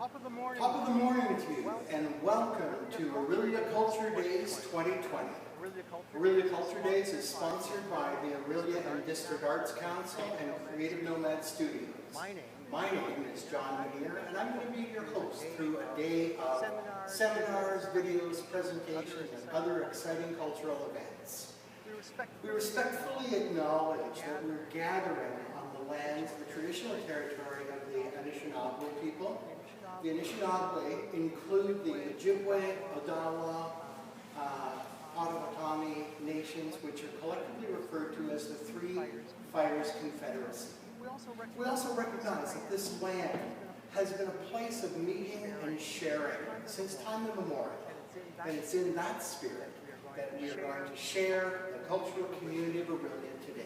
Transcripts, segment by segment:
Top of the morning to you, and welcome to Orillia Culture Days 2020. Orillia Culture Days is sponsored by the Orillia and District Arts Council and Creative Nomad Studios. My name is John Manier, and I'm going to be your host through a day of seminars, videos, presentations, and other exciting cultural events. We respectfully acknowledge that we're gathering on the lands, the traditional territory of the Anishinaabe people. The Anishinaabe include the Ojibwe, Odawa, Potawatomi nations, which are collectively referred to as the Three Fires Confederacy. We also recognize that this land has been a place of meeting and sharing since time immemorial, and it's in that spirit that we are going to share the cultural community of Orillia today.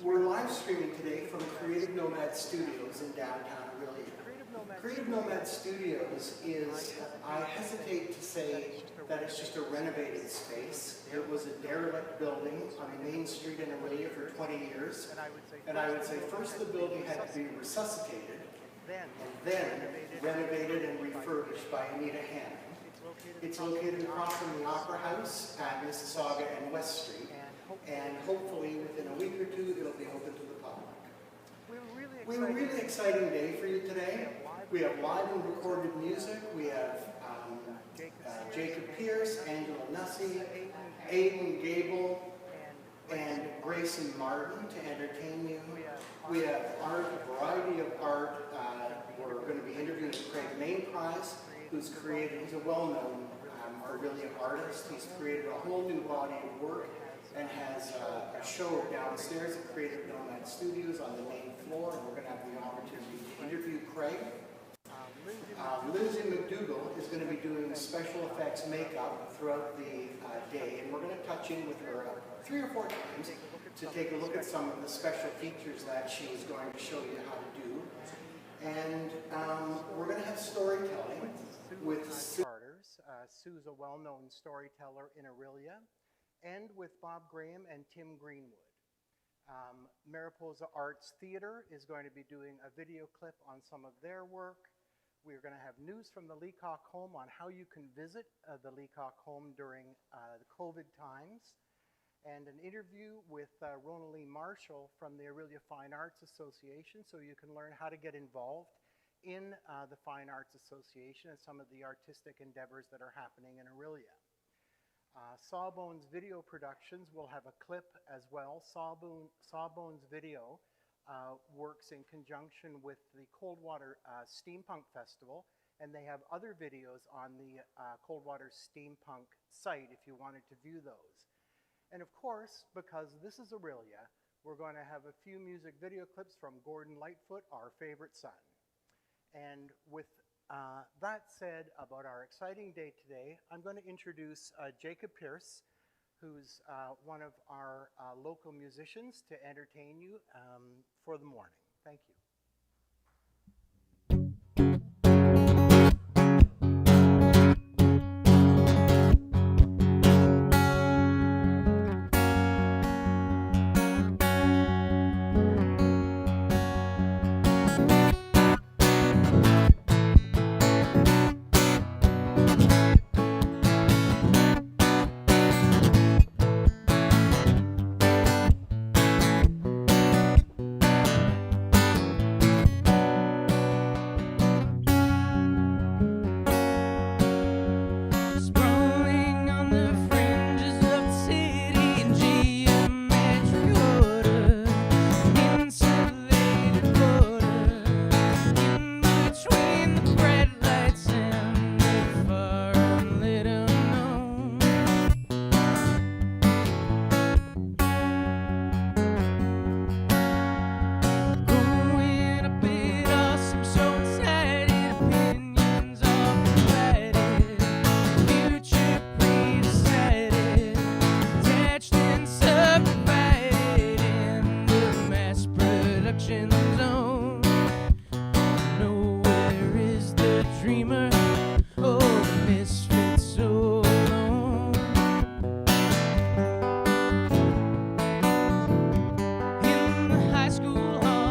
We're live streaming today from Creative Nomad Studios in downtown Orillia. Creative Nomad Studios is, I hesitate to say that it's just a renovated space. It was a derelict building on Main Street in Orillia for 20 years. And I would say first the building had to be resuscitated, and then renovated and refurbished by Anitta. It's located across from the Opera House at Mississauga and West Street, and hopefully within a week or two it'll be open to the public. We have a really exciting day for you today. We have live and recorded music. We have Jacob Pierce, Angie Nussey, Aiden Gable, and Grayson Martin to entertain you. We have art, a variety of art. We're going to be interviewing Craig Mainprize, he's a well-known Orillia artist. He's created a whole new body of work and has a show downstairs at Creative Nomad Studios on the main floor, and we're going to have the opportunity to interview Craig. Lindsay McDougall is going to be doing special effects makeup throughout the day, and we're going to touch in with her 3 or 4 times to take a look at some of the special features that she's going to show you how to do. And we're going to have storytelling with Sue. Sue's a well-known storyteller in Orillia, and with Bob Graham and Tim Greenwood. Mariposa Arts Theatre is going to be doing a video clip on some of their work. We're going to have news from the Leacock Home on how you can visit the Leacock Home during the COVID times, and an interview with Ronnie Lee from the Orillia Fine Arts Association, so you can learn how to get involved in the Fine Arts Association and some of the artistic endeavors that are happening in Orillia. Sawbones Video Productions will have a clip as well. Sawbones Video works in conjunction with the Coldwater Steampunk Festival, and they have other videos on the Coldwater Steampunk site if you wanted to view those. And of course, because this is Orillia, we're going to have a few music video clips from Gordon Lightfoot, our favorite son. And with that said about our exciting day today, I'm going to introduce Jacob Pierce, who's one of our local musicians, to entertain you for the morning. Thank you. School hall.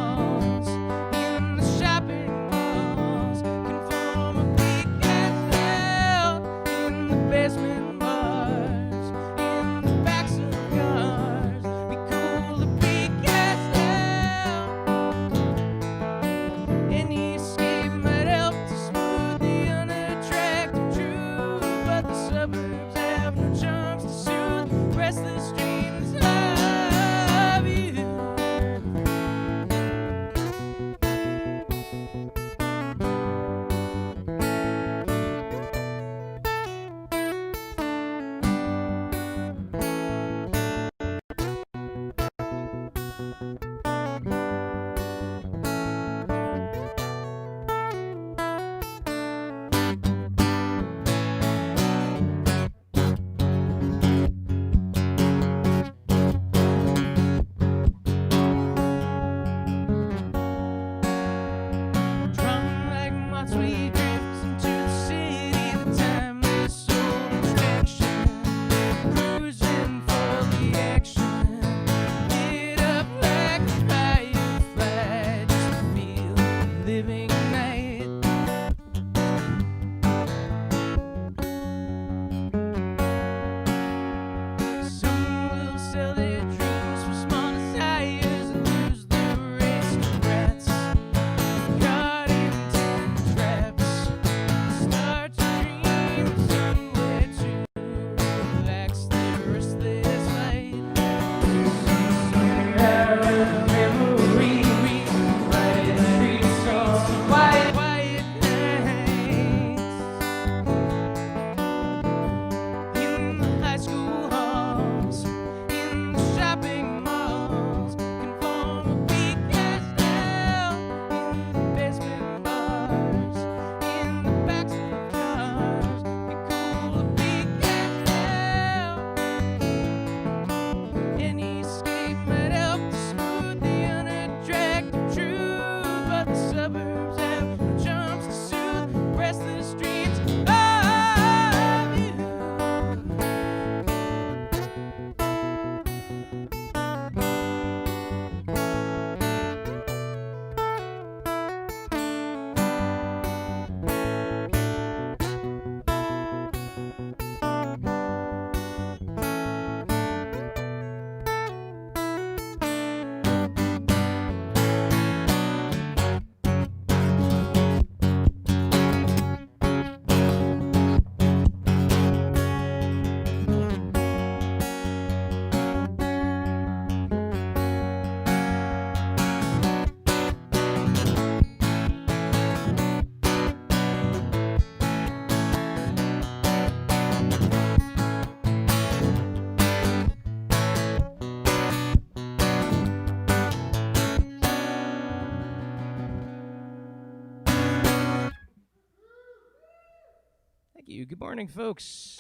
you. Good morning, folks.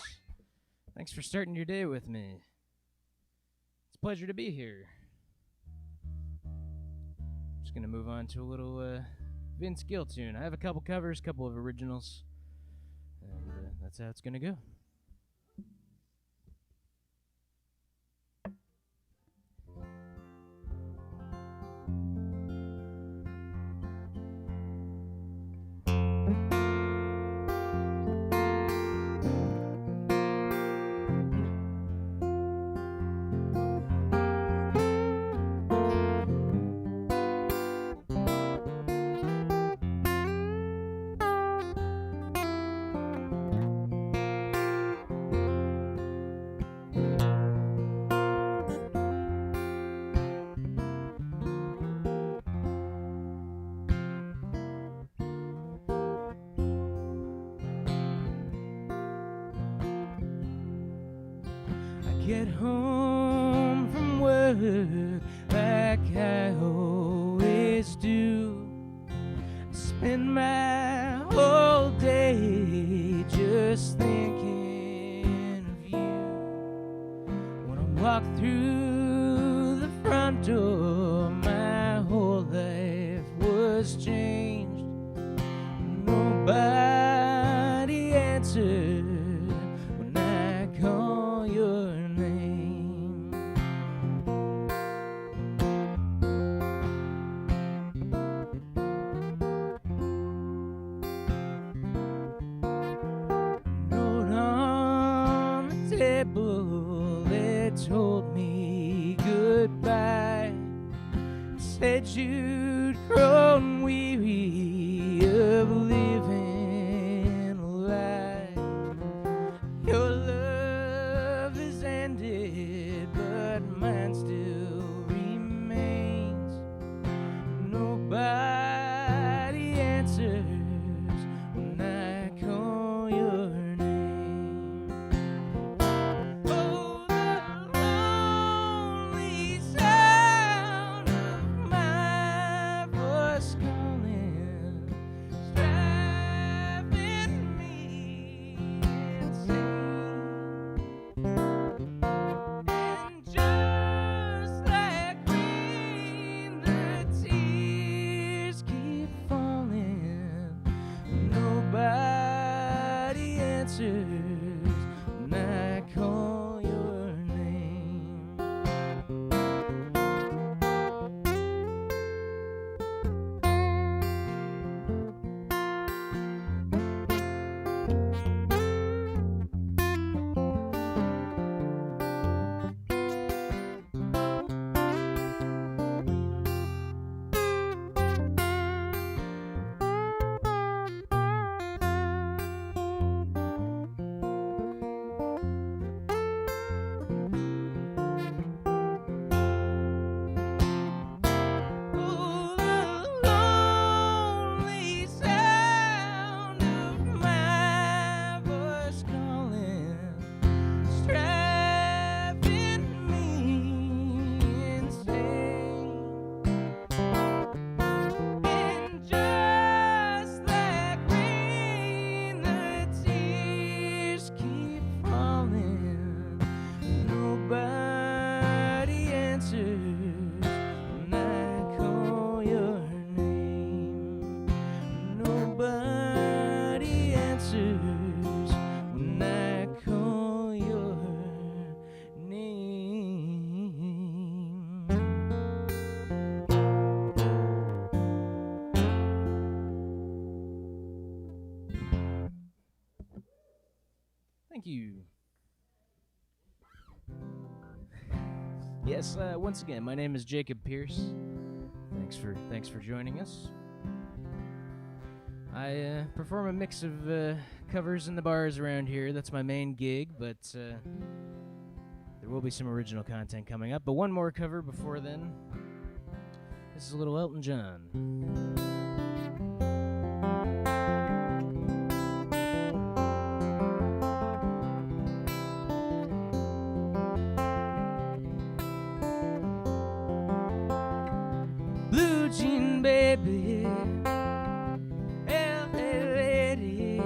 Thanks for starting your day with me. It's a pleasure to be here. Just going to move on to a little Vince Gill tune. I have a couple covers, couple of originals, and that's how it's going to go. Get home from work like I always do. Spend my whole day just thinking of you. When I walk through the front door, my whole life was changed. Nobody answered when I call your name. Note on the table, it told me goodbye. It said you'd grown weary of living a lie. Your love has ended, but mine still remains. Nobody answers when I call your name. Oh, the lonely sound of my voice calling, driving me insane. And just like rain, the tears keep falling. Nobody answers when I call your name. Oh, the lonely sound of my voice calling, driving me insane. And just like rain, the tears keep falling. Nobody answers when I call your name. Nobody answers when I call your name. Thank you. Yes, once again, my name is Jacob Pierce. Thanks for joining us. I perform a mix of covers in the bars around here. That's my main gig, but there will be some original content coming up. But one more cover before then. This is a little Elton John. Blue jean baby, LA lady,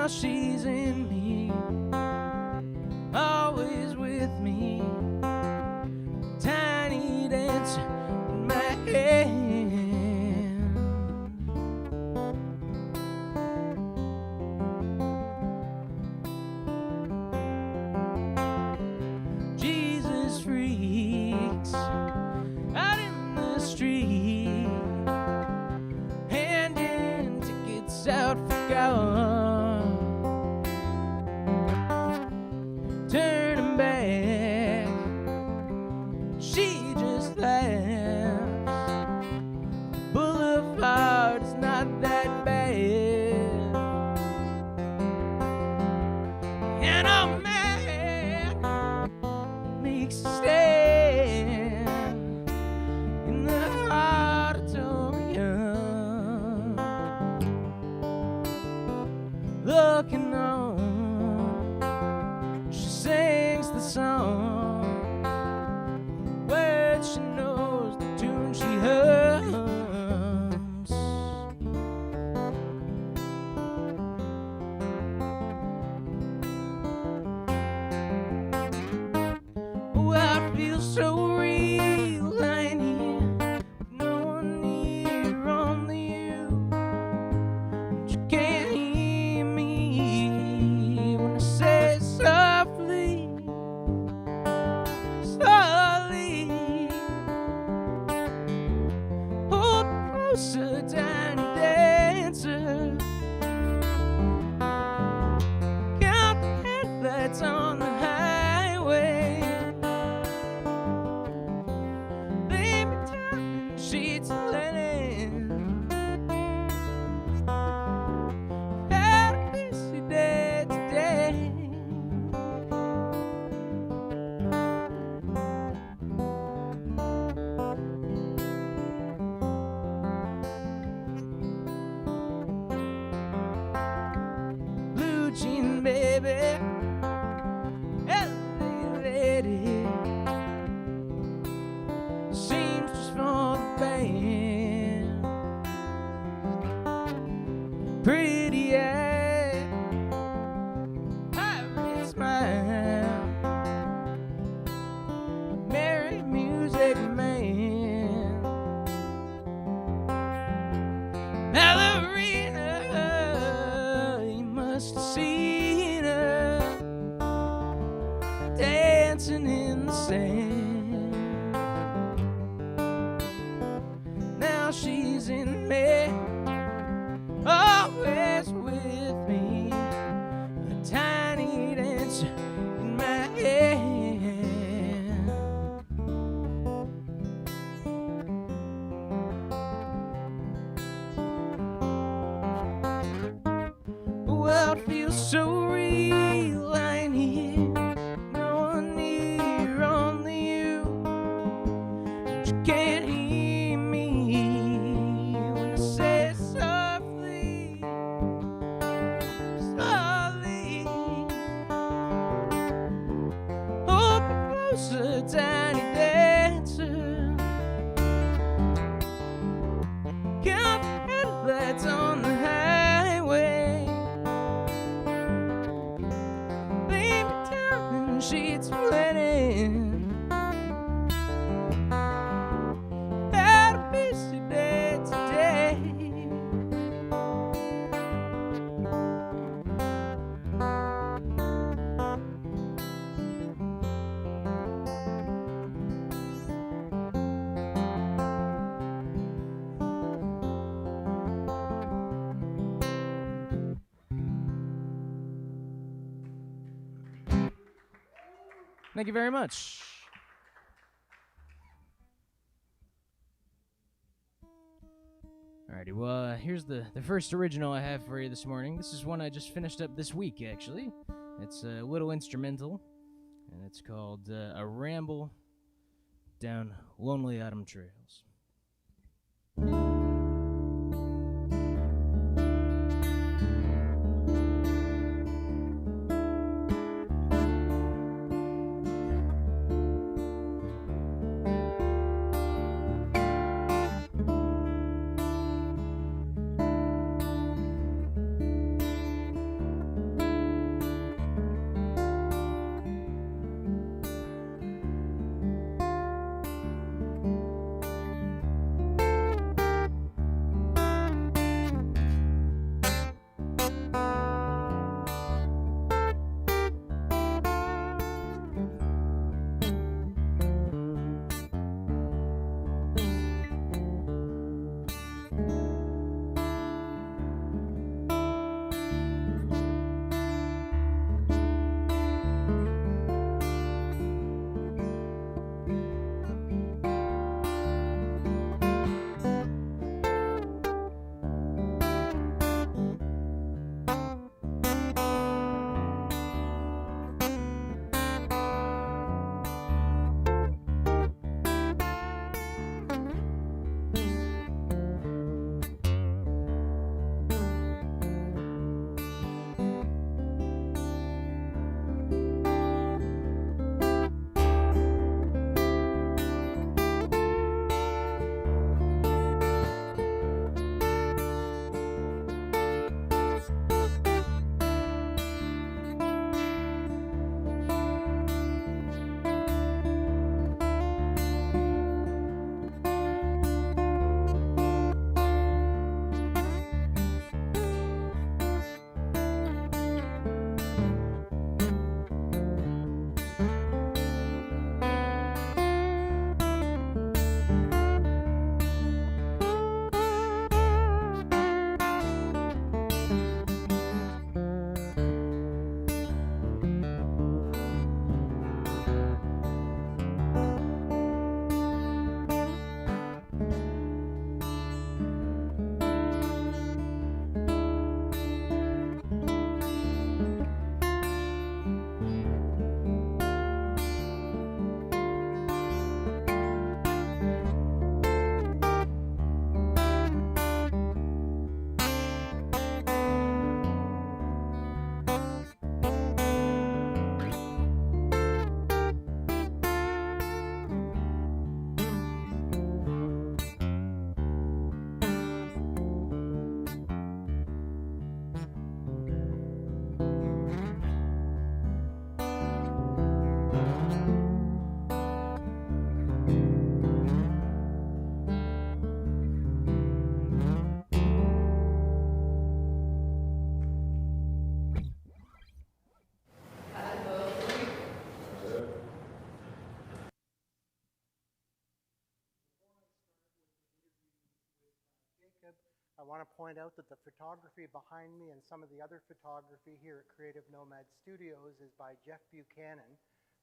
she's in me, always with me, tiny dancer in my hand. Jesus freaks out in the street, handing tickets out for God, turning back, she just laughs. Boulevard is not that bad, and a man makes a stand in the auditorium, looking on, she sings the song, words she knows, the tune she hums. Oh, I feel so real lying here with no one near, only you. But you can't hear me when I say softly, slowly. Hold closer, tiny dancer. Count the headlights on the highway. Lay me down in sheets of linen. Had a busy day today. Blue jean baby, LA lady, seamstress for the band, pretty eye, pirate smile, merry music man, ballerina, you must have seen her dancing in the sand. Now she's in me, always with me, a tiny dancer in my hand. The world feels so real lying here, no one near, only you. But you can't hear me when I say softly, slowly. Hold me closer, tiny dancer. Count the headlights on the highway. Lay me down in sheets of linen. Had a busy day today. Thank you very much. Alrighty, well, here's the first original I have for you this morning. This is one I just finished up this week, actually. It's a little instrumental, and it's called A Ramble Down Lonely Autumn Trails. I want to point out that the photography behind me and some of the other photography here at Creative Nomad Studios is by Jeff Buchanan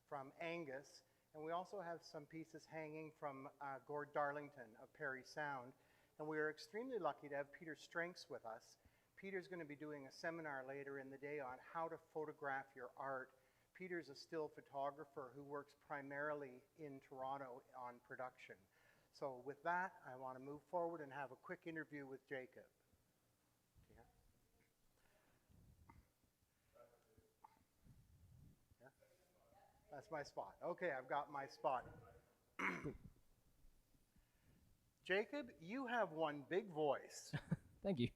from Angus. And we also have some pieces hanging from Gord Darlington of Perry Sound. And we are extremely lucky to have Peter Strengths with us. Peter's going to be doing a seminar later in the day on how to photograph your art. Peter's a still photographer who works primarily in Toronto on production. So with that, I want to move forward and have a quick interview with Jacob. Yeah. Yeah. That's my spot. Okay, I've got my spot. Jacob, you have one big voice. Thank you.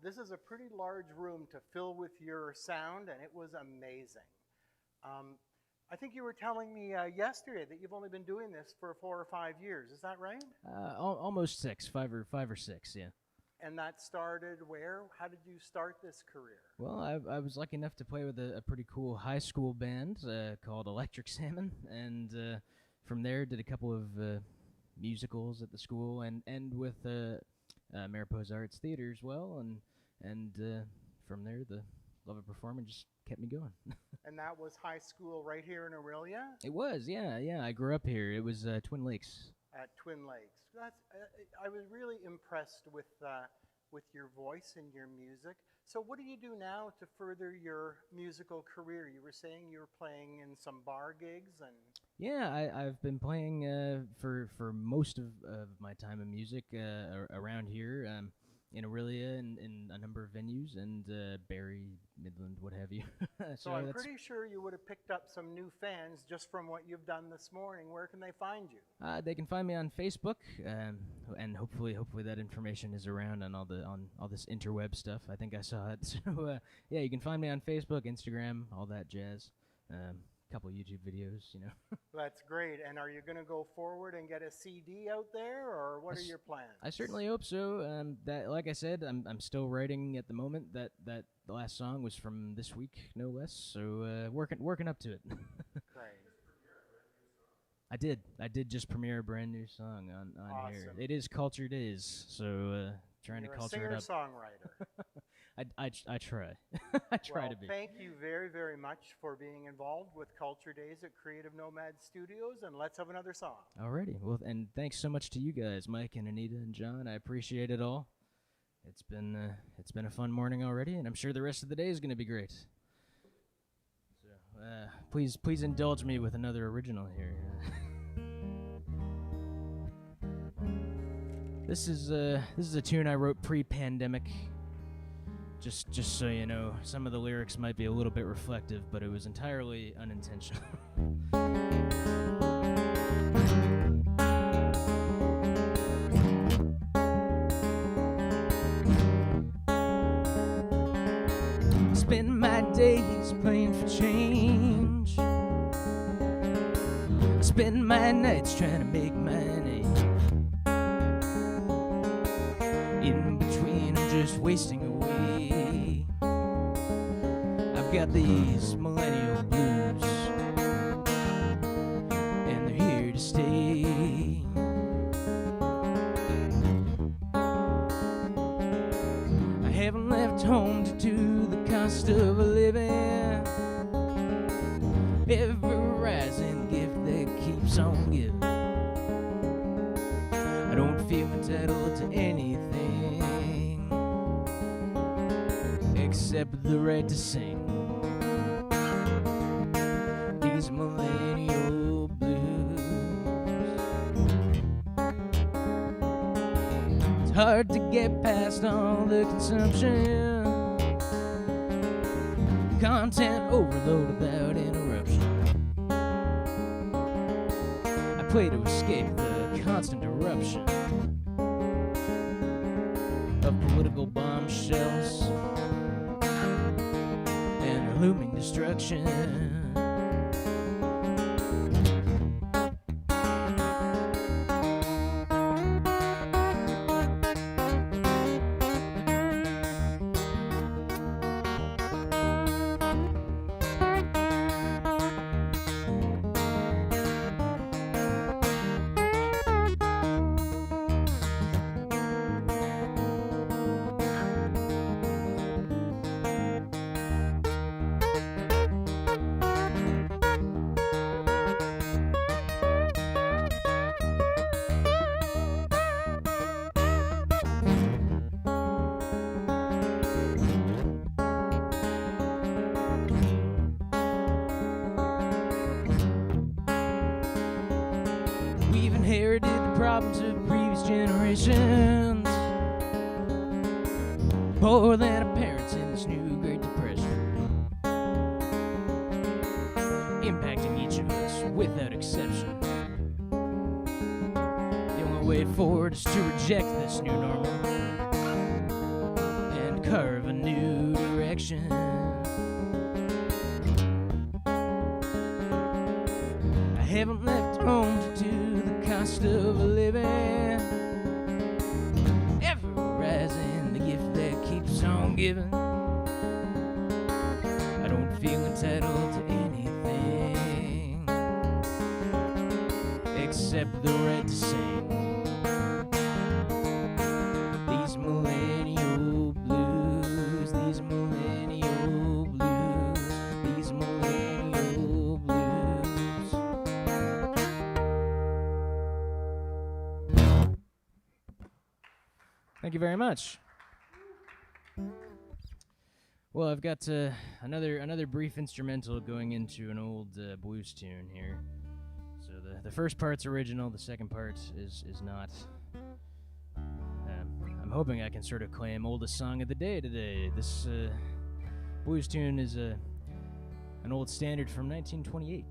This is a pretty large room to fill with your sound, and it was amazing. I think you were telling me yesterday that you've only been doing this for 4 or 5 years. Is that right? Almost 6, 5 or 6, yeah. And that started where? How did you start this career? Well, I was lucky enough to play with a pretty cool high school band called Electric Salmon, and from there did a couple of musicals at the school, and with Mariposa Arts Theater as well, and from there the love of performing just kept me going. And that was high school right here in Orillia? It was, yeah. I grew up here. It was Twin Lakes. At Twin Lakes. That's, I was really impressed with your voice and your music. So what do you do now to further your musical career? You were saying you were playing in some bar gigs and... Yeah, I've been playing for most of my time in music around here. In Orillia and in a number of venues, and Barrie, Midland, what have you. So I'm pretty sure you would have picked up some new fans just from what you've done this morning. Where can they find you? They can find me on Facebook, and hopefully that information is around on all this interweb stuff. I think I saw it. So yeah, you can find me on Facebook, Instagram, all that jazz. Couple YouTube videos, you know. That's great. And are you going to go forward and get a CD out there, or what are your plans? I certainly hope so. That, like I said, I'm still writing at the moment. That the last song was from this week, no less. So working up to it. Great. I did just premiere a brand new song on awesome. here. It is Culture Days, so trying to culture it up. You're a singer-songwriter. I try. I try to be. Thank you very, very much for being involved with Culture Days at Creative Nomad Studios, and let's have another song. Alrighty. Well, and thanks so much to you guys, Mike and Anitta and John. I appreciate it all. It's been a fun morning already, and I'm sure the rest of the day is going to be great. So please indulge me with another original here. This is a tune I wrote pre-pandemic. Just so you know, some of the lyrics might be a little bit reflective, but it was entirely unintentional. Spend my days playing for change. Spend my nights trying to make my name. In between, I'm just wasting away. I've got these millennial blues, and they're here to stay. I haven't left home to do the cost of a living. Every rising gift that keeps on giving. I don't feel entitled to anything except the right to sing these millennial blues. It's hard to get past all the consumption, content overload without interruption. I play to escape the constant eruption of political bombshells and their looming destruction. problems of previous generations, more than our parents in this new Great Depression, impacting each of us without exception. The only way forward is to reject this new normal and carve a new direction. I haven't left home to do the cost of living, ever rising, the gift that keeps on giving. I don't feel entitled to anything except the right to sing. These millennial blues, these millennial blues, these millennial blues. Thank you very much. Well, I've got another brief instrumental going into an old blues tune here. So the first part's original, the second part is not. I'm hoping I can sort of claim oldest song of the day today. This blues tune is an old standard from 1928.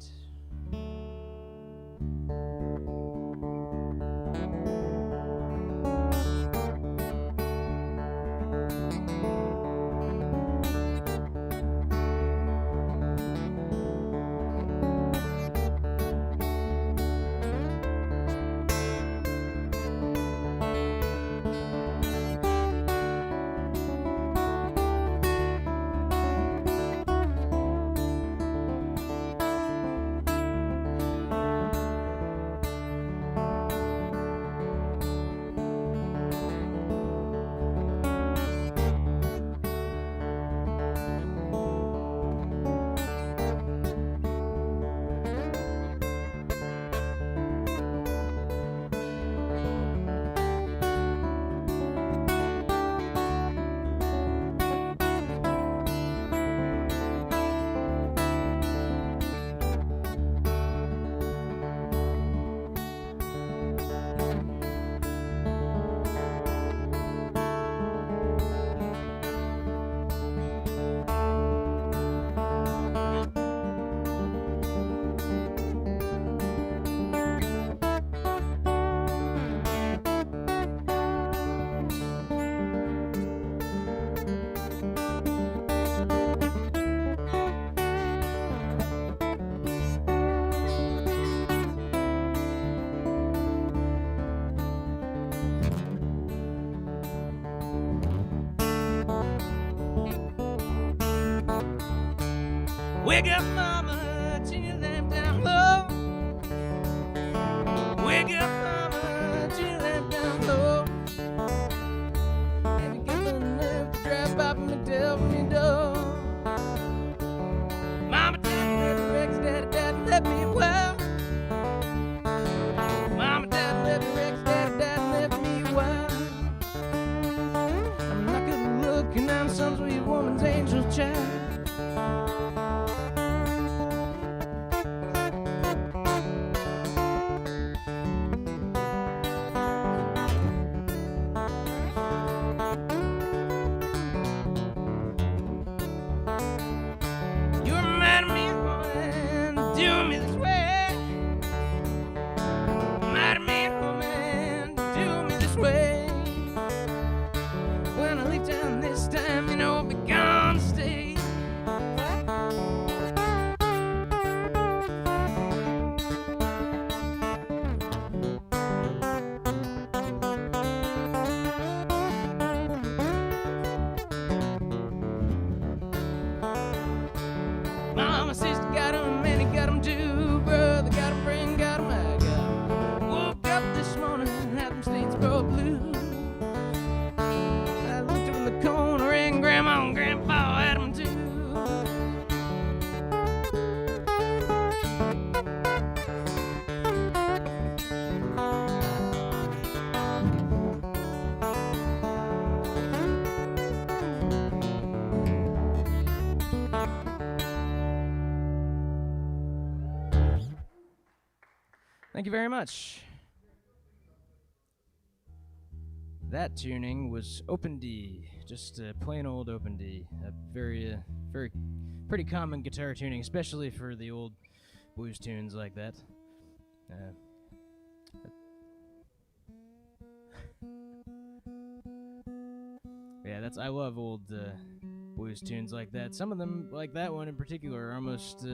Wake up, mama, turn your lamp down low. Wake up, mama, turn your lamp down low. And you get the nerve to drive by from the devil me door. Mama, daddy, Rex, daddy, daddy, let me well. Mama, daddy, let me Rex, daddy, daddy, let me well. I'm not good looking, I'm some sweet woman's angel child. Thank you very much. that tuning was open D, just plain old open D. A very pretty common guitar tuning, especially for the old blues tunes like that. Yeah, I love old blues tunes like that. Some of them, like that one in particular, are almost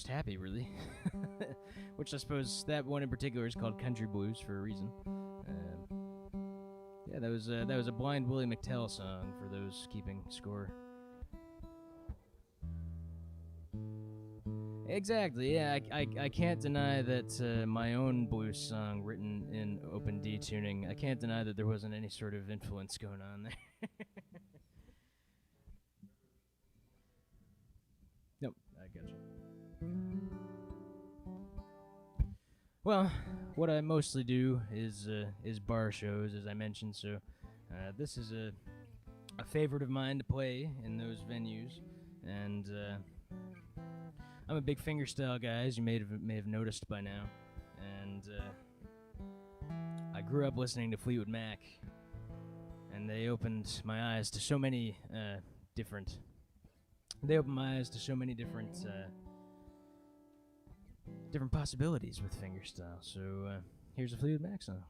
happy, really. Which I suppose that one in particular is called country blues for a reason. Yeah, that was a Blind Willie McTell song for those keeping score. Exactly. Yeah, I can't deny that my own blues song written in open D tuning. I can't deny that there wasn't any sort of influence going on there. Nope, I got you. Well, what I mostly do is bar shows, as I mentioned. So this is a favorite of mine to play in those venues, and I'm a big fingerstyle guy, as you may have noticed by now, and I grew up listening to Fleetwood Mac, and they opened my eyes to so many different. They opened my eyes to so many different possibilities with fingerstyle. So here's a Fleetwood Mac song.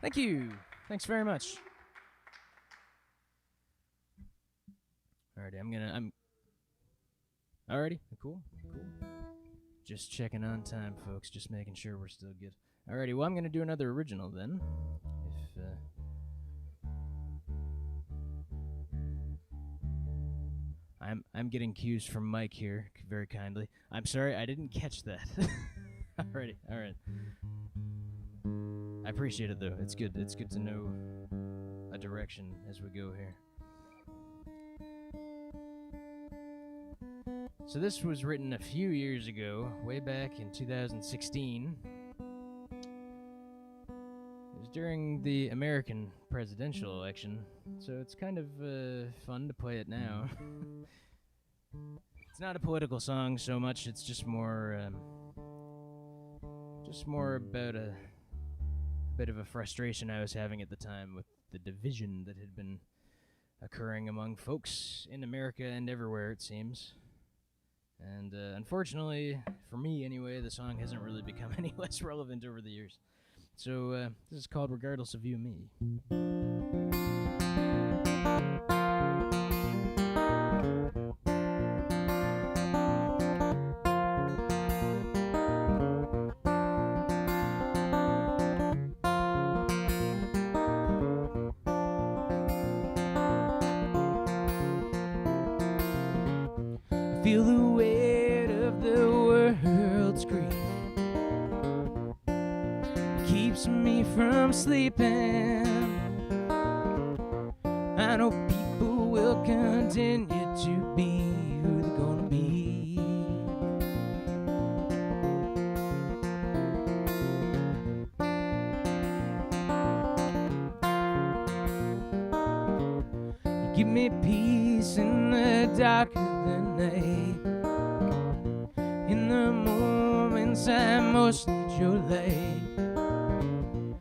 Thank you. Thanks very much. Alrighty, Alrighty, cool. Just checking on time, folks. Just making sure we're still good. Alrighty, well, I'm gonna do another original then. I'm getting cues from Mike here, very kindly. I'm sorry, I didn't catch that. Alrighty, alright. I appreciate it though. It's good to know a direction as we go here. So this was written a few years ago, way back in 2016. It was during the American presidential election, so it's kind of fun to play it now. It's not a political song so much, it's just more about a bit of a frustration I was having at the time with the division that had been occurring among folks in America and everywhere, it seems. And unfortunately, for me anyway, the song hasn't really become any less relevant over the years. So this is called Regardless of You and Me. Feel the weight of the world's grief. It keeps me from sleeping. I know people will continue to be who they're gonna be. You give me peace in the dark of the night. In the moments I most need your light.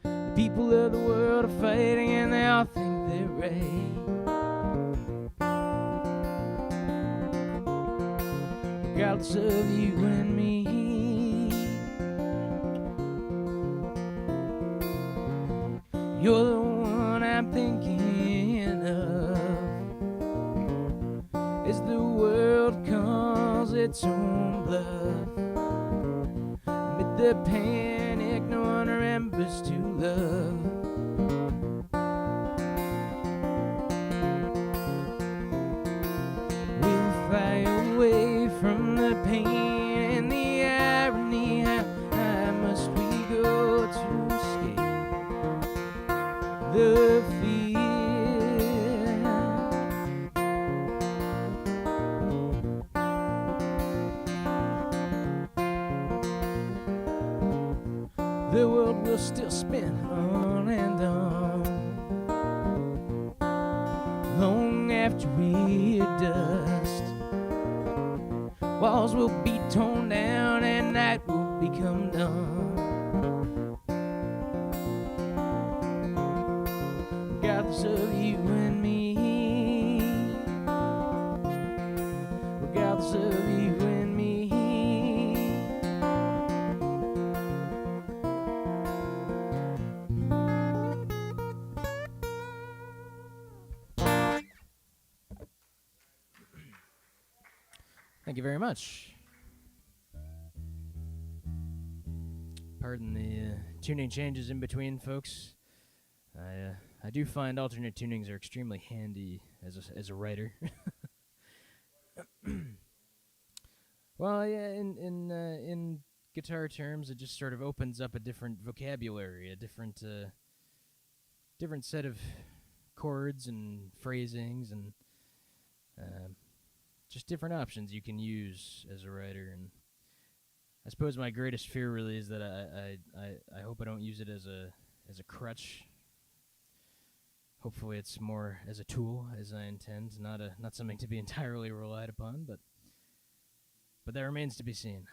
The people of the world are fighting and they all think they're right. Regardless of you and me, you're the one I'm thinking of. As the world calls its own bluff, amid the panic no one remembers to love. We'll fly away from the pain and the irony. How must we go to escape the fear? The world will still spin on and on, long after we're dust. Walls will be torn down and night will become dawn. Regardless of you and me, regardless of you and me. Thank you very much. Pardon the tuning changes in between, folks. I do find alternate tunings are extremely handy as a writer. Well, yeah, in guitar terms, it just sort of opens up a different vocabulary, a different set of chords and phrasings and just different options you can use as a writer. And I suppose my greatest fear really is that I hope I don't use it as a crutch. Hopefully it's more as a tool, as I intend, not something to be entirely relied upon, but that remains to be seen.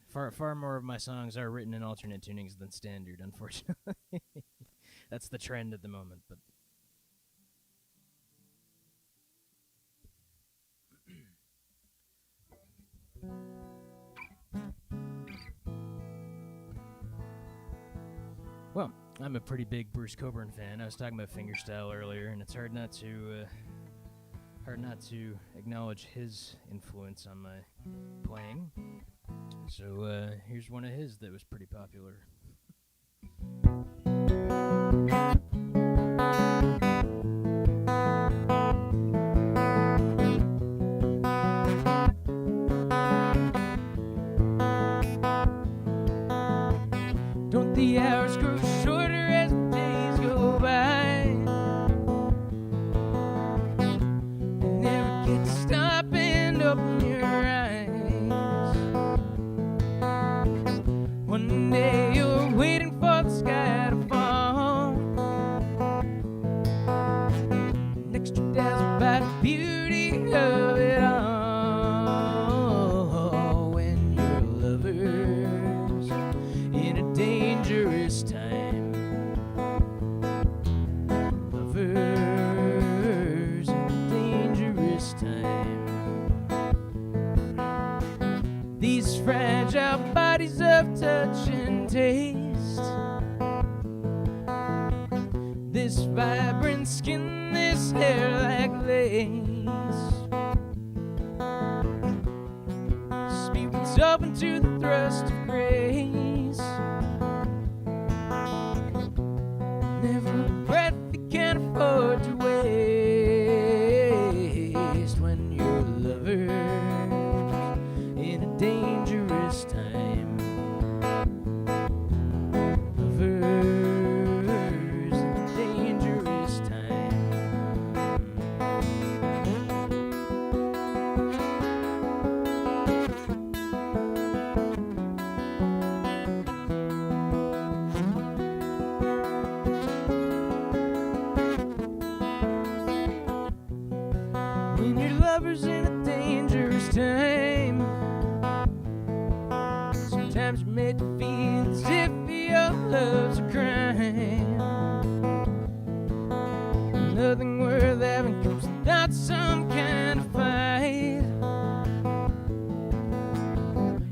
Far more of my songs are written in alternate tunings than standard, unfortunately. That's the trend at the moment, but well, I'm a pretty big Bruce Cockburn fan. I was talking about fingerstyle earlier, and it's hard not to acknowledge his influence on my playing. So here's one of his that was pretty popular. Don't the hours grow shorter as the days go by? You never get to stop and open your eyes. One day you're waiting for the sky to fall. Next you're dazzled by the beauty of it all. When you're lovers in a dangerous time. Lovers in a dangerous time. These fragile bodies of touch and taste. This vibrant skin, this hair like lace. Spirits open to the thrust of grace. Never a breath you can afford to waste when you're lovers in a dangerous time. Lovers in a dangerous time. When your lover's in a dangerous time, sometimes you're made to feel as if your love's a crime. Nothing worth having comes without some kind of fight.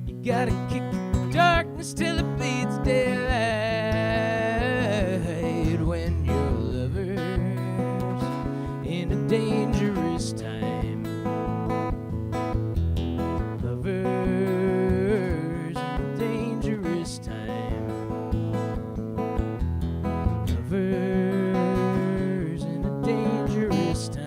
You gotta kick the darkness till it bleeds daylight. When you're lovers in a dangerous time. Lovers in a dangerous time. Lovers in a dangerous time.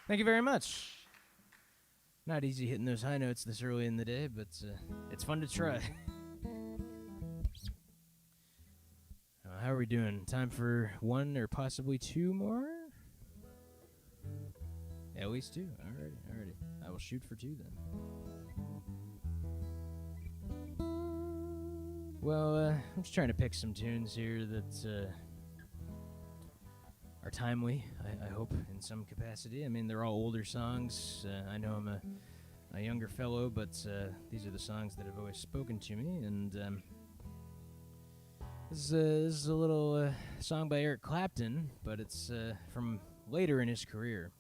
Thank you very much. Not easy hitting those high notes this early in the day, but it's fun to try. How are we doing? Time for one or possibly two more? Yeah, at least two. Alrighty. I will shoot for two then. Well, I'm just trying to pick some tunes here that are timely, I hope, in some capacity. I mean, they're all older songs. I know I'm a younger fellow, but these are the songs that have always spoken to me. And this is a little song by Eric Clapton, but it's from later in his career.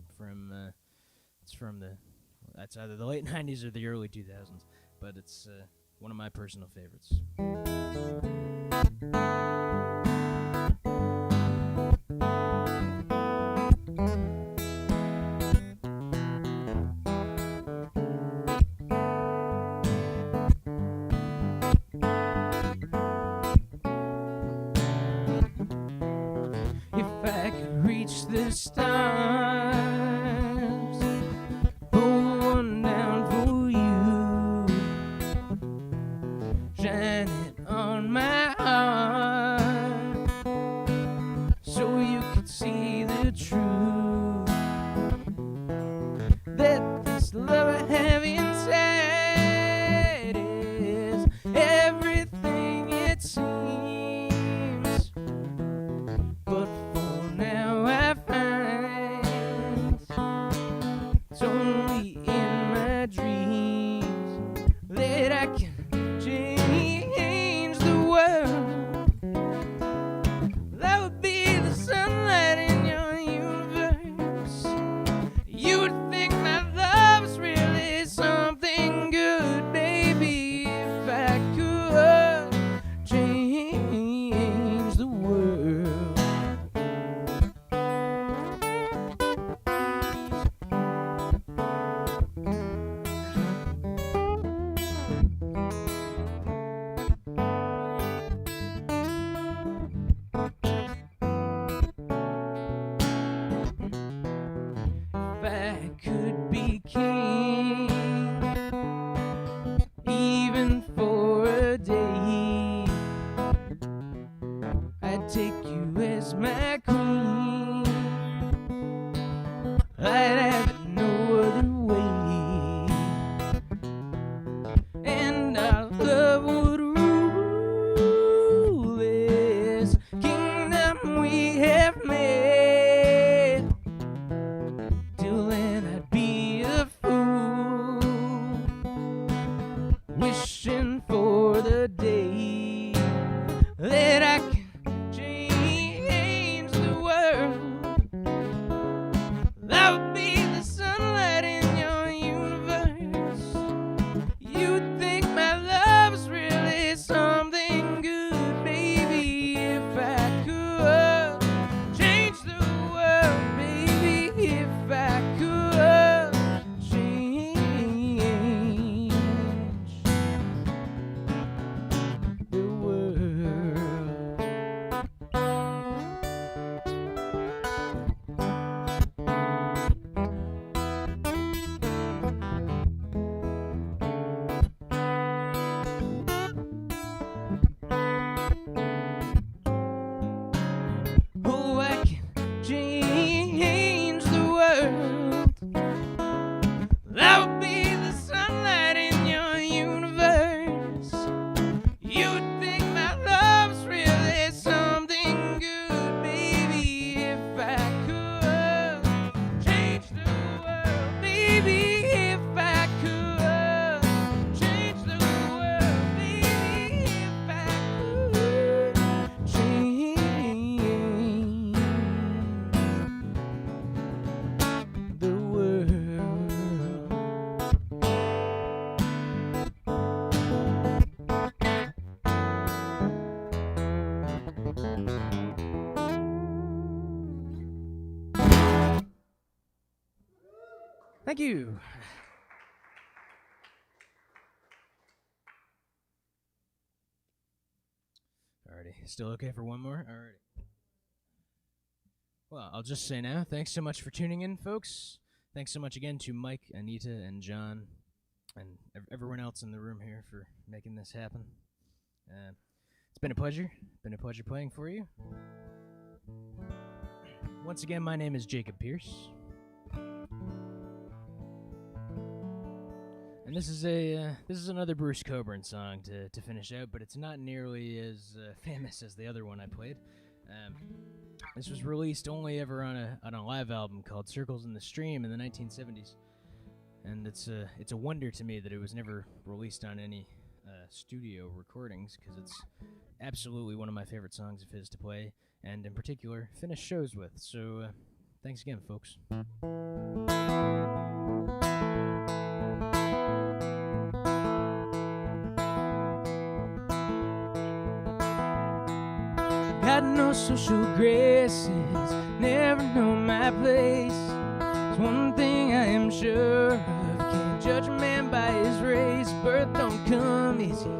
That's either the late 90s or the early 2000s, but it's one of my personal favorites. Reach the stars, pull one down for you, shine it on I can change the world, that would be the sunlight in your universe. You would think my love's really something good, baby, if I could change the world. If I could be king, even for a day, I'd take you as my queen. I'd have it no other way, and our love would rule this kingdom we have made. Till then I'd be a fool, wishing for the day that I can change the world. That would be the sunlight in your universe. You'd think my love's really something good, baby, if I could change the world, baby, if I could change the world. Oh, I can change the world. That would be the sunlight in your universe. You'd think my love's really something good, baby, if I could change the world, baby, if I could change the world, baby, if I could change the world. Thank you. Alrighty, still okay for one more? Alrighty. Well, I'll just say now, thanks so much for tuning in, folks. Thanks so much again to Mike, Anita, and John, and everyone else in the room here for making this happen. It's been a pleasure. Been a pleasure playing for you. Once again, my name is Jacob Pierce. And this is another Bruce Coburn song to finish out, but it's not nearly as famous as the other one I played. This was released only ever on a live album called Circles in the Stream in the 1970s, and it's a wonder to me that it was never released on any studio recordings, because it's absolutely one of my favorite songs of his to play, and in particular finish shows with. So thanks again, folks. Got no social graces, never know my place. There's one thing I am sure of, can't judge a man by his race. Birth don't come easy,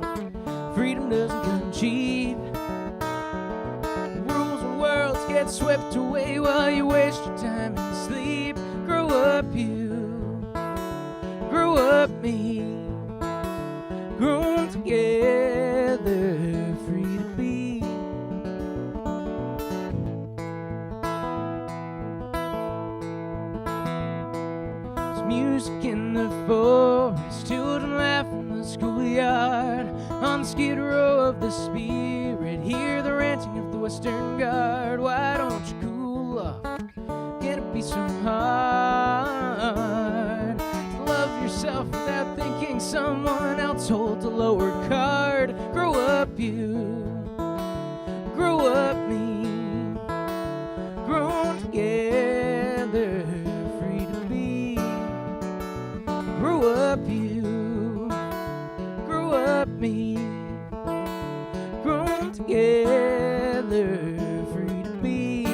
freedom doesn't come cheap. Rules and worlds get swept away while you waste your time in sleep. Grow up you, grow up me, grown together, free to be. Music in the forest, children laugh in the schoolyard. On the skid row of the spirit, hear the ranting of the Western Guard. Why don't you cool off? Can it be so hard to love yourself without thinking someone else holds a lower card. Grow up, you. Grow up, me. Grown together, free to be. Grow up, you. Grow up, me. Grown together, free to be.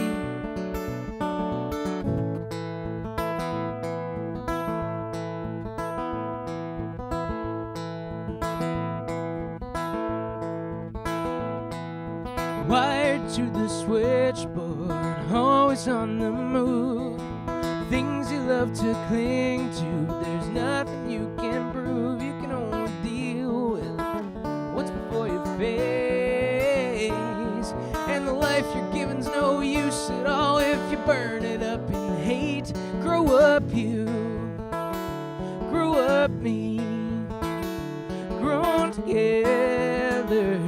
Wired to the switchboard, always on the move. Things you love to cling to, there's nothing you can prove. You can only deal with what's before your face. And the life you're giving's no use at all if you burn it up in hate. Grow up, you. Grow up, me. Grown together,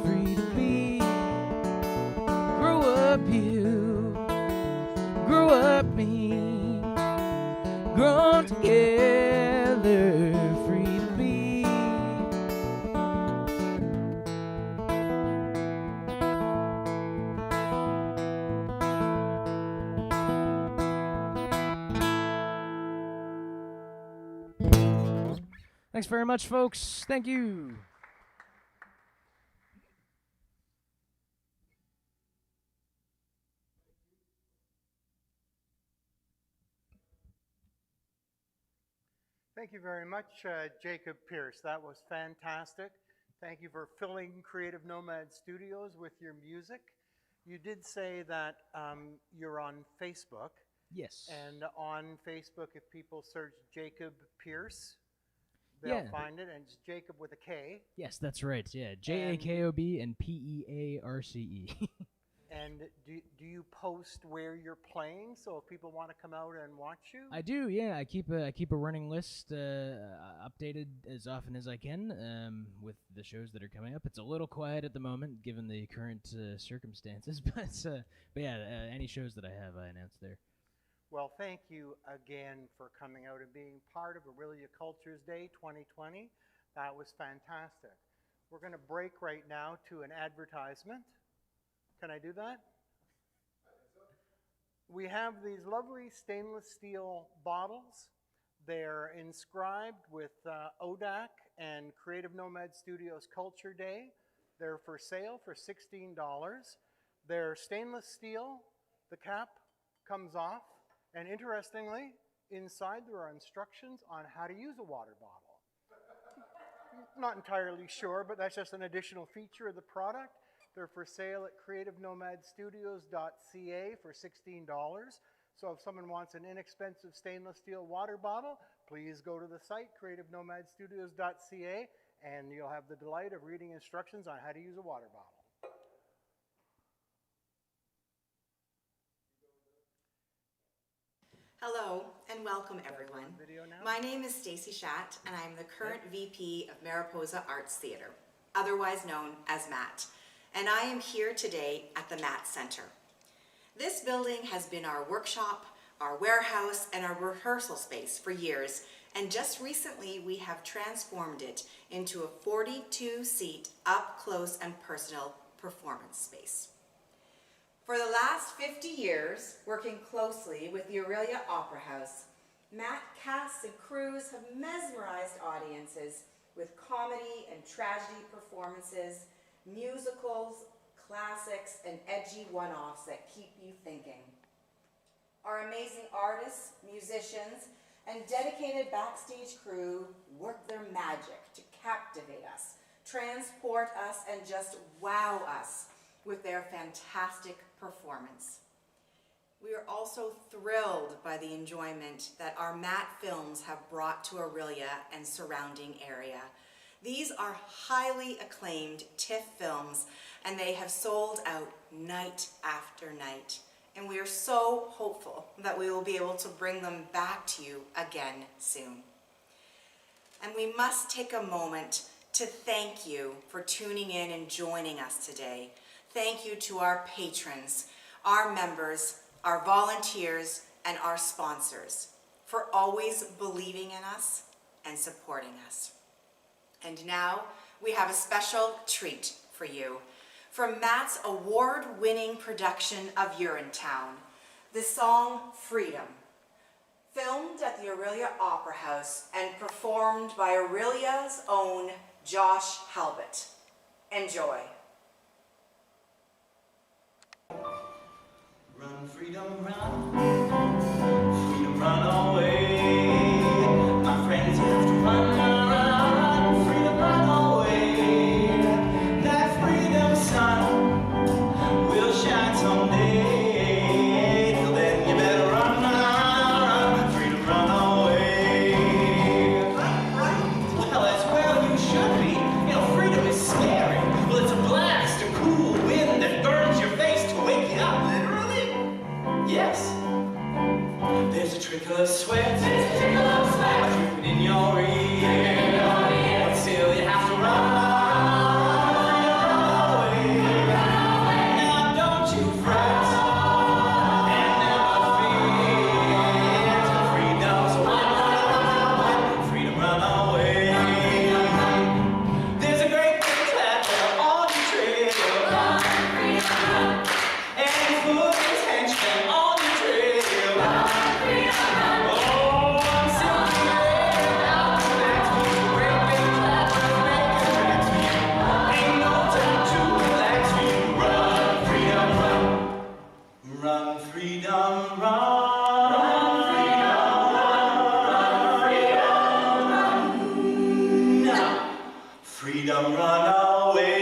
free to be. Grow up, you. Grow up, me. Grown together, free to be. Thanks very much, folks. Thank you. Thank you very much, Jacob Pierce. That was fantastic. Thank you for filling Creative Nomad Studios with your music. You did say that you're on Facebook. Yes. And on Facebook, if people search Jacob Pierce, they'll find it. And it's Jacob with a K. Yes, that's right. Yeah, Jakob and Pearce. And do you post where you're playing, so if people want to come out and watch you? I do, yeah. I keep a running list updated as often as I can with the shows that are coming up. It's a little quiet at the moment, given the current circumstances, but yeah, any shows that I have, I announce there. Well, thank you again for coming out and being part of Orillia Cultures Day 2020. That was fantastic. We're going to break right now to an advertisement. Can I do that? We have these lovely stainless steel bottles. They're inscribed with ODAC and Creative Nomad Studios Culture Day. They're for sale for $16. They're stainless steel. The cap comes off. And interestingly, inside there are instructions on how to use a water bottle. Not entirely sure, but that's just an additional feature of the product. They're for sale at creativenomadstudios.ca for $16. So if someone wants an inexpensive stainless steel water bottle, please go to the site, creativenomadstudios.ca, and you'll have the delight of reading instructions on how to use a water bottle. Hello and welcome everyone. My name is Stacy Schatt and I'm the current VP of Mariposa Arts Theatre, otherwise known as MAT. And I am here today at the MAT Center. This building has been our workshop, our warehouse, and our rehearsal space for years, and just recently we have transformed it into a 42-seat up-close and personal performance space. For the last 50 years, working closely with the Orillia Opera House, MAT casts and crews have mesmerized audiences with comedy and tragedy performances, musicals, classics, and edgy one-offs that keep you thinking. Our amazing artists, musicians, and dedicated backstage crew work their magic to captivate us, transport us, and just wow us with their fantastic performance. We are also thrilled by the enjoyment that our MAT films have brought to Orillia and surrounding area. These are highly acclaimed TIFF films, and they have sold out night after night. And we are so hopeful that we will be able to bring them back to you again soon. And we must take a moment to thank you for tuning in and joining us today. Thank you to our patrons, our members, our volunteers, and our sponsors for always believing in us and supporting us. And now we have a special treat for you. From Matt's award-winning production of Urinetown, the song Freedom. Filmed at the Orillia Opera House and performed by Orillia's own Josh Halbert. Enjoy. Run, freedom, run. Freedom, run away. My friends, you have to run, run. Freedom, run away. That freedom sun will shine someday. Till then, you better run, run. Freedom, run away. Well, as well you should be. You know, freedom is scary. Well, it's a blast, a cool wind that burns your face to wake you up, literally. Yes. There's a trickle of sweat. Dripping in your ear. But still you have to run. Now don't you fret. And never fear. Freedom's a run. Freedom, run away. There's a great big clapper on your trail. And full intention on your trail. Oh, I'm sitting there out to relax for you. Great big clapper making tracks for you. Ain't no time to relax for you. Run, freedom, run. Run, freedom, run. Run, freedom, run. Now, freedom, run away.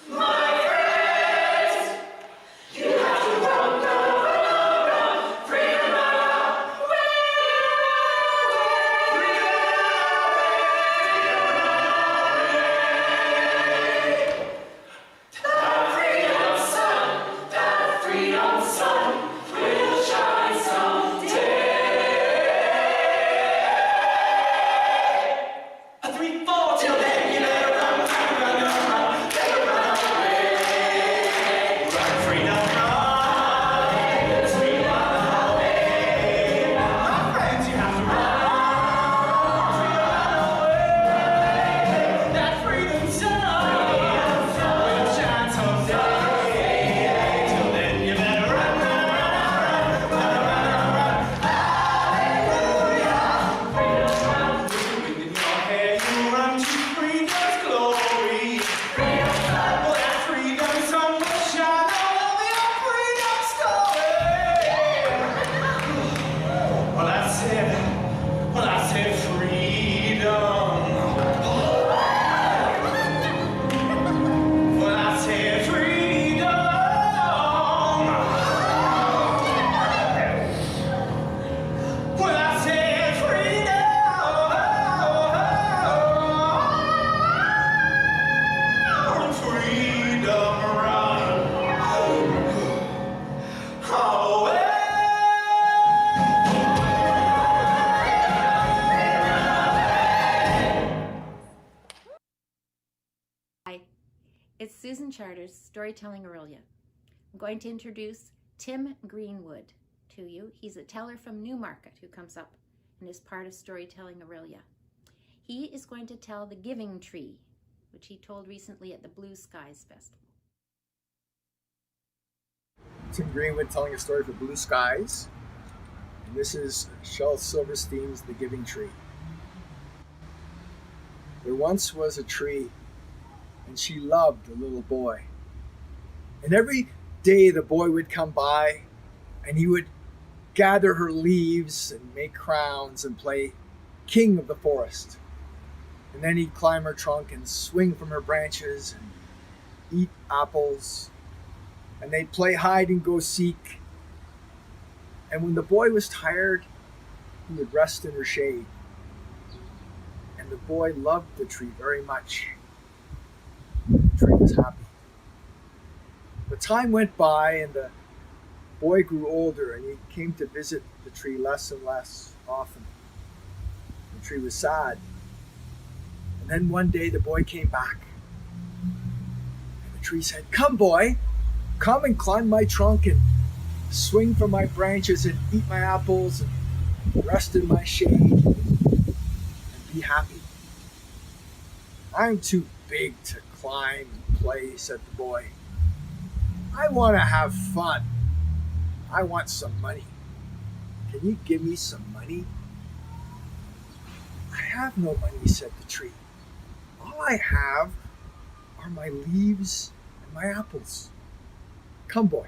My friends, you have to run, freedom, run away. That freedom sun will shine someday. A 3, 4, till then you better run, better run away. Run, freedom, run, freedom, run away. My friends, you have to run, freedom, run away. That freedom sun will shine someday. Till then you better run, hallelujah. Wind in your hair, you run to freedom's glory. Well, that freedom sun will shine all over your freedom story. Well, I said freedom. Well, I said freedom. Well, I said freedom. Freedom, run away. Hi, it's Susan Charters, Storytelling Orillia. I'm going to introduce Tim Greenwood to you. He's a teller from Newmarket who comes up and is part of Storytelling Orillia. He is going to tell The Giving Tree, which he told recently at the Blue Skies Festival. Tim Greenwood telling a story for Blue Skies. And this is Shel Silverstein's The Giving Tree. There once was a tree, and she loved a little boy. And every day the boy would come by, and he would gather her leaves and make crowns and play king of the forest. And then he'd climb her trunk and swing from her branches and eat apples. And they'd play hide and go seek. And when the boy was tired, he would rest in her shade. And the boy loved the tree very much. The tree was happy. But time went by and the boy grew older, and he came to visit the tree less and less often. The tree was sad. And then one day the boy came back. And the tree said, "Come, boy, come and climb my trunk and swing from my branches and eat my apples and rest in my shade and be happy. I'm too big to climb and play, said the boy. I want to have fun. I want some money. Can you give me some money? I have no money, said the tree. All I have are my leaves and my apples. Come, boy,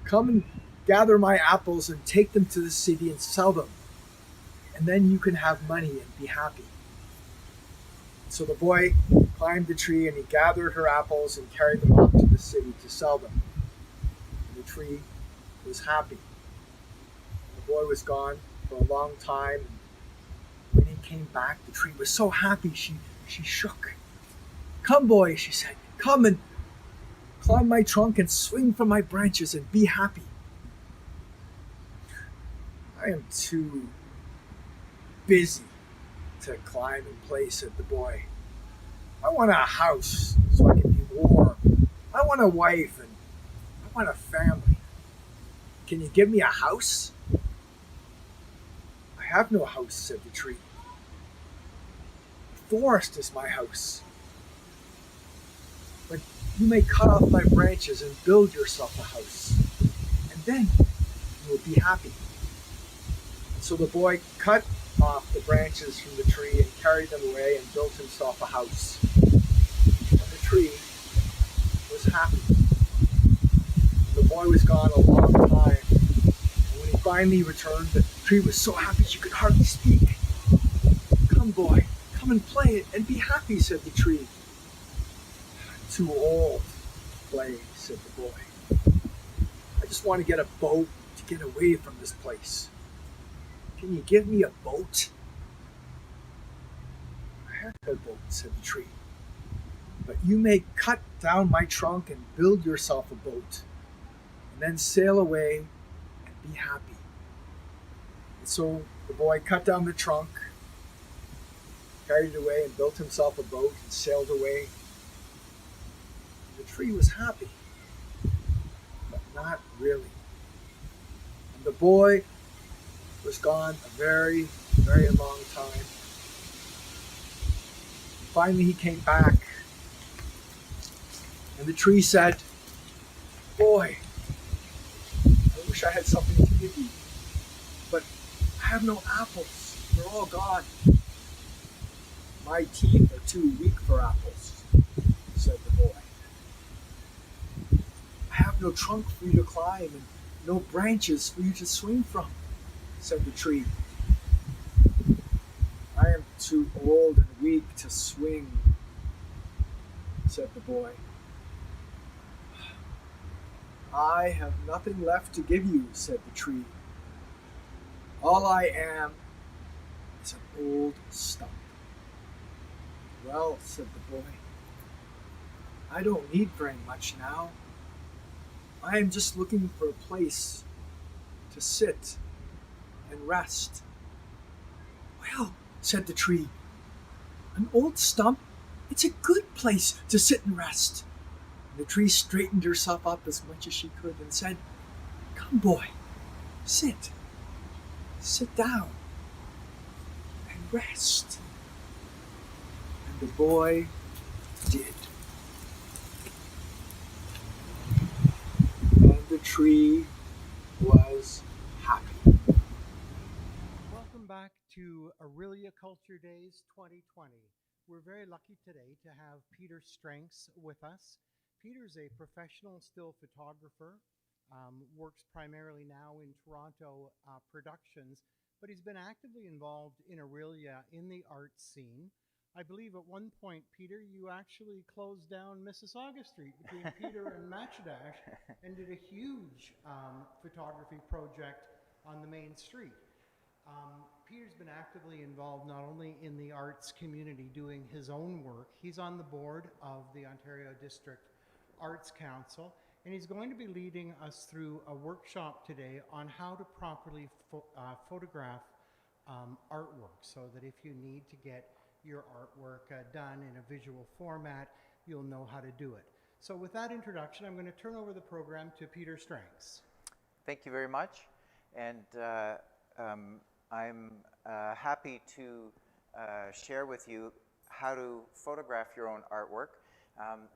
come and gather my apples and take them to the city and sell them. And then you can have money and be happy. So the boy climbed the tree and he gathered her apples and carried them off to the city to sell them. And the tree was happy. The boy was gone for a long time. And when he came back, the tree was so happy she shook. Come, boy, she said, come and climb my trunk and swing from my branches and be happy. I am too busy to climb and play, said the boy. I want a house so I can be warm. I want a wife and I want a family. Can you give me a house? I have no house, said the tree. The forest is my house. But you may cut off my branches and build yourself a house, and then you will be happy. So the boy cut off the branches from the tree and carried them away and built himself a house. And the tree was happy. The boy was gone a long time, and when he finally returned, the tree was so happy she could hardly speak. Come, boy, come and play and be happy, said the tree. Too old to play, said the boy. I just want to get a boat to get away from this place. Can you give me a boat? I have no boat, said the tree. But you may cut down my trunk and build yourself a boat, and then sail away and be happy. And so the boy cut down the trunk, carried it away, and built himself a boat and sailed away. The tree was happy, but not really. And the boy was gone a very, very long time. Finally, he came back, and the tree said, boy, I wish I had something to give you, but I have no apples. They're all gone. My teeth are too weak for apples, said the boy. I have no trunk for you to climb and no branches for you to swing from, said the tree. I am too old and weak to swing, said the boy. I have nothing left to give you, said the tree. All I am is an old stump. Well, said the boy, I don't need very much now. I am just looking for a place to sit and rest. Well, said the tree, an old stump, it's a good place to sit and rest. And the tree straightened herself up as much as she could and said, come, boy, sit down and rest. And the boy did. And the tree was happy. Welcome back to Orillia Culture Days 2020. We're very lucky today to have Peter Strengths with us. Peter's a professional still photographer, works primarily now in Toronto productions, but he's been actively involved in Orillia in the art scene. I believe at one point, Peter, you actually closed down Mississauga Street between Peter and Matchadash and did a huge photography project on the main street. Peter's been actively involved not only in the arts community doing his own work, he's on the board of the Ontario District Arts Council, and he's going to be leading us through a workshop today on how to properly photograph artwork, so that if you need to get your artwork done in a visual format, you'll know how to do it. So with that introduction, I'm going to turn over the program to Peter Strengths. Thank you very much. And I'm happy to share with you how to photograph your own artwork.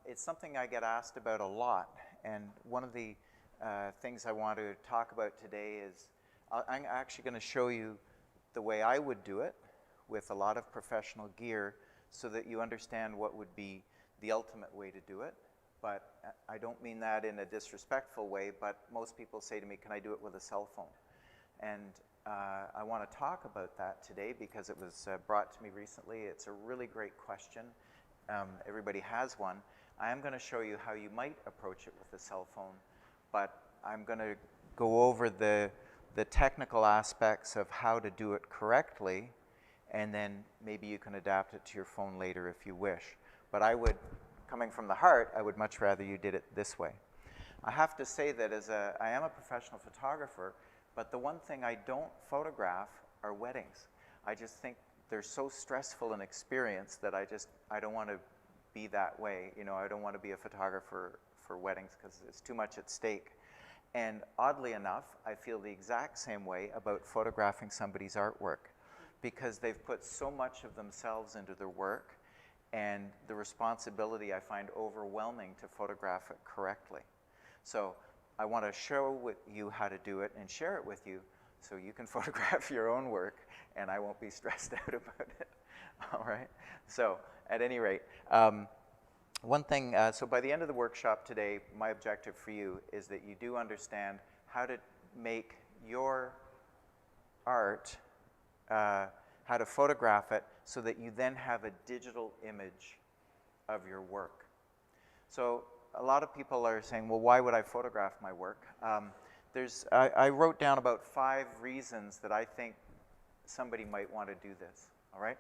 It's something I get asked about a lot. And one of the things I want to talk about today is I'm actually going to show you the way I would do it with a lot of professional gear so that you understand what would be the ultimate way to do it. But I don't mean that in a disrespectful way, but most people say to me, can I do it with a cell phone? And I want to talk about that today because it was brought to me recently. It's a really great question. Everybody has one. I am going to show you how you might approach it with a cell phone, but I'm going to go over the technical aspects of how to do it correctly, and then maybe you can adapt it to your phone later if you wish. But I would, coming from the heart, I would much rather you did it this way. I have to say that I am a professional photographer, but the one thing I don't photograph are weddings. I just think they're so stressful an experience that I don't want to be that way. You know, I don't want to be a photographer for weddings because it's too much at stake. And oddly enough, I feel the exact same way about photographing somebody's artwork because they've put so much of themselves into their work, and the responsibility I find overwhelming to photograph it correctly. So I want to show you how to do it and share it with you so you can photograph your own work and I won't be stressed out about it. All right? So at any rate, one thing, so by the end of the workshop today, my objective for you is that you do understand how to make your art, how to photograph it so that you then have a digital image of your work. So a lot of people are saying, well, why would I photograph my work? I wrote down about 5 reasons that I think somebody might want to do this. All right.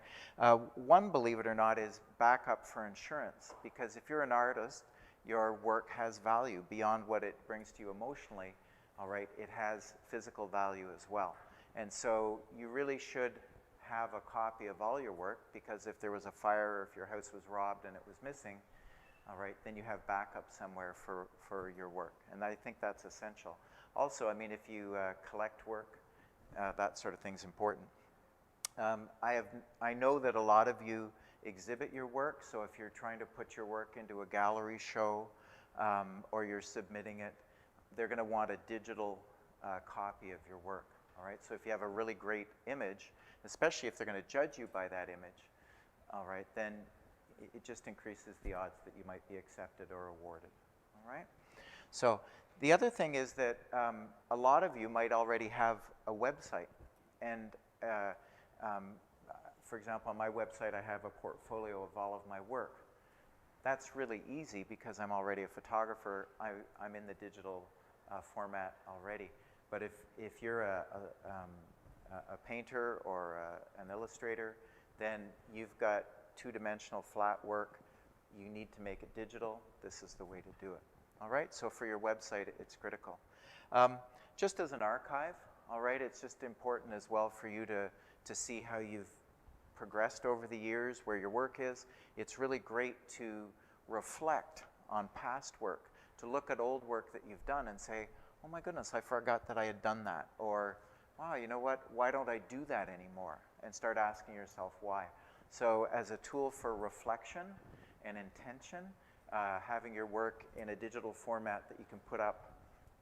One, believe it or not, is backup for insurance, because if you're an artist, your work has value beyond what it brings to you emotionally. All right, it has physical value as well, and so you really should have a copy of all your work, because if there was a fire or if your house was robbed and it was missing, all right, then you have backup somewhere for your work, and I think that's essential. Also, I mean, if you collect work, that sort of thing's important. I know that a lot of you exhibit your work, so if you're trying to put your work into a gallery show or you're submitting it, they're going to want a digital copy of your work. All right, so if you have a really great image, especially if they're going to judge you by that image, all right, then it just increases the odds that you might be accepted or awarded. All right, so the other thing is that a lot of you might already have a website, and for example, on my website, I have a portfolio of all of my work. That's really easy because I'm already a photographer. I'm in the digital format already. But if you're a painter or an illustrator, then you've got 2-dimensional flat work. You need to make it digital. This is the way to do it. All right? So for your website, it's critical. Just as an archive, all right, it's just important as well for you to see how you've progressed over the years, where your work is. It's really great to reflect on past work, to look at old work that you've done and say, oh my goodness, I forgot that I had done that. Or, wow, you know what, why don't I do that anymore? And start asking yourself why. So as a tool for reflection and intention, having your work in a digital format that you can put up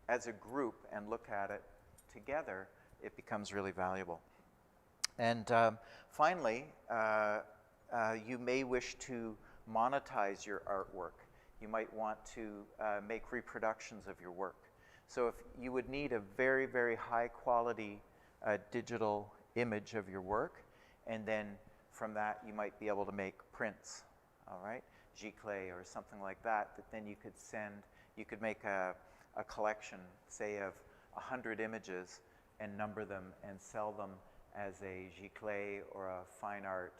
as a group and look at it together, it becomes really valuable. And finally, you may wish to monetize your artwork. You might want to make reproductions of your work. So if you would need a very, very high quality digital image of your work, and then from that you might be able to make prints, all right, giclée or something like that, that then you could send, you could make a collection, say of 100 images, and number them and sell them as a giclée or a fine art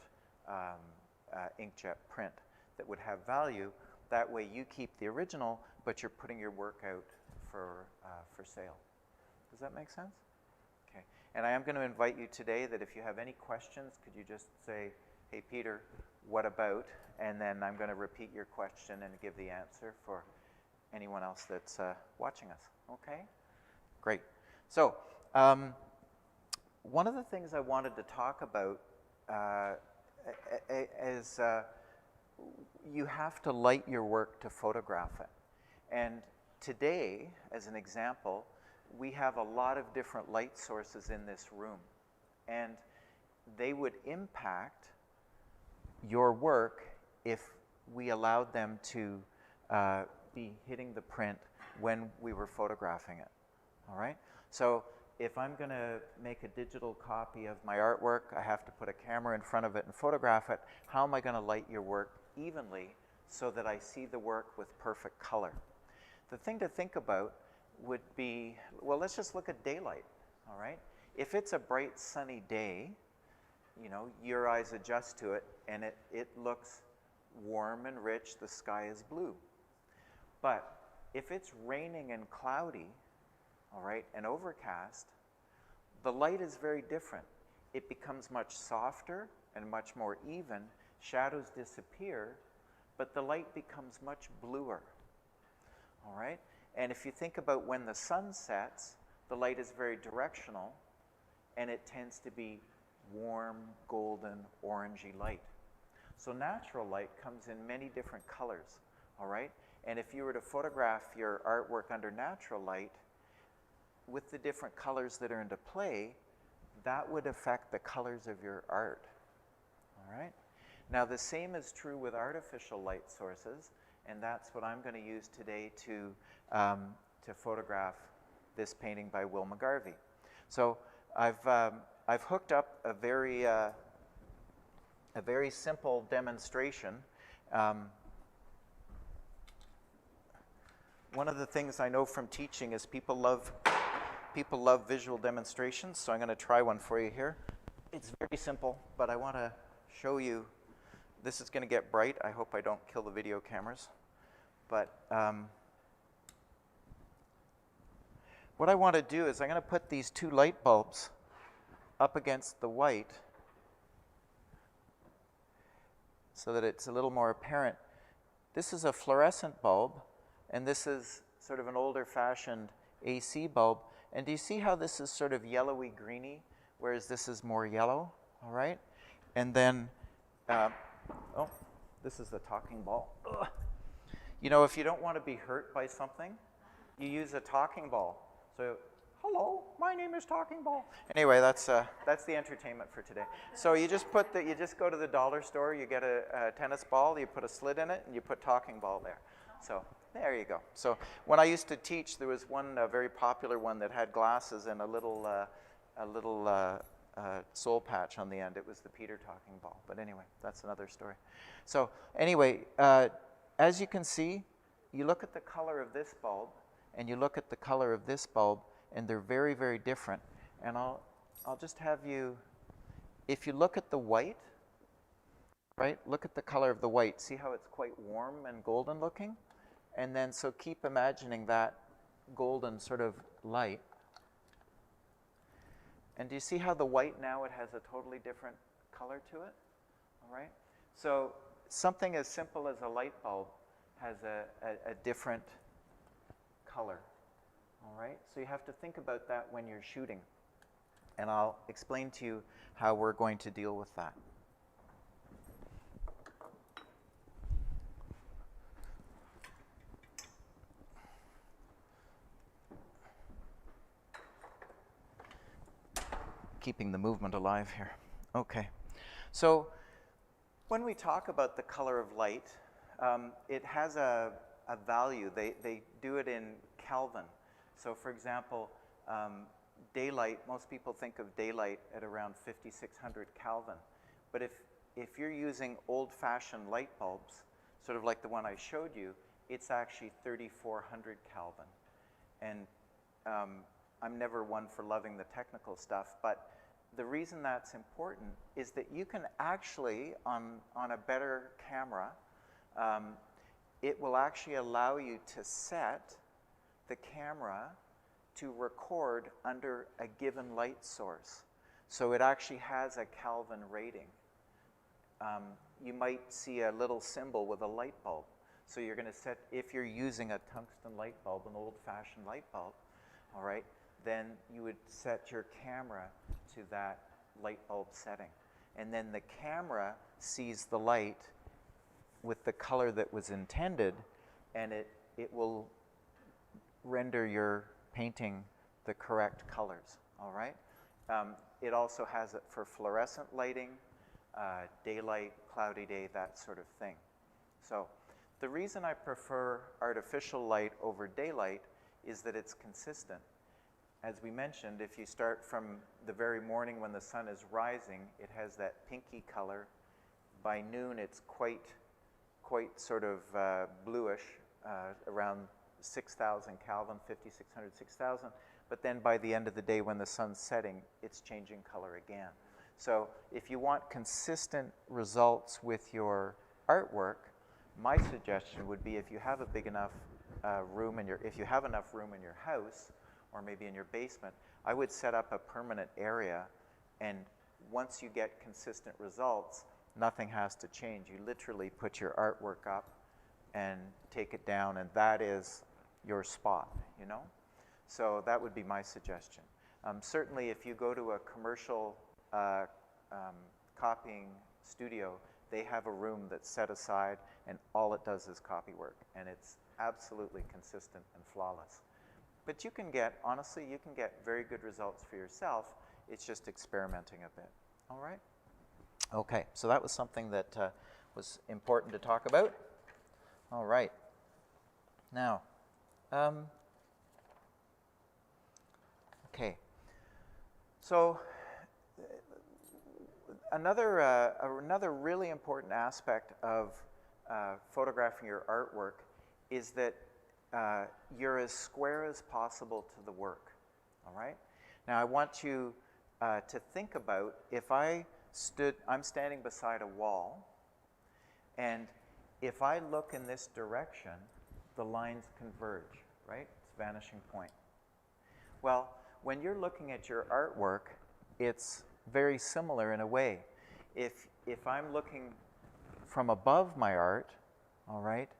inkjet print that would have value. That way you keep the original, but you're putting your work out for sale. Does that make sense? Okay. And I am going to invite you today that if you have any questions, could you just say, hey Peter, what about? And then I'm going to repeat your question and give the answer for anyone else that's watching us. Okay? Great. So, one of the things I wanted to talk about is you have to light your work to photograph it. And today, as an example, we have a lot of different light sources in this room. And they would impact your work if we allowed them to be hitting the print when we were photographing it. All right? So if I'm going to make a digital copy of my artwork, I have to put a camera in front of it and photograph it. How am I going to light your work evenly so that I see the work with perfect color? The thing to think about would be, well, let's just look at daylight, all right? If it's a bright sunny day, you know, your eyes adjust to it and it looks warm and rich, the sky is blue. But if it's raining and cloudy, all right, and overcast, the light is very different. It becomes much softer and much more even. Shadows disappear, but the light becomes much bluer, all right? And if you think about when the sun sets, the light is very directional, and it tends to be warm, golden, orangey light. So natural light comes in many different colors, all right? And if you were to photograph your artwork under natural light, with the different colors that are into play, that would affect the colors of your art, all right? Now the same is true with artificial light sources, and that's what I'm going to use today to photograph this painting by Wilma Garvey. So I've hooked up a very simple demonstration. One of the things I know from teaching is people love visual demonstrations, so I'm going to try one for you here. It's very simple, but I want to show you. This is going to get bright. I hope I don't kill the video cameras. But what I want to do is I'm going to put these two light bulbs up against the white so that it's a little more apparent. This is a fluorescent bulb, and this is sort of an older-fashioned AC bulb. And do you see how this is sort of yellowy-greeny, whereas this is more yellow, all right? And then, oh, this is the talking ball. Ugh. You know, if you don't want to be hurt by something, you use a talking ball. So, hello, my name is Talking Ball. Anyway, that's the entertainment for today. So you just go to the dollar store, you get a tennis ball, you put a slit in it, and you put Talking Ball there. So there you go. So when I used to teach, there was one very popular one that had glasses and a little soul patch on the end. It was the Peter Talking Ball. But anyway, that's another story. So anyway, as you can see, you look at the color of this bulb, and you look at the color of this bulb, and they're very, very different. And I'll just have you, if you look at the white, right, look at the color of the white. See how it's quite warm and golden looking? And then, so keep imagining that golden sort of light. And do you see how the white now, it has a totally different color to it? All right? So something as simple as a light bulb has a different color. All right? So you have to think about that when you're shooting. And I'll explain to you how we're going to deal with that. Keeping the movement alive here. Okay. So when we talk about the color of light, it has a value. They do it in Kelvin. So for example, daylight, most people think of daylight at around 5,600 Kelvin. But if you're using old-fashioned light bulbs, sort of like the one I showed you, it's actually 3,400 Kelvin. And I'm never one for loving the technical stuff, but the reason that's important is that you can actually, on a better camera, it will actually allow you to set the camera to record under a given light source. So it actually has a Kelvin rating. You might see a little symbol with a light bulb. So you're going to set, if you're using a tungsten light bulb, an old-fashioned light bulb, all right, then you would set your camera to that light bulb setting. And then the camera sees the light with the color that was intended, and it will render your painting the correct colors, all right? It also has it for fluorescent lighting, daylight, cloudy day, that sort of thing. So the reason I prefer artificial light over daylight is that it's consistent. As we mentioned, if you start from the very morning when the sun is rising, it has that pinky color. By noon, it's quite sort of bluish, around 6,000 Kelvin, 5,600, 6,000. But then by the end of the day when the sun's setting, it's changing color again. So if you want consistent results with your artwork, my suggestion would be if you have a big enough if you have enough room in your house, or maybe in your basement, I would set up a permanent area, and once you get consistent results, nothing has to change. You literally put your artwork up and take it down, and that is your spot, you know? So that would be my suggestion. Certainly if you go to a commercial copying studio, they have a room that's set aside and all it does is copy work, and it's absolutely consistent and flawless. But you can get, honestly, you can get very good results for yourself. It's just experimenting a bit, all right? Okay, so that was something that was important to talk about. All right. Now, okay. So another really important aspect of photographing your artwork is that you're as square as possible to the work, all right? Now I want you to think about if I'm standing beside a wall, and if I look in this direction, the lines converge, right? It's vanishing point. Well, when you're looking at your artwork, it's very similar in a way. If I'm looking from above my art, all right,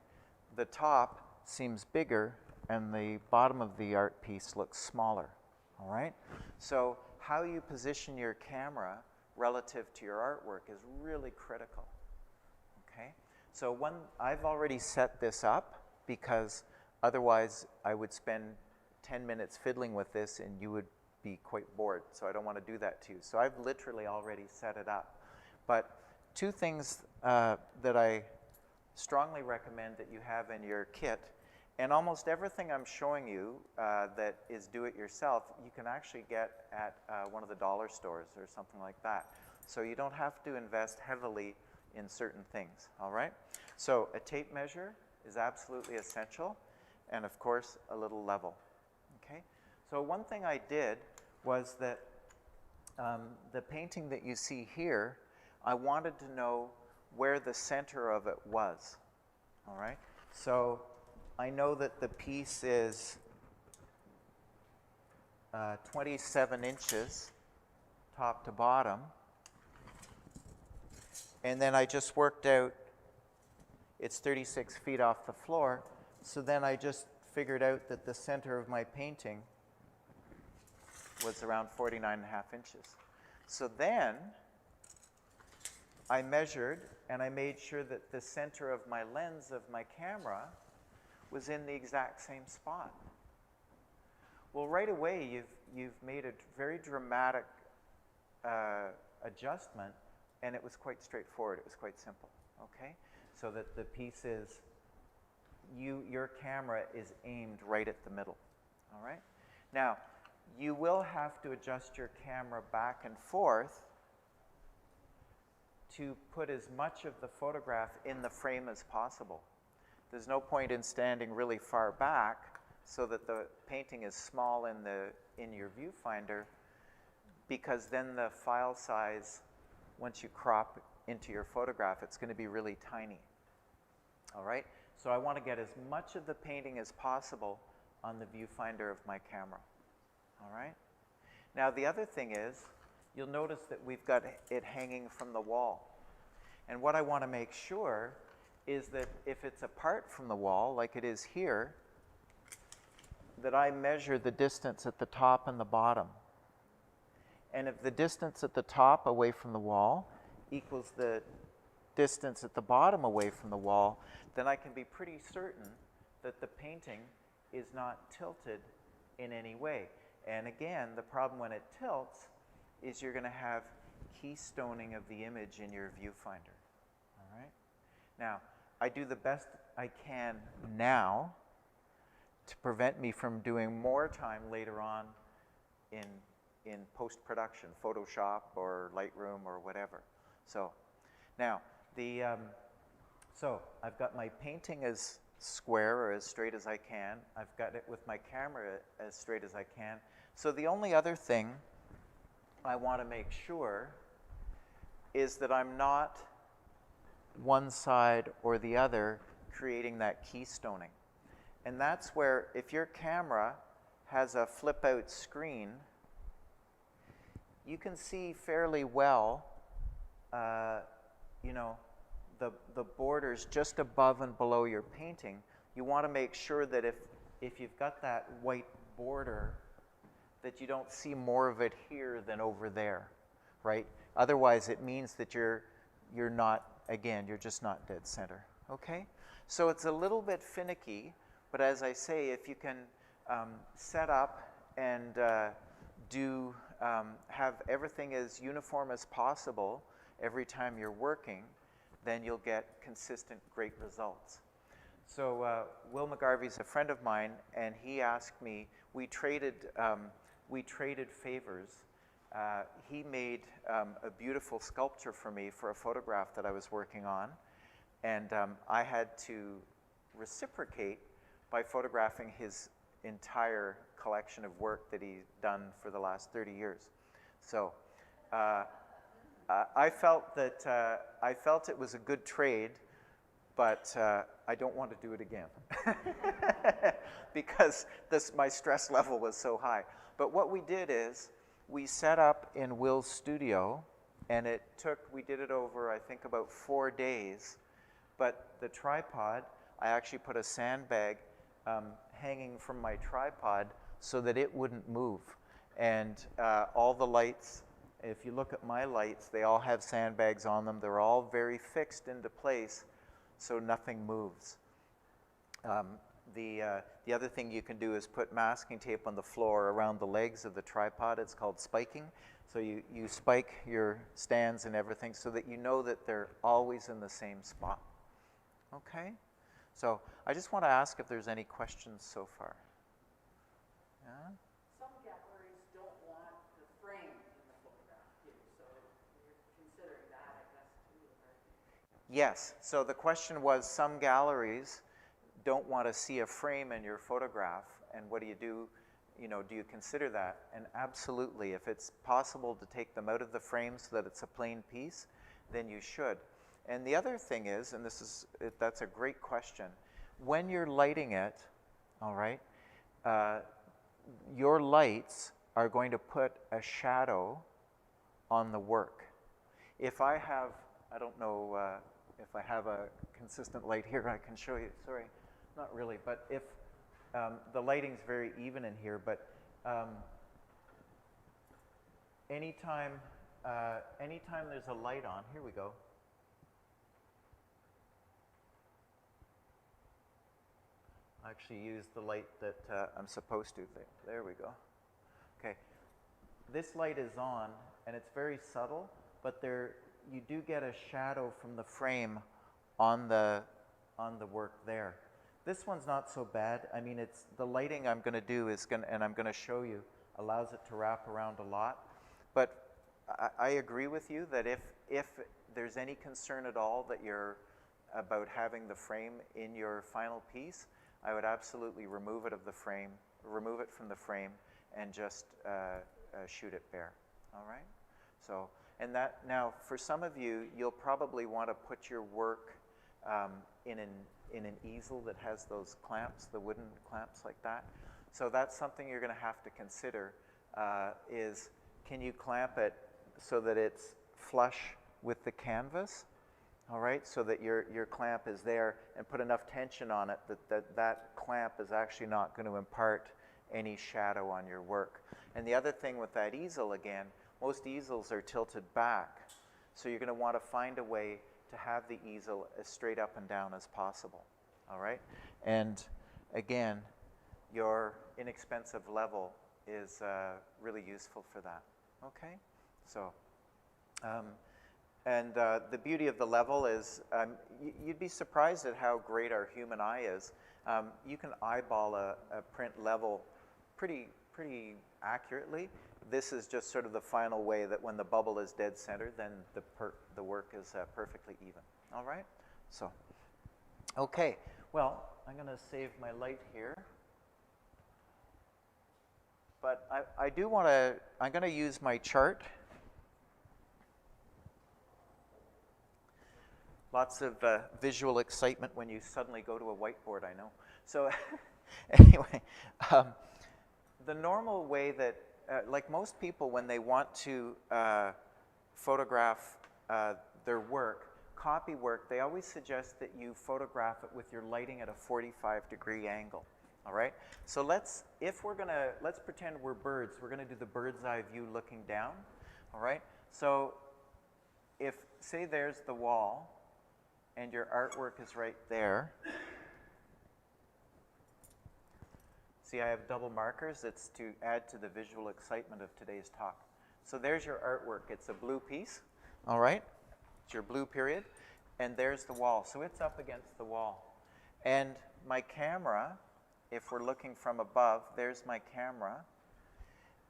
the top seems bigger and the bottom of the art piece looks smaller, all right? So how you position your camera relative to your artwork is really critical, okay? So I've already set this up because otherwise I would spend 10 minutes fiddling with this and you would be quite bored, so I don't want to do that to you. So I've literally already set it up. But two things that I strongly recommend that you have in your kit, and almost everything I'm showing you that is do-it-yourself, you can actually get at one of the dollar stores or something like that. So you don't have to invest heavily in certain things, all right? So a tape measure is absolutely essential, and of course, a little level, okay? So one thing I did was that the painting that you see here, I wanted to know where the center of it was, all right? So I know that the piece is 27 inches top to bottom, and then I just worked out it's 36 feet off the floor, so then I just figured out that the center of my painting was around 49.5 inches. So then I measured and I made sure that the center of my lens of my camera was in the exact same spot. Well, right away you've made a very dramatic adjustment, and it was quite straightforward. It was quite simple, okay? So that the piece is, your camera is aimed right at the middle, all right? Now, you will have to adjust your camera back and forth to put as much of the photograph in the frame as possible. There's no point in standing really far back so that the painting is small in your viewfinder, because then the file size, once you crop into your photograph, it's going to be really tiny. All right? So I want to get as much of the painting as possible on the viewfinder of my camera. All right? Now the other thing is, you'll notice that we've got it hanging from the wall. And what I want to make sure is that if it's apart from the wall, like it is here, that I measure the distance at the top and the bottom. And if the distance at the top away from the wall equals the distance at the bottom away from the wall, then I can be pretty certain that the painting is not tilted in any way. And again, the problem when it tilts is you're going to have keystoning of the image in your viewfinder. All right? Now, I do the best I can now to prevent me from doing more time later on in post-production, Photoshop or Lightroom or whatever. So now, so I've got my painting as square or as straight as I can. I've got it with my camera as straight as I can. So the only other thing I want to make sure is that I'm not one side or the other creating that keystoning. And that's where, if your camera has a flip-out screen, you can see fairly well, you know, the borders just above and below your painting. You want to make sure that if you've got that white border, that you don't see more of it here than over there, right? Otherwise, it means that you're not, again, you're just not dead center, okay? So it's a little bit finicky, but as I say, if you can set up and have everything as uniform as possible every time you're working, then you'll get consistent, great results. So Will McGarvey's a friend of mine, and he asked me, we traded favors. He made a beautiful sculpture for me for a photograph that I was working on, and I had to reciprocate by photographing his entire collection of work that he's done for the last 30 years. So I felt that I felt it was a good trade, but I don't want to do it again because my stress level was so high. But what we did is we set up in Will's studio, and we did it over, I think, about 4 days. But the tripod, I actually put a sandbag hanging from my tripod so that it wouldn't move. And all the lights, if you look at my lights, they all have sandbags on them. They're all very fixed into place, so nothing moves. The other thing you can do is put masking tape on the floor around the legs of the tripod. It's called spiking. So you spike your stands and everything so that you know that they're always in the same spot. Okay? So I just want to ask if there's any questions so far. Yeah? Some galleries don't want the frame in the photograph too, so you're considering that, I guess, too, right? Yes. So the question was, some galleries don't want to see a frame in your photograph, and what do you do? You know, do you consider that? And absolutely, if it's possible to take them out of the frame so that it's a plain piece, then you should. And the other thing is, and that's a great question, when you're lighting it, all right, your lights are going to put a shadow on the work. If I have, I don't know if I have a consistent light here, I can show you, sorry, not really, but if the lighting's very even in here, but anytime there's a light on, here we go. I actually use the light that I'm supposed to. There we go. Okay, this light is on, and it's very subtle, but you do get a shadow from the frame on the work there. This one's not so bad. I mean, it's the lighting I'm going to do and I'm going to show you, allows it to wrap around a lot. But I agree with you that if there's any concern at all that you're about having the frame in your final piece, I would absolutely remove it from the frame, and just shoot it bare. All right. So, and that now for some of you, you'll probably want to put your work in an easel that has those clamps, the wooden clamps like that. So that's something you're going to have to consider. Is can you clamp it so that it's flush with the canvas? All right, so that your clamp is there, and put enough tension on it that clamp is actually not going to impart any shadow on your work. And the other thing with that easel, again, most easels are tilted back. So you're going to want to find a way to have the easel as straight up and down as possible. All right? And again, your inexpensive level is really useful for that. Okay? So, the beauty of the level is you'd be surprised at how great our human eye is. You can eyeball a print level pretty accurately. This is just sort of the final way that when the bubble is dead center, then the work is perfectly even. All right? So, okay. Well, I'm going to save my light here. But I do want to, I'm going to use my chart. Lots of visual excitement when you suddenly go to a whiteboard, I know. So anyway, the normal way that, like most people, when they want to photograph their work, copy work, they always suggest that you photograph it with your lighting at a 45-degree angle. All right? So let's pretend we're birds. We're going to do the bird's eye view looking down. All right? So if, say there's the wall, and your artwork is right there. See, I have double markers. It's to add to the visual excitement of today's talk. So there's your artwork. It's a blue piece, all right? It's your blue period. And there's the wall. So it's up against the wall. And my camera, if we're looking from above, there's my camera.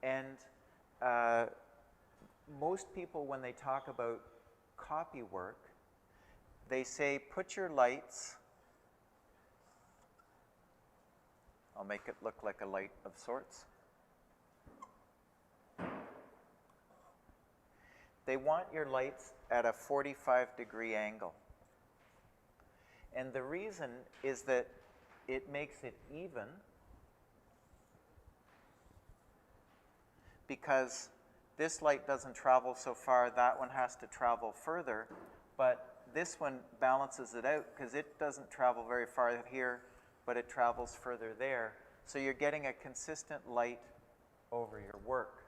And most people, when they talk about copy work, they say, put your lights, I'll make it look like a light of sorts. They want your lights at a 45-degree angle. And the reason is that it makes it even because this light doesn't travel so far, that one has to travel further, but this one balances it out because it doesn't travel very far here, but it travels further there. So you're getting a consistent light over your work.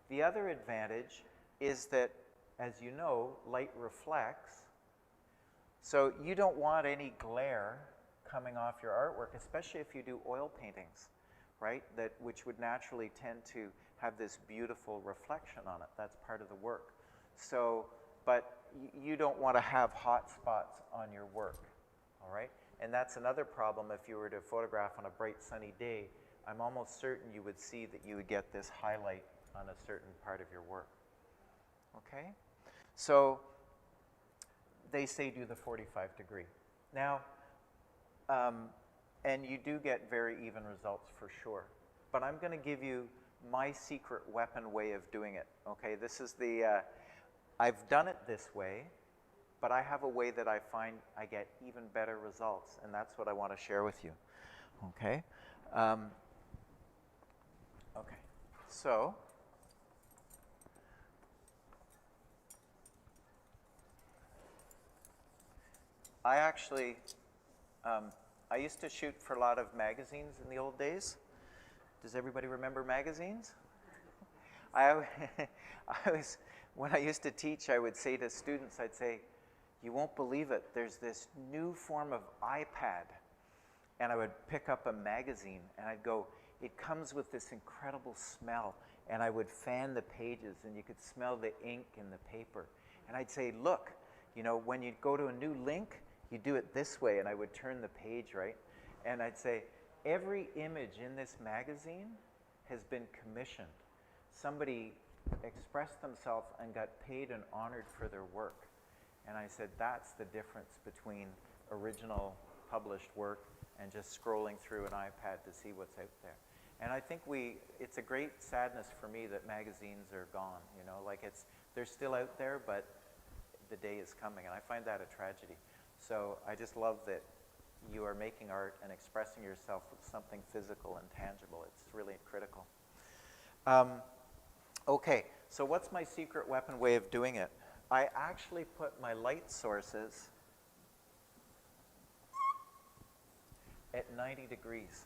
The other advantage is that, as you know, light reflects. So you don't want any glare coming off your artwork, especially if you do oil paintings, right? Which would naturally tend to have this beautiful reflection on it. That's part of the work. So, but you don't want to have hot spots on your work, all right? And that's another problem if you were to photograph on a bright sunny day. I'm almost certain you would see that you would get this highlight on a certain part of your work, okay? So they say do the 45-degree. Now, and you do get very even results for sure. But I'm going to give you my secret weapon way of doing it, okay? This is the... I've done it this way, but I have a way that I find I get even better results, and that's what I want to share with you. Okay? Okay. So, I actually, I used to shoot for a lot of magazines in the old days. Does everybody remember magazines? When I used to teach, I would say to students, I'd say, you won't believe it, there's this new form of iPad. And I would pick up a magazine and I'd go, it comes with this incredible smell. And I would fan the pages and you could smell the ink in the paper. And I'd say, look, you know, when you go to a new link, you do it this way. And I would turn the page, right? And I'd say, every image in this magazine has been commissioned. Somebody expressed themselves and got paid and honored for their work. And I said, that's the difference between original published work and just scrolling through an iPad to see what's out there. And I think it's a great sadness for me that magazines are gone, you know, like they're still out there, but the day is coming, and I find that a tragedy. So I just love that you are making art and expressing yourself with something physical and tangible. It's really critical. Okay, so what's my secret weapon way of doing it? I actually put my light sources at 90 degrees.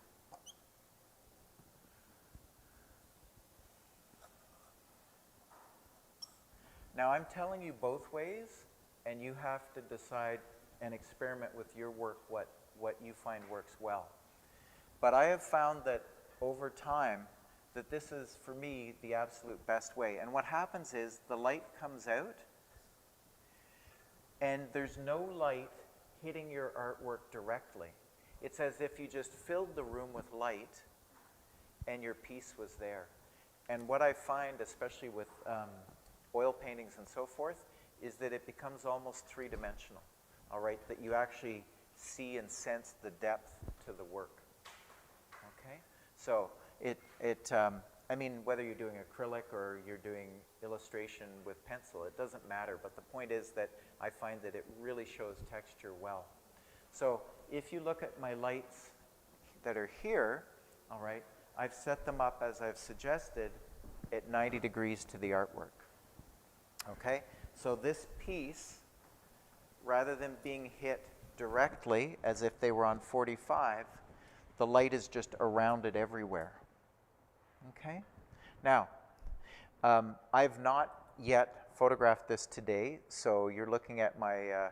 Now I'm telling you both ways, and you have to decide and experiment with your work what you find works well. But I have found that over time that this is, for me, the absolute best way. And what happens is the light comes out, and there's no light hitting your artwork directly. It's as if you just filled the room with light and your piece was there. And what I find, especially with oil paintings and so forth, is that it becomes almost three-dimensional, all right? That you actually see and sense the depth to the work, okay? So I mean, whether you're doing acrylic or you're doing illustration with pencil, it doesn't matter. But the point is that I find that it really shows texture well. So if you look at my lights that are here, all right, I've set them up as I've suggested at 90 degrees to the artwork. Okay? So this piece, rather than being hit directly as if they were on 45, the light is just around it everywhere. Okay? Now, I've not yet photographed this today, so you're looking at my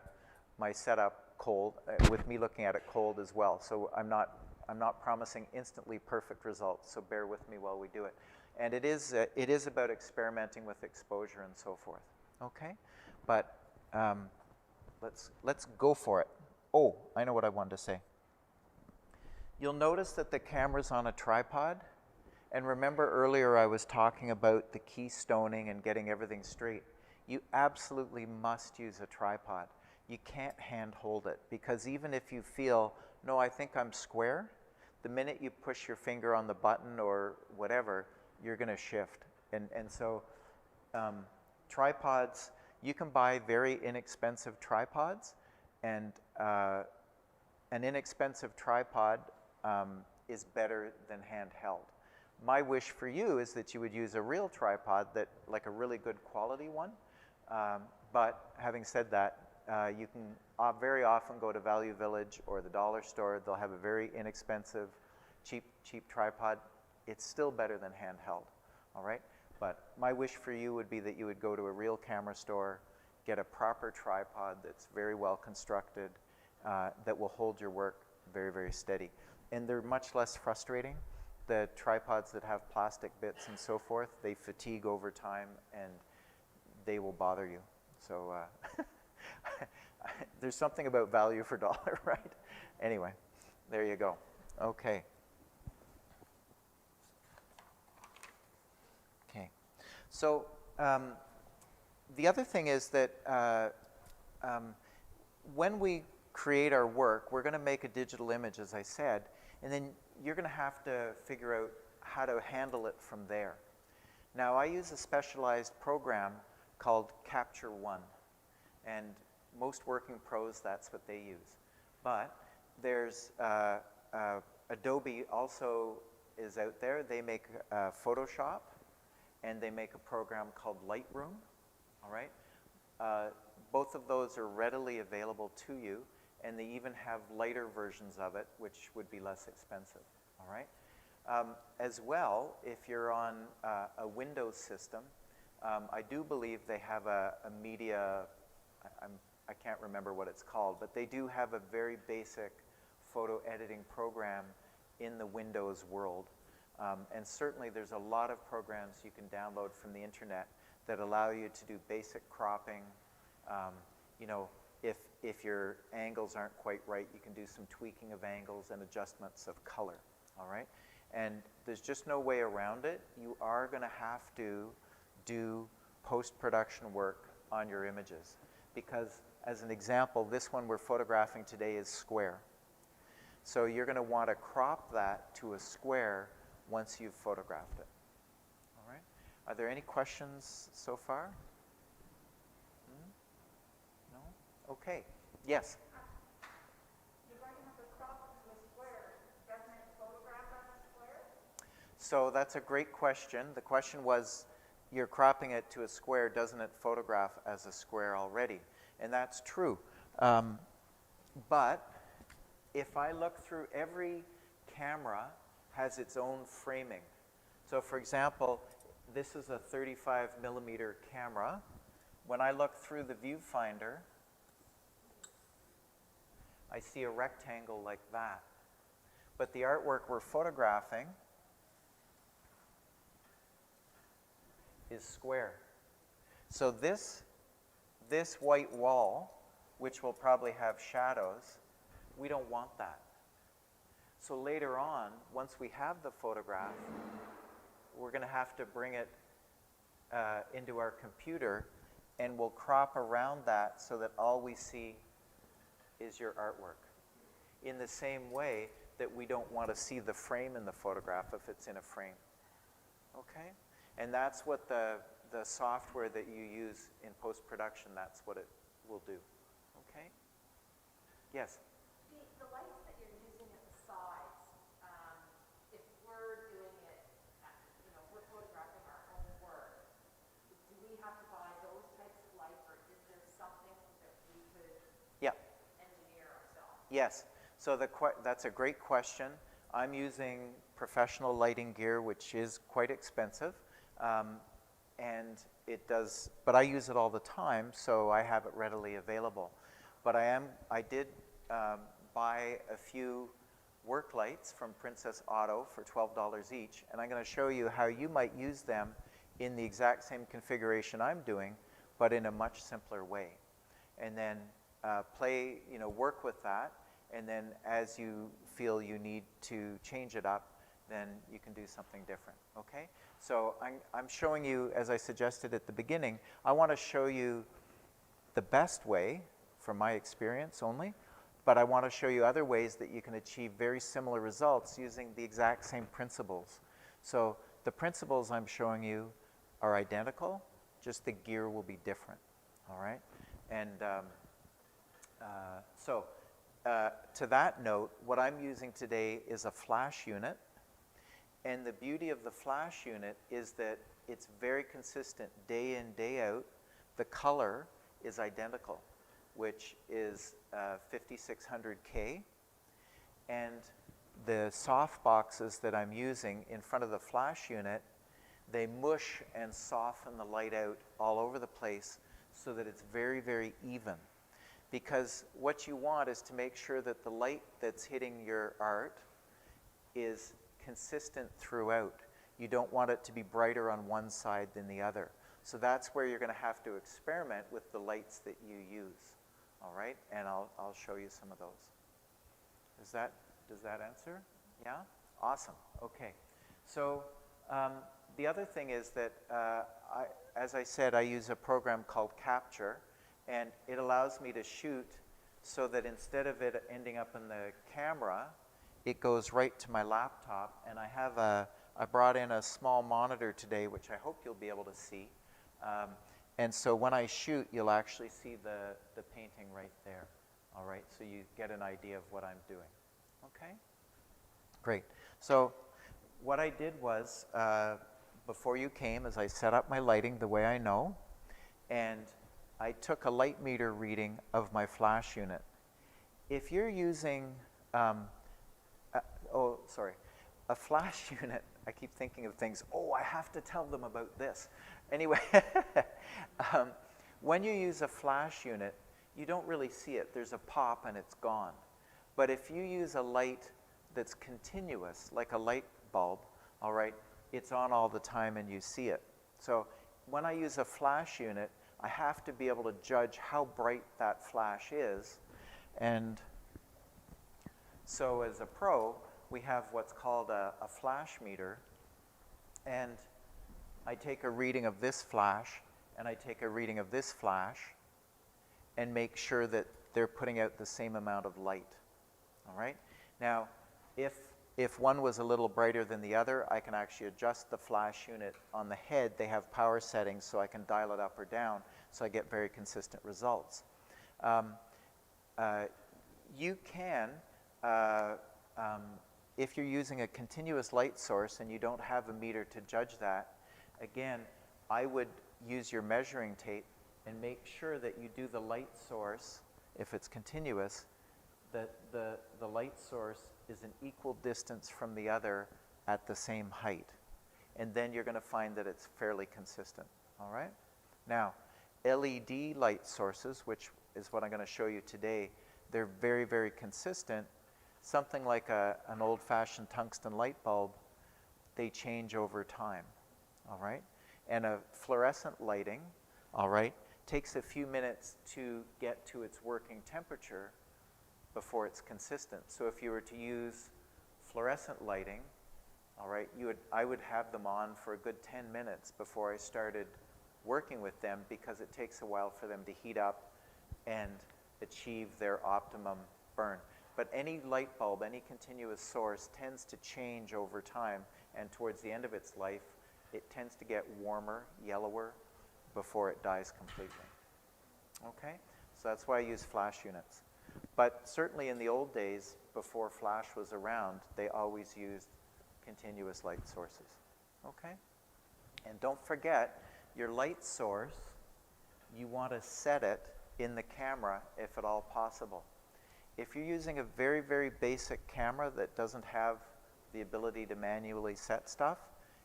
my setup cold, with me looking at it cold as well. So I'm not promising instantly perfect results, so bear with me while we do it. And it is about experimenting with exposure and so forth. Okay? But let's go for it. Oh, I know what I wanted to say. You'll notice that the camera's on a tripod. And remember earlier I was talking about the keystoning and getting everything straight. You absolutely must use a tripod. You can't hand hold it, because even if you feel, no, I think I'm square, the minute you push your finger on the button or whatever, you're going to shift. And so tripods, you can buy very inexpensive tripods, and an inexpensive tripod is better than handheld. My wish for you is that you would use a real tripod, that like a really good quality one. But having said that, you can very often go to Value Village or the dollar store. They'll have a very inexpensive, cheap tripod. It's still better than handheld, all right? But my wish for you would be that you would go to a real camera store, get a proper tripod that's very well constructed, that will hold your work very, very steady. And they're much less frustrating. The tripods that have plastic bits and so forth, they fatigue over time and they will bother you. So there's something about value for dollar, right? Anyway, there you go. Okay. Okay. So the other thing is that when we create our work, we're going to make a digital image, as I said, and then you're going to have to figure out how to handle it from there. Now, I use a specialized program called Capture One, and most working pros, that's what they use. But there's Adobe also is out there. They make Photoshop, and they make a program called Lightroom, all right? Both of those are readily available to you, and they even have lighter versions of it, which would be less expensive, all right? As well, if you're on a Windows system, I do believe they have a media, I can't remember what it's called, but they do have a very basic photo editing program in the Windows world. And certainly there's a lot of programs you can download from the internet that allow you to do basic cropping. You know, if your angles aren't quite right, you can do some tweaking of angles and adjustments of color, all right? And there's just no way around it. You are going to have to do post-production work on your images, because as an example, this one we're photographing today is square. So you're going to want to crop that to a square once you've photographed it. All right? Are there any questions so far? No? Okay. Yes? You're going to have to crop it to a square. Doesn't it photograph as a square? So that's a great question. The question was, you're cropping it to a square, doesn't it photograph as a square already? And that's true. But if I look through, every camera has its own framing. So for example, this is a 35 millimeter camera, when I look through the viewfinder, I see a rectangle like that. But the artwork we're photographing is square. So this white wall, which will probably have shadows, we don't want that. So later on, once we have the photograph, we're going to have to bring it into our computer, and we'll crop around that so that all we see is your artwork. In the same way that we don't want to see the frame in the photograph if it's in a frame. Okay? And that's what the software that you use in post-production, that's what it will do. Okay? Yes? The lights that you're using at the sides, if we're doing it, we're photographing our own work, do we have to buy those types of lights, or is there something that we could engineer ourselves? Yes. So that's a great question. I'm using professional lighting gear, which is quite expensive, and but I use it all the time, so I have it readily available. But I did buy a few work lights from Princess Auto for $12 each, and I'm going to show you how you might use them in the exact same configuration I'm doing, but in a much simpler way. And then work with that. And then as you feel you need to change it up, then you can do something different, okay? So I'm showing you, as I suggested at the beginning, I want to show you the best way, from my experience only, but I want to show you other ways that you can achieve very similar results using the exact same principles. So the principles I'm showing you are identical, just the gear will be different, all right? And to that note, what I'm using today is a flash unit, and the beauty of the flash unit is that it's very consistent day in, day out. The color is identical, which is 5600K, and the soft boxes that I'm using in front of the flash unit, they mush and soften the light out all over the place so that it's very, very even. Because what you want is to make sure that the light that's hitting your art is consistent throughout. You don't want it to be brighter on one side than the other. So that's where you're going to have to experiment with the lights that you use. All right? And I'll show you some of those. Does that answer? Yeah? Awesome. Okay. So the other thing is that, as I said, I use a program called Capture. And it allows me to shoot so that instead of it ending up in the camera, it goes right to my laptop. And I brought in a small monitor today, which I hope you'll be able to see. And so when I shoot, you'll actually see the painting right there. All right, so you get an idea of what I'm doing. Okay? Great. So what I did was, before you came, is I set up my lighting the way I know, and I took a light meter reading of my flash unit. If you're using, a flash unit, I keep thinking of things, I have to tell them about this. Anyway, when you use a flash unit, you don't really see it. There's a pop and it's gone. But if you use a light that's continuous, like a light bulb, all right, it's on all the time and you see it. So when I use a flash unit, I have to be able to judge how bright that flash is. And so as a pro, we have what's called a flash meter. And I take a reading of this flash, and I take a reading of this flash, and make sure that they're putting out the same amount of light. All right? Now, if one was a little brighter than the other, I can actually adjust the flash unit on the head. They have power settings, so I can dial it up or down, so I get very consistent results. You can, if you're using a continuous light source and you don't have a meter to judge that, again, I would use your measuring tape and make sure that you do the light source, if it's continuous, that the light source is an equal distance from the other at the same height. And then you're going to find that it's fairly consistent, all right? Now, LED light sources, which is what I'm going to show you today, they're very, very consistent. Something like an old-fashioned tungsten light bulb, they change over time, all right? And a fluorescent lighting, all right, takes a few minutes to get to its working temperature before it's consistent. So if you were to use fluorescent lighting, all right, I would have them on for a good 10 minutes before I started working with them, because it takes a while for them to heat up and achieve their optimum burn. But any light bulb, any continuous source tends to change over time, and towards the end of its life, it tends to get warmer, yellower, before it dies completely. Okay? So that's why I use flash units. But certainly in the old days, before flash was around, they always used continuous light sources. Okay? And don't forget, your light source, you want to set it in the camera if at all possible. If you're using a very, very basic camera that doesn't have the ability to manually set stuff,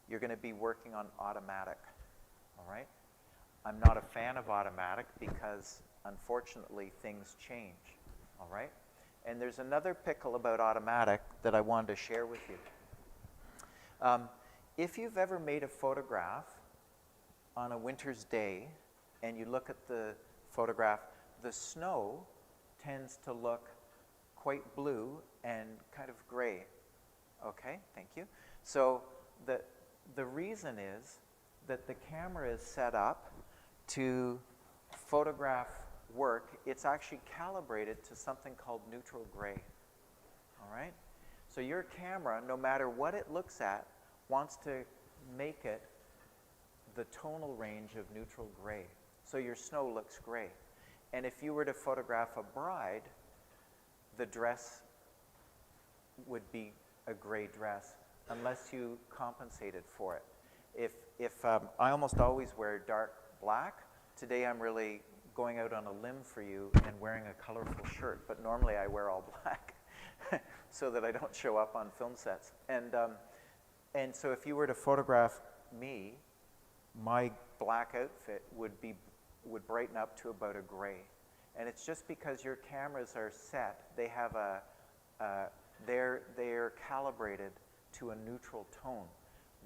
you're going to be working on automatic. All right? I'm not a fan of automatic because, unfortunately, things change. All right? And there's another pickle about automatic that I wanted to share with you. If you've ever made a photograph on a winter's day and you look at the photograph, the snow tends to look quite blue and kind of gray. Okay, thank you. So the reason is that the camera is set up to photograph work. It's actually calibrated to something called neutral gray. All right? So your camera, no matter what it looks at, wants to make it the tonal range of neutral gray. So your snow looks gray. And if you were to photograph a bride, the dress would be a gray dress unless you compensated for it. If I almost always wear dark black, today I'm really going out on a limb for you and wearing a colorful shirt, but normally I wear all black so that I don't show up on film sets. And so if you were to photograph me, my black outfit would brighten up to about a gray. And it's just because your cameras are set, they have they're calibrated to a neutral tone.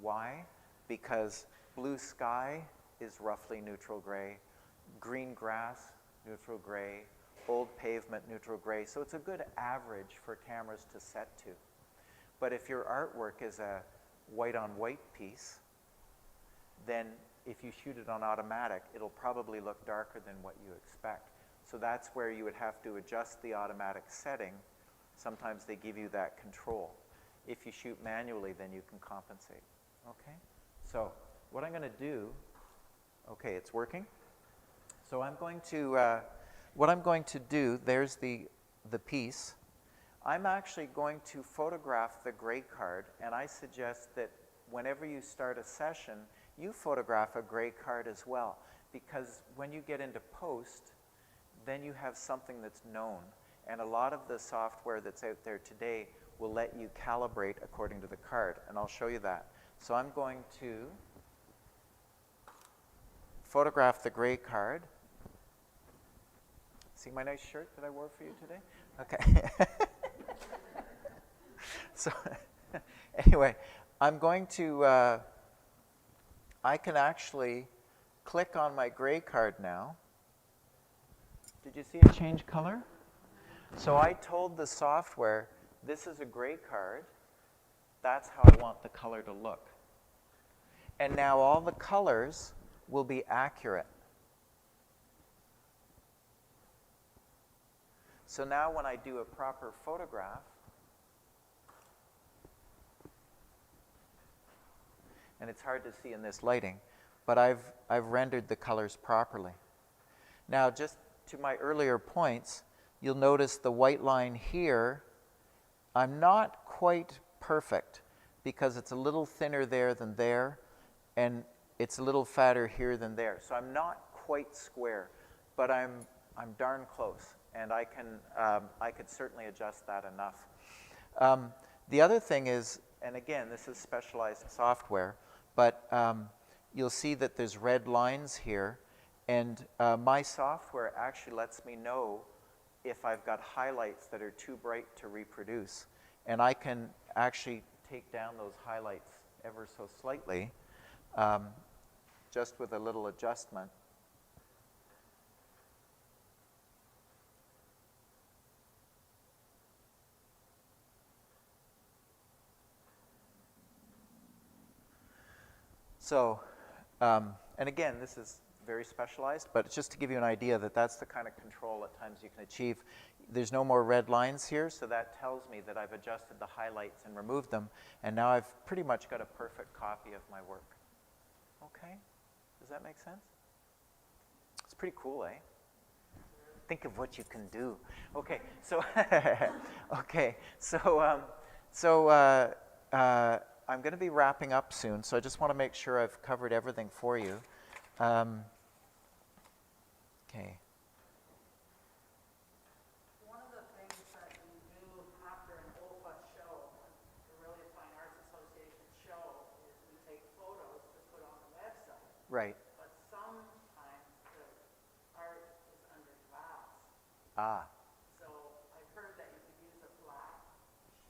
Why? Because blue sky is roughly neutral gray, green grass, neutral gray, old pavement, neutral gray. So it's a good average for cameras to set to. But if your artwork is a white on white piece, then if you shoot it on automatic, it'll probably look darker than what you expect. So that's where you would have to adjust the automatic setting. Sometimes they give you that control. If you shoot manually, then you can compensate. Okay? So what I'm going to do, okay, it's working. So I'm going to, what I'm going to do, there's the piece. I'm actually going to photograph the gray card, and I suggest that whenever you start a session, you photograph a gray card as well, because when you get into post, then you have something that's known. And a lot of the software that's out there today will let you calibrate according to the card, and I'll show you that. So I'm going to photograph the gray card. See my nice shirt that I wore for you today? Okay. So anyway, I'm going to, I can actually click on my gray card now. Did you see it change color? So I told the software, this is a gray card. That's how I want the color to look. And now all the colors will be accurate. So now when I do a proper photograph, and it's hard to see in this lighting, but I've rendered the colors properly. Now just to my earlier points, you'll notice the white line here, I'm not quite perfect because it's a little thinner there than there, and it's a little fatter here than there. So I'm not quite square, but I'm darn close, and I could certainly adjust that enough. The other thing is, and again, this is specialized software, but you'll see that there's red lines here, And my software actually lets me know if I've got highlights that are too bright to reproduce. And I can actually take down those highlights ever so slightly, just with a little adjustment. So, and again, this is very specialized, but it's just to give you an idea that that's the kind of control at times you can achieve. There's no more red lines here, so that tells me that I've adjusted the highlights and removed them, and now I've pretty much got a perfect copy of my work. Okay? Does that make sense? It's pretty cool, eh? Think of what you can do. Okay, so okay, so I'm going to be wrapping up soon, so I just want to make sure I've covered everything for you. Okay. One of the things that we do after an OFA show, the Orillia Fine Arts Association show, is we take photos to put on the website. Right. But sometimes the art is under glass. Ah. So I've heard that you could use a black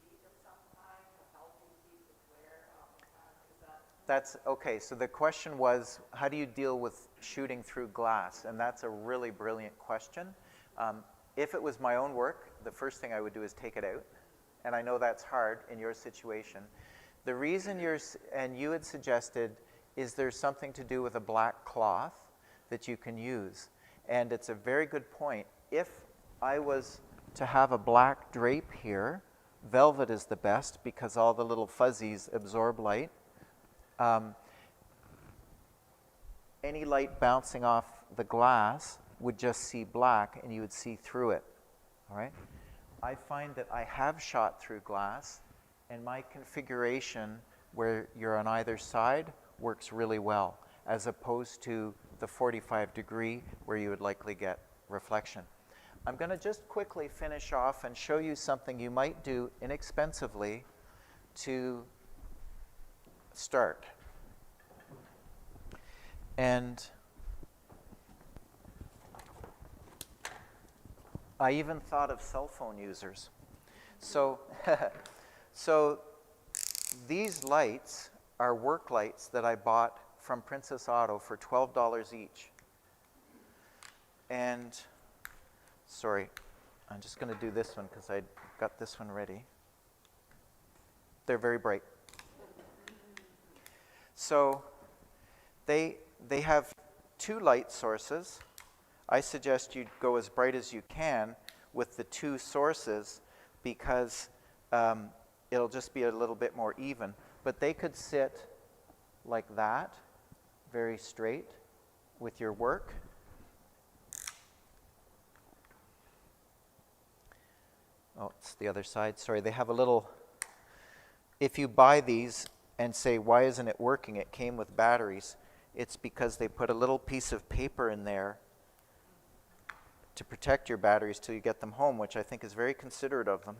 sheet of some kind to help you keep the glare off the glass. Is that? That's okay. So the question was, how do you deal with shooting through glass? And that's a really brilliant question. If it was my own work, the first thing I would do is take it out. And I know that's hard in your situation. The reason and you had suggested, is there something to do with a black cloth that you can use? And it's a very good point. If I was to have a black drape here, velvet is the best because all the little fuzzies absorb light. Any light bouncing off the glass would just see black and you would see through it, all right? I find that I have shot through glass and my configuration where you're on either side works really well, as opposed to the 45 degree where you would likely get reflection. I'm going to just quickly finish off and show you something you might do inexpensively to start. And I even thought of cell phone users. So, so these lights are work lights that I bought from Princess Auto for $12 each. And, sorry, I'm just going to do this one because I got this one ready. They're very bright. So they have two light sources. I suggest you go as bright as you can with the two sources because it'll just be a little bit more even. But they could sit like that, very straight with your work. Oh, it's the other side. Sorry, they have a little... If you buy these and say, why isn't it working? It came with batteries. It's because they put a little piece of paper in there to protect your batteries till you get them home, which I think is very considerate of them.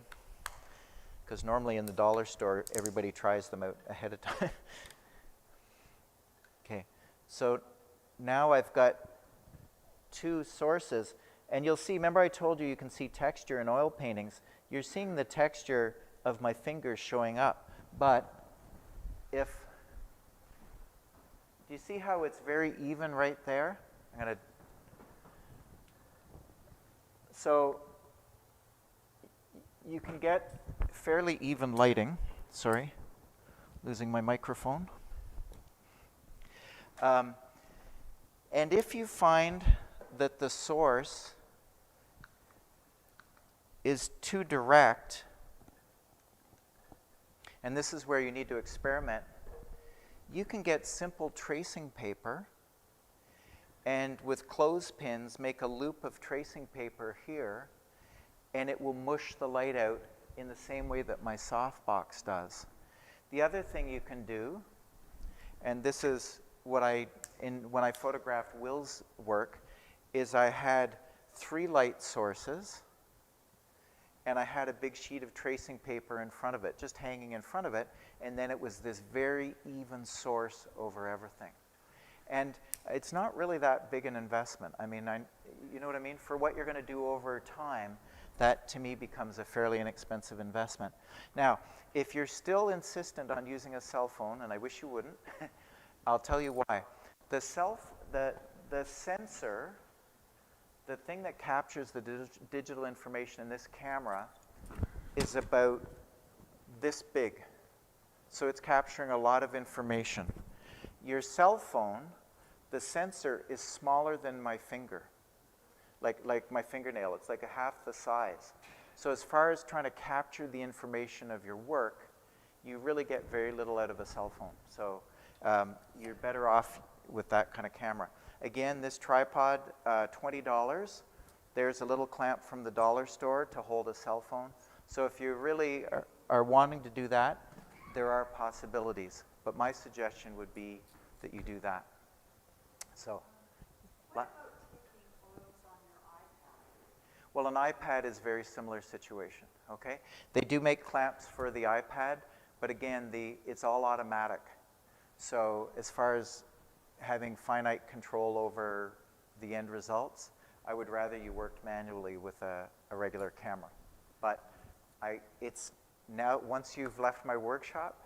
Because normally in the dollar store, everybody tries them out ahead of time. Okay, so now I've got two sources. And you'll see, remember I told you can see texture in oil paintings. You're seeing the texture of my fingers showing up. But if, do you see how it's very even right there? I'm going to, so you can get fairly even lighting. Sorry, losing my microphone. And if you find that the source is too direct, and this is where you need to experiment, you can get simple tracing paper and with clothespins make a loop of tracing paper here, and it will mush the light out in the same way that my softbox does. The other thing you can do, and this is what when I photographed Will's work, is I had 3 light sources and I had a big sheet of tracing paper in front of it, just hanging in front of it, and then it was this very even source over everything. And it's not really that big an investment. I mean, you know what I mean? For what you're going to do over time, that to me becomes a fairly inexpensive investment. Now, if you're still insistent on using a cell phone, and I wish you wouldn't, I'll tell you why. The sensor, the thing that captures the digital information in this camera is about this big. So it's capturing a lot of information. Your cell phone, the sensor is smaller than my finger, like my fingernail. It's like a half the size. So as far as trying to capture the information of your work, you really get very little out of a cell phone. So you're better off with that kind of camera. Again, this tripod, $20. There's a little clamp from the dollar store to hold a cell phone. So if you really are wanting to do that, there are possibilities. But my suggestion would be that you do that. So, What about taking photos on your iPad? well, an iPad is a very similar situation, okay? They do make clamps for the iPad, but again, it's all automatic. So as far as having finite control over the end results, I would rather you worked manually with a regular camera. But it's now, once you've left my workshop,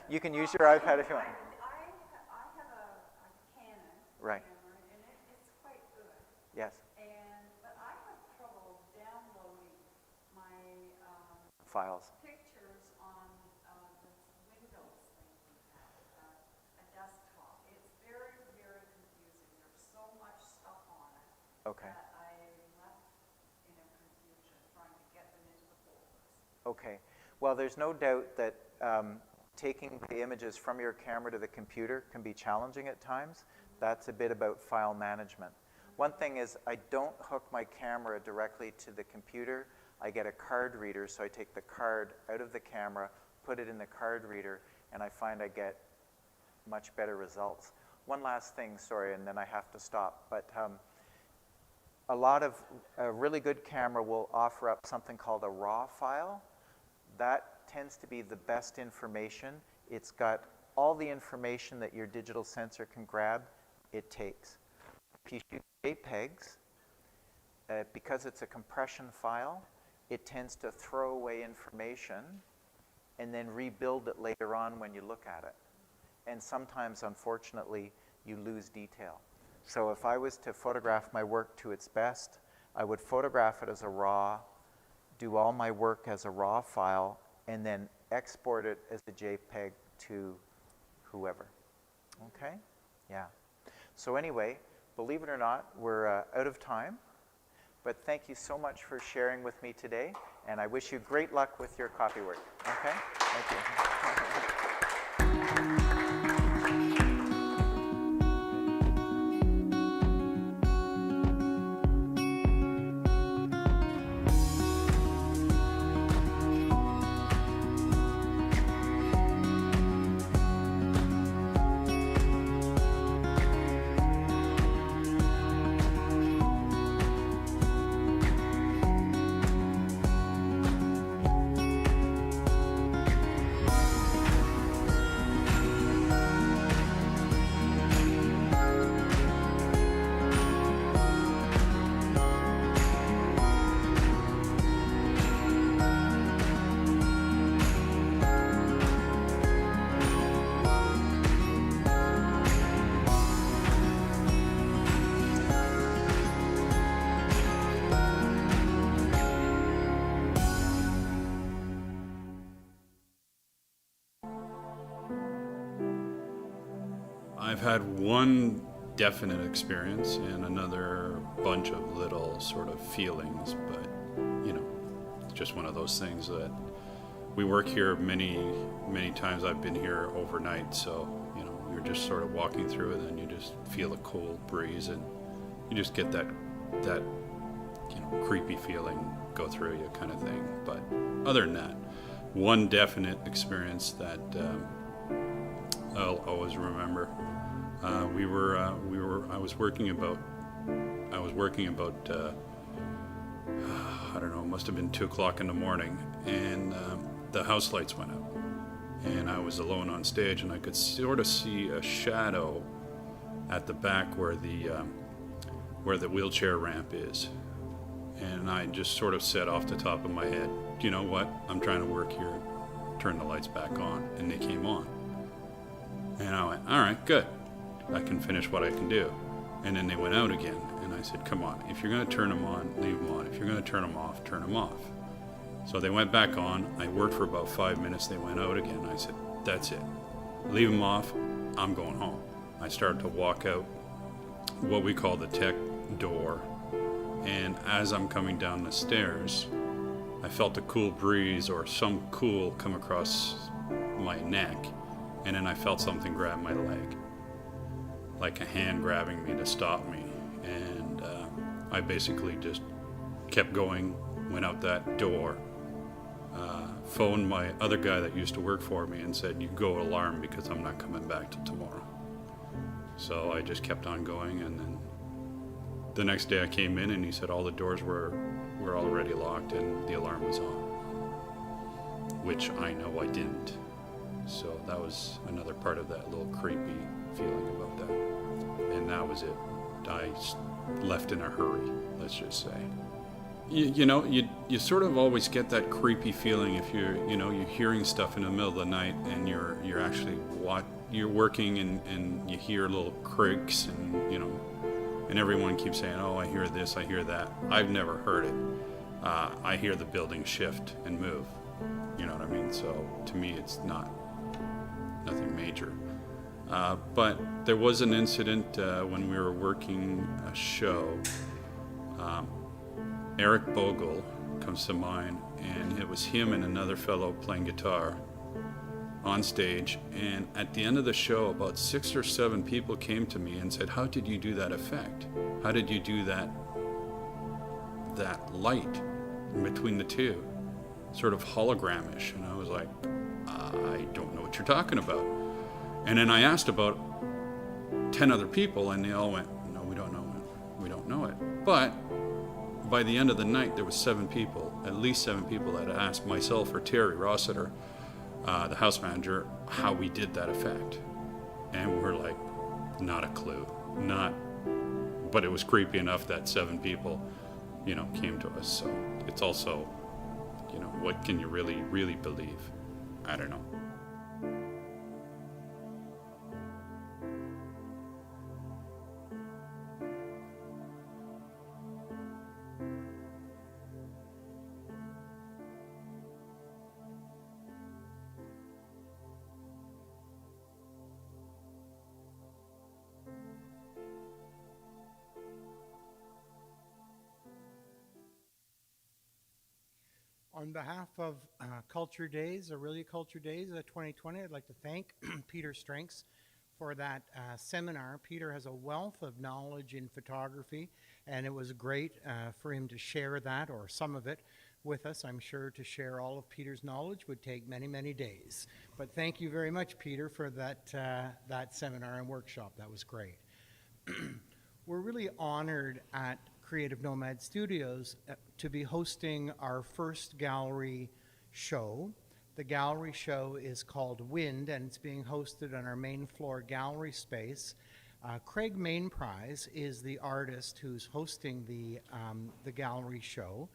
you can use your iPad if you want. I have a Canon Right. camera, and it's quite good. Yes. But I have trouble downloading my Files. pictures on this Windows thing we have, a desktop. It's very, very confusing. There's so much stuff on it Okay. that I'm left in a confusion trying to get them into the folders. Okay. Well, there's no doubt that taking the images from your camera to the computer can be challenging at times. That's a bit about file management. One thing is I don't hook my camera directly to the computer. I get a card reader, so I take the card out of the camera, put it in the card reader, and I find I get much better results. One last thing, sorry, and then I have to stop. But a really good camera will offer up something called a RAW file. That tends to be the best information. It's got all the information that your digital sensor can grab, it takes. If you shoot JPEGs, because it's a compression file, it tends to throw away information and then rebuild it later on when you look at it. And sometimes, unfortunately, you lose detail. So if I was to photograph my work to its best, I would photograph it as a RAW, do all my work as a RAW file, and then export it as a JPEG to whoever. Okay? Yeah. So anyway, believe it or not, we're out of time. But thank you so much for sharing with me today, and I wish you great luck with your copy work. Okay? Thank you. I've had one definite experience and another bunch of little sort of feelings, but you know, it's just one of those things that we work here many times. I've been here overnight, so you know, you're just sort of walking through and then you just feel a cold breeze and you just get that you know, creepy feeling go through you kind of thing. But other than that, one definite experience that I'll always remember. I was working about I don't know, it must have been 2 o'clock in the morning, and the house lights went out, and I was alone on stage, and I could sort of see a shadow at the back where the wheelchair ramp is. And I just sort of said off the top of my head, you know what, I'm trying to work here, turn the lights back on, and they came on. And I went, all right, good, I can finish what I can do. And then they went out again, and I said, come on, if you're going to turn them on, leave them on. If you're going to turn them off, turn them off. So they went back on. I worked for about 5 minutes. They went out again. I said, that's it. Leave them off. I'm going home. I started to walk out what we call the tech door. And as I'm coming down the stairs, I felt a cool breeze or some cool come across my neck. And then I felt something grab my leg, like a hand grabbing me to stop me. And I basically just kept going, went out that door, phoned my other guy that used to work for me and said, you go alarm because I'm not coming back till tomorrow. So I just kept on going, and then the next day I came in and he said all the doors were already locked and the alarm was on, which I know I didn't. So that was another part of that little creepy feeling about that. And that was it. I left in a hurry, let's just say. You know, you sort of always get that creepy feeling if you're hearing stuff in the middle of the night and you're actually you're working and you hear little creaks and, you know, and everyone keeps saying, oh, I hear this, I hear that. I've never heard it. I hear the building shift and move. You know what I mean? So to me, it's nothing major. But there was an incident when we were working a show. Eric Bogle comes to mind, and it was him and another fellow playing guitar on stage. And at the end of the show, about 6 or 7 people came to me and said, how did you do that effect? How did you do that light in between the two? Sort of hologramish. And I was like, I don't know what you're talking about. And then I asked about 10 other people, and they all went, no, we don't know it. We don't know it. But by the end of the night, there was 7 people, at least 7 people that had asked myself or Terry Rossiter, the house manager, how we did that effect. And we're like, not a clue. But it was creepy enough that 7 people, you know, came to us. So it's also, you know, what can you really, really believe? I don't know. On behalf of Culture Days, Orillia Culture Days 2020, I'd like to thank Peter Strengths for that seminar. Peter has a wealth of knowledge in photography, and it was great for him to share that, or some of it, with us. I'm sure to share all of Peter's knowledge would take many, many days. But thank you very much, Peter, for that seminar and workshop. That was great. We're really honored at Creative Nomad Studios to be hosting our first gallery show. The gallery show is called Wind, and it's being hosted on our main floor gallery space. Craig Mainprize is the artist who's hosting the gallery show.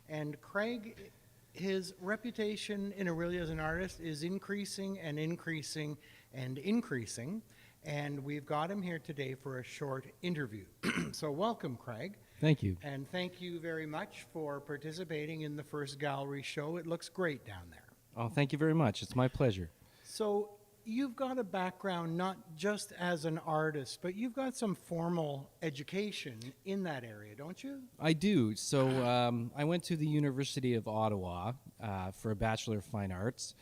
And Craig, his reputation in Orillia as an artist is increasing and increasing and increasing. And we've got him here today for a short interview. So welcome, Craig. Thank you. And thank you very much for participating in the first gallery show. It looks great down there. Oh, thank you very much. It's my pleasure. So you've got a background not just as an artist, but you've got some formal education in that area, don't you? I do. So I went to the University of Ottawa for a Bachelor of Fine Arts.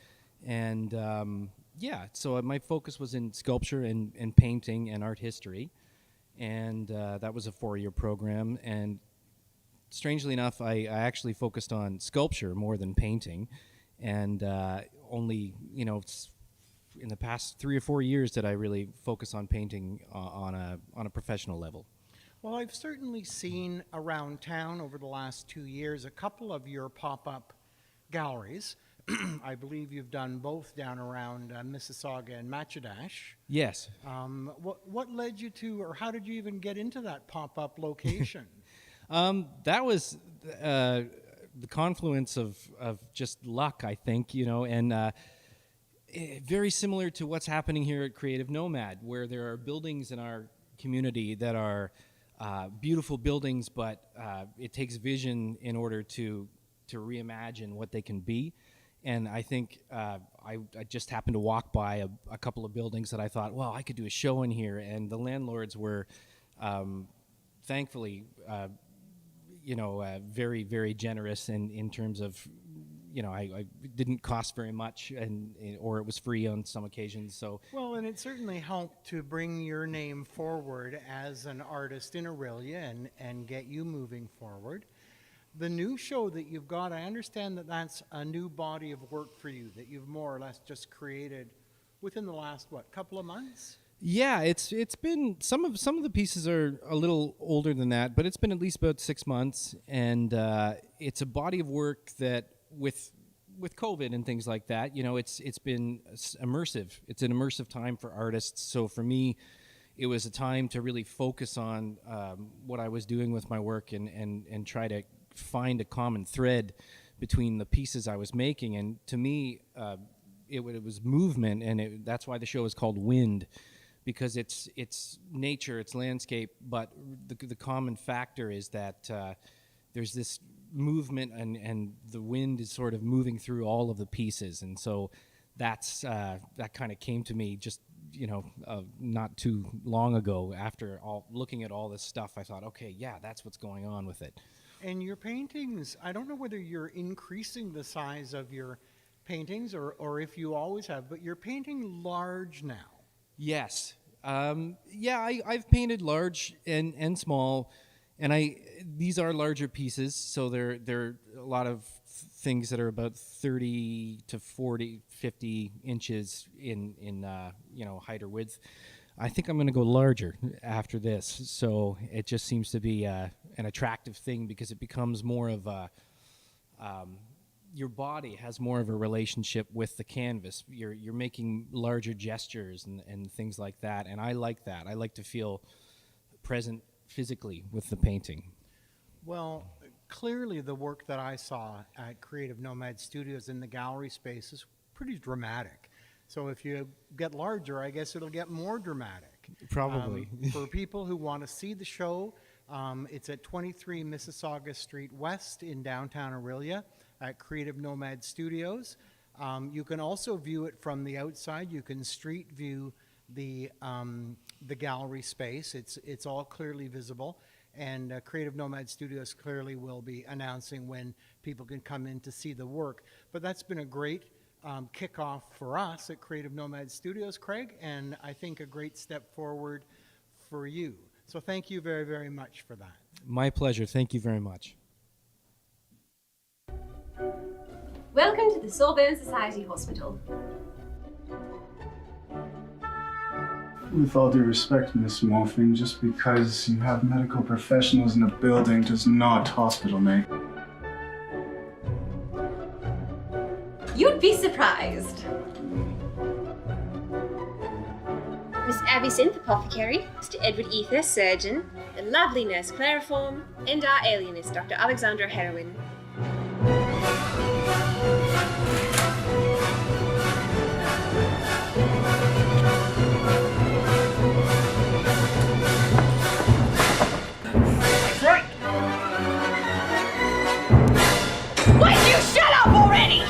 And so my focus was in sculpture and painting and art history. And that was a 4-year program. And strangely enough, I actually focused on sculpture more than painting. And only, in the past 3 or 4 years did I really focus on painting on a professional level. Well, I've certainly seen around town over the last 2 years a couple of your pop-up galleries. I believe you've done both down around Mississauga and Matchedash. Yes. What led you to, or how did you even get into that pop-up location? That was the confluence of just luck, I think, and very similar to what's happening here at Creative Nomad, where there are buildings in our community that are beautiful buildings, but it takes vision in order to reimagine what they can be. And I think I just happened to walk by a couple of buildings that I thought, well, I could do a show in here. And the landlords were thankfully, very, very generous in terms of, I didn't cost very much, or it was free on some occasions. So well, and it certainly helped to bring your name forward as an artist in Orillia and get you moving forward. The new show that you've got, I understand that that's a new body of work for you that you've more or less just created within the last, couple of months? yeah, it's been some of the pieces are a little older than that, but it's been at least about 6 months, and it's a body of work that with COVID and things like that, it's been immersive. It's an immersive time for artists. So for me, it was a time to really focus on what I was doing with my work and try to find a common thread between the pieces I was making. And to me, it was movement, and that's why the show is called Wind, because it's nature, it's landscape, but the common factor is that there's this movement, and the wind is sort of moving through all of the pieces. And so that kind of came to me just not too long ago. After looking at all this stuff, I thought, okay, yeah, that's what's going on with it. And your paintings, I don't know whether you're increasing the size of your paintings or if you always have, but you're painting large now. Yes. I've painted large and small, and these are larger pieces, so they're a lot of things that are about 30 to 40, 50 inches in height or width. I think I'm going to go larger after this, so it just seems to be an attractive thing, because it becomes more of a your body has more of a relationship with the canvas. You're making larger gestures and things like that, and I like that. I like to feel present physically with the painting. Well, clearly the work that I saw at Creative Nomad Studios in the gallery space is pretty dramatic. So if you get larger, I guess it'll get more dramatic. Probably. For people who want to see the show, it's at 23 Mississauga Street West in downtown Orillia at Creative Nomad Studios. You can also view it from the outside. You can street view the gallery space. It's all clearly visible, and Creative Nomad Studios clearly will be announcing when people can come in to see the work. But that's been a great kickoff for us at Creative Nomad Studios, Craig, and I think a great step forward for you. So thank you very, very much for that. My pleasure. Thank you very much. Welcome to the Sawbones Society Hospital. With all due respect, Miss Morphing, just because you have medical professionals in a building does not hospital make. You'd be surprised. Miss Abby Synth, apothecary, Mr. Edward Ether, surgeon, the lovely nurse Clariform, and our alienist, Dr. Alexandra Heroin. Frank! Why don't you shut up already?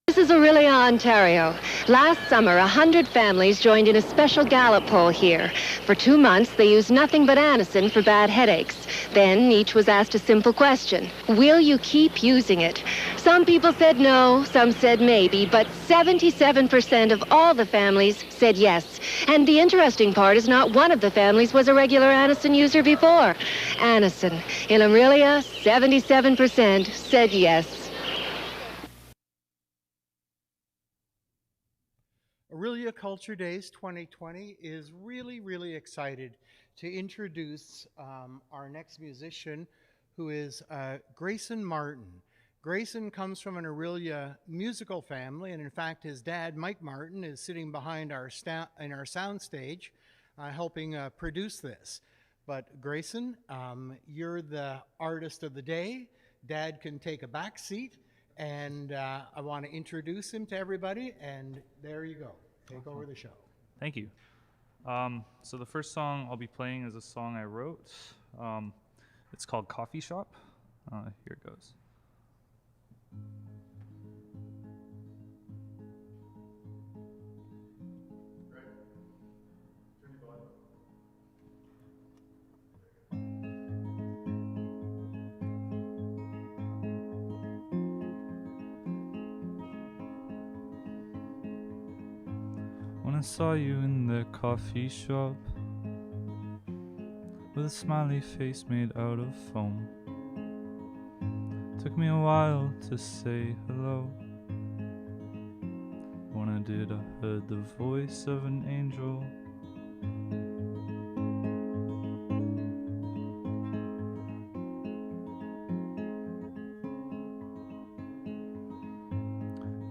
This is Orillia, Ontario. Last summer, 100 families joined in a special Gallup poll here. For 2 months, they used nothing but Anacin for bad headaches. Then each was asked a simple question: will you keep using it? Some people said no, some said maybe, but 77% of all the families said yes. And the interesting part is not one of the families was a regular Anacin user before. Anacin. In Orillia, 77% said yes. Orillia Culture Days 2020 is really excited to introduce our next musician, who is Grayson Martin. Grayson comes from an Orillia musical family, and in fact his dad, Mike Martin, is sitting behind our sound stage helping produce this. But Grayson, you're the artist of the day. Dad can take a back seat, and I want to introduce him to everybody, and there you go. Take over the show. Thank you. So the first song I'll be playing is a song I wrote. It's called Coffee Shop. Here it goes. When I saw you in the coffee shop with a smiley face made out of foam, took me a while to say hello. When I did, I heard the voice of an angel.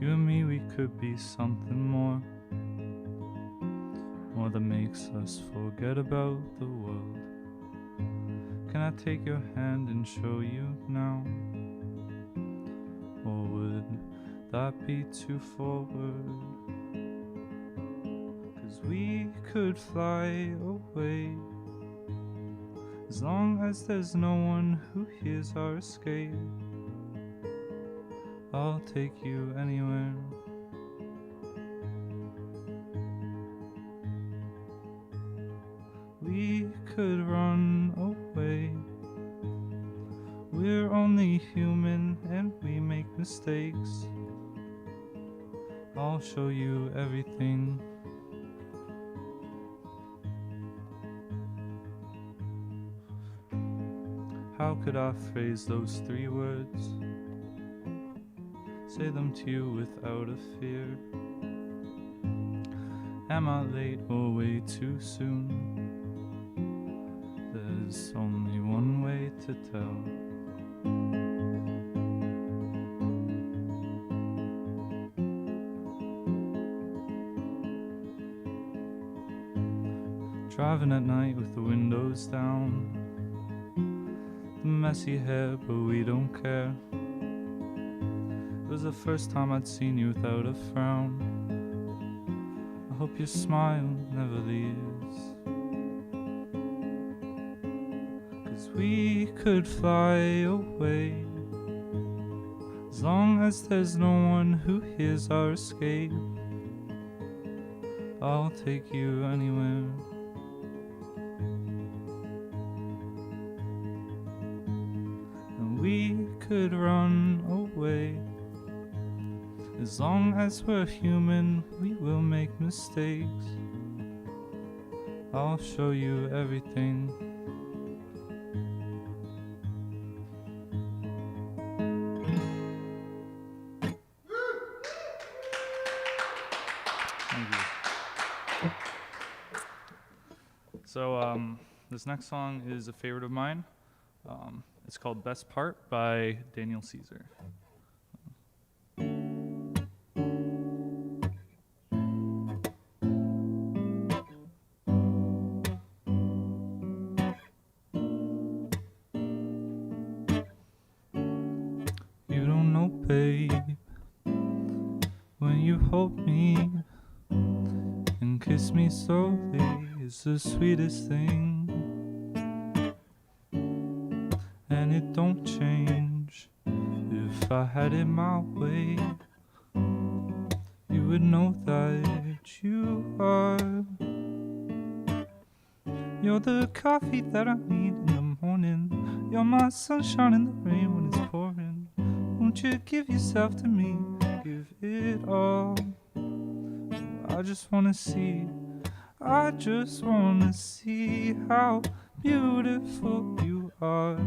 You and me, we could be something more that makes us forget about the world. Can I take your hand and show you now? Or would that be too forward? 'Cause we could fly away, as long as there's no one who hears our escape. I'll take you anywhere. We could run away. We're only human and we make mistakes. I'll show you everything. How could I phrase those 3 words? Say them to you without a fear. Am I late or way too soon? There's only one way to tell. Driving at night with the windows down, the messy hair, but we don't care. It was the first time I'd seen you without a frown. I hope your smile never leaves. We could fly away, as long as there's no one who hears our escape. I'll take you anywhere. And we could run away, as long as we're human, we will make mistakes. I'll show you everything. So this next song is a favorite of mine. It's called Best Part by Daniel Caesar. You don't know, babe, when you hold me and kiss me slowly, it's the sweetest thing, and it don't change. If I had it my way, you would know that you are. You're the coffee that I need in the morning. You're my sunshine in the rain when it's pouring. Won't you give yourself to me? Give it all. I just wanna see how beautiful you are.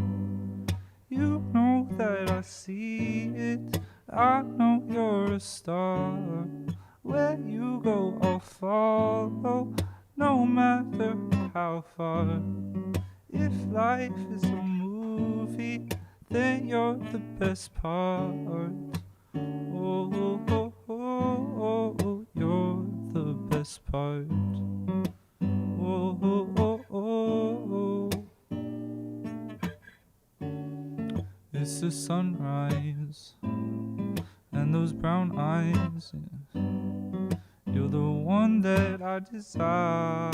You know that I see it. I know you're a star. Where you go, I'll follow, no matter how far. If life is a movie, then you're the best part. Oh, oh, oh, oh, oh, you're the best part. Oh, oh, oh, oh, oh. It's the sunrise and those brown eyes. You're the one that I desire.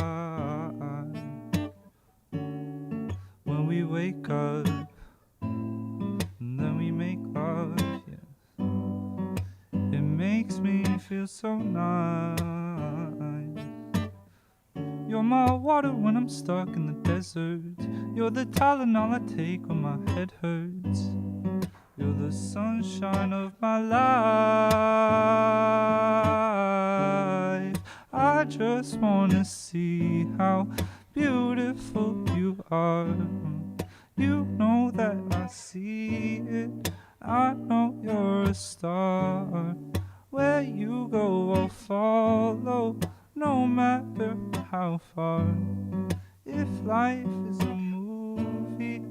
When we wake up and then we make love, yeah. It makes me feel so nice. You're my water when I'm stuck in the desert. You're the Tylenol I take when my head hurts. You're the sunshine of my life. I just wanna see how beautiful you are. You know that I see it. I know you're a star. Where you go, I'll follow, no matter how far. If life is a movie,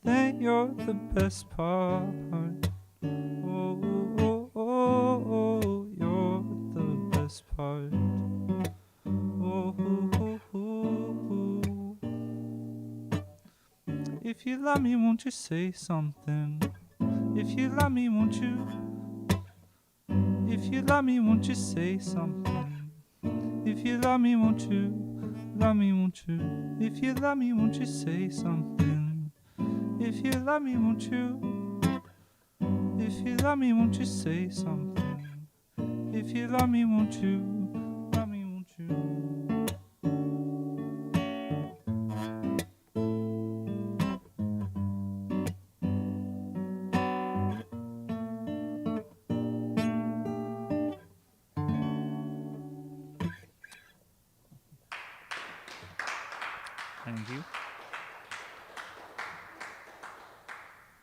then you're the best part. Oh, oh, oh, oh, you're the best part. Oh, oh, oh, oh. If you love me, won't you say something? If you love me, won't you? If you love me, won't you say something? If you love me, won't you? Love me, won't you? If you love me, won't you say something? If you love me, won't you? If you love me, won't you say something? If you love me, won't you? Love me, won't you? Thank you.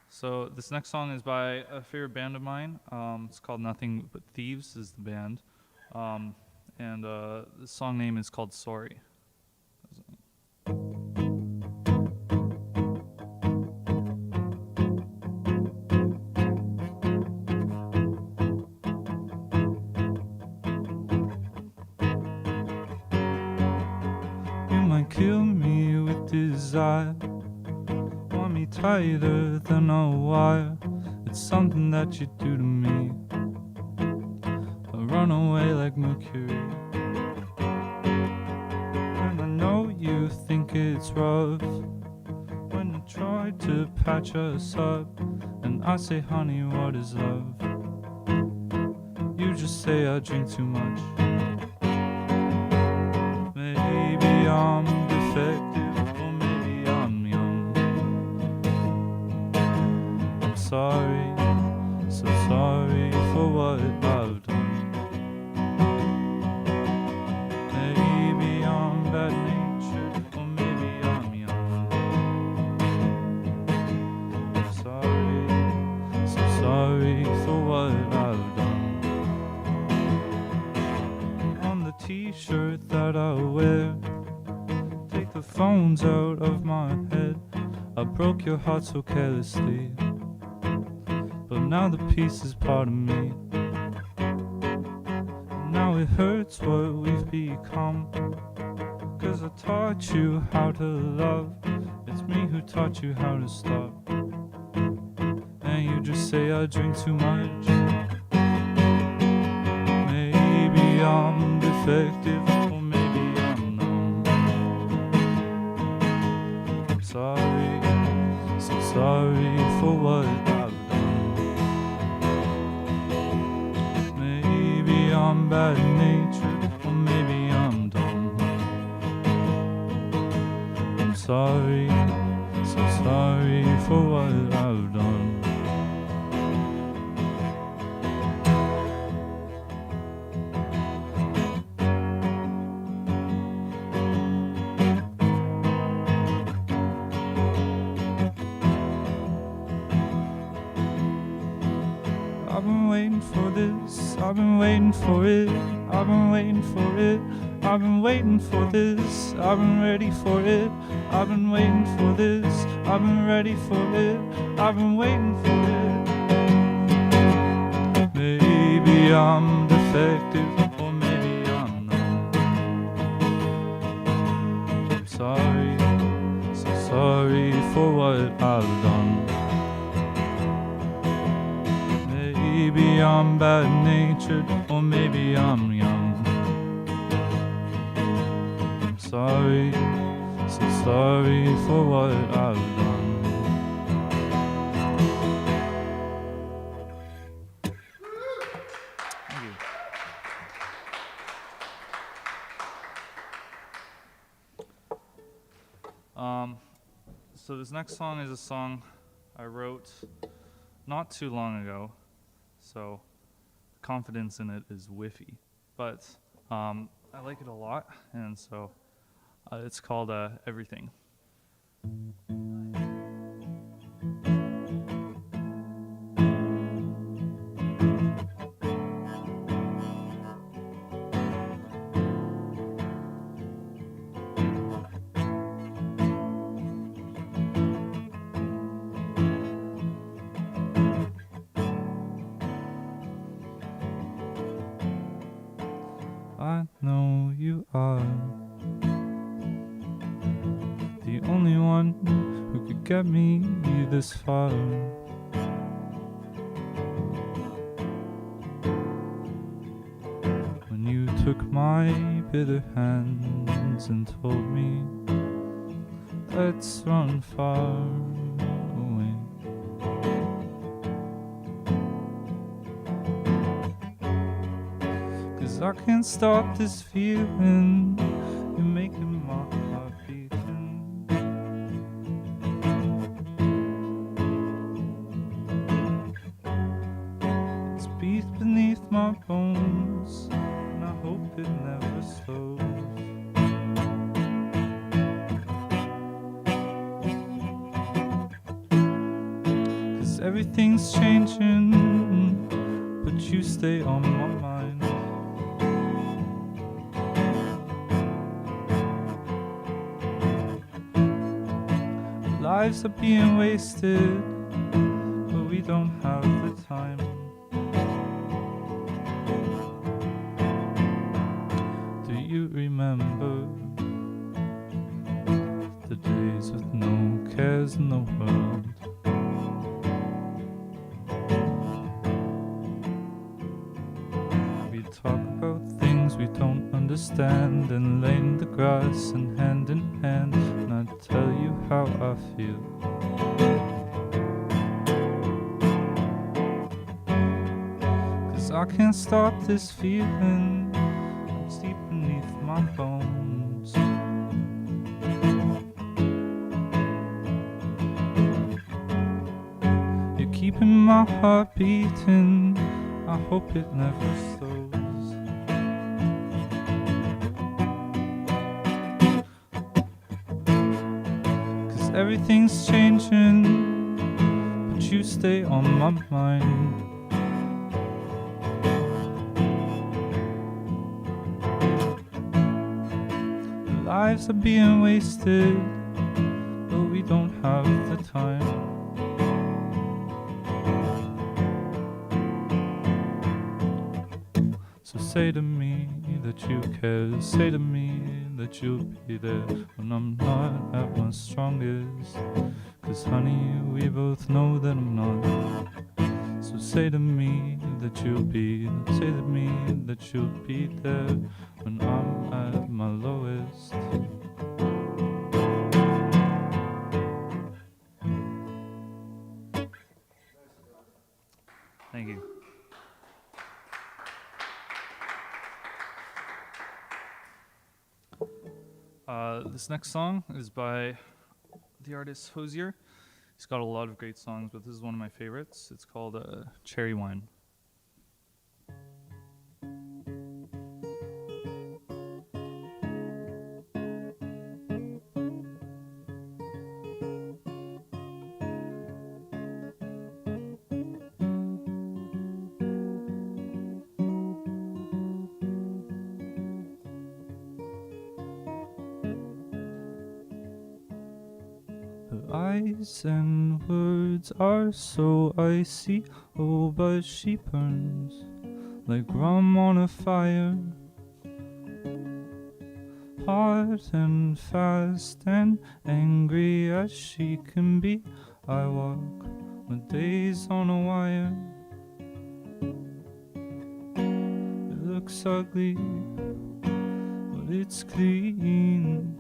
So this next song is by a favorite band of mine. It's called Nothing But Thieves is the band. And the song name is called Sorry. You might kill me with desire, want me tighter than a wire. It's something that you do to me. I run away like Mercury, and I know you think it's rough when you try to patch us up, and I say, honey, what is love? You just say I drink too much. Maybe I'm defective, or maybe I'm young. I'm sorry, so sorry for what I've done. Maybe I'm bad-natured, or maybe I'm young. I'm sorry, so sorry for what I've done. On the t-shirt that I wear, take the phones out of my head. I broke your heart so carelessly, but now the piece is part of me. Now it hurts what we've become, 'cause I taught you how to love. It's me who taught you how to stop, and you just say I drink too much. Maybe I'm defective, or maybe I'm numb. I'm sorry, so sorry for what I've done. Maybe I'm bad-natured, or maybe I'm dumb. I'm sorry, so sorry for what I've done. I've been waiting for this, I've been waiting for it. I I've been waiting for it. I've been waiting for this. I've been ready for it. I've been waiting for this. I've been ready for it. I've been waiting for it. Maybe I'm defective, or maybe I'm not. I'm sorry, so sorry for what I've done. Maybe I'm bad-natured, or maybe I'm young. I'm sorry, so sorry for what I've done. Thank you. So this next song is a song I wrote not too long ago, so confidence in it is whiffy, but I like it a lot, and so it's called Everything. I know you are the only one who could get me this far. When you took my bitter hands and told me, let's run far away. 'Cause I can't stop this feeling, you're making my heart beating. It's beat beneath my bones, and I hope it never slows. 'Cause everything's changing, but you stay on my mind. Lives are being wasted, but we don't have the time. Do you remember the days with no cares in the world? We talk about things we don't understand and lay in the grass and hand in hand, and I tell you how I feel. 'Cause I can't stop this feeling, it's deep beneath my bones. You're keeping my heart beating, I hope it never slows. 'Cause everything's changing, but you stay on my mind. Lives are being wasted, but we don't have the time. So say to me that you care, say to me that you'll be there when I'm not at my strongest. 'Cause honey, we both know that I'm not. So say to me that you'll be, say to me that you'll be there when I'm at my lowest. Thank you. This next song is by the artist Hosier. He's got a lot of great songs, but this is one of my favorites. It's called Cherry Wine. Eyes and words are so icy, oh, but she burns like rum on a fire. Hard and fast and angry as she can be, I walk my days on a wire. It looks ugly, but it's clean.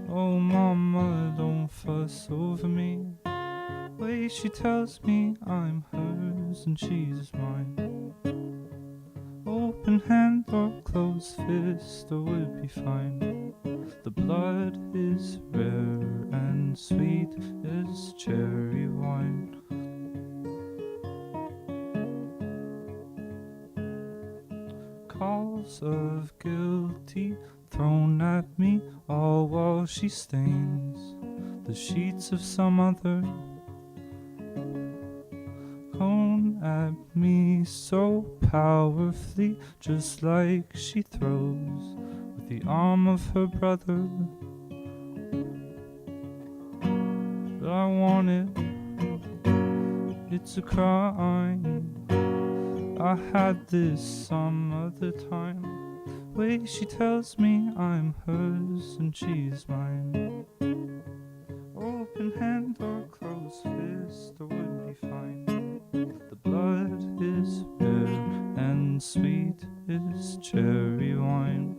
Oh mama, don't fuss over me. Way she tells me I'm hers and she's mine. Open hand or closed fist, or would be fine. The blood is rare and sweet as cherry wine. Calls of guilty thrown at me, all while she stains the sheets of some other. Come at me so powerfully, just like she throws with the arm of her brother. But I want it, it's a crime. I had this some other time. Way she tells me I'm hers and she's mine. Open hand or closed fist, or would be fine. The blood is rare and sweet as cherry wine.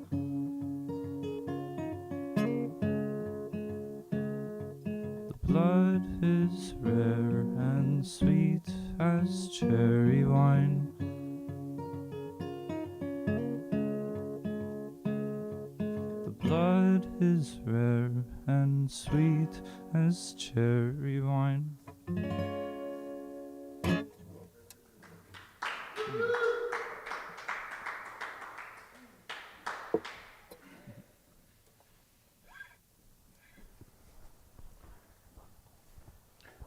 The blood is rare and sweet as cherry wine. Blood is rare and sweet as cherry wine.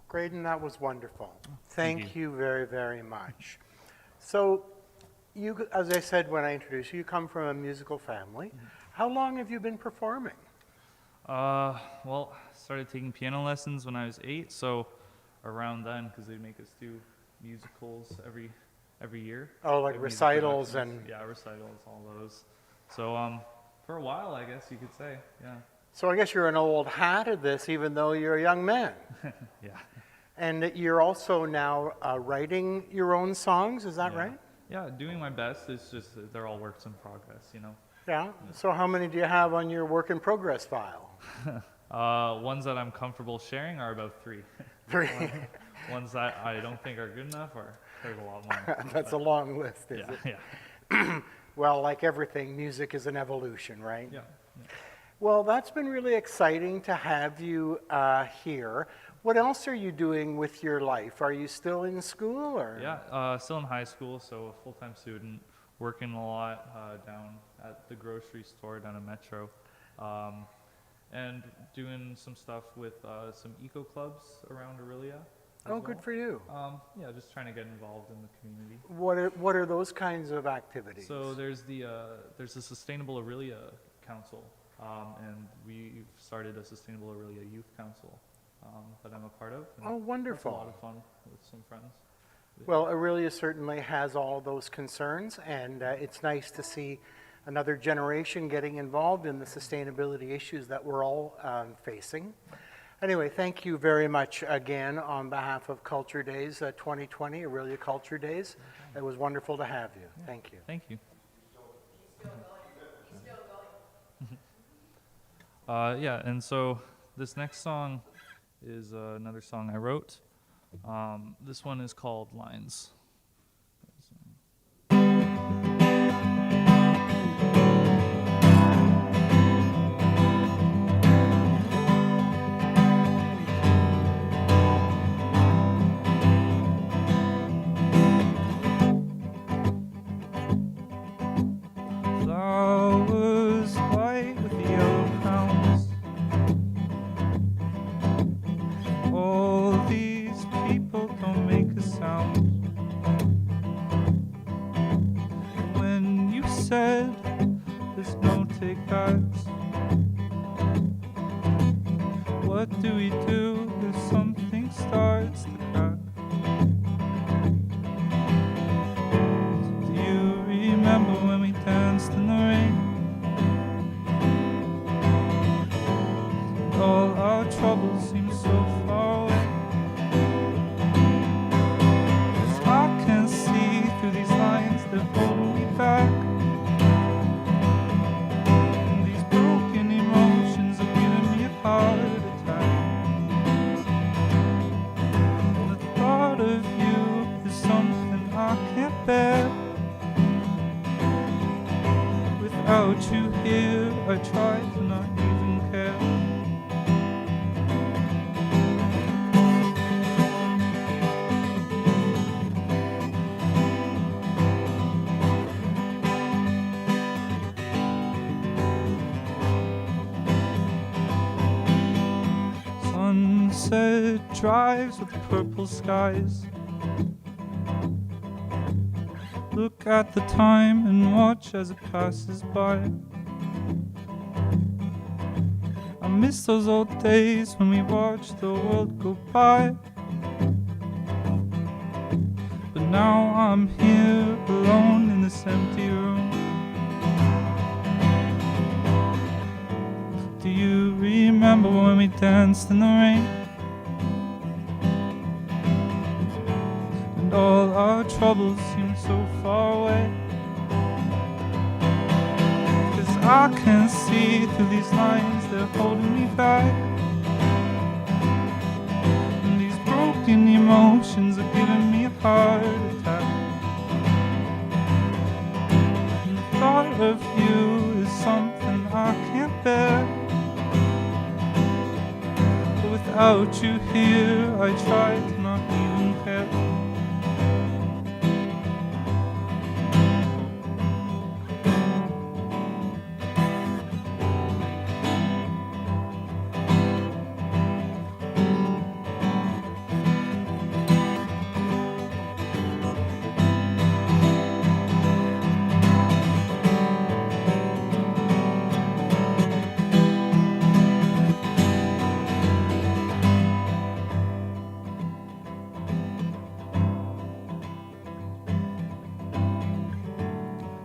Graydon, that was wonderful. Thank you very, very much. So, you, as I said when I introduced you, you come from a musical family. How long have you been performing? Well, started taking piano lessons when I was 8, so around then, because they make us do musicals every year. Oh, like recitals and... Yeah, recitals, all those. So for a while, I guess you could say, yeah. So I guess you're an old hat at this, even though you're a young man. Yeah. And you're also now writing your own songs, is that right? Yeah, doing my best. It's just that they're all works in progress, you know. Yeah. So how many do you have on your work in progress file? Ones that I'm comfortable sharing are about 3. 3. Ones that I don't think are good enough, or there's a lot more. That's a long list, is it? Yeah. Well, like everything, music is an evolution, right? Yeah. Well, that's been really exciting to have you here. What else are you doing with your life? Are you still in school, or? Yeah, still in high school, so a full-time student, working a lot down at the grocery store down in Metro, and doing some stuff with some eco clubs around Orillia. Oh, good for you. Yeah, just trying to get involved in the community. What are those kinds of activities? So there's the Sustainable Orillia Council, and we've started a Sustainable Orillia Youth Council that I'm a part of. Oh, wonderful. It's a lot of fun with some friends. Well, Orillia certainly has all those concerns, and it's nice to see another generation getting involved in the sustainability issues that we're all facing. Anyway, thank you very much again on behalf of Culture Days 2020, Orillia Culture Days. It was wonderful to have you. Thank you. Thank you. Yeah, and so this next song is another song I wrote. This one is called Lines. Flowers white with yellow crowns. All these people don't make a sound. When you said there's no take backs, what do we do if something starts to crack? Do you remember when we danced in the rain? And all our troubles seem so far away. 'Cause I can't see through these lines, they're holding me back. And these broken emotions are giving me a heart attack. And the thought of you is something I can't bear. Without you here, I try to not even care. Sunset drives with purple skies. Look at the time and watch as it passes by. I miss those old days when we watched the world go by. But now I'm here alone in this empty room. Do you remember when we danced in the rain? And all our troubles seem so far away. 'Cause I can't see through these lines, they're holding me back. And these broken emotions are giving me a heart attack. And the thought of you is something I can't bear. But without you here, I try to not even care.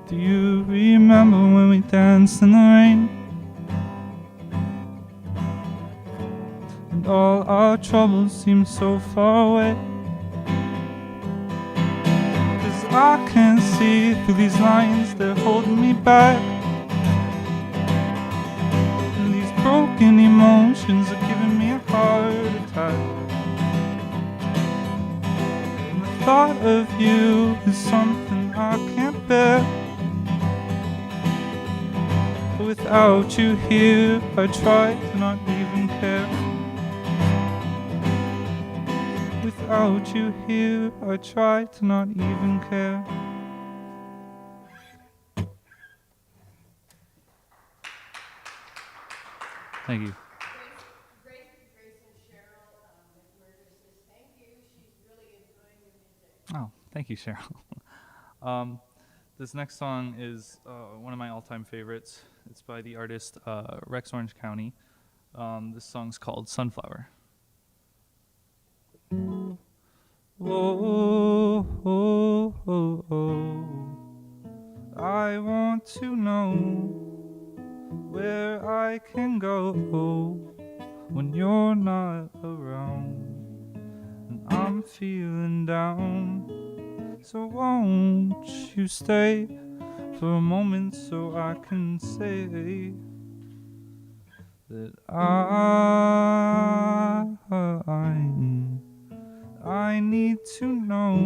Do you remember when we danced in the rain? And all our troubles seem so far away. 'Cause I can't see through these lines, they're holding me back. And these broken emotions are giving me a heart attack. And the thought of you is something I can't bear. Without you here, I try to not even care. Without you here, I try to not even care. Thank you. Oh, thank you, Cheryl. This next song is one of my all-time favorites. It's by the artist Rex Orange County. This song's called Sunflower. Oh, oh, oh, oh. I want to know where I can go when you're not around and I'm feeling down. So won't you stay for a moment so I can say that I need to know,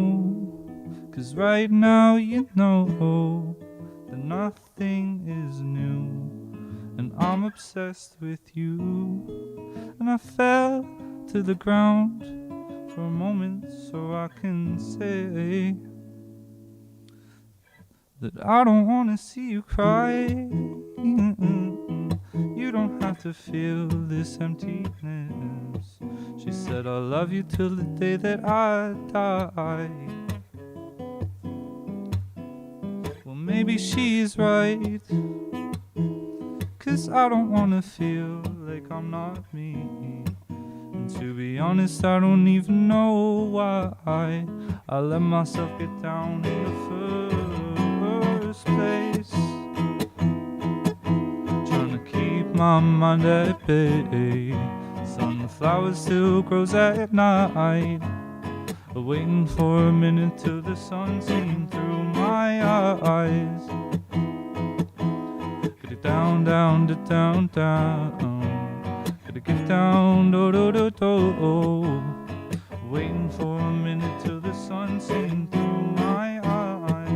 'cause right now you know that nothing is new, and I'm obsessed with you. And I fell to the ground for a moment so I can say that I don't wanna see you cry. You don't have to feel this emptiness. She said I'll love you till the day that I die. Well, maybe she's right, 'cause I don't wanna feel like I'm not me. To be honest, I don't even know why I let myself get down in the first place. Trying to keep my mind at bay. Sunflower still grows at night, waiting for a minute till the sun seen through my eyes. Get it down, down, down, down. Gotta get down, do, do, do, do. Waiting for a minute till the sun seen through my eyes.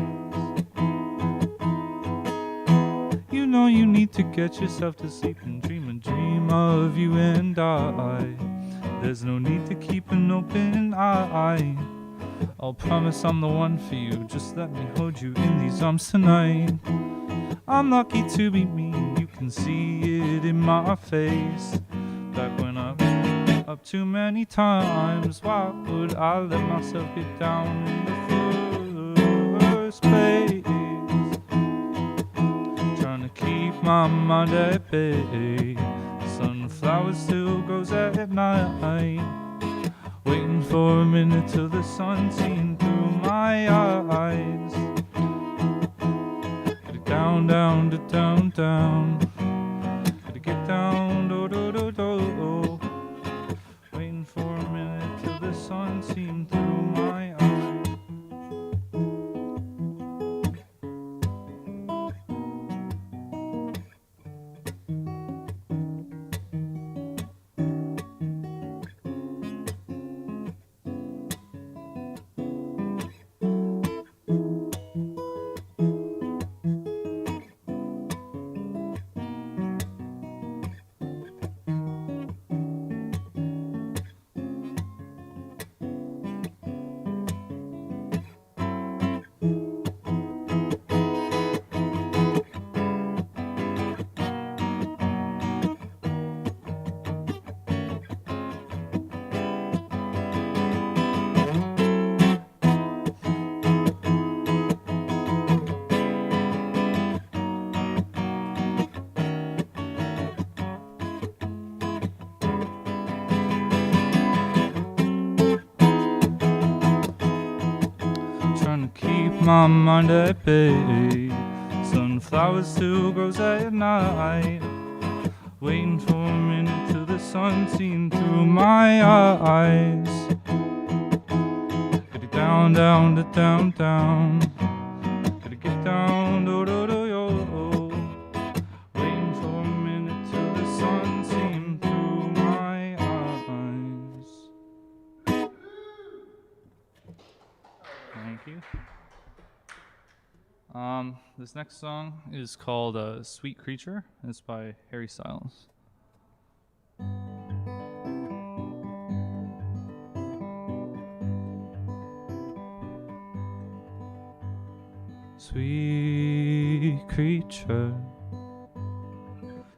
You know you need to get yourself to sleep and dream a dream of you and I. There's no need to keep an open eye. I'll promise I'm the one for you. Just let me hold you in these arms tonight. I'm lucky to be me, you can see it in my face. Back when I've been up too many times, why would I let myself get down in the first place? Trying to keep my mind at bay. Sunflower still grows at night, waiting for a minute till the sun seen through my eyes. Get it down, down, down, down. Gotta get down, do, do, do, do. Waiting for a minute till the sun seen through my eyes. My mind at bay. Sunflower still grows at night, waiting for a minute till the sun seen through my eyes. Get it down, down, down, down. Gotta get down, do, do, do, yo. Waiting for a minute till the sun seen through my eyes. Thank you. This next song is called Sweet Creature. It's by Harry Styles. Sweet creature,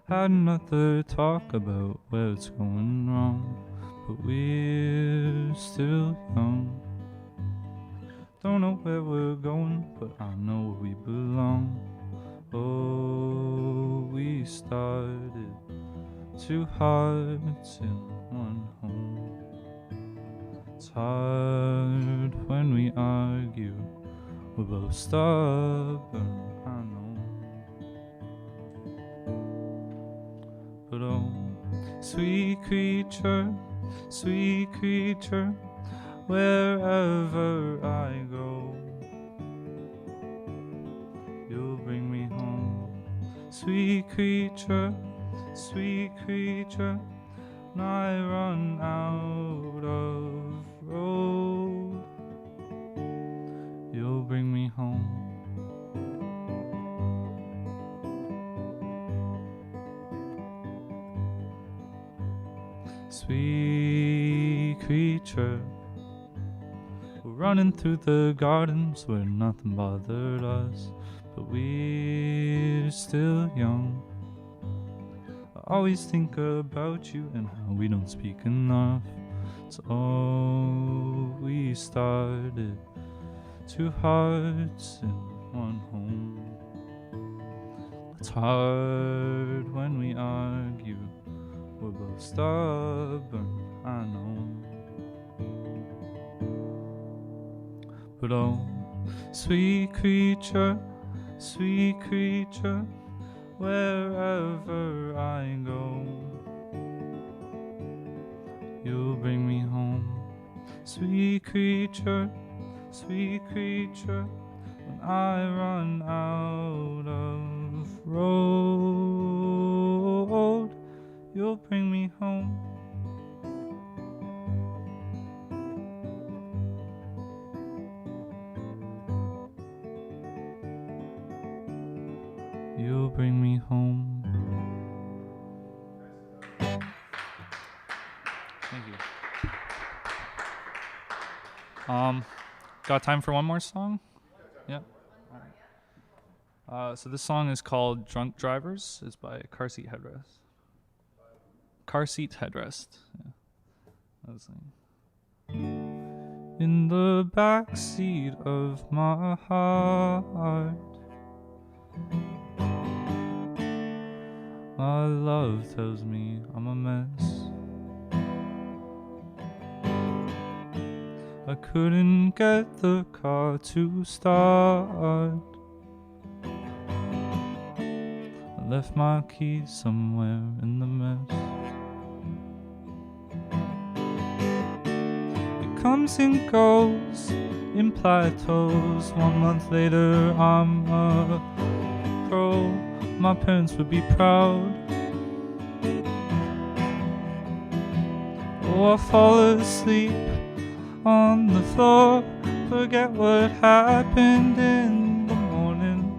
had another talk about where it's going wrong, but we're still young. Don't know where we're going, but I know where we belong. Oh, we started two hearts in one home. It's hard when we argue, we're both stubborn, I know. But oh, sweet creature, wherever I go, you'll bring me home. Sweet creature, when I run out of road, you'll bring me home. Sweet creature, we're running through the gardens where nothing bothered us, but we're still young. I always think about you and how we don't speak enough. So we started two hearts in one home. It's hard when we argue, we're both stubborn, I know. But oh, sweet creature, wherever I go, you'll bring me home. Sweet creature, when I run out of road, you'll bring me home. You'll bring me home. Thank you. Got time for one more song? Yeah. All right. So this song is called "Drunk Drivers." It's by Car Seat Headrest. Car Seat Headrest. Yeah. I was like, in the back seat of my heart, my love tells me I'm a mess. I couldn't get the car to start. I left my keys somewhere in the mess. It comes and goes in plateaus. 1 month later I'm a pro. My parents would be proud. Oh, I fall asleep on the floor, forget what happened in the morning.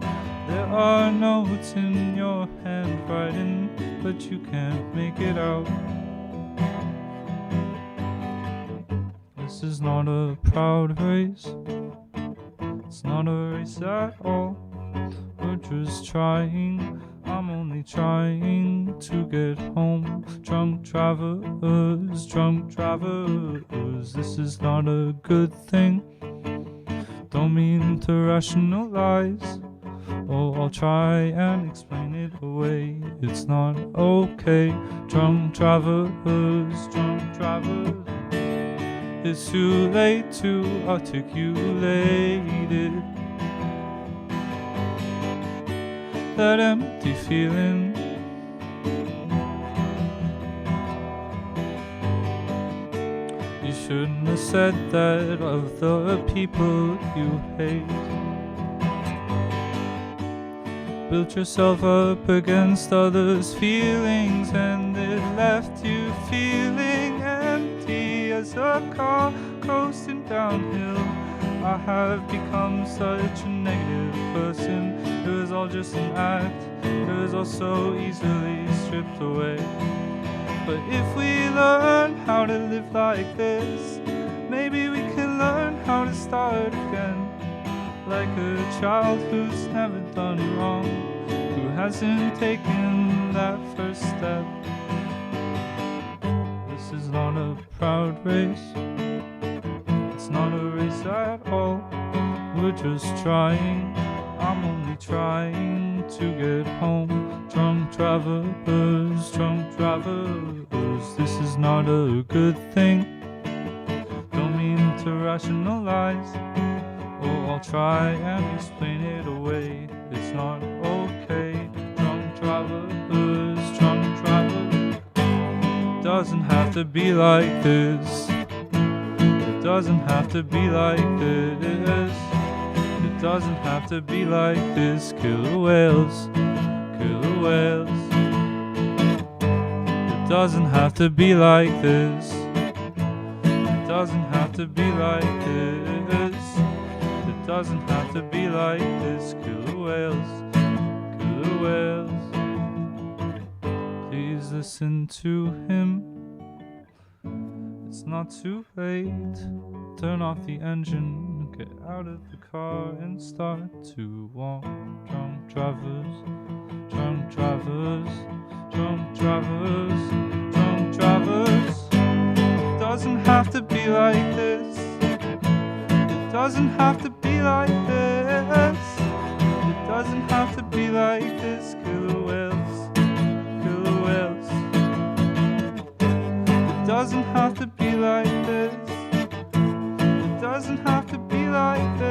There are notes in your handwriting, but you can't make it out. This is not a proud race, it's not a race at all. We're just trying, I'm only trying to get home. Drunk drivers, this is not a good thing. Don't mean to rationalize, oh, I'll try and explain it away. It's not okay. Drunk drivers, it's too late to articulate it. That empty feeling, you shouldn't have said that of the people you hate. Built yourself up against others' feelings, and it left you feeling empty as a car coasting downhill. I have become such a negative person. It was all just an act, it was all so easily stripped away. But if we learn how to live like this, maybe we can learn how to start again. Like a child who's never done wrong, who hasn't taken that first step. This is not a proud race, it's not a race at all. We're just trying, I'm only trying to get home. Drunk drivers, this is not a good thing. Don't mean to rationalize, oh, I'll try and explain it away. It's not okay. Drunk drivers, doesn't have to be like this. It doesn't have to be like this. It doesn't have to be like this. Killer whales, killer whales. It doesn't have to be like this. It doesn't have to be like this. It doesn't have to be like this. Killer whales, killer whales. Please listen to him. It's not too late. Turn off the engine, get out of the car and start to walk. Drunk drivers, drunk drivers, drunk drivers, drunk drivers. It doesn't have to be like this. It doesn't have to be like this. It doesn't have to be like this. Killer whales, killer whales. It doesn't have to be like this. It doesn't have to be like this.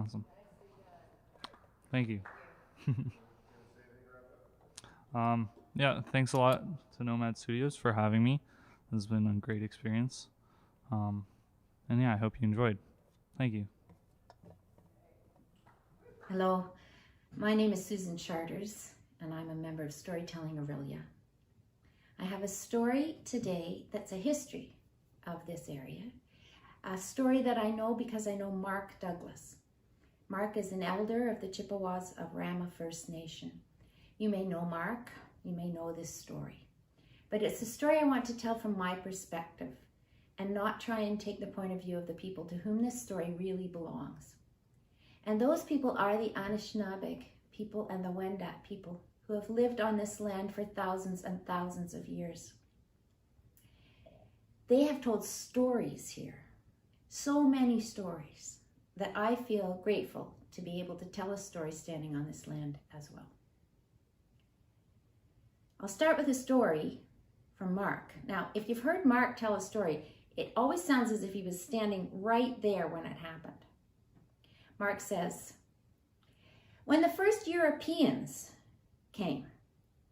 Awesome. Thank you. Yeah, thanks a lot to Nomad Studios for having me. This has been a great experience. And yeah, I hope you enjoyed. Thank you. Hello, my name is Susan Charters, and I'm a member of Storytelling Orillia. I have a story today that's a history of this area, a story that I know because I know Mark Douglas. Mark is an elder of the Chippewas of Rama First Nation. You may know Mark, you may know this story, but it's a story I want to tell from my perspective and not try and take the point of view of the people to whom this story really belongs. And those people are the Anishinaabe people and the Wendat people who have lived on this land for thousands and thousands of years. They have told stories here, so many stories, that I feel grateful to be able to tell a story standing on this land as well. I'll start with a story from Mark. Now, if you've heard Mark tell a story, it always sounds as if he was standing right there when it happened. Mark says, when the first Europeans came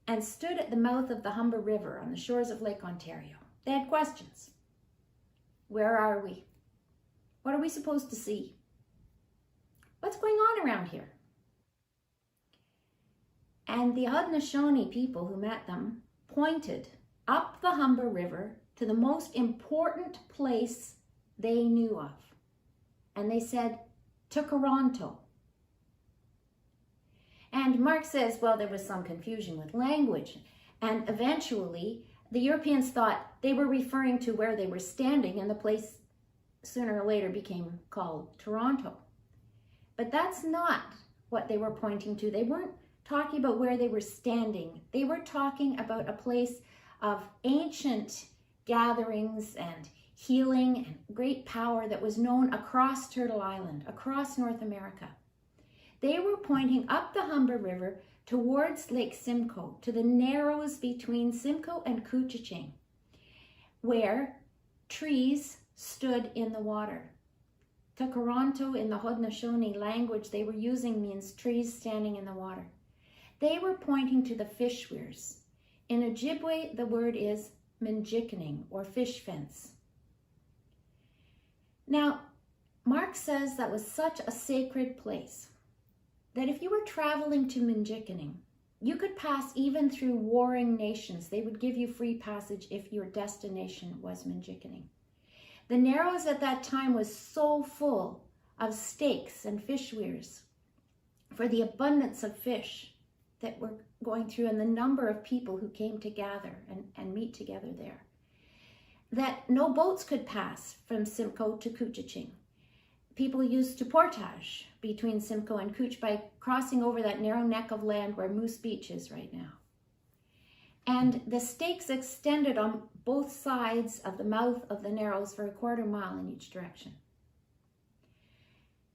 and stood at the mouth of the Humber River on the shores of Lake Ontario, they had questions. Where are we? What are we supposed to see? What's going on around here? And the Haudenosaunee people who met them pointed up the Humber River to the most important place they knew of. And they said, to Toronto. And Mark says, well, there was some confusion with language. And eventually, the Europeans thought they were referring to where they were standing, and the place sooner or later became called Toronto. But that's not what they were pointing to. They weren't talking about where they were standing. They were talking about a place of ancient gatherings and healing and great power that was known across Turtle Island, across North America. They were pointing up the Humber River towards Lake Simcoe, to the narrows between Simcoe and Couchiching, where trees stood in the water. Toronto in the Haudenosaunee language they were using means trees standing in the water. They were pointing to the fish weirs. In Ojibwe, the word is minjikaning, or fish fence. Now, Mark says that was such a sacred place that if you were traveling to Minjikaning, you could pass even through warring nations. They would give you free passage if your destination was Minjikaning. The Narrows at that time was so full of stakes and fish weirs for the abundance of fish that were going through and the number of people who came to gather and meet together there, that no boats could pass from Simcoe to Couchiching. People used to portage between Simcoe and Couch by crossing over that narrow neck of land where Moose Beach is right now. And the stakes extended on both sides of the mouth of the Narrows for a quarter mile in each direction.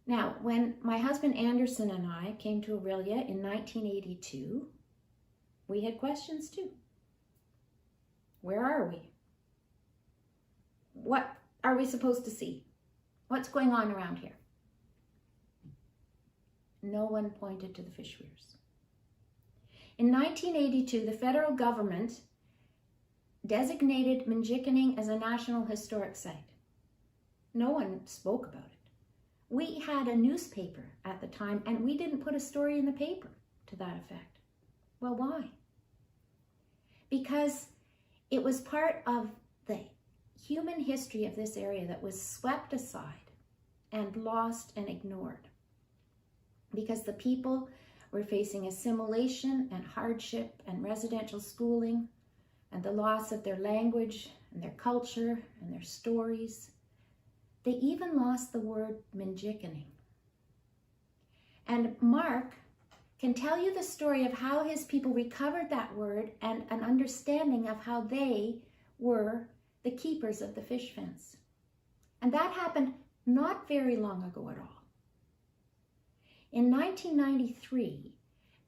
Now, when my husband Anderson and I came to Orillia in 1982, we had questions too. Where are we? What are we supposed to see? What's going on around here? No one pointed to the fish weirs. In 1982, the federal government designated Minjikaning as a National Historic Site. No one spoke about it. We had a newspaper at the time, and we didn't put a story in the paper to that effect. Well, why? Because it was part of the human history of this area that was swept aside and lost and ignored. Because the people were facing assimilation and hardship and residential schooling and the loss of their language and their culture and their stories. They even lost the word Minjikaning. And Mark can tell you the story of how his people recovered that word and an understanding of how they were the keepers of the fish fence. And that happened not very long ago at all. In 1993,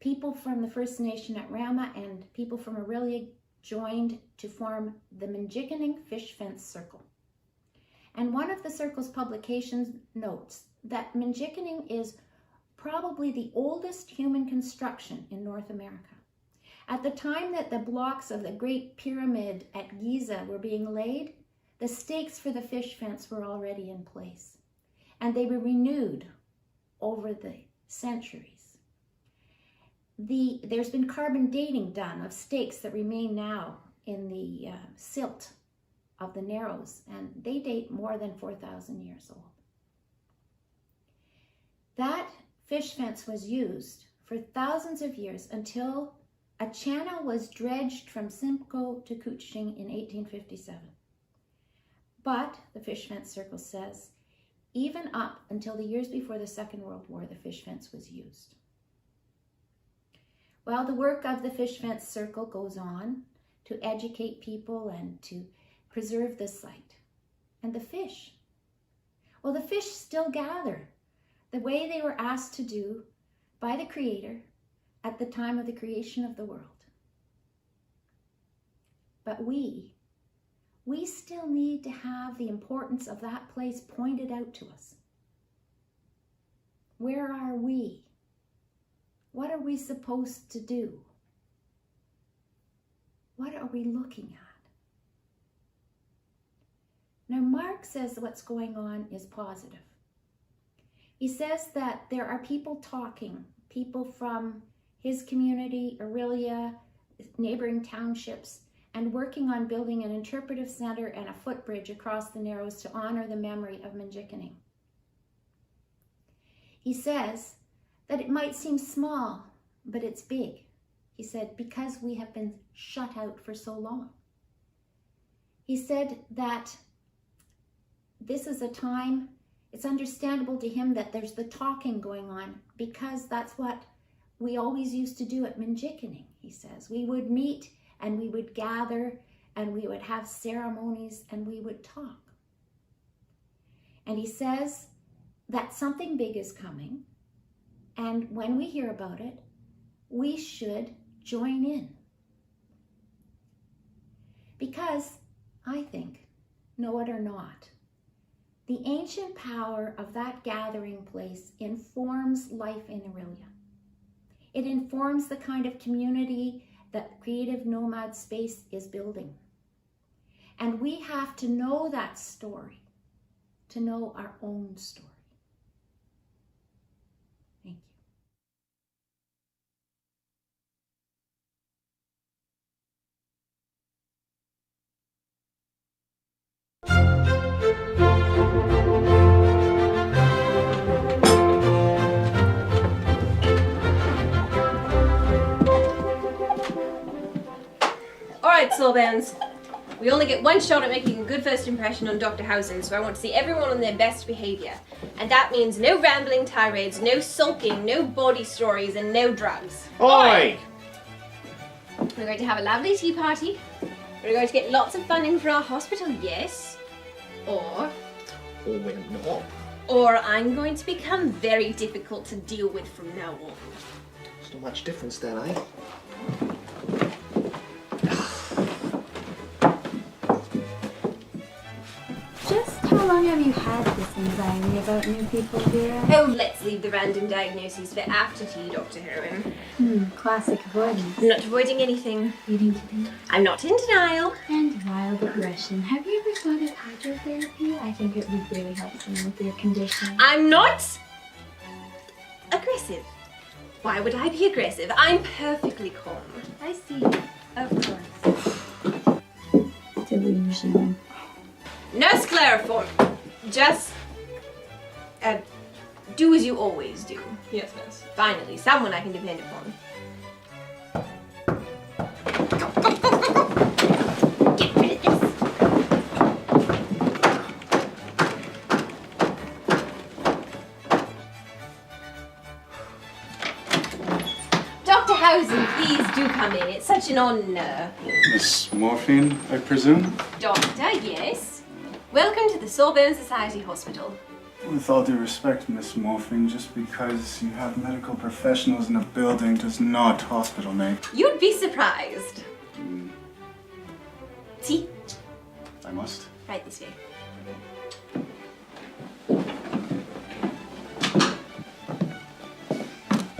people from the First Nation at Rama and people from Orillia joined to form the Minjikaning Fish Fence Circle. And one of the circle's publications notes that Minjickaning is probably the oldest human construction in North America. At the time that the blocks of the Great Pyramid at Giza were being laid, the stakes for the fish fence were already in place, and they were renewed over the centuries. There's been carbon dating done of stakes that remain now in the silt of the Narrows, and they date more than 4,000 years old. That fish fence was used for thousands of years until a channel was dredged from Simcoe to Couchiching in 1857. But, the Fish Fence Circle says, even up until the years before the Second World War, the fish fence was used. Well, the work of the Fish Fence Circle goes on to educate people and to preserve the site. And the fish, well, the fish still gather the way they were asked to do by the Creator at the time of the creation of the world. But we still need to have the importance of that place pointed out to us. Where are we? What are we supposed to do? What are we looking at? Now, Mark says what's going on is positive. He says that there are people talking, people from his community, Orillia, neighboring townships, and working on building an interpretive center and a footbridge across the Narrows to honor the memory of Minjickaning. He says that it might seem small, but it's big. He said, because we have been shut out for so long. He said that this is a time, it's understandable to him that there's the talking going on, because that's what we always used to do at Minjickaning, he says. We would meet and we would gather and we would have ceremonies and we would talk. And he says that something big is coming, and when we hear about it, we should join in. Because, I think, know it or not, the ancient power of that gathering place informs life in Orillia. It informs the kind of community that Creative Nomad Space is building. And we have to know that story to know our own story. Thank you. Alright, Sawbones. We only get one shot at making a good first impression on Dr. Hausen, so I want to see everyone on their best behaviour. And that means no rambling tirades, no sulking, no body stories, and no drugs. Oi! We're going to have a lovely tea party. We're going to get lots of funding for our hospital, yes. Or we're not. Or I'm going to become very difficult to deal with from now on. There's not much difference then, eh? Just how long have you had this anxiety about new people here? Oh, let's leave the random diagnoses for after tea, Dr. Heroin. Classic avoidance. I'm not avoiding anything. Eating today. I'm not in denial. And wild aggression. Have you ever thought of hydrotherapy? I think it would really help someone with your condition. I'm not aggressive. Why would I be aggressive? I'm perfectly calm. I see. Of course. Delusion. No scleroform. Just do as you always do. Yes, miss. Finally, someone I can depend upon. Get rid of this. Dr. Hausen, please do come in. It's such an honor. Miss Morphine, I presume? Doctor, yes. Welcome to the Sawbones Society Hospital. With all due respect, Miss Morphine, just because you have medical professionals in a building does not hospital make. You'd be surprised. See? I must. Right this way.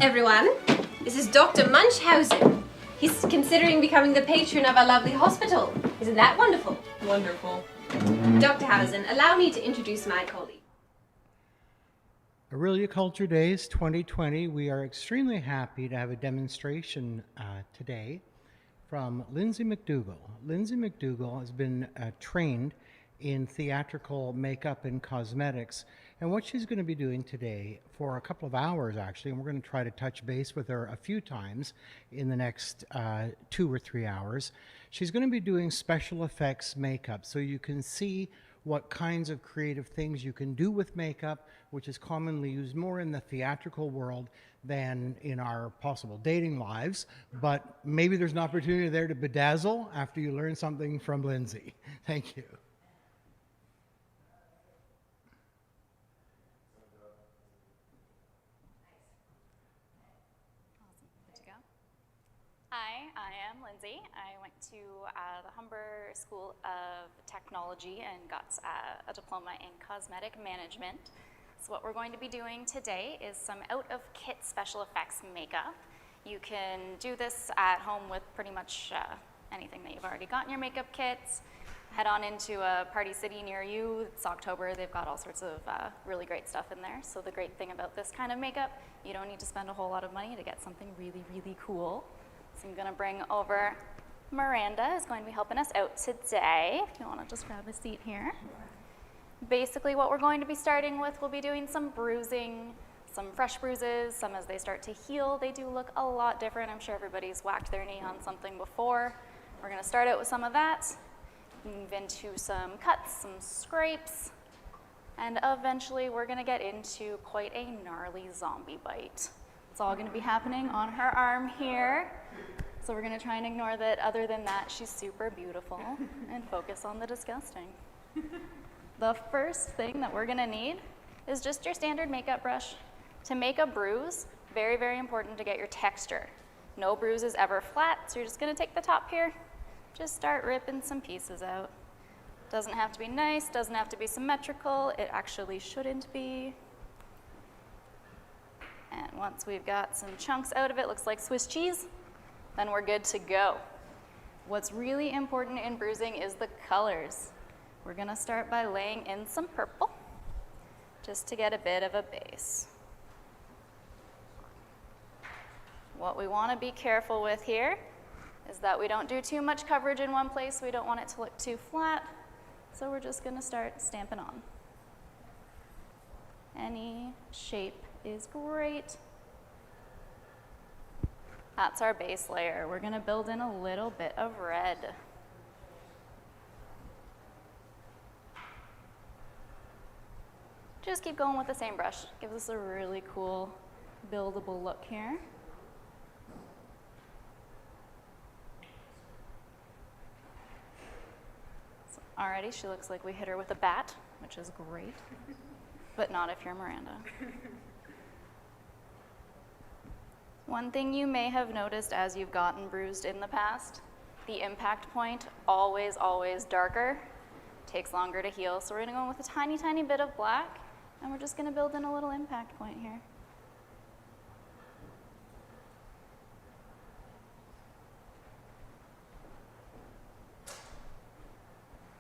everyone. This is Dr. Munchausen. He's considering becoming the patron of our lovely hospital. Isn't that wonderful? Wonderful. Dr. Hausen, allow me to introduce my colleague. Orillia Culture Days 2020, we are extremely happy to have a demonstration today from Lindsay McDougall. Lindsay McDougall has been trained in theatrical makeup and cosmetics, and what she's going to be doing today for a couple of hours actually, and we're going to try to touch base with her a few times in the next 2 or 3 hours. She's going to be doing special effects makeup, so you can see what kinds of creative things you can do with makeup, which is commonly used more in the theatrical world than in our possible dating lives, but maybe there's an opportunity there to bedazzle after you learn something from Lindsay. Thank you. Hi, I am Lindsay. I went to the Humber School of Technology and got a diploma in cosmetic management. So what we're going to be doing today is some out-of-kit special effects makeup. You can do this at home with pretty much anything that you've already got in your makeup kits. Head on into a party city near you. It's October. They've got all sorts of really great stuff in there. So the great thing about this kind of makeup, you don't need to spend a whole lot of money to get something really, really cool. So I'm going to bring over Miranda, who's going to be helping us out today. If you want to just grab a seat here. Basically what we're going to be starting with, we'll be doing some bruising, some fresh bruises. Some as they start to heal, they do look a lot different. I'm sure everybody's whacked their knee on something before. We're going to start out with some of that, move into some cuts, some scrapes, and eventually we're going to get into quite a gnarly zombie bite. It's all going to be happening on her arm here. So we're going to try and ignore that. Other than that, she's super beautiful and focus on the disgusting. The first thing that we're going to need is just your standard makeup brush. To make a bruise, very, very important to get your texture. No bruise is ever flat, so you're just going to take the top here, just start ripping some pieces out. Doesn't have to be nice, doesn't have to be symmetrical. It actually shouldn't be. And once we've got some chunks out of it, looks like Swiss cheese, then we're good to go. What's really important in bruising is the colors. We're gonna start by laying in some purple, just to get a bit of a base. What we wanna be careful with here is that we don't do too much coverage in one place. We don't want it to look too flat, so we're just gonna start stamping on. Any shape is great. That's our base layer. We're gonna build in a little bit of red. Just keep going with the same brush. Gives us a really cool, buildable look here. So already she looks like we hit her with a bat, which is great, but not if you're Miranda. One thing you may have noticed as you've gotten bruised in the past, the impact point, always, always darker, takes longer to heal. So we're gonna go in with a tiny, tiny bit of black, and we're just gonna build in a little impact point here.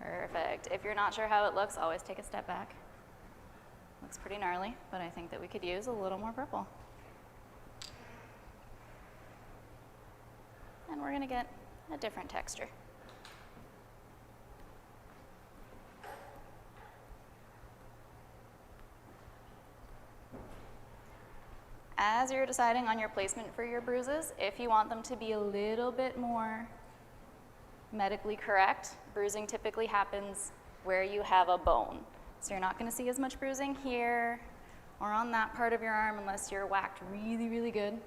Perfect. If you're not sure how it looks, always take a step back. Looks pretty gnarly, but I think that we could use a little more purple. And we're gonna get a different texture. As you're deciding on your placement for your bruises, if you want them to be a little bit more medically correct, bruising typically happens where you have a bone. So you're not gonna see as much bruising here or on that part of your arm unless you're whacked really, really good.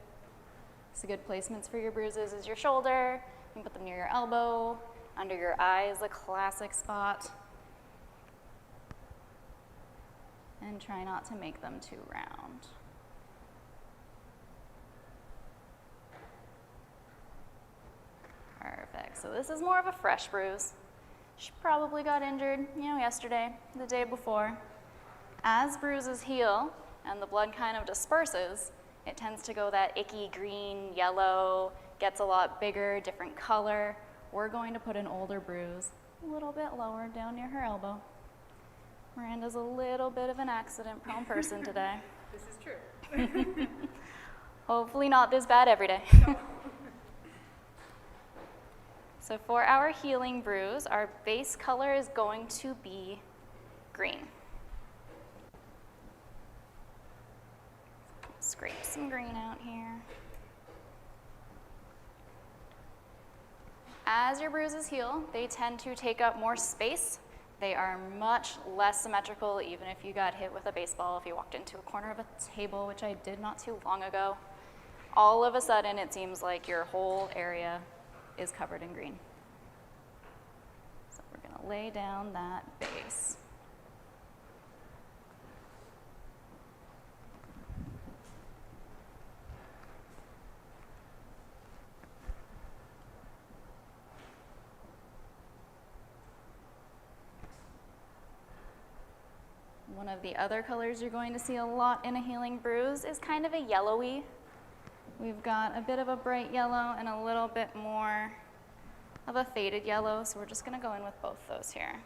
So good placements for your bruises is your shoulder. You can put them near your elbow, under your eye is a classic spot. And try not to make them too round. Perfect. So this is more of a fresh bruise. She probably got injured, yesterday, the day before. As bruises heal and the blood kind of disperses, It tends to go that icky green, yellow, gets a lot bigger, different color. We're going to put an older bruise a little bit lower down near her elbow. Miranda's a little bit of an accident-prone person today. This is true. Hopefully not this bad every day. So for our healing bruise, our base color is going to be green. Scrape some green out here. As your bruises heal, they tend to take up more space. They are much less symmetrical, even if you got hit with a baseball, if you walked into a corner of a table, which I did not too long ago. All of a sudden, it seems like your whole area is covered in green. So we're gonna lay down that base. One of the other colors you're going to see a lot in a healing bruise is kind of a yellowy. We've got a bit of a bright yellow and a little bit more of a faded yellow, so we're just going to go in with both those here.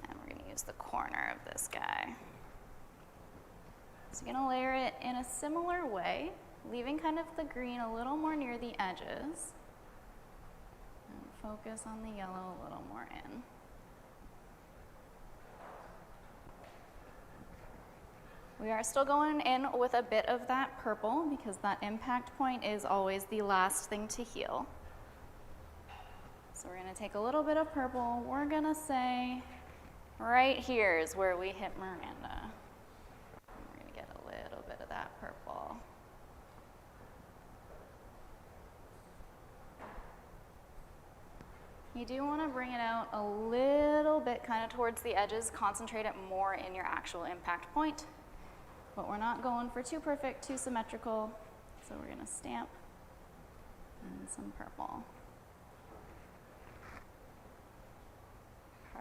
And we're going to use the corner of this guy. So you're going to layer it in a similar way, leaving kind of the green a little more near the edges. And focus on the yellow a little more in. We are still going in with a bit of that purple because that impact point is always the last thing to heal. So we're going to take a little bit of purple. We're going to say right here is where we hit Miranda. We're going to get a little bit of that purple. You do want to bring it out a little bit kind of towards the edges, concentrate it more in your actual impact point. But we're not going for too perfect, too symmetrical. So we're going to stamp and some purple.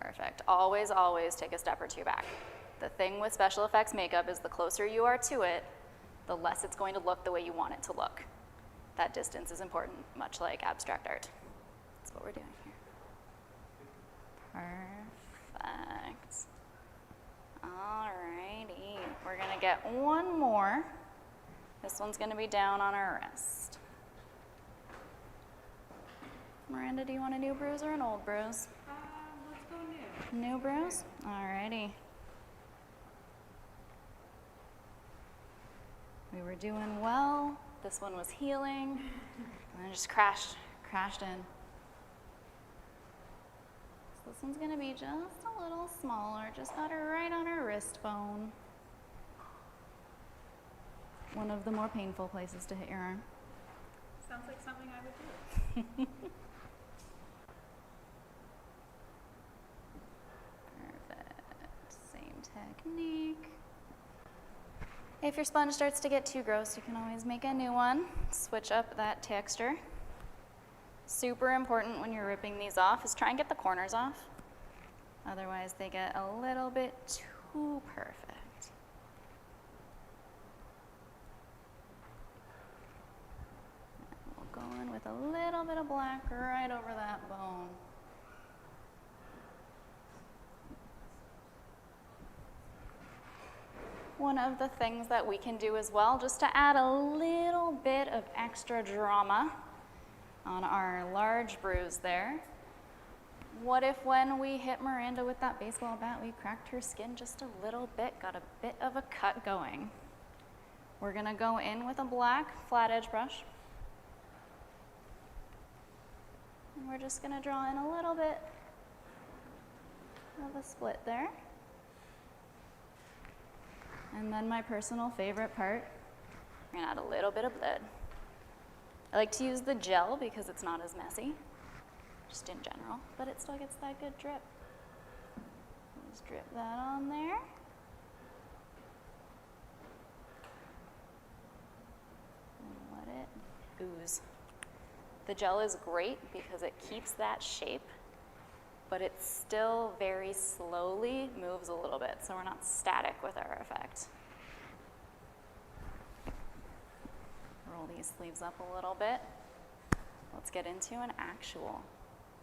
Perfect. Always, always take a step or two back. The thing with special effects makeup is the closer you are to it, the less it's going to look the way you want it to look. That distance is important, much like abstract art. That's what we're doing here. Perfect. Alrighty, we're gonna get one more. This one's gonna be down on our wrist. Miranda, do you want a new bruise or an old bruise? Let's go new. New bruise? Alrighty. We were doing well. This one was healing. And then just crashed in. This one's gonna be just a little smaller, just got her right on her wrist bone. One of the more painful places to hit your arm. Sounds like something I would do. Perfect, same technique. If your sponge starts to get too gross, you can always make a new one. Switch up that texture. Super important when you're ripping these off is try and get the corners off. Otherwise they get a little bit too perfect. And we'll go in with a little bit of black right over that bone. One of the things that we can do as well, just to add a little bit of extra drama on our large bruise there. What if when we hit Miranda with that baseball bat, we cracked her skin just a little bit, got a bit of a cut going? We're gonna go in with a black flat edge brush. And we're just gonna draw in a little bit of a split there. And then my personal favorite part, we're gonna add a little bit of blood. I like to use the gel because it's not as messy, just in general, but it still gets that good drip. Just drip that on there. And let it ooze. The gel is great because it keeps that shape but it still very slowly moves a little bit, so we're not static with our effect. Roll these sleeves up a little bit. Let's get into an actual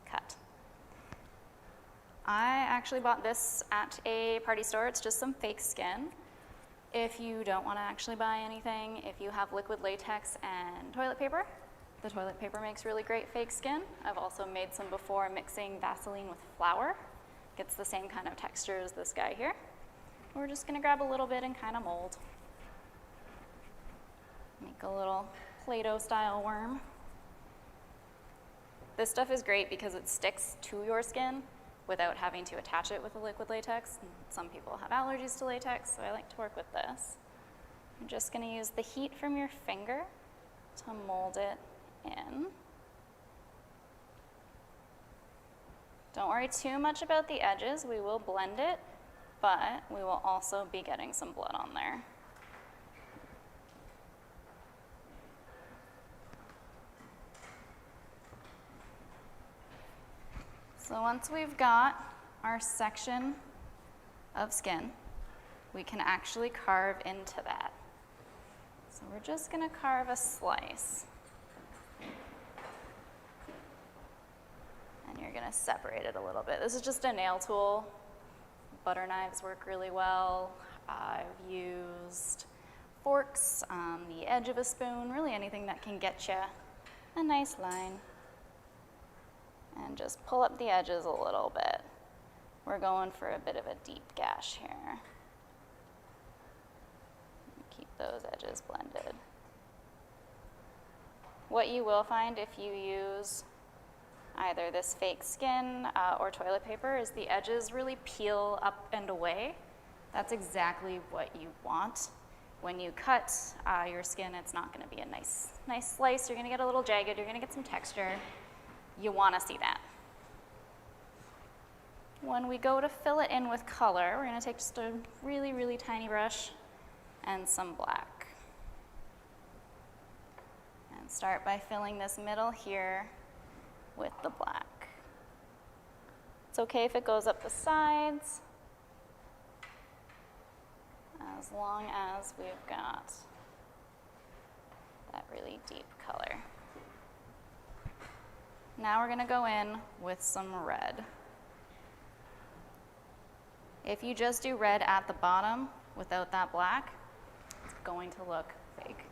cut. I actually bought this at a party store. It's just some fake skin. If you don't want to actually buy anything, if you have liquid latex and toilet paper, the toilet paper makes really great fake skin. I've also made some before mixing Vaseline with flour. Gets the same kind of texture as this guy here. We're just going to grab a little bit and kind of mold. Make a little Play-Doh style worm. This stuff is great because it sticks to your skin without having to attach it with a liquid latex. Some people have allergies to latex, so I like to work with this. I'm just going to use the heat from your finger to mold it in. Don't worry too much about the edges. We will blend it, but we will also be getting some blood on there. So once we've got our section of skin, we can actually carve into that. So we're just going to carve a slice. And you're going to separate it a little bit. This is just a nail tool. Butter knives work really well. I've used forks on the edge of a spoon, really anything that can get you a nice line. And just pull up the edges a little bit. We're going for a bit of a deep gash here. Keep those edges blended. What you will find if you use either this fake skin or toilet paper is the edges really peel up and away. That's exactly what you want. When you cut your skin, it's not going to be a nice slice. You're going to get a little jagged. You're going to get some texture. You want to see that. When we go to fill it in with color, we're going to take just a really, really tiny brush and some black. And start by filling this middle here with the black. It's okay if it goes up the sides, as long as we've got that really deep color. Now we're going to go in with some red. If you just do red at the bottom without that black, it's going to look fake.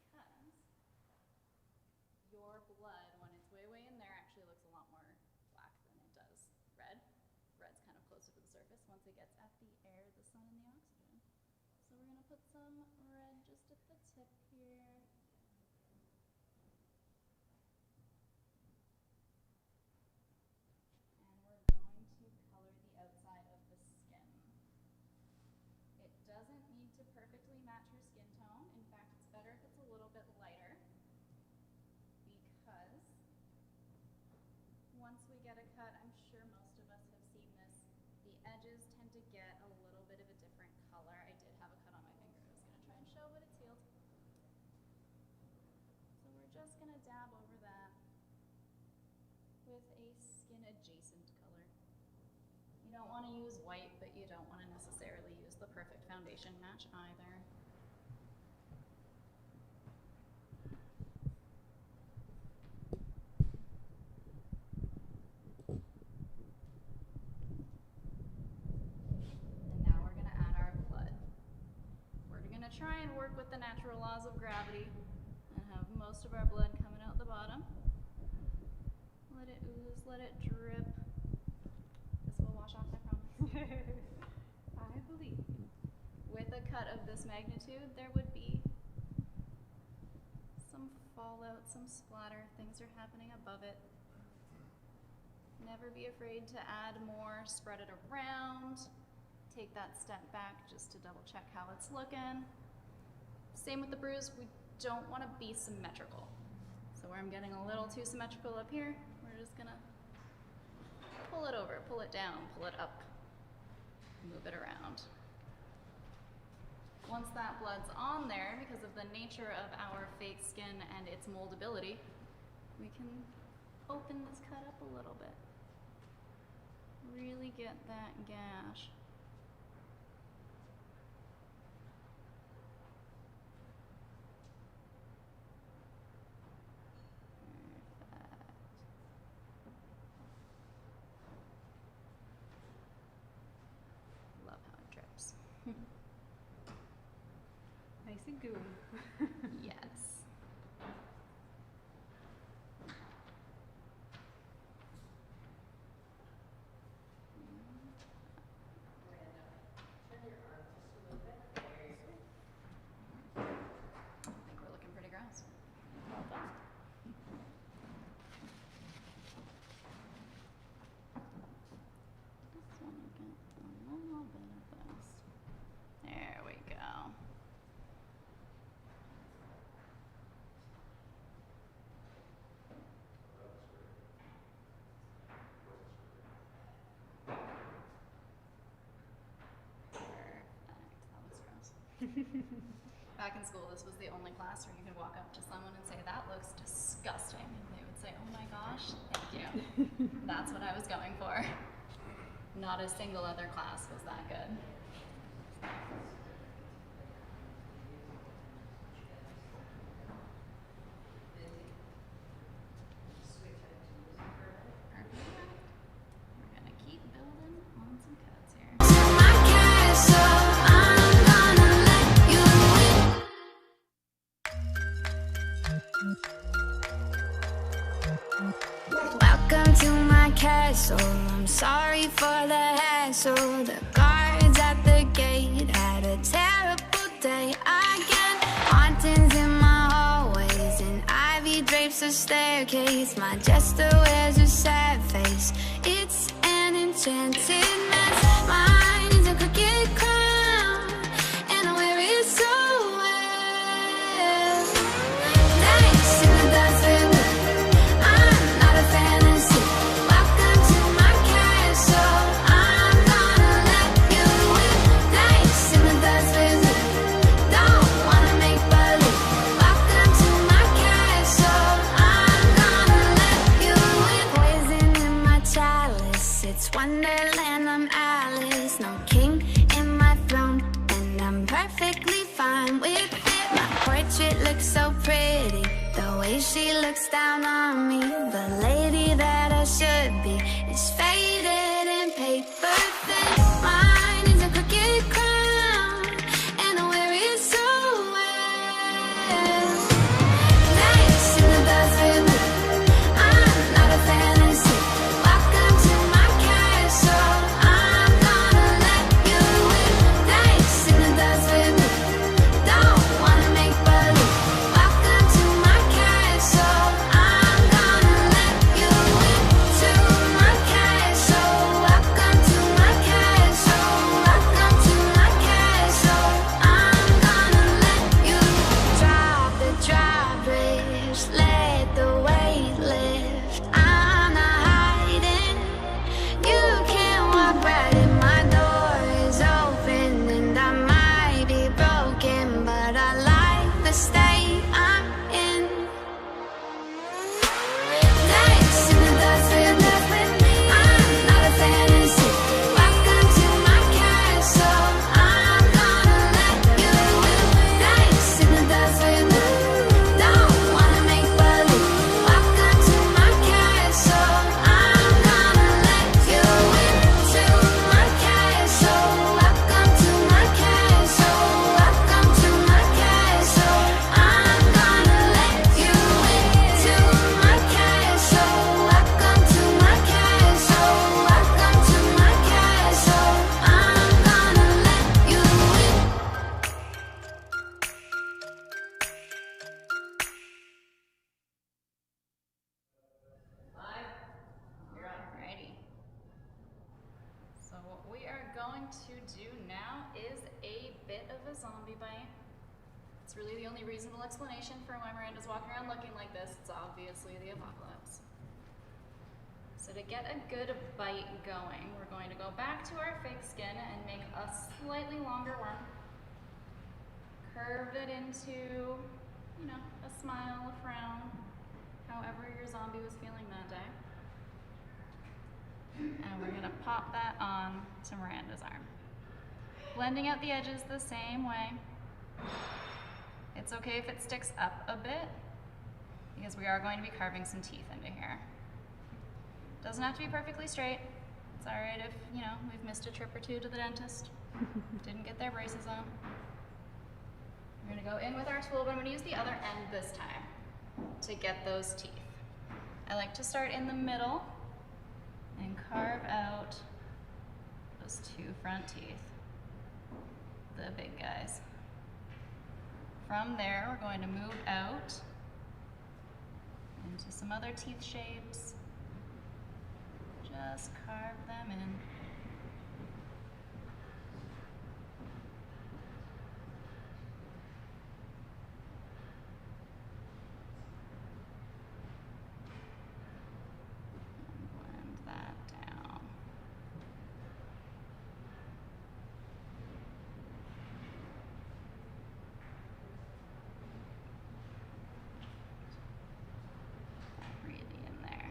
Because your blood, when it's way in there, actually looks a lot more black than it does red. Red's kind of closer to the surface once it gets at the air, the sun, and the oxygen. So we're going to put some red just at the tip here. Doesn't need to perfectly match your skin tone. In fact, it's better if it's a little bit lighter, because once we get a cut, I'm sure most of us have seen this, the edges tend to get a little bit of a different color. I did have a cut on my finger. I was going to try and show, but it's healed. So we're just going to dab over that with a skin adjacent color. You don't want to use white, but you don't want to necessarily use the perfect foundation match either. And now we're going to add our blood. We're going to try and work with the natural laws of gravity and have most of our blood coming out the bottom. Let it ooze, let it drip. This will wash off, I promise. I believe you. With a cut of this magnitude, there would be some fallout, some splatter. Things are happening above it. Never be afraid to add more. Spread it around. Take that step back just to double check how it's looking. Same with the bruise. We don't want to be symmetrical. So where I'm getting a little too symmetrical up here, we're just gonna pull it over, pull it down, pull it up, move it around. Once that blood's on there, because of the nature of our fake skin and its moldability, we can open this cut up a little bit. really get that gash. Love how it drips. Nice and gooey. Yes. I think we're looking pretty gross. Well done. Just want to get a little bit of this. There we go. Back in school, this was the only class where you could walk up to someone and say, "That looks disgusting." And they would say, "Oh my gosh, thank you." That's what I was going for. Not a single other class was that good. We're gonna keep building on some cuts here. Welcome to my castle. I'm sorry for the hassle. The guards at the gate had a terrible day again. Hauntings in my hallways and ivy drapes the staircase. My jester wears a sad face. It's an enchanted mess. Mine is a crooked crown, and I wear it so well. Dance in the dust with me. I'm not a fantasy. Welcome to my castle. I'm gonna let you in. Dance in the dust with me. Don't wanna make believe. Welcome to my castle. I'm gonna let you in. Poison in my chalice. It's Wonderland. I'm Alice. No king in my throne, and I'm perfectly fine with it. My portrait looks so pretty. The way she looks down on me, the lady that I should be, is faded and paper thin. Mine is a crooked crown, and I wear it so well. Dance in the dust with me. I'm not a fantasy. Welcome to my castle. I'm gonna let you in. Dance in the dust with me. Don't wanna make believe. Welcome to my castle. I'm gonna let you in. To my castle. Welcome to my castle. Welcome to my castle. I'm gonna let you drop the drawbridge. Let the weight lift. I'm not hiding. You can walk right in. My door is open and I might be broken, but I like the state I'm in. Dance in the dust with me. I'm not a fantasy. Welcome to my castle. I'm gonna let you in. Dance in the dust with me. Don't wanna make believe. Welcome to my castle. I'm gonna let you in. To my castle. Welcome to my castle. Welcome to my castle. I'm gonna let you in. To my castle. Welcome to my castle. Welcome to my castle. I'm gonna let you in. Alrighty. So what we are going to do now is a bit of a zombie bite. It's really the only reasonable explanation for why Miranda's walking around looking like this. It's obviously the apocalypse. So to get a good bite going, we're going to go back to our fake skin and make a slightly longer worm. Curve it into, you know, a smile, a frown, however your zombie was feeling that day. And we're gonna pop that on to Miranda's arm. Blending out the edges the same way. It's okay if it sticks up a bit, because we are going to be carving some teeth into here. Doesn't have to be perfectly straight. It's all right if, you know, we've missed a trip or two to the dentist. Didn't get their braces on. We're gonna go in with our tool, but I'm gonna use the other end this time to get those teeth. I like to start in the middle and carve out those two front teeth, the big guys. From there, we're going to move out into some other teeth shapes. Just carve them in. Blend that down. Really in there.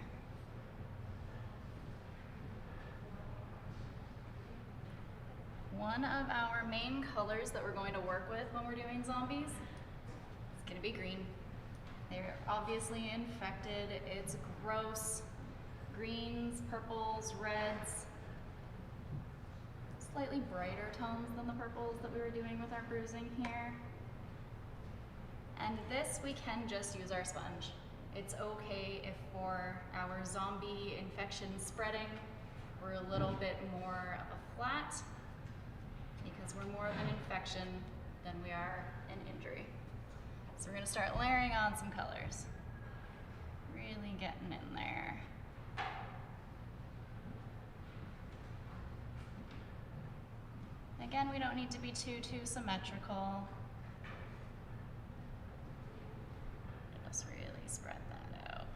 One of our main colors that we're going to work with when we're doing zombies is going to be green. They're obviously infected. It's gross. Greens, purples, reds. Slightly brighter tones than the purples that we were doing with our bruising here. And this, we can just use our sponge. It's okay if for our zombie infection spreading, we're a little bit more of a flat, because we're more of an infection than we are an injury. So we're gonna start layering on some colors. Really getting in there. Again, we don't need to be too symmetrical. Just really spread that out.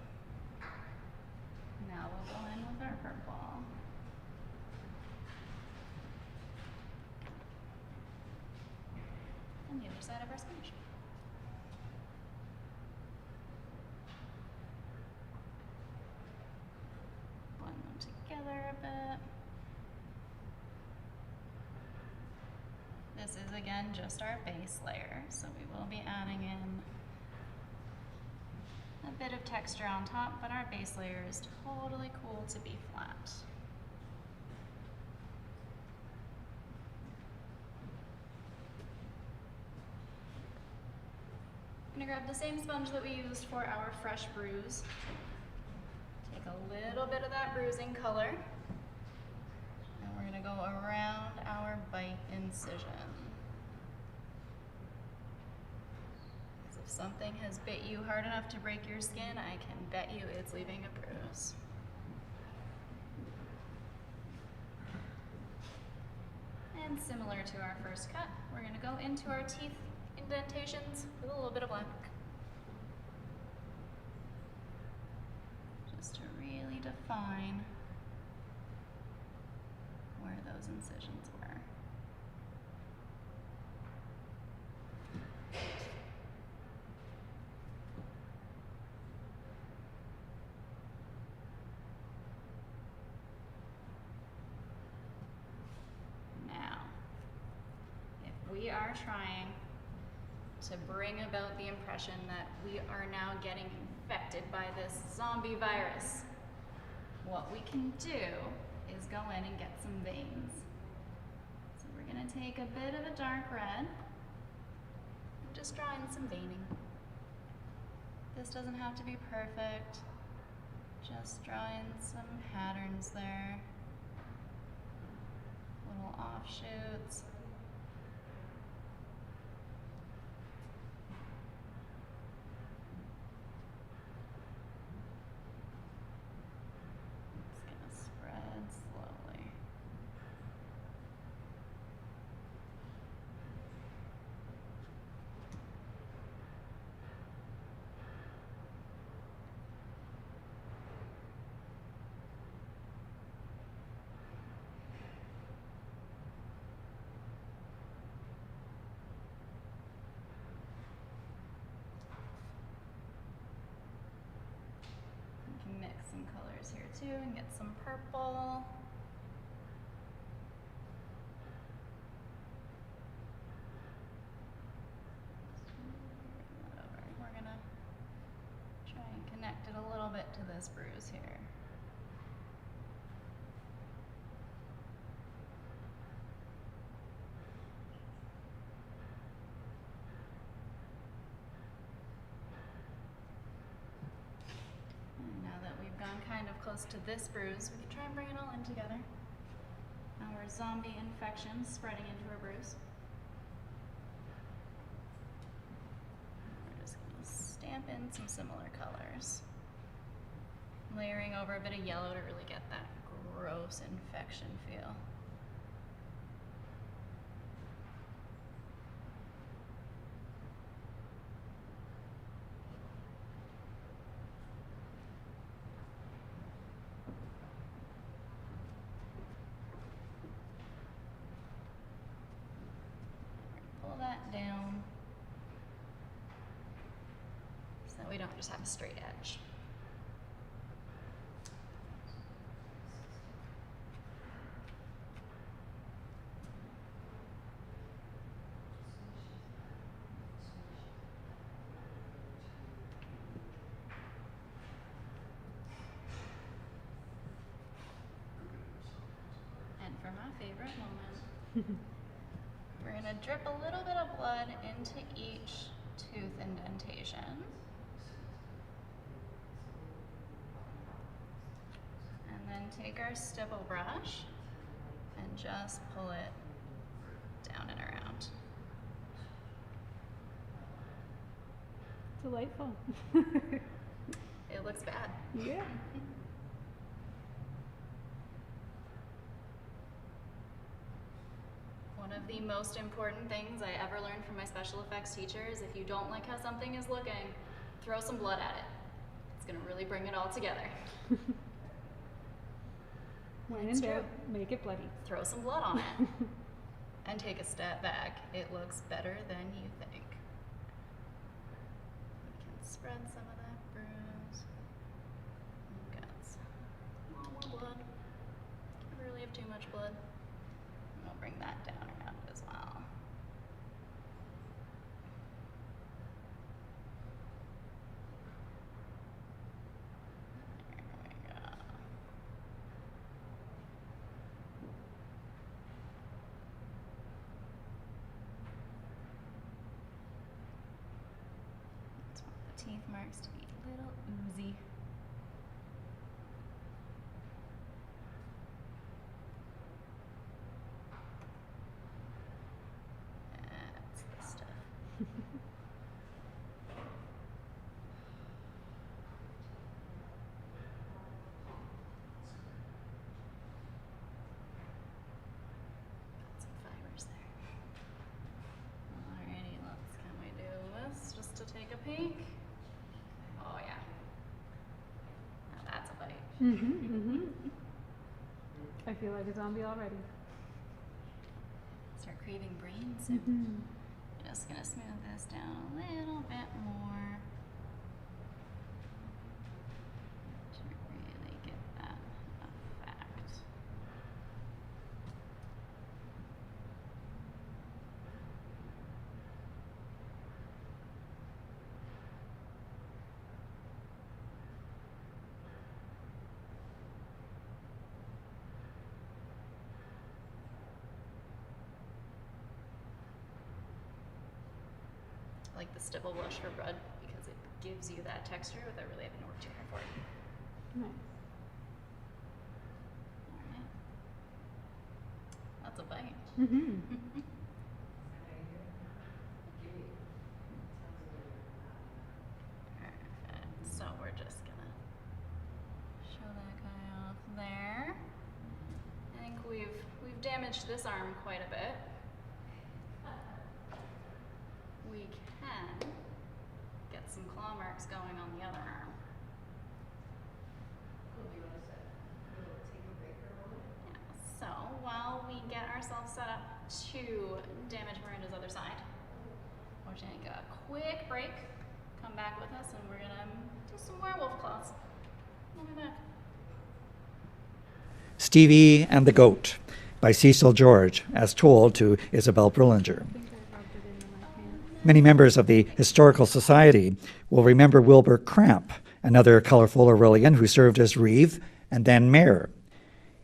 Now we'll go in with our purple. And the other side of our sponge. Blend them together a bit. This is again just our base layer, so we will be adding in a bit of texture on top, but our base layer is totally cool to be flat. I'm gonna grab the same sponge that we used for our fresh bruise. Take a little bit of that bruising color, and we're gonna go around our bite incision. So if something has bit you hard enough to break your skin, I can bet you it's leaving a bruise. And similar to our first cut, we're gonna go into our teeth indentations with a little bit of black. Just to really define where those incisions were. Now, if we are trying to bring about the impression that we are now getting infected by this zombie virus, what we can do is go in and get some veins. So we're gonna take a bit of a dark red and just draw in some veining. This doesn't have to be perfect. Just draw in some patterns there. Little offshoots. here too and get some purple. We're gonna try and connect it a little bit to this bruise here. And now that we've gone kind of close to this bruise, we can try and bring it all in together. Our zombie infection spreading into our bruise. We're just gonna stamp in some similar colors. Layering over a bit of yellow to really get that gross infection feel. Pull that down so that we don't just have a straight edge. And for my favorite moment, we're going to drip a little bit of blood into each tooth indentation. And then take our stipple brush and just pull it down and around. Delightful. It looks bad. Yeah. One of the most important things I ever learned from my special effects teacher is if you don't like how something is looking, throw some blood at it. It's gonna really bring it all together. When It's in doubt, true. make it bloody. Throw some blood on it and take a step back. It looks better than you think. We can spread some of that bruise. We've got some more blood. Can't really have too much blood. And we'll bring that down around as well. There we go. Just want the teeth marks to be a little oozy. That's the stuff. Got some fibers there. Alrighty, can we do this just to take a peek? Oh yeah. Now that's a bite. I feel like a zombie already. Start craving brain soon. Just gonna smooth this down a little bit more to really get that effect. I like the stipple blush for bread because it gives you that texture without really having to work too hard for it. Nice. Alright. That's a bite. Perfect. So we're just gonna show that guy off there. I think we've damaged this arm quite a bit. We can get some claw marks going on the other arm. Yeah, so while we get ourselves set up to damage Miranda's other side, we're gonna take a quick break, come back with us, and we're gonna do some werewolf claws. We'll be back. Stevie and the Goat by Cecil George, as told to Isabel Brillinger. Many members of the Historical Society will remember Wilbur Cramp, another colorful Orillian who served as Reeve and then mayor.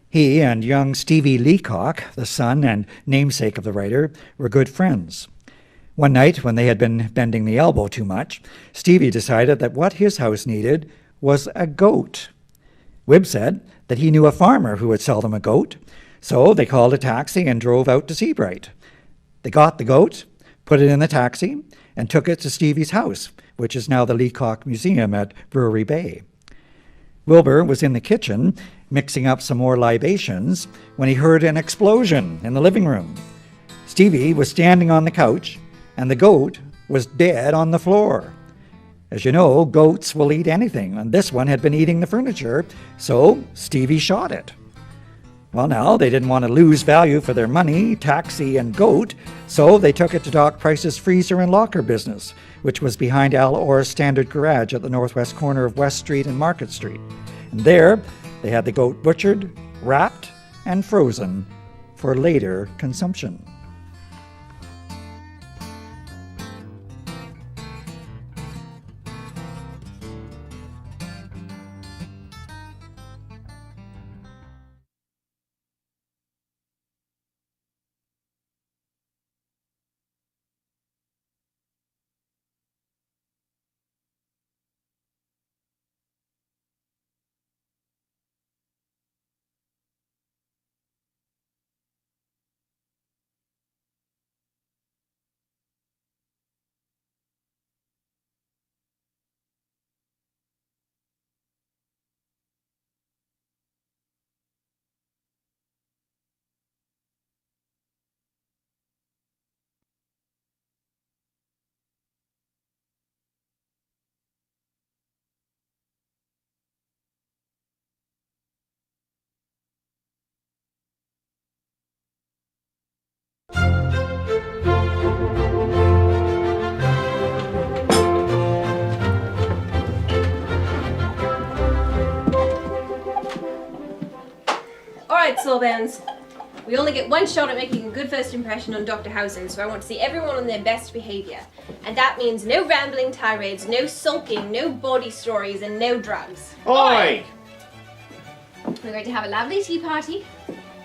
He and young Stevie Leacock, the son and namesake of the writer, were good friends. One night, when they had been bending the elbow too much, Stevie decided that what his house needed was a goat. Wib said that he knew a farmer who would sell them a goat, so they called a taxi and drove out to Seabright. They got the goat, put it in the taxi, and took it to Stevie's house, which is now the Leacock Museum at Brewery Bay. Wilbur was in the kitchen mixing up some more libations when he heard an explosion in the living room. Stevie was standing on the couch, and the goat was dead on the floor. As you know, goats will eat anything, and this one had been eating the furniture, so Stevie shot it. Well, now, they didn't want to lose value for their money, taxi, and goat, so they took it to Doc Price's freezer and locker business, which was behind Al Orr's Standard Garage at the northwest corner of West Street and Market Street. And there, they had the goat butchered, wrapped, and frozen for later consumption. Alright, Sawbones. We only get one shot at making a good first impression on Dr. Housen, so I want to see everyone on their best behaviour. And that means no rambling tirades, no sulking, no body stories, and no drugs. Oi! We're going to have a lovely tea party.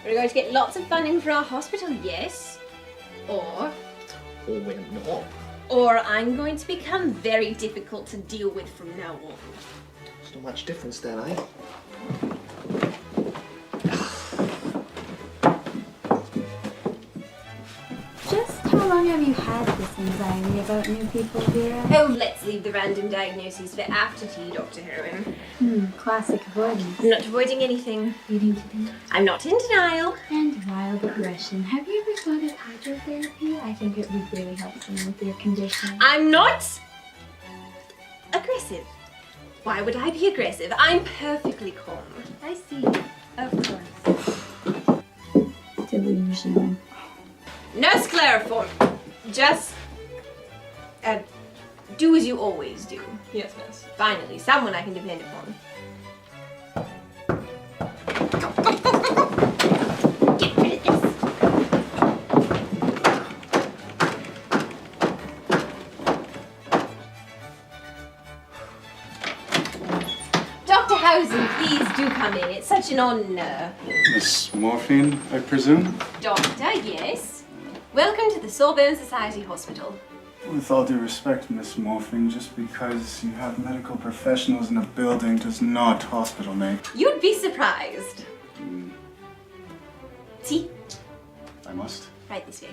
We're going to get lots of funding for our hospital, yes. Or we're not. Or I'm going to become very difficult to deal with from now on. There's not much difference then, eh? Just how long have you had this anxiety about new people, Vera? Oh, let's leave the random diagnoses for after tea, Dr. Heroin. Classic avoidance. I'm not avoiding anything. Eating today. I'm not in denial. And wild aggression. Have you ever thought of hydrotherapy? I think it would really help someone with your condition. I'm not aggressive. Why would I be aggressive? I'm perfectly calm. I see. Of course. Delusion. No scleroform. Just do as you always do. Yes, miss. Finally, someone I can depend upon. Get rid of this. Dr. Housen, please do come in. It's such an honor. Miss Morphine, I presume? Doctor, yes. Welcome to the Sawbones Society Hospital. With all due respect, Miss Morphine, just because you have medical professionals in a building does not hospital make. You'd be surprised. Tea? I must. Right this way.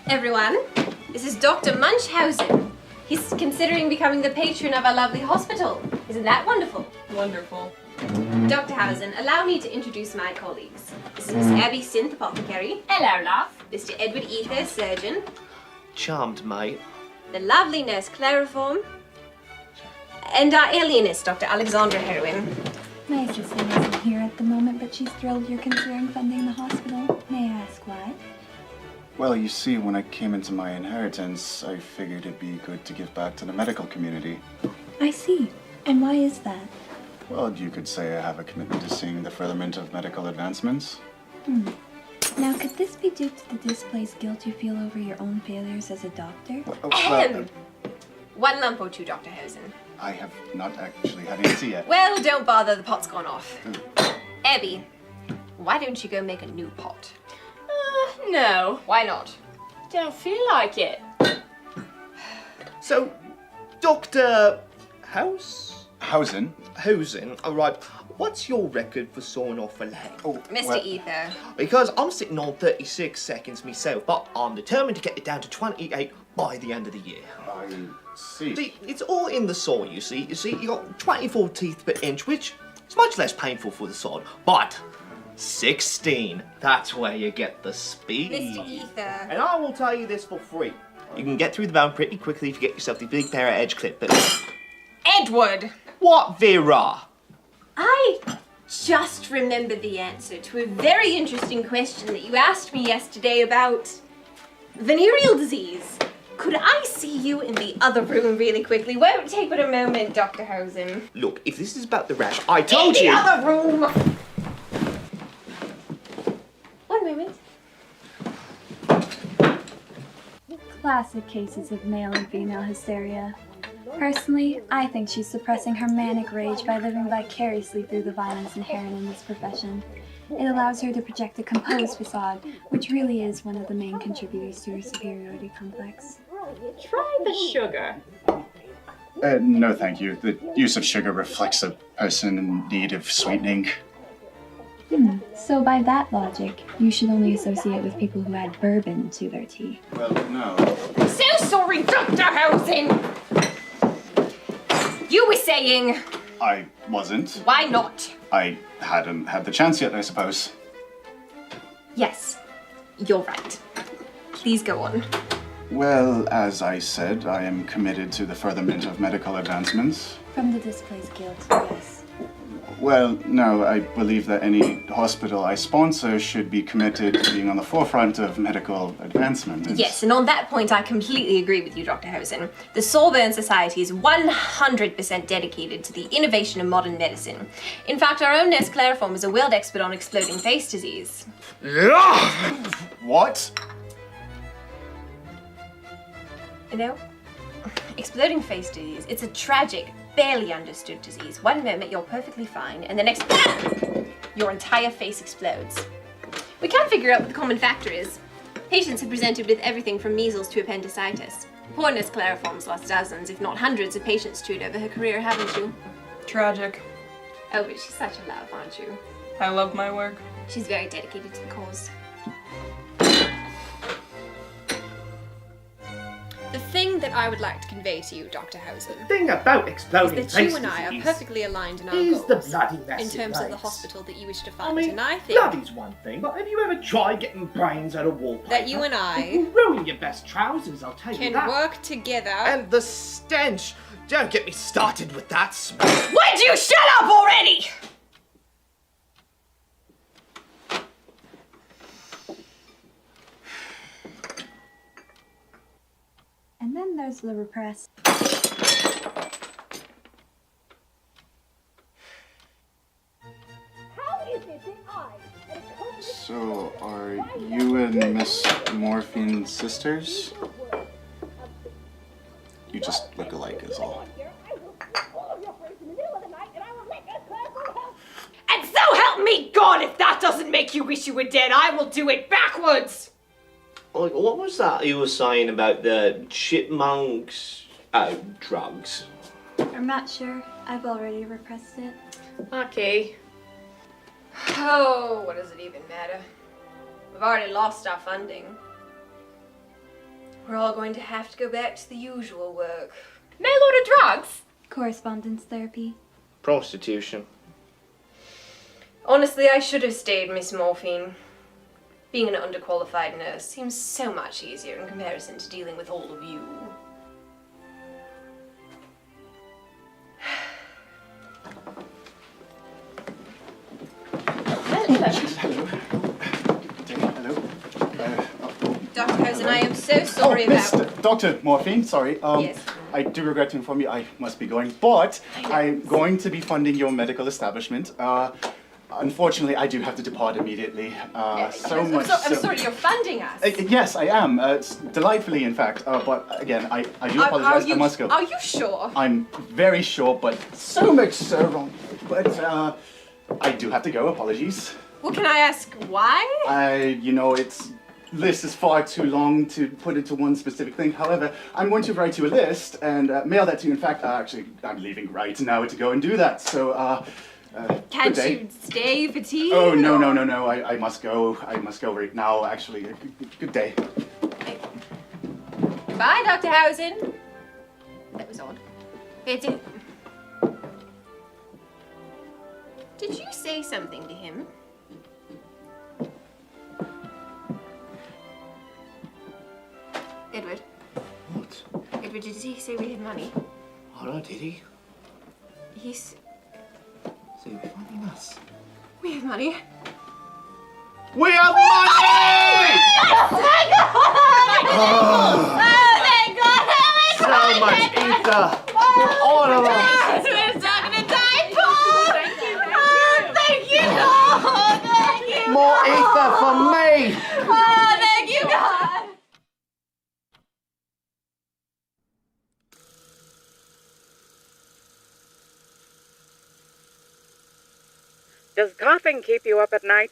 Everyone, this is Dr. Munchausen. He's considering becoming the patron of our lovely hospital. Isn't that wonderful? Wonderful. Dr. Housen, allow me to introduce my colleagues. This is Miss Abby Synth, apothecary. Hello, love. Mr. Edward Ether, surgeon. Charmed, mate. The lovely nurse Chloroform. And our alienist, Dr. Alexandra Heroin. My sister isn't here at the moment, but she's thrilled you're considering funding the hospital. May I ask why? Well, you see, when I came into my inheritance, I figured it'd be good to give back to the medical community. I see. And why is that? Well, you could say I have a commitment to seeing the furtherment of medical advancements. Now, could this be due to the displaced guilt you feel over your own failures as a doctor? Ahem. 1 lump or 2, Dr. Hausen. I have not actually had any tea yet. Well, don't bother, the pot's gone off. Abby, why don't you go make a new pot? No. Why not? Don't feel like it. So, Dr. Hausen? Hausen, alright. What's your record for sawing off a leg? Mr. Ether. Because I'm sitting on 36 seconds myself, but I'm determined to get it down to 28 by the end of the year. I see. See, it's all in the saw, you see. You see, you got 24 teeth per inch, which is much less painful for the sod, but 16, that's where you get the speed. Mr. Ether. And I will tell you this for free. You can get through the bone pretty quickly if you get yourself the big pair of edge clippers. Edward! What, Vera? I just remembered the answer to a very interesting question that you asked me yesterday about venereal disease. Could I see you in the other room really quickly? Won't take but a moment, Dr. Hausen. Look, if this is about the rash, I told in you! the other room! 1 moment. Classic cases of male and female hysteria. Personally, I think she's suppressing her manic rage by living vicariously through the violence inherent in this profession. It allows her to project a composed facade, which really is one of the main contributors to her superiority complex. Try the sugar. No, thank you. The use of sugar reflects a person in need of sweetening. So by that logic, you should only associate with people who add bourbon to their tea. Well, no. So sorry, Dr. Hausen! You were saying... I wasn't. Why not? I hadn't had the chance yet, I suppose. Yes, you're right. Please go on. Well, as I said, I am committed to the furtherment of medical advancements. From the displaced guilt, yes. Well, no, I believe that any hospital I sponsor should be committed to being on the forefront of medical advancement. Yes, and on that point, I completely agree with you, Dr. Hausen. The Sawbones Society is 100% dedicated to the innovation of modern medicine. In fact, our own nurse Clariform is a world expert on exploding face disease. What? You know, exploding face disease, it's a tragic, barely understood disease. 1 moment you're perfectly fine, and the next, your entire face explodes. We can't figure out what the common factor is. Patients have presented with everything from measles to appendicitis. Poor Nurse Clariform's lost dozens, if not hundreds, of patients to it over her career, haven't you? Tragic. Oh, but she's such a love, aren't you? I love my work. She's very dedicated to the cause. The thing that I would like to convey to you, Dr. Hausen, The thing about exploding is that you face and I are disease perfectly aligned in our is goals the bloody in messy terms of the race. hospital that you wish to I fund, mean, and I think bloody's one thing, but have you ever tried getting brains out of wallpaper? that you and I It will ruin your best trousers, I'll tell you can that. work together. And the stench! Don't get me started with that smell. Would you shut up already? And then there's the repressed. So, are you and Miss Morphine sisters? You just look alike is all. And so help me God, if that doesn't make you wish you were dead, I will do it backwards! Like, what was that you were saying about the chipmunks drugs? I'm not sure. I've already repressed it. Okay. Oh, what does it even matter? We've already lost our funding. We're all going to have to go back to the usual work. Mail order drugs? Correspondence therapy. Prostitution. Honestly, I should have stayed, Miss Morphine. Being an underqualified nurse seems so much easier in comparison to dealing with all of you. Hello. Dr. Hausen, I am so sorry Miss about... Dr. Morphine, sorry. Yes. I do regret to inform you I must be going, but I'm going to be funding your medical establishment. Unfortunately, I do have to depart immediately. I'm sorry, you're funding us. Yes, I am. Delightfully, in fact. But again, I do apologize. I must go. Are you sure? I'm very sure, but so much so wrong. But I do have to go. Apologies. Well, can I ask why? List is far too long to put into one specific thing. However, I'm going to write you a list and mail that to you. In fact, actually, I'm leaving right now to go and do that. So, Can't good day. you stay for tea? Oh, no. I must go. I must go right now, actually. Good day. Bye, Dr. Housen. That was odd. Did you say something to him? Edward. What? Edward, did he say we had money? Oh, no, did he? He's... So you're funding us? We have money. We have money! Thank God! Oh, thank God! so much ether for all of us. We're not gonna die, Paul! Thank you, thank you, God! Thank you! More ether for me! Oh, thank you, God! Does coughing keep you up at night?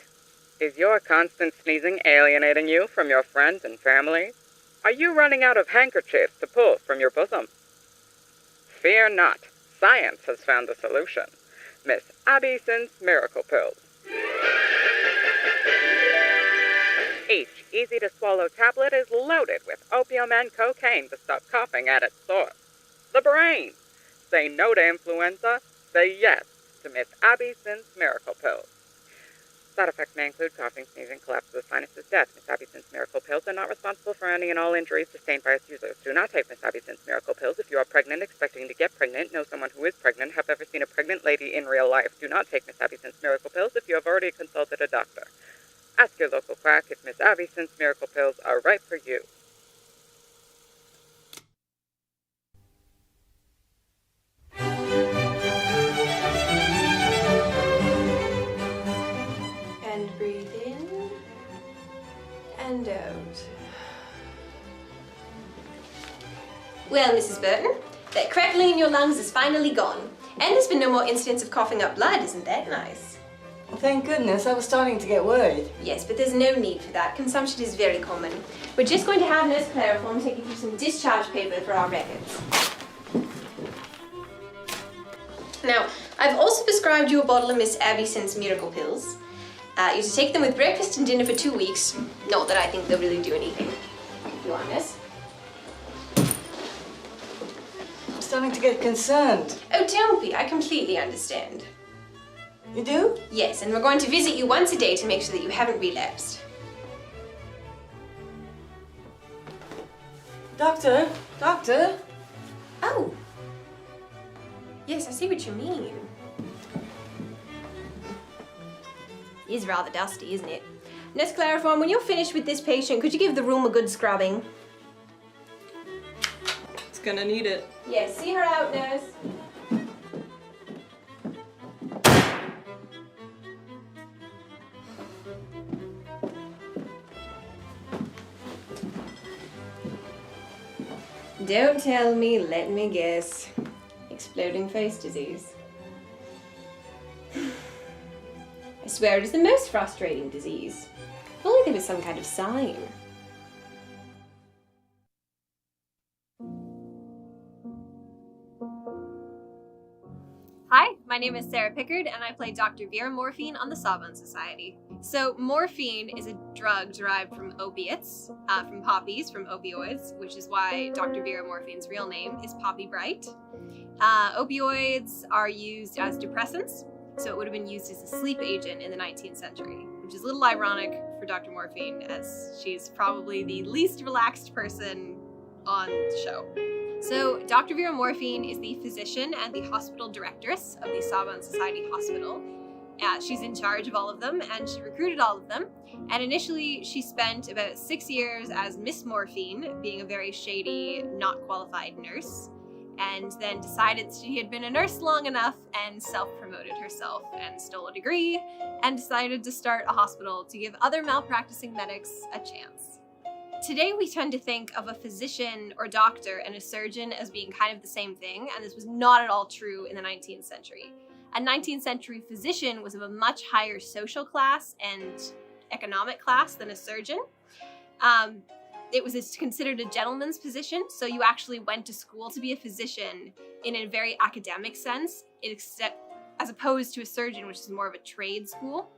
Is your constant sneezing alienating you from your friends and family? Are you running out of handkerchiefs to pull from your bosom? Fear not. Science has found the solution. Miss Abby Sinth's Miracle Pills. Each easy-to-swallow tablet is loaded with opium and cocaine to stop coughing at its source. The brain. Say no to influenza. Say yes to Miss Abby Sinth's Miracle Pills. Side effects may include coughing, sneezing, collapse of the sinuses, death. Miss Abby Sinth's Miracle Pills are not responsible for any and all injuries sustained by its users. Do not take Miss Abby Sinth's Miracle Pills if you are pregnant, expecting to get pregnant, know someone who is pregnant, have ever seen a pregnant lady in real life. Do not take Miss Abby Sinth's Miracle Pills if you have already consulted a doctor. Ask your local quack if Miss Abby Sinth's Miracle Pills are right for you. And breathe in and out. Well, Mrs. Burton, that crackling in your lungs is finally gone. And there's been no more incidents of coughing up blood. Isn't that nice? Well, thank goodness. I was starting to get worried. Yes, but there's no need for that. Consumption is very common. We're just going to have Nurse Clariform take you through some discharge paper for our records. Now, I've also prescribed you a bottle of Miss Abby Sinth's Miracle Pills. You're to take them with breakfast and dinner for 2 weeks. Not that I think they'll really do anything. You want this? I'm starting to get concerned. Oh, don't be. I completely understand. You do? Yes, and we're going to visit you once a day to make sure that you haven't relapsed. Doctor? Doctor? Oh. Yes, I see what you mean. It is rather dusty, isn't it? Nurse Clariform, when you're finished with this patient, could you give the room a good scrubbing? It's gonna need it. Yes, see her out, nurse. Don't tell me, let me guess. Exploding face disease. I swear it is the most frustrating disease. If only there was some kind of sign. Hi, my name is Sarah Pickard and I play Dr. Vera Morphine on the Sawbones Society. So morphine is a drug derived from opiates, from poppies, from opioids, which is why Dr. Vera Morphine's real name is Poppy Bright. Opioids are used as depressants, so it would have been used as a sleep agent in the 19th century, which is a little ironic for Dr. Morphine, as she's probably the least relaxed person on the show. So Dr. Vera Morphine is the physician and the hospital directress of the Sawbones Society Hospital. She's in charge of all of them, and she recruited all of them. And initially, she spent about 6 years as Miss Morphine, being a very shady, not qualified nurse. and then decided she had been a nurse long enough and self-promoted herself and stole a degree and decided to start a hospital to give other malpracticing medics a chance. Today we tend to think of a physician or doctor and a surgeon as being kind of the same thing, and this was not at all true in the 19th century. A 19th century physician was of a much higher social class and economic class than a surgeon. It was considered a gentleman's position, so you actually went to school to be a physician in a very academic sense, except as opposed to a surgeon, which is more of a trade school.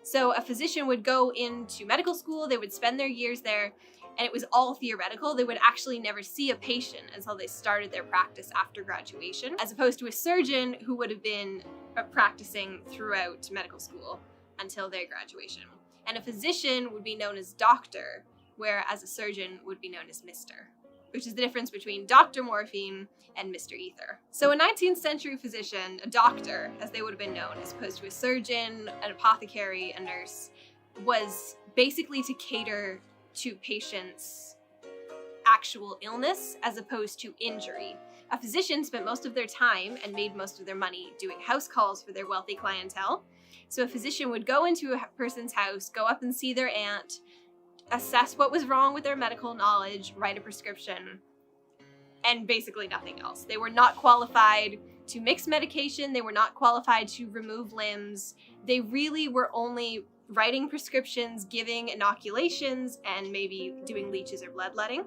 So a physician would go into medical school, they would spend their years there, and it was all theoretical. They would actually never see a patient until they started their practice after graduation, as opposed to a surgeon who would have been practicing throughout medical school until their graduation. And a physician would be known as doctor, whereas a surgeon would be known as Mr., which is the difference between Dr. Morphine and Mr. Ether. So a 19th century physician, a doctor, as they would have been known, as opposed to a surgeon, an apothecary, a nurse, was basically to cater to patients' actual illness as opposed to injury. A physician spent most of their time and made most of their money doing house calls for their wealthy clientele. So a physician would go into a person's house, go up and see their aunt, assess what was wrong with their medical knowledge, write a prescription, and basically nothing else. They were not qualified to mix medication. They were not qualified to remove limbs. They really were only writing prescriptions, giving inoculations, and maybe doing leeches or bloodletting.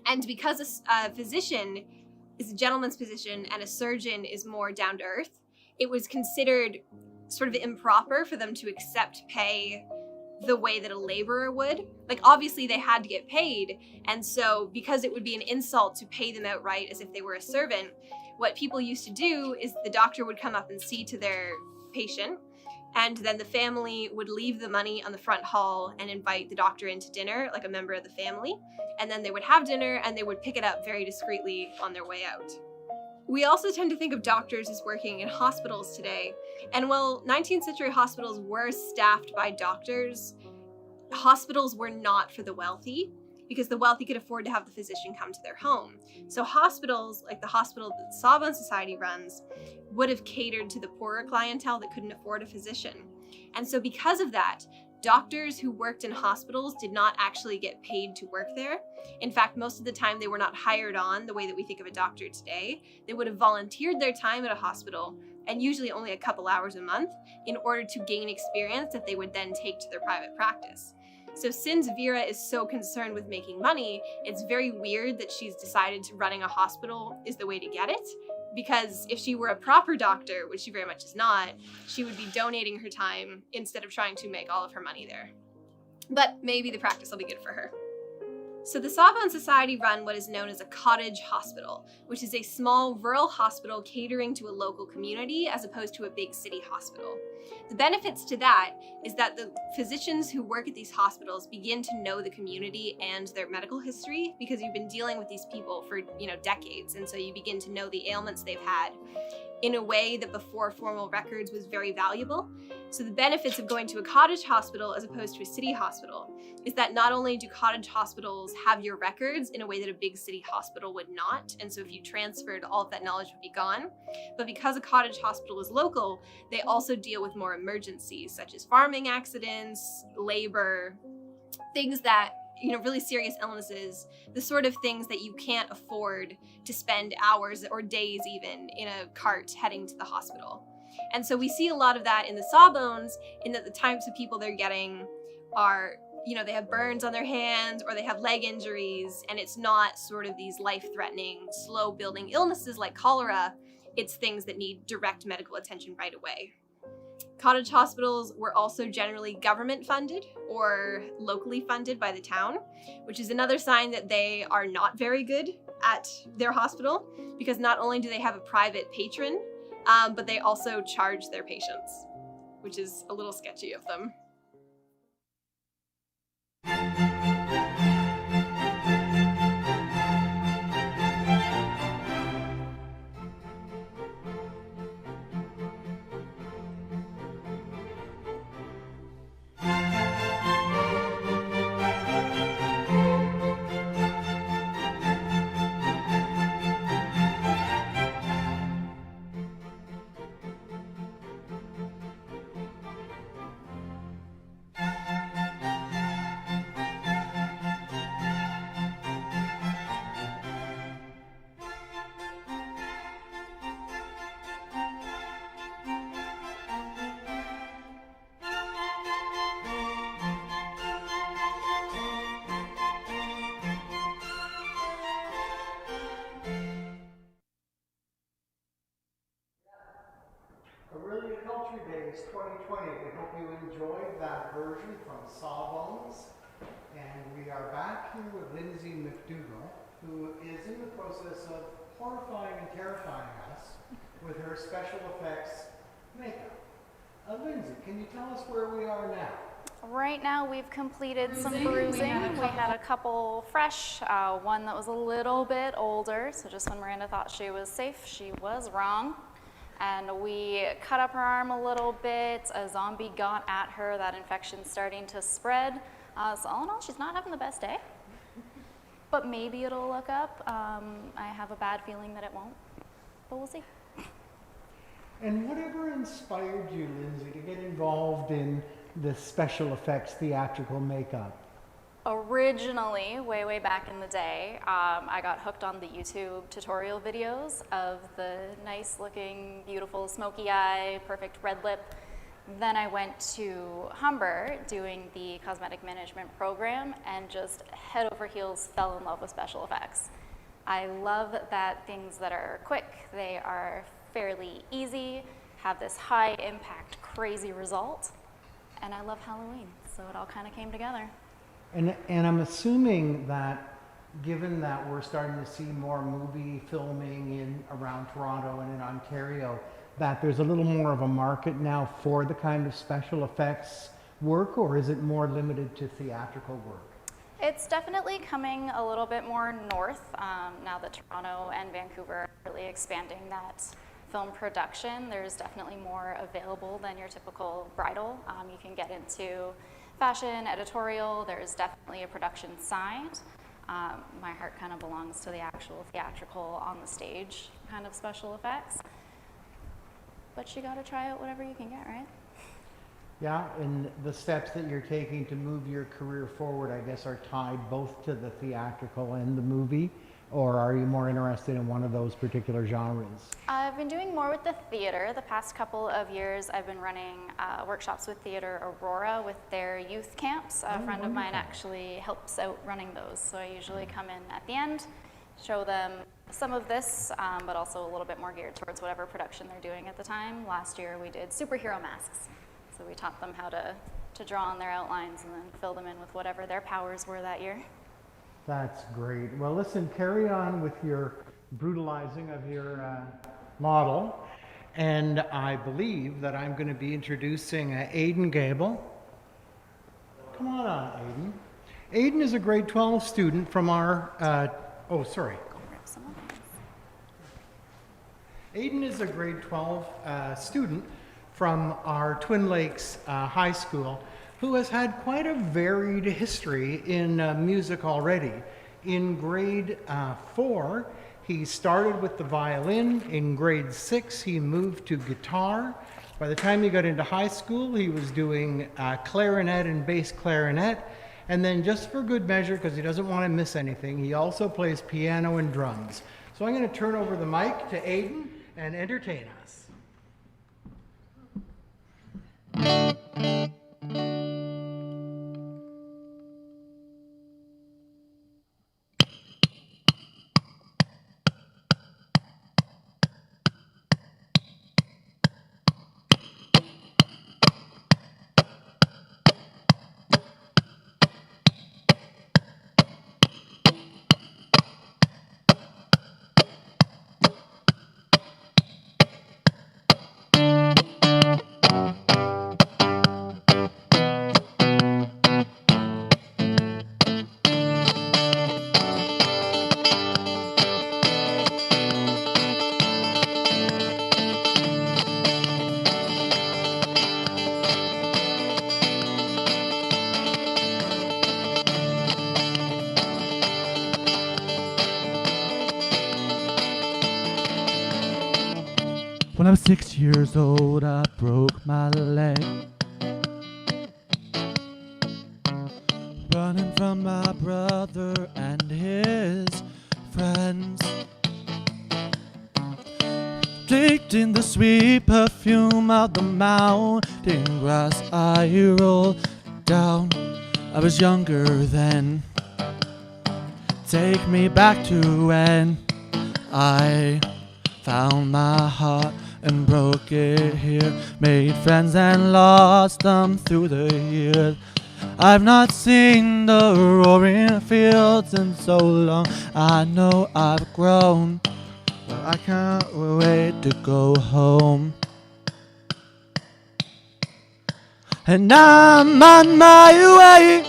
And because a physician is a gentleman's position and a surgeon is more down to earth, it was considered sort of improper for them to accept pay the way that a laborer would. Like, obviously they had to get paid, and so because it would be an insult to pay them outright as if they were a servant, what people used to do is the doctor would come up and see to their patient, and then the family would leave the money on the front hall and invite the doctor into dinner, like a member of the family, and then they would have dinner and they would pick it up very discreetly on their way out. We also tend to think of doctors as working in hospitals today, and while 19th century hospitals were staffed by doctors, hospitals were not for the wealthy, because the wealthy could afford to have the physician come to their home. So hospitals, like the hospital that the Sawbones Society runs, would have catered to the poorer clientele that couldn't afford a physician. And so because of that, doctors who worked in hospitals did not actually get paid to work there. In fact, most of the time they were not hired on the way that we think of a doctor today. They would have volunteered their time at a hospital, and usually only a couple hours a month, in order to gain experience that they would then take to their private practice. So since Vera is so concerned with making money, it's very weird that she's decided to running a hospital is the way to get it. Because if she were a proper doctor, which she very much is not, she would be donating her time instead of trying to make all of her money there. But maybe the practice will be good for her. So the Sawbones Society run what is known as a cottage hospital, which is a small rural hospital catering to a local community as opposed to a big city hospital. The benefits to that is that the physicians who work at these hospitals begin to know the community and their medical history, because you've been dealing with these people for, decades, and so you begin to know the ailments they've had in a way that before formal records was very valuable. So the benefits of going to a cottage hospital as opposed to a city hospital is that not only do cottage hospitals have your records in a way that a big city hospital would not, and so if you transferred, all of that knowledge would be gone, but because a cottage hospital is local, they also deal with more emergencies such as farming accidents, labor, things that, really serious illnesses, the sort of things that you can't afford to spend hours or days even in a cart heading to the hospital. And so we see a lot of that in the Sawbones, in that the types of people they're getting are, they have burns on their hands or they have leg injuries, and it's not sort of these life-threatening, slow-building illnesses like cholera. It's things that need direct medical attention right away. Cottage hospitals were also generally government funded or locally funded by the town, which is another sign that they are not very good at their hospital, because not only do they have a private patron, but they also charge their patients, which is a little sketchy of them. Days 2020. We hope you enjoyed that version from Sawbones. And we are back here with Lindsay McDougall, who is in the process of horrifying and terrifying us with her special effects makeup. Lindsay, can you tell us where we are now? Right now we've completed some bruising. We had a couple fresh, one that was a little bit older, so just when Miranda thought she was safe, she was wrong. And we cut up her arm a little bit, a zombie got at her, that infection's starting to spread. So all in all, she's not having the best day, but maybe it'll look up. I have a bad feeling that it won't, but we'll see. And whatever inspired you, Lindsay, to get involved in the special effects theatrical makeup? Originally, way back in the day, I got hooked on the YouTube tutorial videos of the nice looking, beautiful smoky eye, perfect red lip. Then I went to Humber doing the cosmetic management program and just head over heels fell in love with special effects. I love that things that are quick, they are fairly easy, have this high impact, crazy result. And I love Halloween, so it all kind of came together. And I'm assuming that, given that we're starting to see more movie filming in around Toronto and in Ontario, that there's a little more of a market now for the kind of special effects work, or is it more limited to theatrical work? It's definitely coming a little bit more north now that Toronto and Vancouver are really expanding that film production. There's definitely more available than your typical bridal. You can get into fashion, editorial, there's definitely a production side. My heart kind of belongs to the actual theatrical on the stage kind of special effects. But you gotta try out whatever you can get, right? Yeah, and the steps that you're taking to move your career forward, I guess, are tied both to the theatrical and the movie. Or are you more interested in one of those particular genres? I've been doing more with the theater. The past couple of years I've been running workshops with Theater Aurora with their youth camps. A friend of mine actually helps out running those. So I usually come in at the end, show them some of this, but also a little bit more geared towards whatever production they're doing at the time. Last year we did superhero masks. So we taught them how to draw on their outlines and then fill them in with whatever their powers were that year. That's great. Well, listen, carry on with your brutalizing of your model. And I believe that I'm going to be introducing Aiden Gable. Come on, Aiden. Aiden is a grade 12 student from our, Aiden is a grade 12 student from our Twin Lakes High School, who has had quite a varied history in music already. In grade 4, he started with the violin. In grade 6, he moved to guitar. By the time he got into high school, he was doing clarinet and bass clarinet. And then just for good measure, because he doesn't want to miss anything, he also plays piano and drums. So I'm going to turn over the mic to Aiden and entertain us. When I was 6 years old, I broke my leg, running from my brother and his friends. Baked in the sweet perfume of the mountain grass, I rolled down. I was younger then. Take me back to when I found my heart and broke it here. Made friends and lost them through the years. I've not seen the roaring fields in so long. I know I've grown, but I can't wait to go home. And I'm on my way,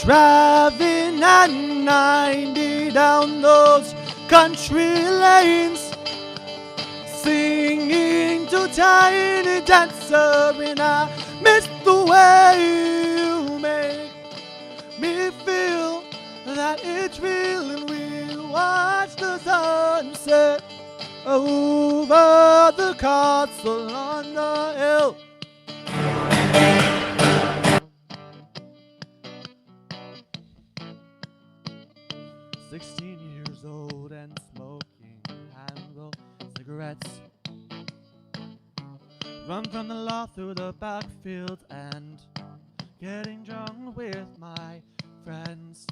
driving at 90 down those country lanes, singing to Tiny Dancer, and I miss the way you make me feel that it's real. And we watch the sunset over the castle on the hill. Years old and smoking hand-rolled cigarettes. Run from the law through the backfield and getting drunk with my friends.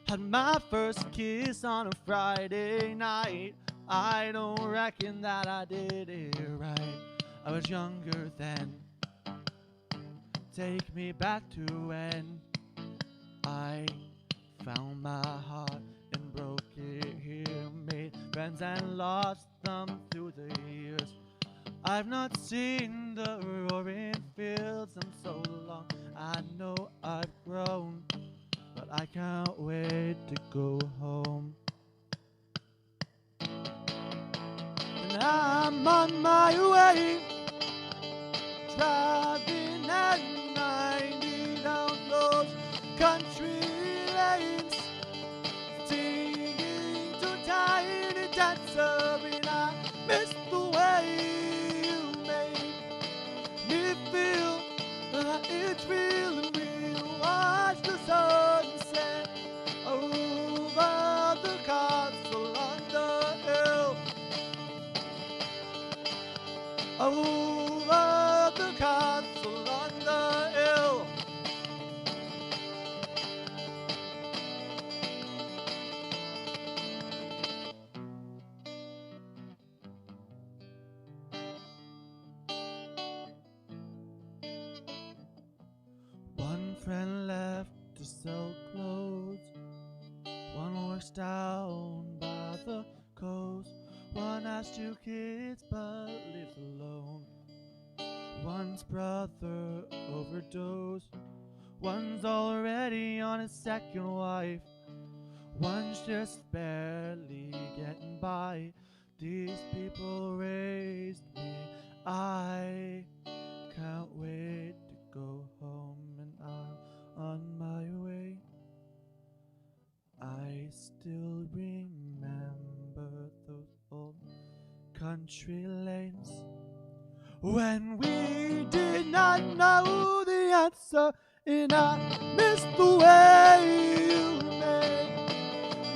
Had my first kiss on a Friday night. I don't reckon that I did it right. I was younger then. Take me back to when I found my heart and broke it here. Made friends and lost them through the years. I've not seen the roaring fields in so long. I know I've grown, but I can't wait to go home. And I'm on my way, driving at 90 down those country lanes, singing to Tiny Dancer, and I miss the way you make me feel that it's real. And we'll watch the sunset over the castle on the hill, over the castle on the hill. One friend left to sell clothes, one works down by the coast, one has 2 kids but lives alone. One's brother overdosed, one's already on his second wife, one's just barely getting by. These people raised me, I can't wait to go home. And I'm on my way, I still remember those old country lanes when we did not know the answer. And I miss the way you make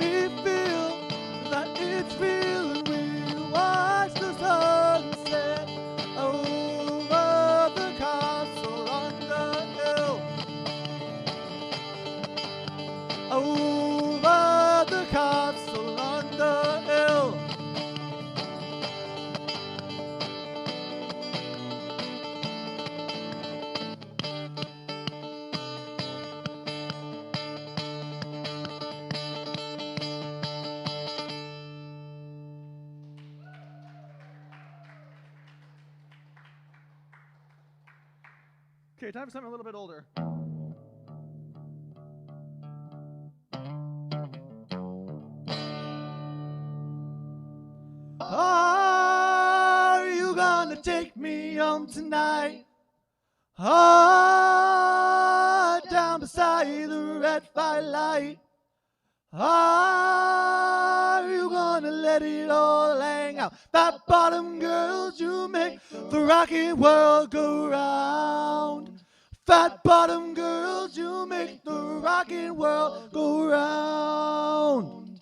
me feel that it's real. And we watch the sunset over the castle on the hill, over the castle on the hill. Okay, time for something a little bit older. Are you gonna take me home tonight? Down beside the red firelight. Are you gonna let it all hang out? Fat bottom girls, you make the rocking world go round. Fat bottom girls, you make the rocking world go round.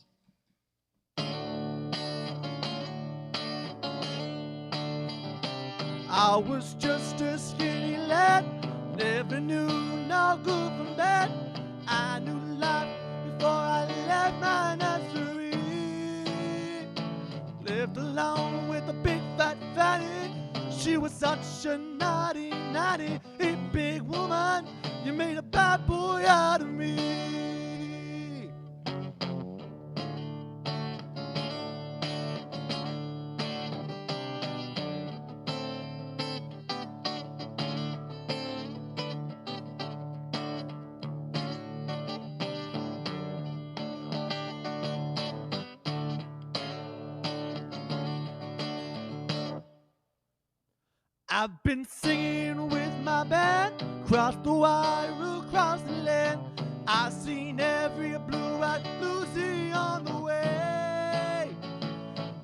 I was just a skinny lad, never knew no good from bad. I knew life before I left my nursery. Lived alone with a big fat fatty. She was such a naughty, naughty, a big woman. You made a bad boy out of me. I've been singing with my band, across the wire, across the land. I've seen every blue-eyed Lucy on the way,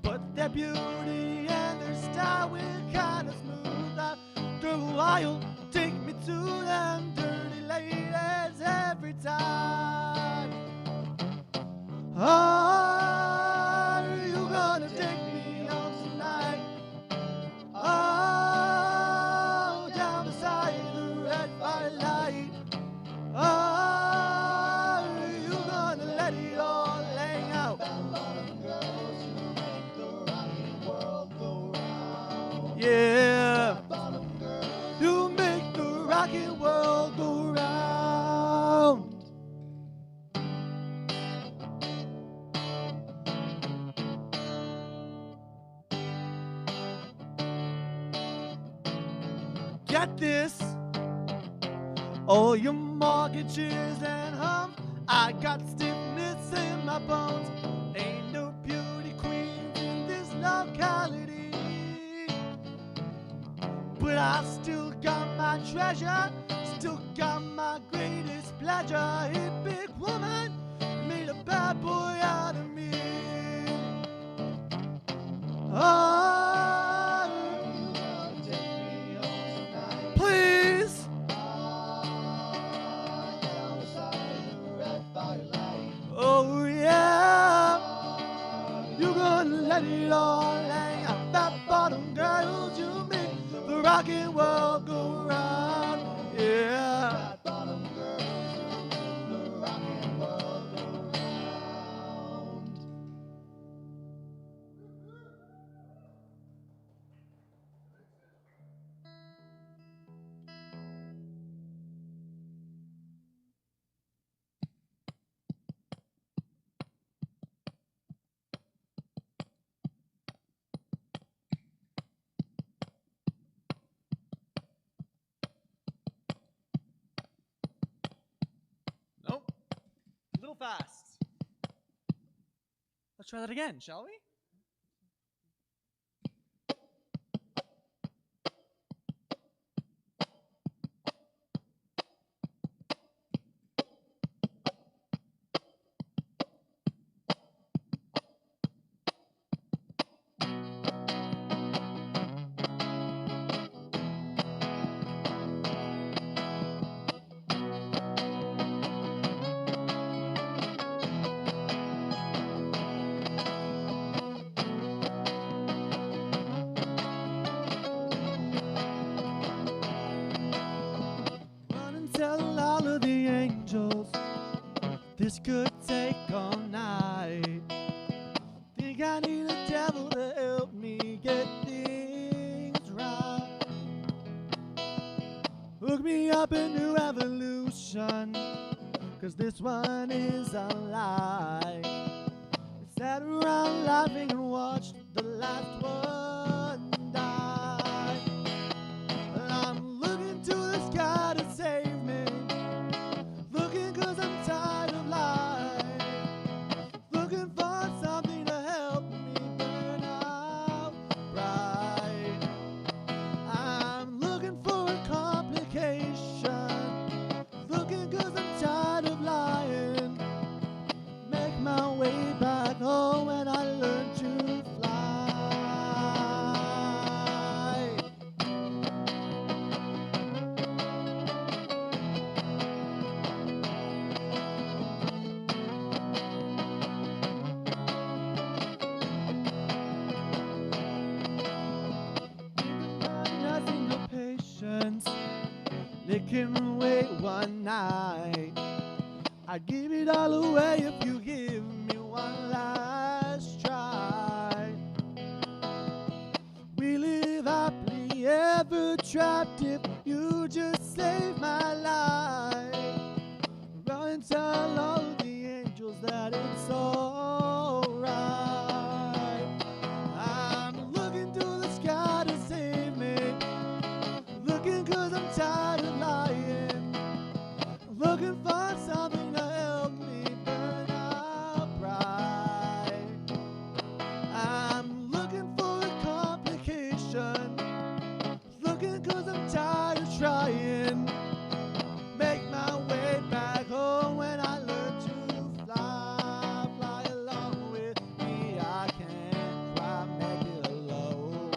but their beauty and their style were kind of smooth. After a while, take me to them dirty ladies every time. Are you gonna take me home tonight? Oh, down beside the red firelight. Are you gonna let it all hang out? Yeah, you make the rockin' world go round. Get this, all your mortgages and homes. I got stiffness in my bones. Ain't no beauty queens in this locality, but I still got my treasure, still got my greatest pleasure. A big woman made a bad boy out of me. Oh, please. Oh yeah, you're gonna let it all hang out. That bottom girls, you make the rockin' world go round. Yeah. That bottom girls, you make the rockin' world go round. Nope. A little fast. Let's try that again, shall we? Run and tell all of the angels this could take all night. Think I need a devil to help me get things right. Hook me up a new evolution, 'cause this one is a lie. We sat around laughing and watched the last one die. And I'm looking to the sky to save me, looking 'cause I'm tired of life, looking for something to help me burn out bright. I'm looking for a complication, looking 'cause I'm tired of lying. Make my way back home when I learn to fly. Nothing but patience, they can wait one night. I'd give it all away if you give me one last try. We never trapped if you just saved my life. Run and tell all of the angels that it's alright. I'm looking to the sky to save me. Looking 'cause I'm tired of lying. Looking for something to help me burn out bright. I'm looking for a complication. Looking 'cause I'm tired of trying. Make my way back home when I learn to fly. Fly along with me, I can't quite make it alone.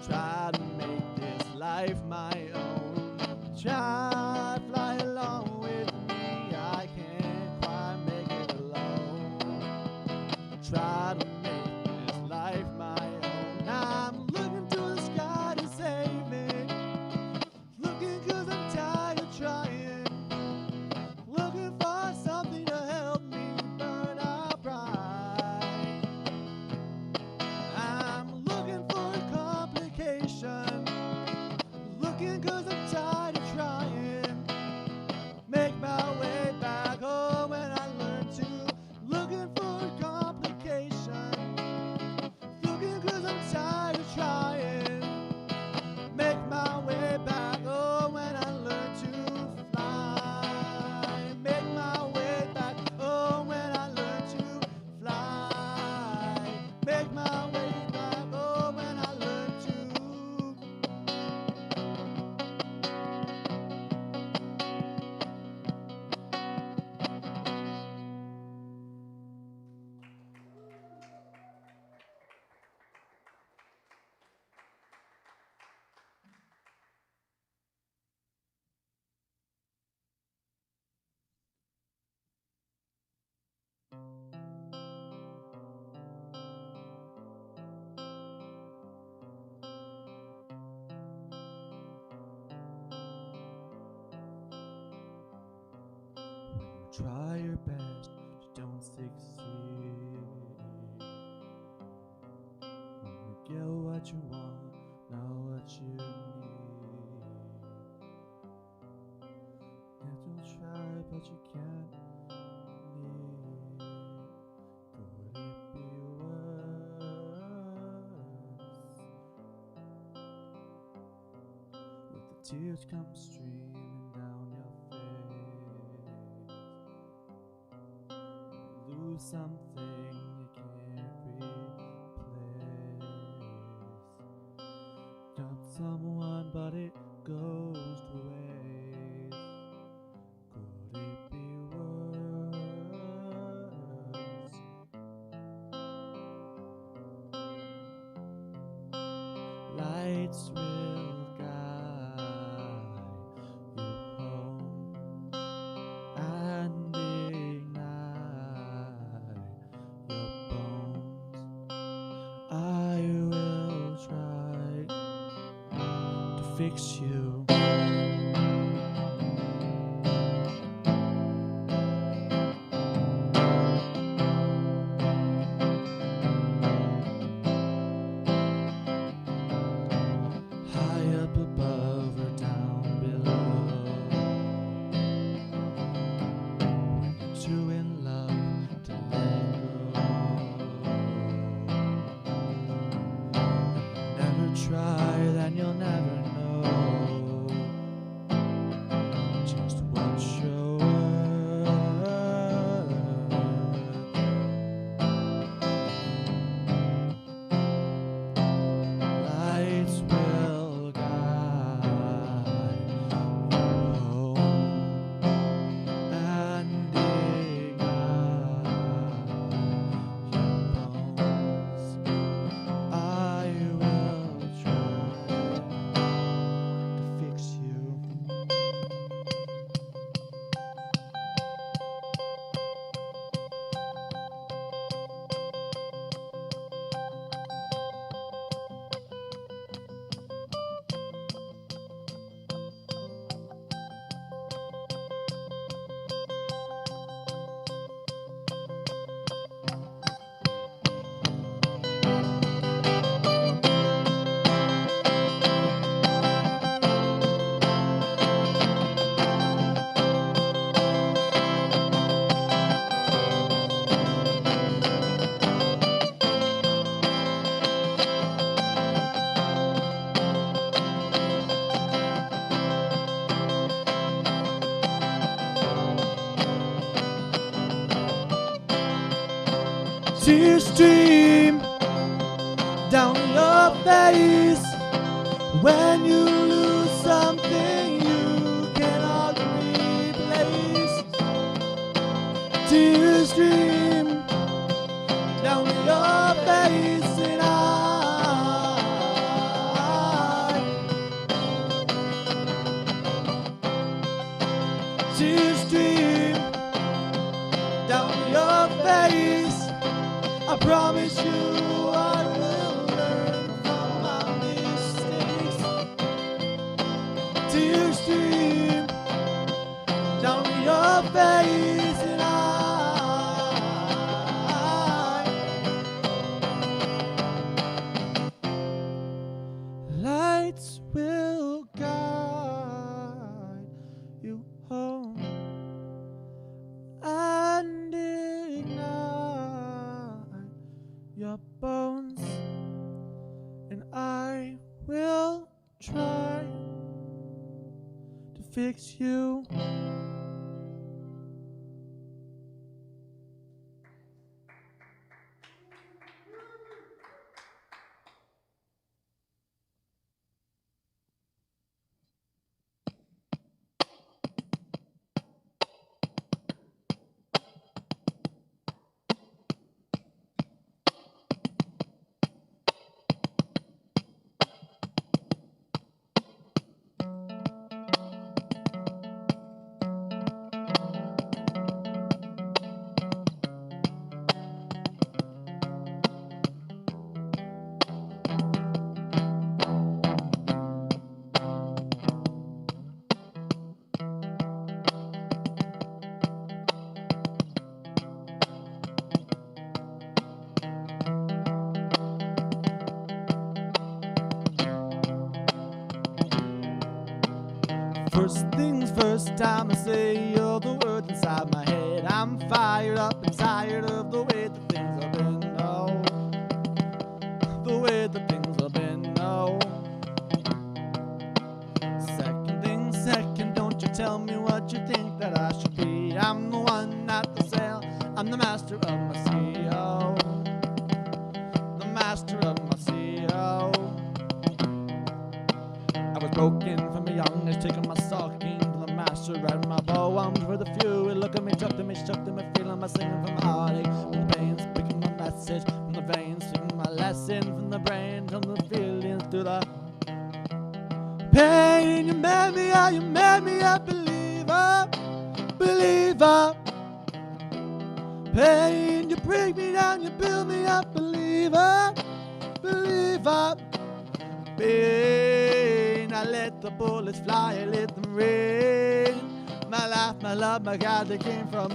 Try to make this life my own. Try fly along with me, I can't quite make it alone. Try to make this life my own. I'm looking to the sky to save me. Looking 'cause I'm tired of trying. Looking for something to help me burn out bright. I'm looking for a complication. Looking 'cause I'm tired of trying. Make my way back home when I learn to. Looking for a complication. Looking 'cause I'm tired of trying. Make my way back home when I learn to fly. Make my way back home when I learn to fly. Make my way back home when I learn to. Try your best, you don't succeed. When you get what you want, not what you need. You have to try, but you can't leave. Could it be worse? With the tears come streaming down your face. Lose something you can't replace. Got someone, but it goes to waste. Could it be worse? Lights will guide you home and ignite your bones. I will try to fix you. High up above or down below. When you're too in love to let go. Never try, then you'll never know. Tears stream down your face when you lose something you cannot replace. Tears stream down your face, and tears stream down your face. I promise you I will learn from my mistakes. Tears stream down your face, and lights will guide you home and ignite your bones, and I will try to fix you. First things first, time I say all the words inside my head. I'm fired up and tired of the way the things have been, oh, the way the things have been, oh. Second thing second, don't you tell me what you think that I should be. I'm the one at the sail, I'm the master of my sea, oh, the master of my sea, oh. I was broken from a young age, taking my stocking to the master, riding my bow arms for the few. Look at me, talk to me, shook to me, feeling my singing from my heartache, from the pain, speaking my message from the veins, speaking my lesson from the brain, from the feelings to the pain. You made me a believer, believer. Pain, you break me down, you build me up, believer, believer. Pain, I let the bullets fly, I let them rain. My life, my love, my God, they came from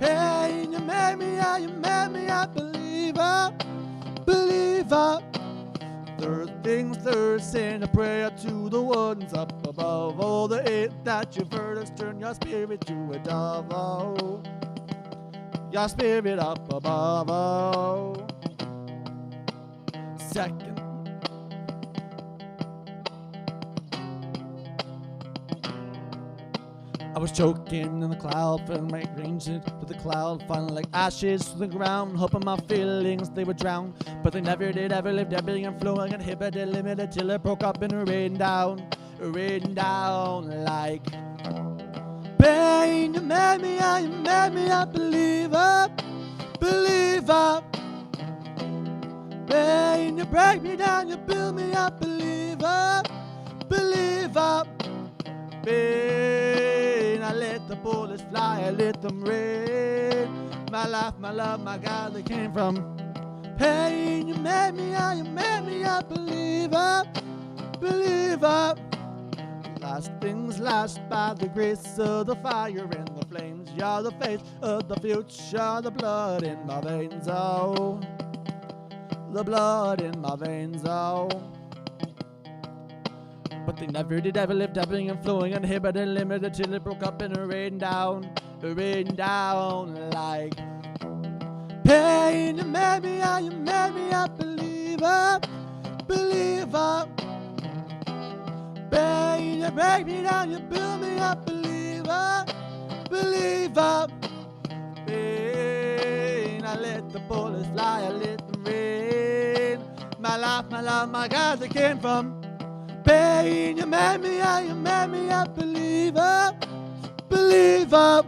pain. You made me a believer, believer. Third things third, send a prayer to the ones up above. Oh, the hate that you've heard us, turn your spirit to a dove, oh, your spirit up above, oh. Second, I was choking in the cloud, feeling my range to the cloud, falling like ashes to the ground, hoping my feelings they would drown, but they never did, ever lived, ebbing and flowing, inhibited, limited, till it broke up and rained down like pain. You made me a believer, believer. Pain, you break me down, you build me up, believer, believer. Pain, I let the bullets fly, I let them rain. My life, my love, my God, they came from pain. You made me a believer, believer. Last things last, by the grace of the fire and the flames. You're the face of the future, the blood in my veins, oh, the blood in my veins, oh. But they never did, ever lived, ebbing and flowing, uninhibited, limited, till it broke up and rained down like pain. You made me a believer, believer. Pain, you break me down, you build me up, believer, believer. Pain, I I let the bullets fly, I let them rain. My life, my love, my God, I came from pain. You made me a believer, believer.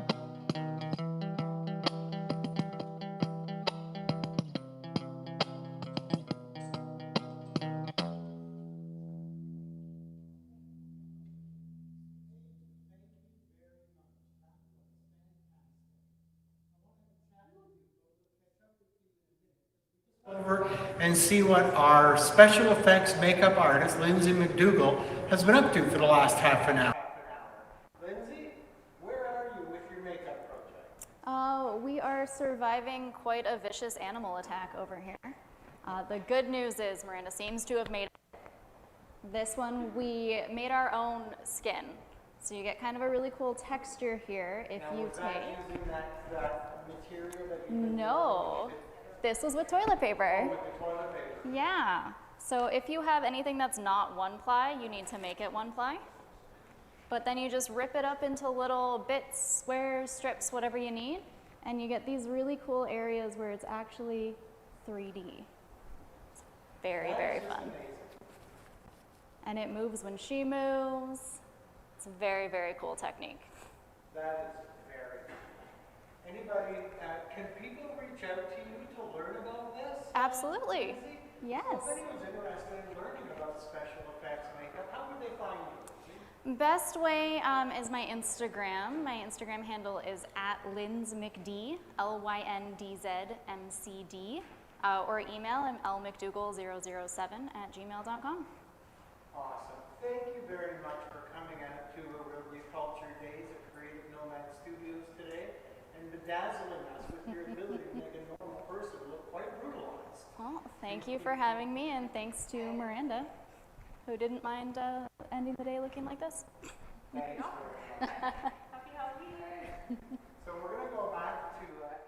Over and see what our special effects makeup artist, Lindsay McDougall, has been up to for the last half an hour. Lindsay, where are you with your makeup project? We are surviving quite a vicious animal attack over here. The good news is Miranda seems to have made it. This one, we made our own skin. So you get kind of a really cool texture here if now, you was take... that using that material that you No. This was with toilet paper. with the toilet paper? Yeah. So if you have anything that's not one ply, you need to make it one ply. But then you just rip it up into little bits, squares, strips, whatever you need, and you get these really cool areas where it's actually 3D. It's very, very fun. And it moves when she moves. It's a very, very cool technique. That is very cool. Anybody, can people reach out to you to learn about this? Absolutely. Yes. So if anyone's interested in learning about special effects makeup, how would they find you? Best way is my Instagram. My Instagram handle is @LyndzMcD, LYNDZMCD, or email, I'm lmcdougall007@gmail.com. Awesome. Thank you very much for coming out to Orillia Culture Days at Creative Nomad Studios today and bedazzling us with your ability to make a normal person look quite brutalized. Well, thank you for having me, and thanks to Miranda, who didn't mind ending the day looking like this. Thanks. Happy Halloween! So we're going to go back to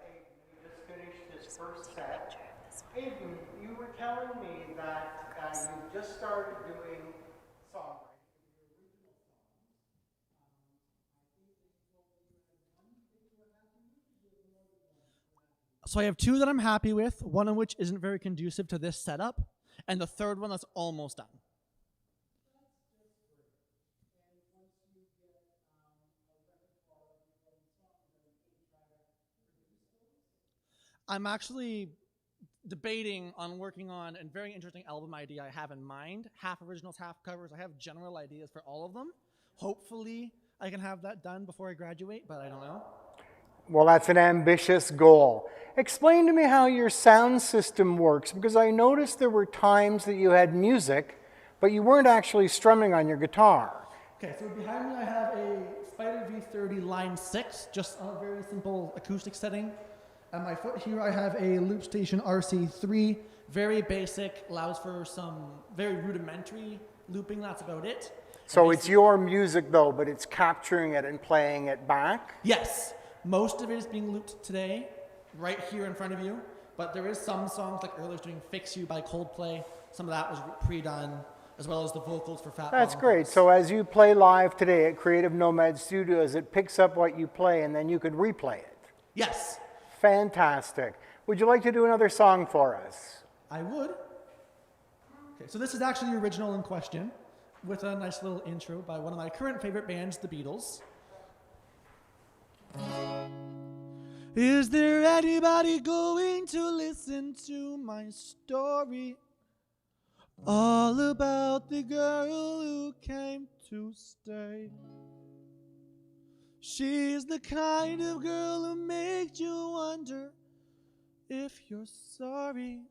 Aiden, who just finished his first set. Aiden, you were telling me that you just started doing songwriting. So I have two that I'm happy with, one of which isn't very conducive to this setup, and the third one that's almost done. I'm actually debating on working on a very interesting album idea I have in mind. Half originals, half covers. I have general ideas for all of them. Hopefully I can have that done before I graduate, but I don't know. Well, that's an ambitious goal. Explain to me how your sound system works, because I noticed there were times that you had music, but you weren't actually strumming on your guitar. Okay, so behind me I have a Spider V30 Line 6, just on a very simple acoustic setting. At my foot here I have a Loop Station RC3, very basic, allows for some very rudimentary looping, that's about it. So it's your music though, but it's capturing it and playing it back? Yes, most of it is being looped today, right here in front of you, but there is some songs like earlier doing Fix You by Coldplay, some of that was pre-done, as well as the vocals for Fat That's Bob. great. So as you play live today at Creative Nomad Studios, it picks up what you play and then you could replay it? Yes. Fantastic. Would you like to do another song for us? I would. Okay, so this is actually the original in question, with a nice little intro by one of my current favorite bands, the Beatles. Is there anybody going to listen to my story? All about the girl who came to stay. She's the kind of girl who makes you wonder if you're sorry,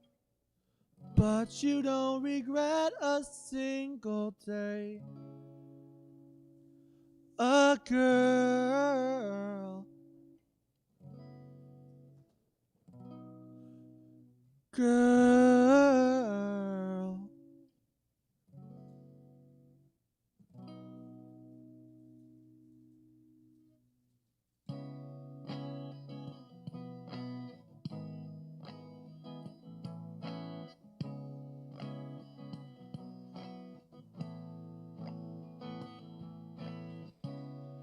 but you don't regret a single day. A girl. Girl.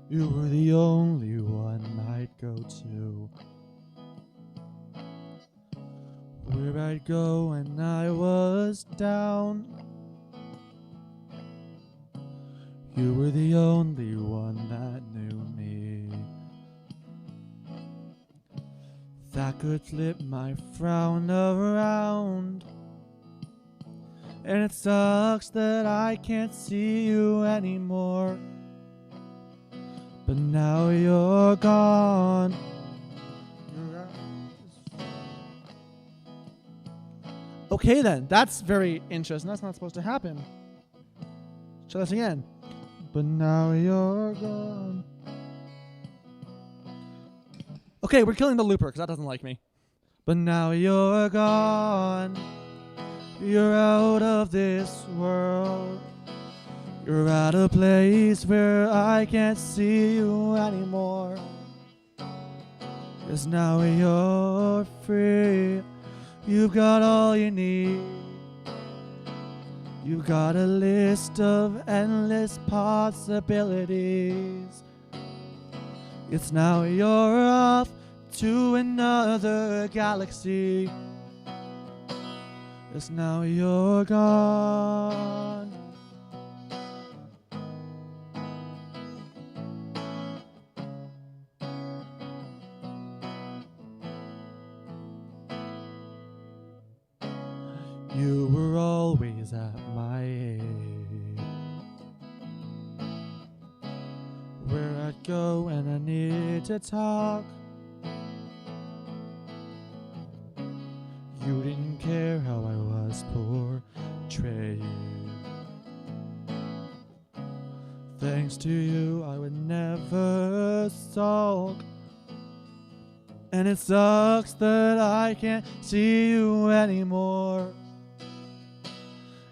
You were the only one I'd go to. Where I'd go when I was down. You were the only one that knew me, that could flip my frown around. And it sucks that I can't see you anymore, but now you're gone. Okay then, that's very interesting. That's not supposed to happen. Try this again. But now you're gone. Okay, we're killing the looper because that doesn't like me. But now you're gone. You're out of this world. You're at a place where I can't see you anymore. 'Cause now you're free. You've got all you need. You've got a list of endless possibilities. It's now you're off to another galaxy. It's now you're gone. You were always at my age, where I'd go when I need to talk. You didn't care how I was portrayed. Thanks to you, I would never sulk. And it sucks that I can't see you anymore.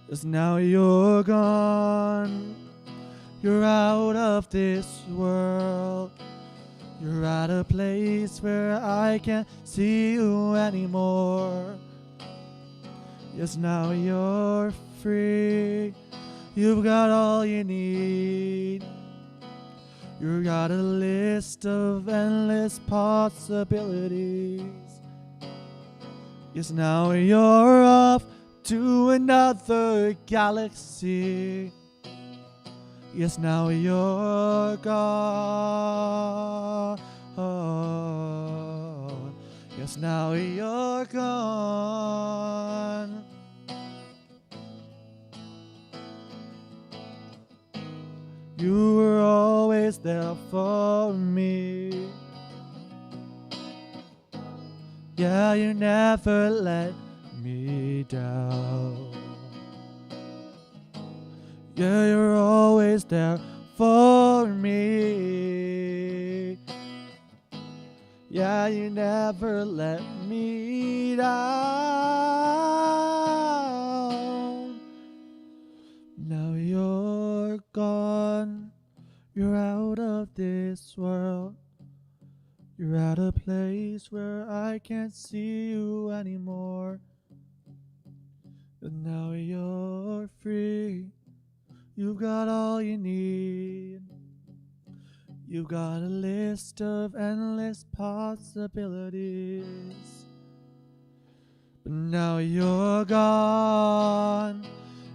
'Cause now you're gone. You're out of this world. You're at a place where I can't see you anymore. Yes, now you're free. You've got all you need. You got a list of endless possibilities. Yes, now you're off to another galaxy. Yes, now you're gone. Yes, now you're gone. You were always there for me. Yeah, you never let me down. Yeah, you're always there for me. Yeah, you never let me down. Now you're gone. You're out of this world. You're at a place where I can't see you anymore. But now you're free. You've got all you need. You've got a list of endless possibilities. But now you're gone.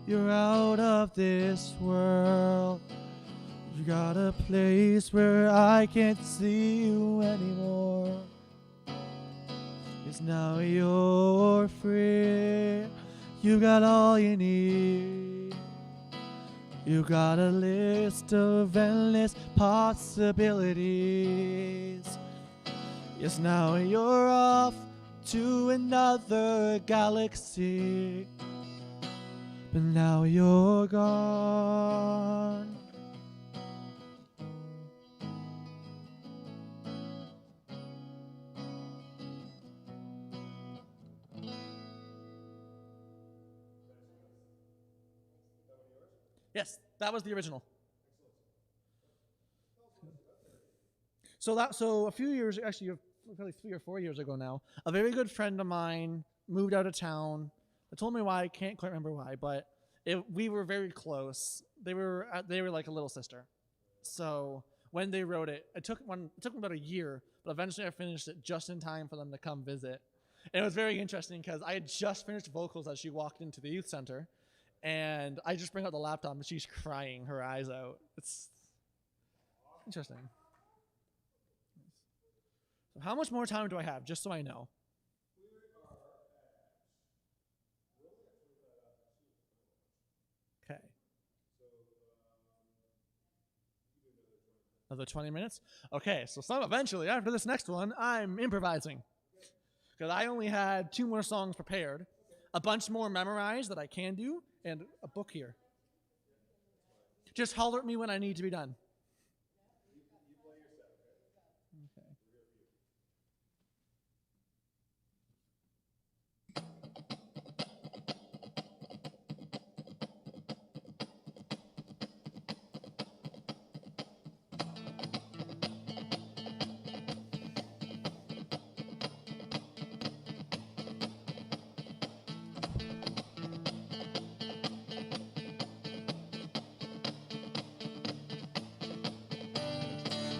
You're out of this world. You got a place where I can't see you anymore. 'Cause now you're free. You got all you need. You got a list of endless possibilities. Yes, now you're off to another galaxy. But now you're gone. Yes, that was the original. So a few years, actually probably 3 or 4 years ago now, a very good friend of mine moved out of town. I told me why, I can't quite remember why, but we were very close. They were like a little sister. So when they wrote it, it took them about a year, but eventually I finished it just in time for them to come visit. And it was very interesting because I had just finished vocals as she walked into the youth center, and I just bring out the laptop and she's crying her eyes out. It's interesting. So how much more time do I have, just so I know? Okay. Another 20 minutes? Okay, so eventually, after this next one, I'm improvising. Because I only had 2 more songs prepared, a bunch more memorized that I can do, and a book here. Just holler at me when I need to be done.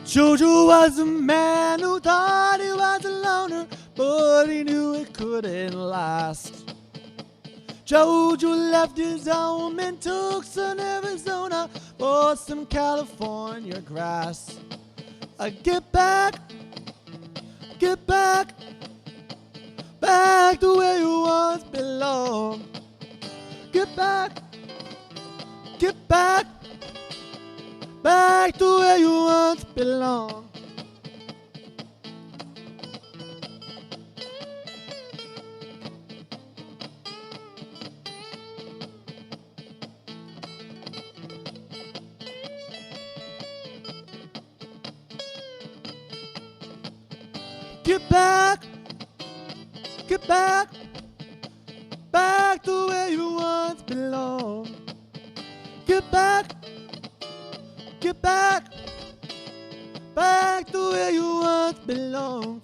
Jojo was a man who thought he was a loner, but he knew it couldn't last. Jojo left his home in Tucson, Arizona, for some California grass. Get back, back to where you once belonged. Get back, back to where you once belonged. Get back, back to where you once belonged. Get back, back to where you once belonged.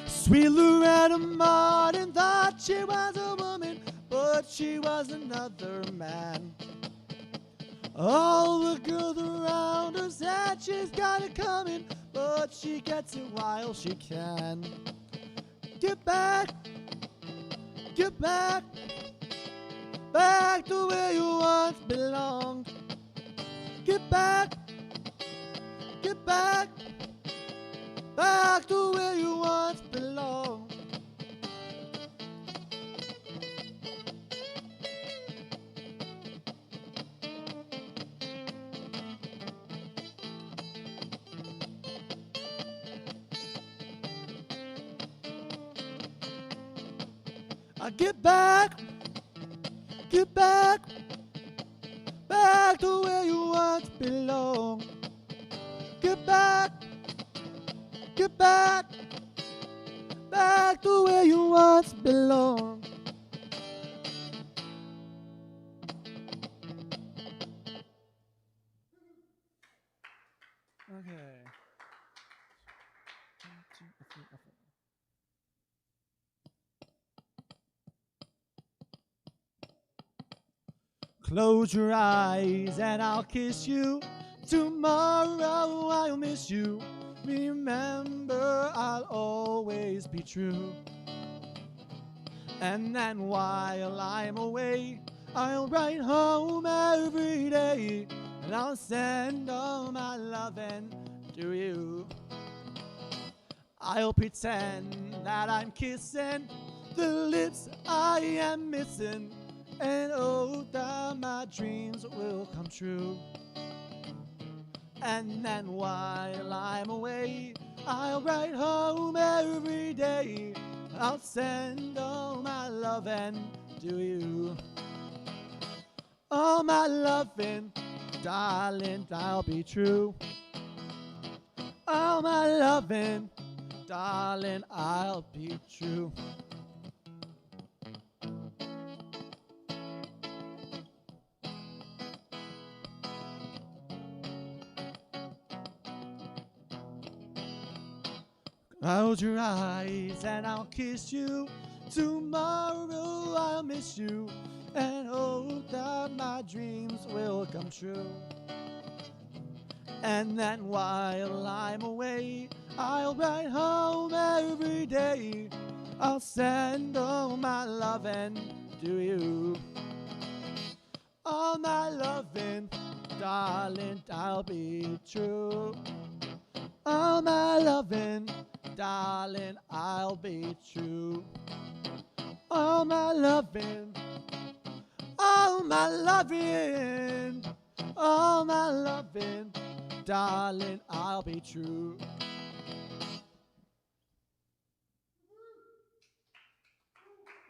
Sweet Loretta Martin thought she was a woman, but she was another man. All the girls around her said she's got it coming, but she gets it while she can. Get back, back to where you once belonged. Get back, back to where you once belonged. Get back, back to where you once belonged. Get back, back to where you once belonged. Okay. Close your eyes and I'll kiss you. Tomorrow I'll miss you. Remember, I'll always be true. And then while I'm away, I'll write home every day, and I'll send all my loving to you. I'll pretend that I'm kissing the lips I am missing, and oh, that my dreams will come true. And then while I'm away, I'll write home every day. I'll send all my loving to you. All my loving, darling, I'll be true. All my loving, darling, I'll be true. Close your eyes and I'll kiss you. Tomorrow I'll miss you and hope that my dreams will come true. And then while I'm away, I'll write home every day. I'll send all my loving to you. All my loving, darling, I'll be true. All my loving, darling, I'll be true. All my loving, all my loving, all my loving, darling, I'll be true.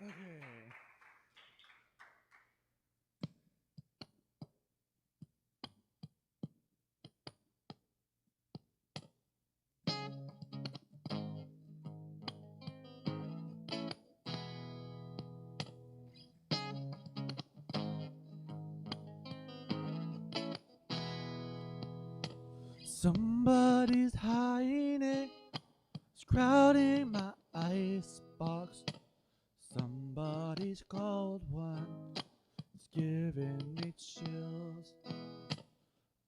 Okay. Somebody's hiding, it's crowding my icebox. Somebody's cold one, it's giving me chills.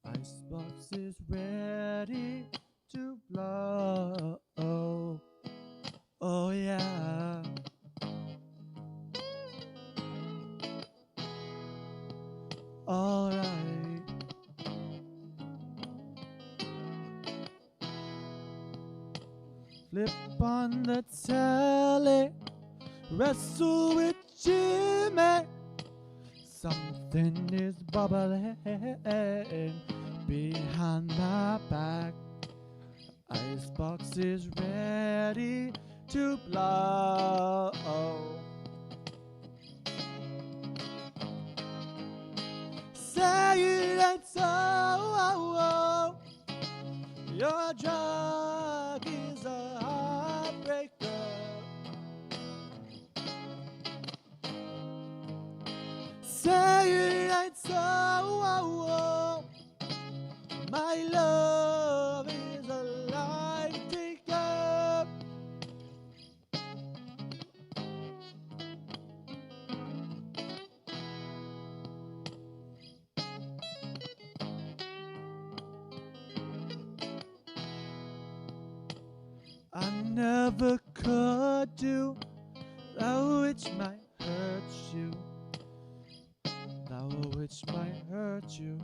Icebox is ready to blow. Oh yeah. Alright. Flip on the telly, wrestle with Jimmy. Something is bubbling behind my back. Icebox is ready to blow. Say it ain't so. Your drug is a heartbreaker. Say it ain't so. My love is a life taker. I never could do that which might hurt you, that which might hurt you.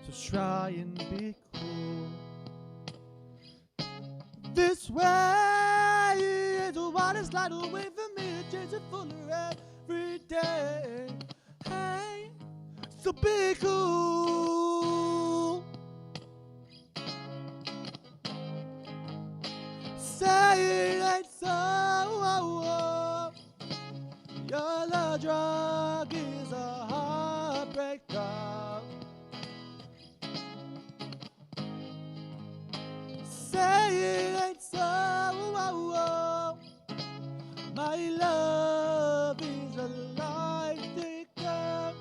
So try and be cool. This way is what it's like to wait for me to change it fuller every day. Hey, so be cool. Say it ain't so. Your love drug is a heartbreaker. Say it ain't so. My love is a life taker.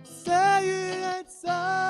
Say it ain't so.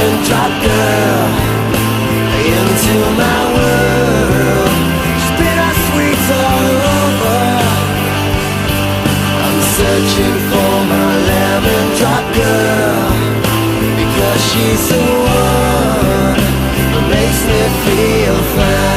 lemon drop girl into my world. Spit our sweets all over. I'm searching for my lemon drop girl, because she's the one that makes me feel fine.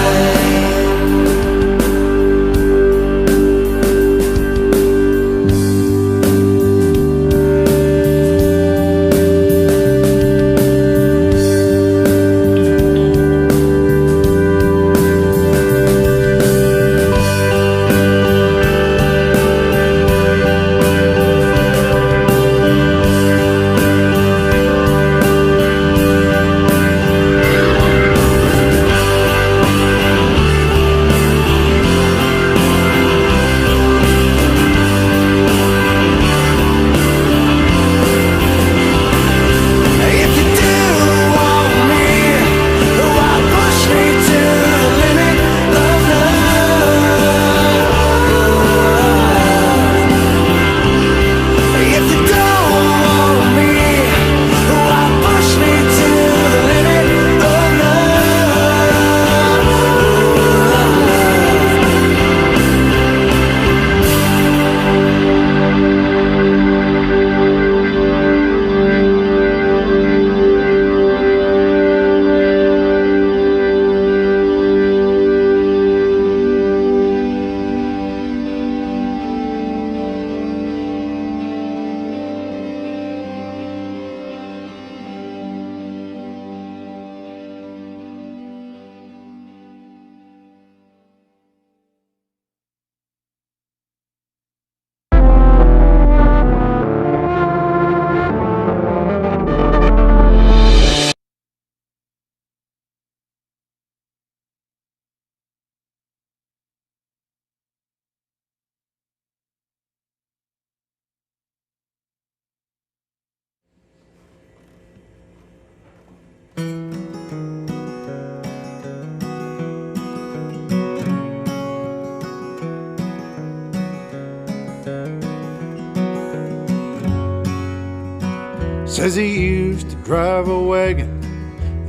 Says he used to drive a wagon,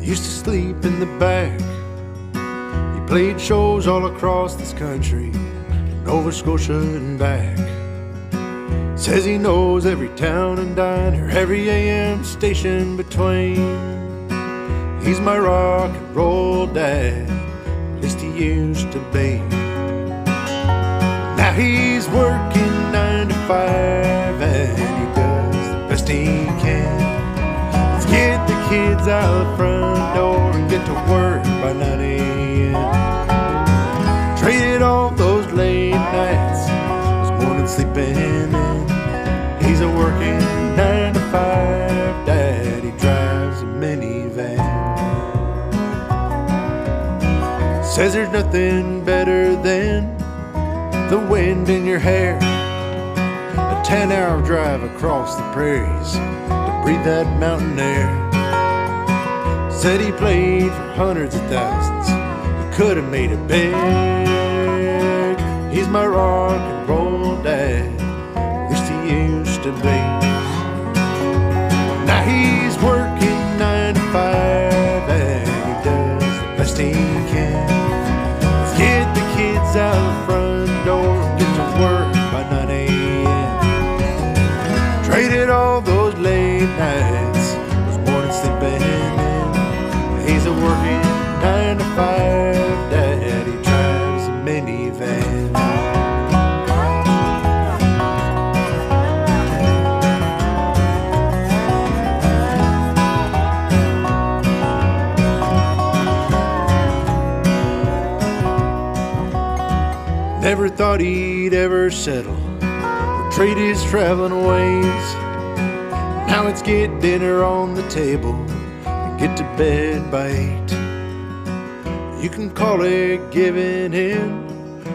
used to sleep in the back. He played shows all across this country, Nova Scotia and back. Says he knows every town and diner, every AM station between. He's my rock and roll dad, at least he used to be. Now he's working 9 to 5 and he does the best he can. Let's get the kids out the front door and get to work by 9 a.m. Traded all those late nights, those mornings sleeping in. He's a working 9 to 5 dad, he drives a minivan. Says there's nothing better than the wind in your hair, a 10-hour drive across the prairies to breathe that mountain air. Said he played for hundreds of thousands, he could have made it big. He's my rock and roll dad, at least he used to be. Now he's working 9 to 5 and he does the best he can. Let's get the kids out the front door and get to work by 9 a.m. Traded all those late nights, those mornings sleeping in. He's a working 9 to 5 dad, he drives a minivan. Never thought he'd ever settle or trade his traveling ways. Now let's get dinner on the table and get to bed by 8. You can call it giving in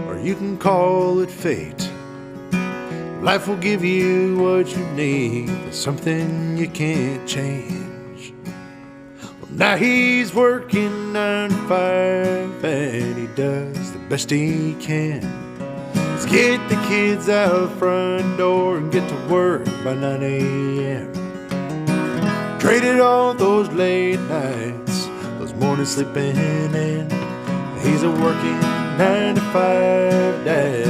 or you can call it fate. Life will give you what you need, there's something you can't change. Well, now he's working 9 to 5 and he does the best he can. Let's get the kids out the front door and get to work by 9 a.m. Traded Traded all those late nights, those mornings sleeping in. He's a working 9-to-5 dad.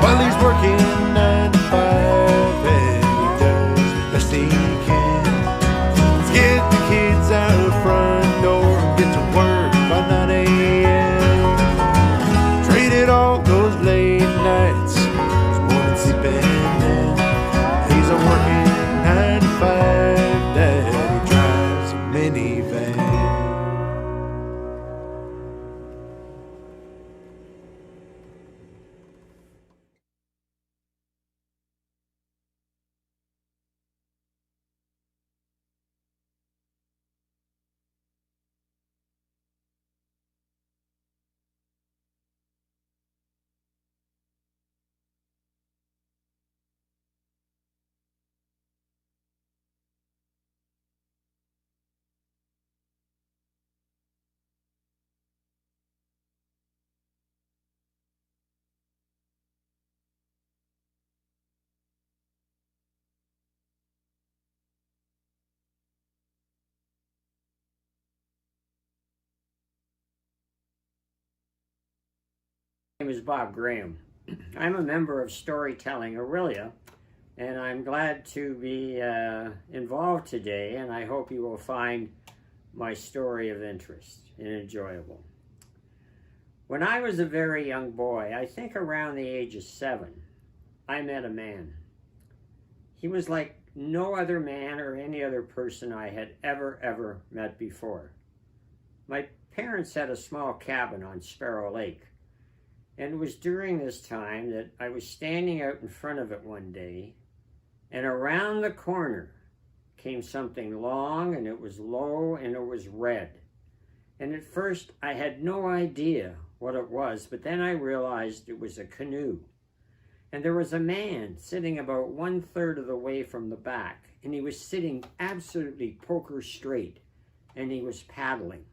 While he's working 9-to-5, and he does the best he can. Let's get the kids out the front door and get to work by 9 a.m. Traded all those late nights, those mornings sleeping in. He's a working 9-to-5 dad. He drives a minivan. My name is Bob Graham. I'm a member of Storytelling Orillia, and I'm glad to be involved today, and I hope you will find my story of interest and enjoyable. When I was a very young boy, I think around the age of 7, I met a man. He was like no other man or any other person I had ever met before. My parents had a small cabin on Sparrow Lake. And it was during this time that I was standing out in front of it one day, and around the corner came something long, and it was low, and it was red. And at first I had no idea what it was, but then I realized it was a canoe. And there was a man sitting about 1/3 of the way from the back, and he was sitting absolutely poker straight, and he was paddling.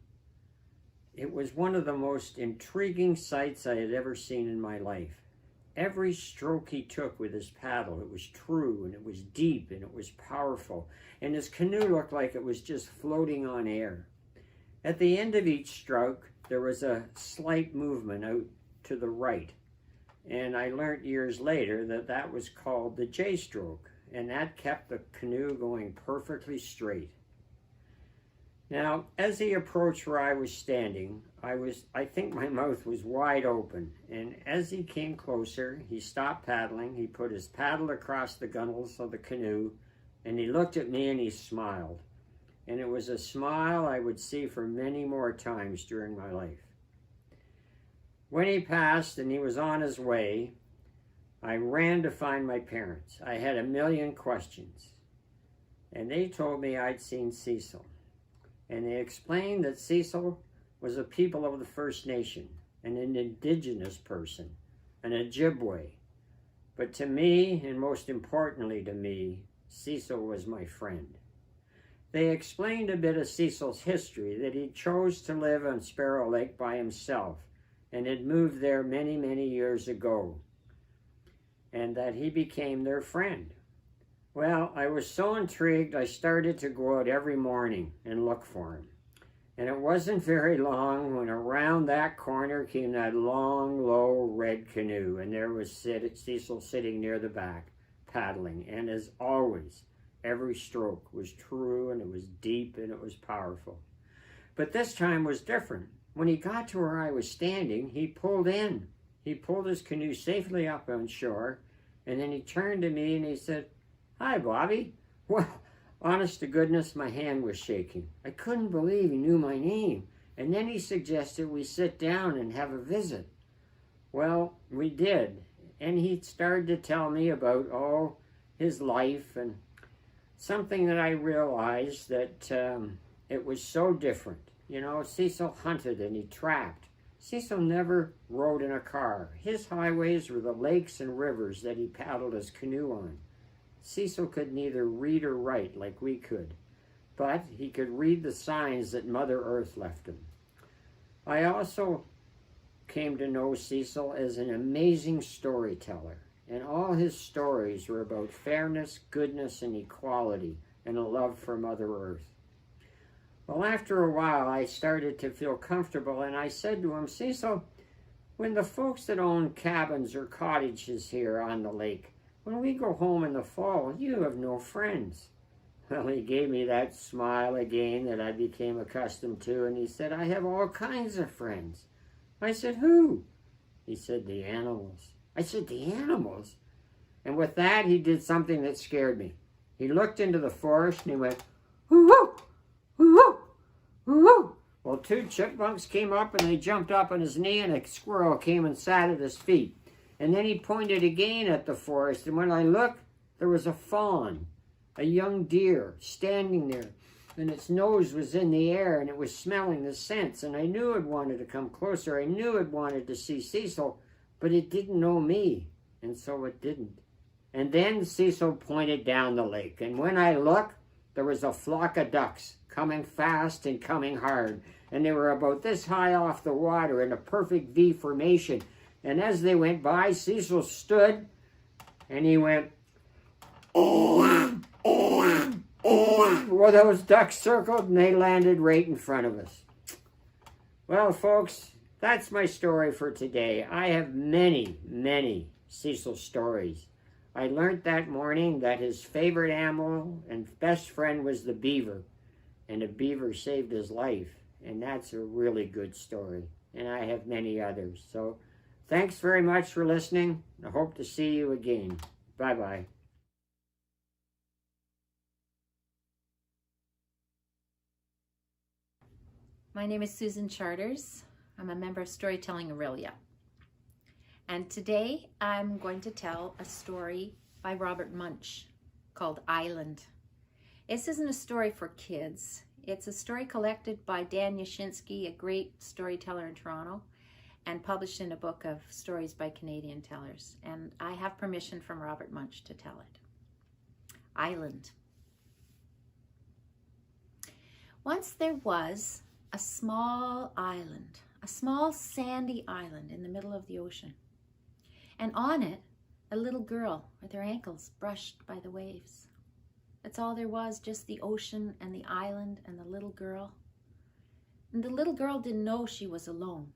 It was one of the most intriguing sights I had ever seen in my life. Every stroke he took with his paddle, it was true, and it was deep, and it was powerful, and his canoe looked like it was just floating on air. At the end of each stroke, there was a slight movement out to the right, and I learned years later that that was called the J stroke, and that kept the canoe going perfectly straight. Now, as he approached where I was standing, I think my mouth was wide open, and as he came closer, he stopped paddling, he put his paddle across the gunwales of the canoe, and he looked at me and he smiled. And it was a smile I would see for many more times during my life. When he passed and he was on his way, I ran to find my parents. I had a million questions, and they told me I'd seen Cecil. And they explained that Cecil was a people of the First Nation, an indigenous person, an Ojibwe. But to me, and most importantly to me, Cecil was my friend. They explained a bit of Cecil's history, that he chose to live on Sparrow Lake by himself and had moved there many years ago, and that he became their friend. Well, I was so intrigued, I started to go out every morning and look for him. And it wasn't very long when around that corner came that long, low, red canoe, and there was Cecil sitting near the back, paddling. And as always, every stroke was true, and it was deep, and it was powerful. But this time was different. When he got to where I was standing, he pulled in. He pulled his canoe safely up on shore, and then he turned to me and he said, "Hi, Bobby." Well, honest to goodness, my hand was shaking. I couldn't believe he knew my name. And then he suggested we sit down and have a visit. Well, we did. And he started to tell me about, his life, and something that I realized that it was so different. You know, Cecil hunted and he trapped. Cecil never rode in a car. His highways were the lakes and rivers that he paddled his canoe on. Cecil could neither read or write like we could, but he could read the signs that Mother Earth left him. I also came to know Cecil as an amazing storyteller. and all his stories were about fairness, goodness, and equality, and a love for Mother Earth. Well, after a while, I started to feel comfortable, and I said to him, Cecil, when the folks that own cabins or cottages here on the lake, when we go home in the fall, you have no friends. Well, he gave me that smile again that I became accustomed to, and he said, I have all kinds of friends. I said, who? He said, the animals. I said, the animals? And with that, he did something that scared me. He looked into the forest and he went, hoo-hoo, hoo-hoo, hoo-hoo. Well, 2 chipmunks came up and they jumped up on his knee, and a squirrel came and sat at his feet. And then he pointed again at the forest, and when I looked, there was a fawn, a young deer, standing there, and its nose was in the air, and it was smelling the scents, and I knew it wanted to come closer. I knew it wanted to see Cecil, but it didn't know me, and so it didn't. And then Cecil pointed down the lake, and when I looked, there was a flock of ducks coming fast and coming hard, and they were about this high off the water in a perfect V formation. And as they went by, Cecil stood, and he went, well, those ducks circled, and they landed right in front of us. Well, folks, that's my story for today. I have many, many Cecil stories. I learned that morning that his favorite animal and best friend was the beaver, and a beaver saved his life, and that's a really good story. And I have many others. So thanks very much for listening. I hope to see you again. Bye-bye. My name is Susan Charters. I'm a member of Storytelling Orillia. And today I'm going to tell a story by Robert Munsch called Island. This isn't a story for kids. It's a story collected by Dan Yashinsky, a great storyteller in Toronto, and published in a book of stories by Canadian tellers. And I have permission from Robert Munsch to tell it. Island. Once there was a small island, a small sandy island in the middle of the ocean. And on it, a little girl with her ankles brushed by the waves. That's all there was, just the ocean and the island and the little girl. And the little girl didn't know she was alone.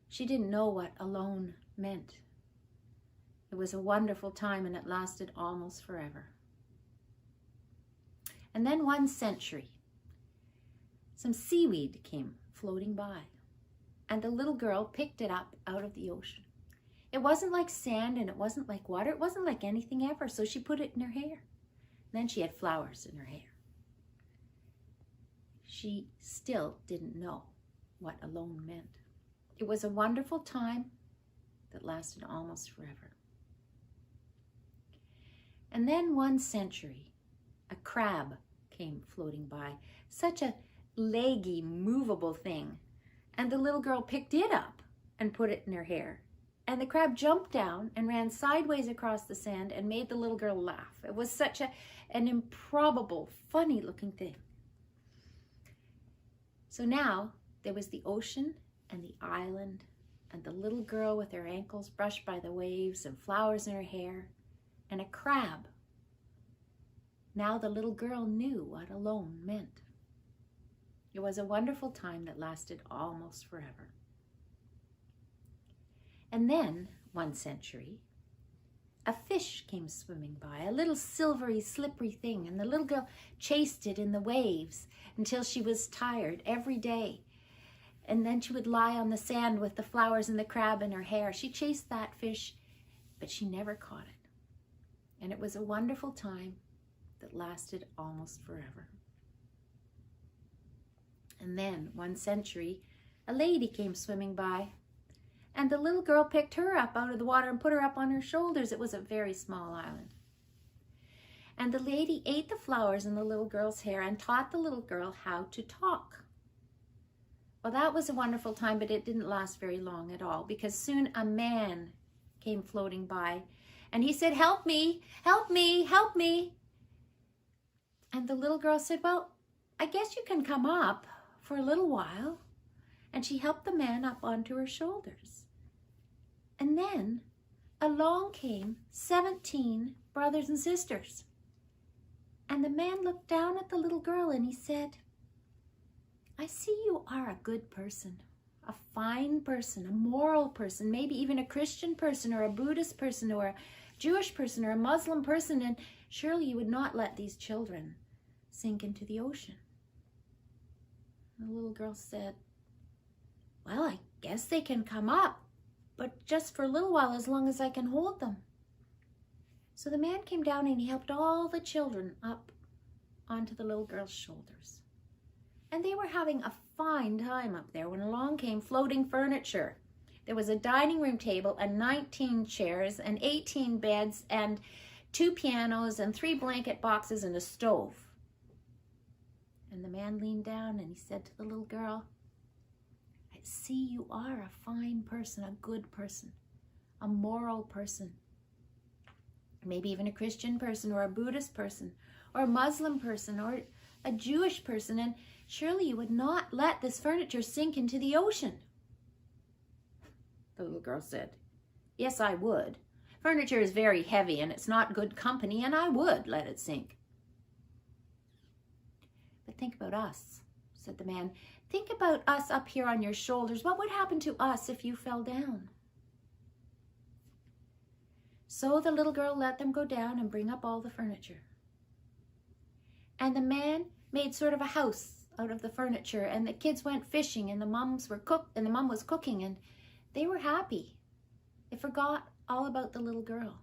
She didn't know what alone meant. It was a wonderful time, and it lasted almost forever. And then one century, some seaweed came floating by, and the little girl picked it up out of the ocean. It wasn't like sand, and it wasn't like water. It wasn't like anything ever, so she put it in her hair. And then she had flowers in her hair. She still didn't know what alone meant. It was a wonderful time that lasted almost forever. And then one century, a crab came floating by, such a leggy, movable thing. And the little girl picked it up and put it in her hair. And the crab jumped down and ran sideways across the sand and made the little girl laugh. It was such an improbable, funny-looking thing. So now there was the ocean and the island and the little girl with her ankles brushed by the waves and flowers in her hair and a crab. Now the little girl knew what alone meant. It was a wonderful time that lasted almost forever. And then, one century, a fish came swimming by, a little silvery, slippery thing, and the little girl chased it in the waves until she was tired every day. And then she would lie on the sand with the flowers and the crab in her hair. She chased that fish, but she never caught it. And it was a wonderful time that lasted almost forever. And then, one century, a lady came swimming by, and the little girl picked her up out of the water and put her up on her shoulders. It was a very small island. And the lady ate the flowers in the little girl's hair and taught the little girl how to talk. Well, that was a wonderful time, but it didn't last very long at all, because soon a man came floating by, and he said, "Help me, help me, help me." And the little girl said, "Well, I guess you can come up for a little while." And she helped the man up onto her shoulders. And then along came 17 brothers and sisters. And the man looked down at the little girl and he said, I see you are a good person, a fine person, a moral person, maybe even a Christian person or a Buddhist person or a Jewish person or a Muslim person, and surely you would not let these children sink into the ocean. The little girl said, well, I guess they can come up, but just for a little while, as long as I can hold them. So the man came down and he helped all the children up onto the little girl's shoulders. And they were having a fine time up there when along came floating furniture. There was a dining room table and 19 chairs and 18 beds and 2 pianos and 3 blanket boxes and a stove. And the man leaned down and he said to the little girl, I see you are a fine person, a good person, a moral person. Maybe even a Christian person or a Buddhist person or a Muslim person or a Jewish person, and surely you would not let this furniture sink into the ocean. The little girl said, yes, I would. Furniture is very heavy and it's not good company, and I would let it sink. But think about us, said the man. Think about us up here on your shoulders. What would happen to us if you fell down? So the little girl let them go down and bring up all the furniture. And the man made sort of a house out of the furniture, and the kids went fishing, and the mom was cooking, and they were happy. They forgot all about the little girl.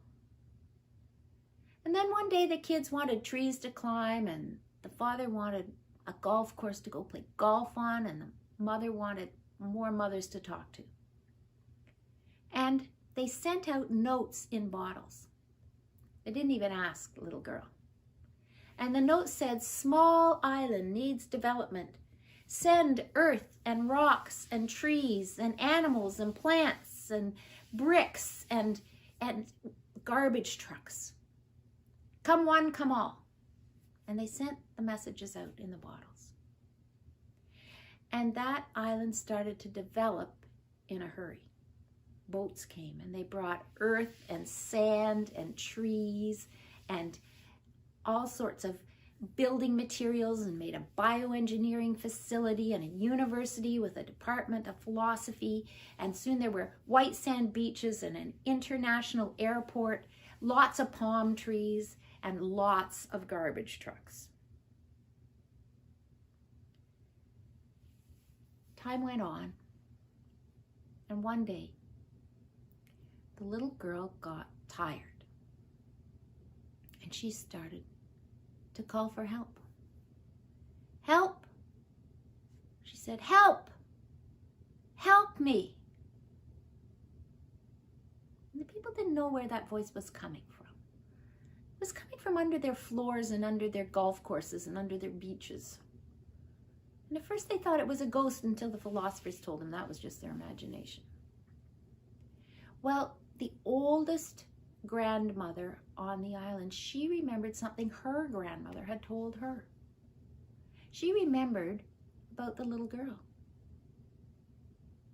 And then one day the kids wanted trees to climb, and the father wanted a golf course to go play golf on, and the mother wanted more mothers to talk to. And they sent out notes in bottles. They didn't even ask the little girl. And the note said, small island needs development. Send earth and rocks and trees and animals and plants and bricks and garbage trucks. Come one, come all. And they sent the messages out in the bottles. And that island started to develop in a hurry. Boats came and they brought earth and sand and trees and all sorts of building materials, and made a bioengineering facility and a university with a department of philosophy. And soon there were white sand beaches and an international airport, lots of palm trees, and lots of garbage trucks. Time went on, and one day the little girl got tired, and she started to call for help. Help! She said, help! Help me! And the people didn't know where that voice was coming from. It was coming from under their floors and under their golf courses and under their beaches. And at first they thought it was a ghost until the philosophers told them that was just their imagination. Well, the oldest grandmother on the island, she remembered something her grandmother had told her. She remembered about the little girl.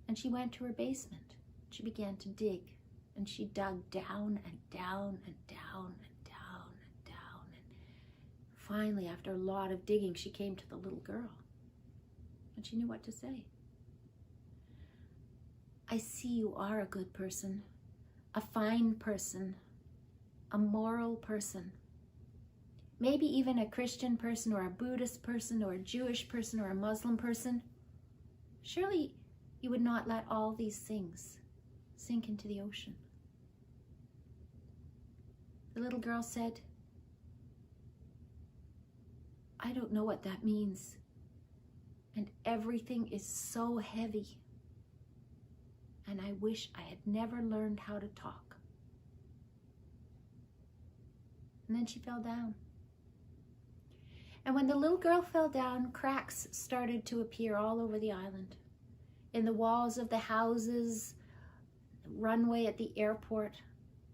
And she went to her basement. She began to dig, and she dug down and down and down and down and down. And finally, after a lot of digging, she came to the little girl, and she knew what to say. I see you are a good person, a fine person, a moral person, maybe even a Christian person or a Buddhist person or a Jewish person or a Muslim person. Surely you would not let all these things sink into the ocean. The little girl said, I don't know what that means, and everything is so heavy. And I wish I had never learned how to talk. And then she fell down. And when the little girl fell down, cracks started to appear all over the island. In the walls of the houses, the runway at the airport,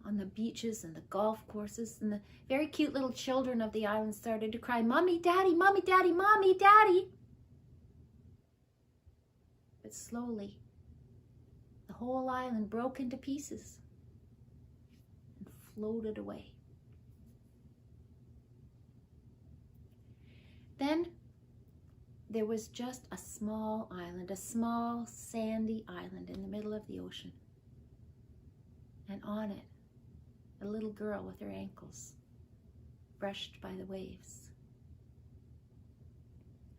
on the beaches and the golf courses, and the very cute little children of the island started to cry, Mommy, Daddy, Mommy, Daddy, Mommy, Daddy. But slowly, the whole island broke into pieces. floated away. Then there was just a small island, a small sandy island in the middle of the ocean. And on it, a little girl with her ankles brushed by the waves.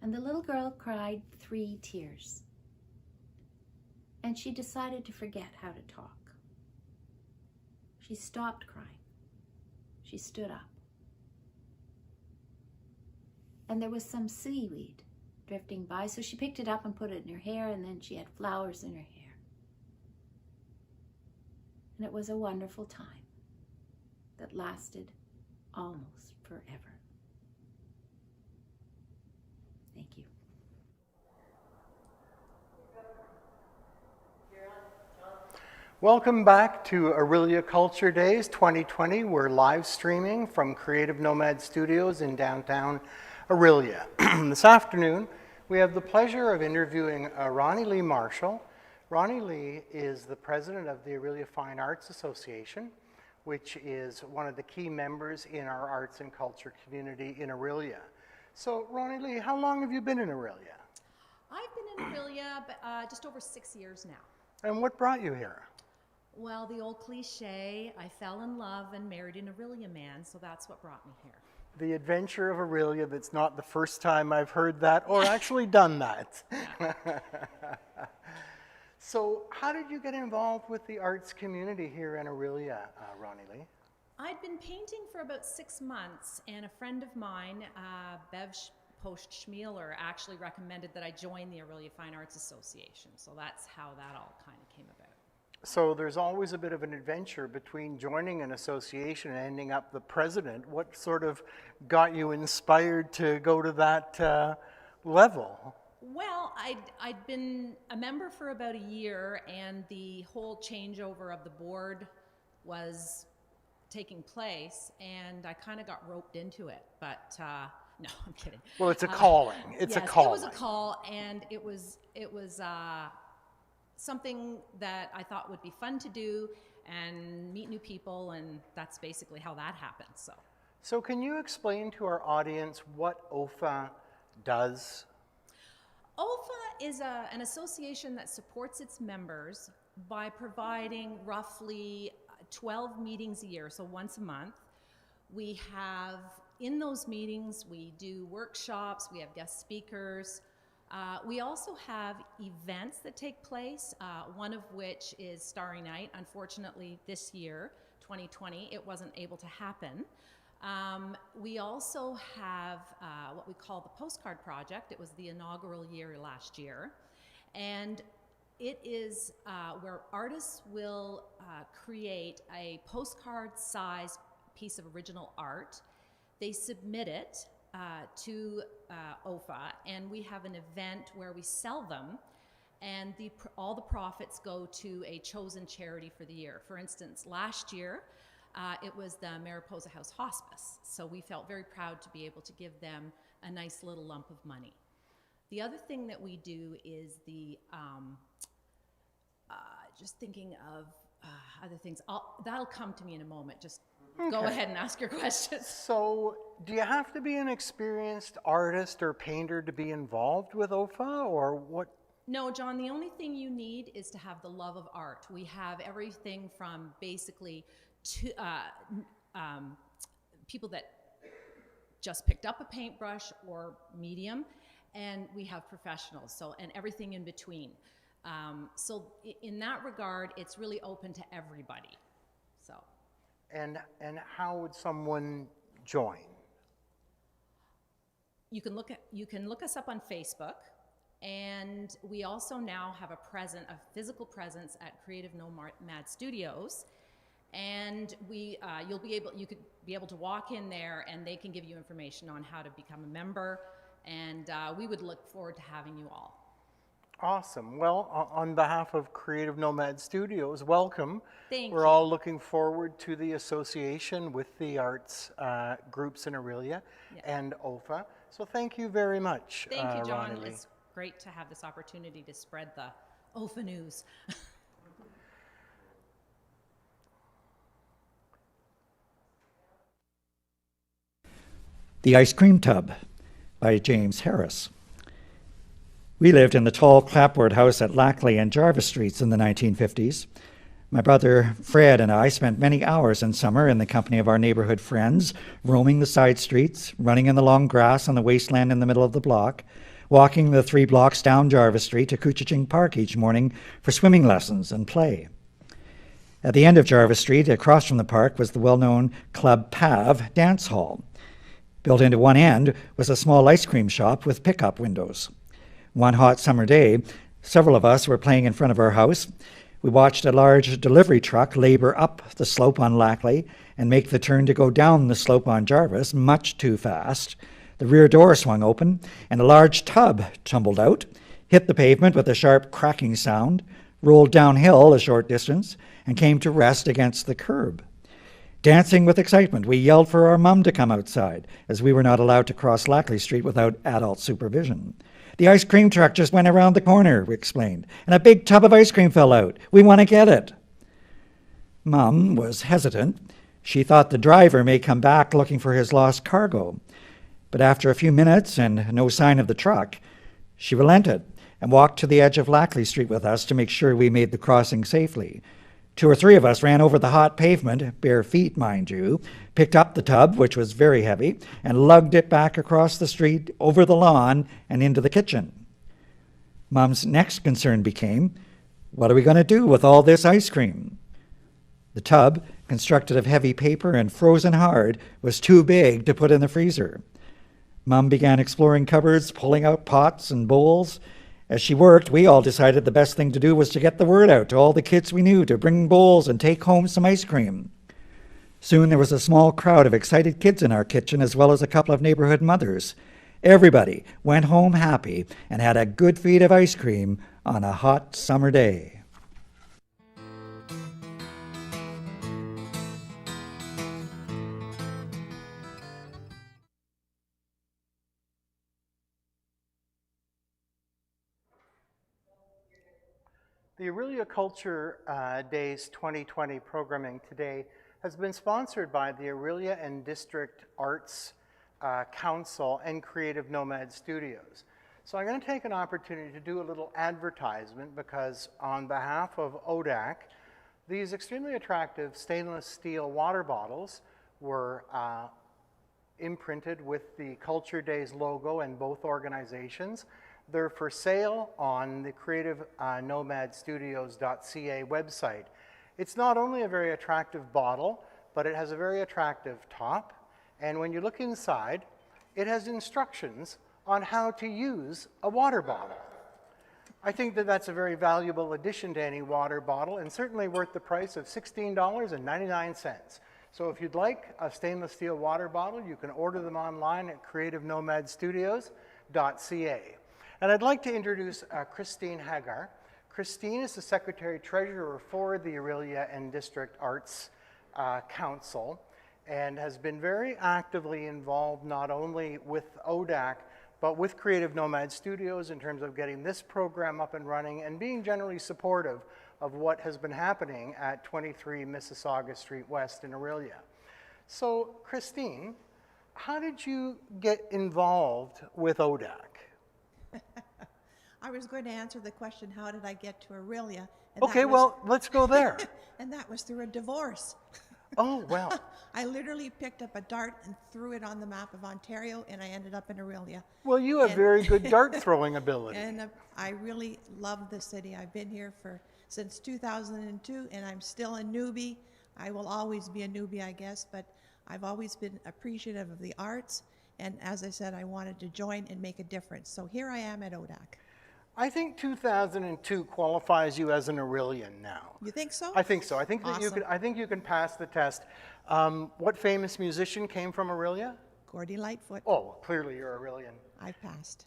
And the little girl cried 3 tears. And she decided to forget how to talk. She stopped crying. She stood up. And there was some seaweed drifting by, so she picked it up and put it in her hair, and then she had flowers in her hair. And it was a wonderful time that lasted almost forever. Thank you. Welcome back to Orillia Culture Days 2020. We're live streaming from Creative Nomad Studios in downtown Orillia. This afternoon, we have the pleasure of interviewing Ronnie Lee Marshall. Ronnie Lee is the president of the Orillia Fine Arts Association, which is one of the key members in our arts and culture community in Orillia. So, Ronnie Lee, how long have you been in Orillia? I've been in Orillia just over 6 years now. And what brought you here? Well, the old cliche, I fell in love and married an Orillia man, so that's what brought me here. The adventure of Orillia, that's not the first time I've heard that or actually done that. So how did you get involved with the arts community here in Orillia, Ronnie Lee? I'd been painting for about 6 months, and a friend of mine, Bev Post-Schmealer, actually recommended that I join the Orillia Fine Arts Association. So that's how that all kind of came about. So there's always a bit of an adventure between joining an association and ending up the president. What sort of got you inspired to go to that level? Well, I'd been a member for about a year, and the whole changeover of the board was taking place, and I kind of got roped into it. But no, I'm kidding. Well, it's a calling. It's yes, a calling. It was a call, and it was something that I thought would be fun to do and meet new people, and that's basically how that happened. So can you explain to our audience what OFA does? OFA is an association that supports its members by providing roughly 12 meetings a year, so once a month. We have, in those meetings, we do workshops, we have guest speakers. We also have events that take place, one of which is Starry Night. Unfortunately, this year, 2020, it wasn't able to happen. We also have what we call the Postcard Project. It was the inaugural year last year. And it is where artists will create a postcard-sized piece of original art. They submit it to OFA, and we have an event where we sell them, and all the profits go to a chosen charity for the year. For instance, last year, it was the Mariposa House Hospice, so we felt very proud to be able to give them a nice little lump of money. The other thing that we do is just thinking of other things. That'll come to me in a moment. Just go ahead and ask your questions. So do you have to be an experienced artist or painter to be involved with OFA, or what? No, John, the only thing you need is to have the love of art. We have everything from basically to people that just picked up a paintbrush or medium, and we have professionals, and everything in between. So in that regard, it's really open to everybody. So. And how would someone join? You can look us up on Facebook, and we also now have a physical presence at Creative Nomad Studios, and you could be able to walk in there, and they can give you information on how to become a member, and we would look forward to having you all. Awesome. Well, on behalf of Creative Nomad Studios, welcome. Thank We're you. all looking forward to the association with the arts groups in Orillia and OFA. So thank you very much, Thank you, John. Ronnie Lee. It's great to have this opportunity to spread the OFA news. The Ice Cream Tub by James Harris. We lived in the tall clapboard house at Lackley and Jarvis Streets in the 1950s. My brother Fred and I spent many hours in summer in the company of our neighborhood friends, roaming the side streets, running in the long grass on the wasteland in the middle of the block, walking the 3 blocks down Jarvis Street to Couchiching Park each morning for swimming lessons and play. At the end of Jarvis Street, across from the park, was the well-known Club Pav dance hall. Built into one end was a small ice cream shop with pickup windows. One hot summer day, several of us were playing in front of our house. We watched a large delivery truck labor up the slope on Lackley and make the turn to go down the slope on Jarvis much too fast. The rear door swung open, and a large tub tumbled out, hit the pavement with a sharp cracking sound, rolled downhill a short distance, and came to rest against the curb. Dancing with excitement, we yelled for our mum to come outside, as we were not allowed to cross Lackley Street without adult supervision. "The ice cream truck just went around the corner," we explained, "and a big tub of ice cream fell out. We want to get it." Mum was hesitant. She thought the driver may come back looking for his lost cargo. But after a few minutes and no sign of the truck, she relented and walked to the edge of Lackley Street with us to make sure we made the crossing safely. 2 or 3 of us ran over the hot pavement, bare feet, mind you, picked up the tub, which was very heavy, and lugged it back across the street, over the lawn, and into the kitchen. Mum's next concern became, what are we going to do with all this ice cream? The tub, constructed of heavy paper and frozen hard, was too big to put in the freezer. Mum began exploring cupboards, pulling out pots and bowls. As she worked, we all decided the best thing to do was to get the word out to all the kids we knew to bring bowls and take home some ice cream. Soon there was a small crowd of excited kids in our kitchen, as well as a couple of neighborhood mothers. Everybody went home happy and had a good feed of ice cream on a hot summer day. The Orillia Culture Days 2020 programming today has been sponsored by the Orillia and District Arts Council and Creative Nomad Studios. So I'm going to take an opportunity to do a little advertisement because on behalf of ODAC, these extremely attractive stainless steel water bottles were imprinted with the Culture Days logo in both organizations. They're for sale on the creative-nomadstudios.ca website. It's not only a very attractive bottle, but it has a very attractive top. And when you look inside, it has instructions on how to use a water bottle. I think that that's a very valuable addition to any water bottle and certainly worth the price of $16.99. So if you'd like a stainless steel water bottle, you can order them online at creative-nomadstudios.ca. And I'd like to introduce Christine Hagar. Christine is the Secretary-Treasurer for the Orillia and District Arts Council and has been very actively involved not only with ODAC, but with Creative Nomad Studios in terms of getting this program up and running and being generally supportive of what has been happening at 23 Mississauga Street West in Orillia. So, Christine, how did you get involved with ODAC? I was going to answer the question, how did I get to Orillia? Okay, well, let's go there. And that was through a divorce. Oh, well. I literally picked up a dart and threw it on the map of Ontario, and I ended up in Orillia. Well, you have very good dart throwing ability. And I really love the city. I've been here since 2002, and I'm still a newbie. I will always be a newbie, I guess, but I've always been appreciative of the arts. And as I said, I wanted to join and make a difference. So here I am at ODAC. I think 2002 qualifies you as an Orillian now. You think so? I think so. I think that Awesome. I think you can pass the test. What famous musician came from Orillia? Gordy Lightfoot. Oh, clearly you're Orillian. I passed.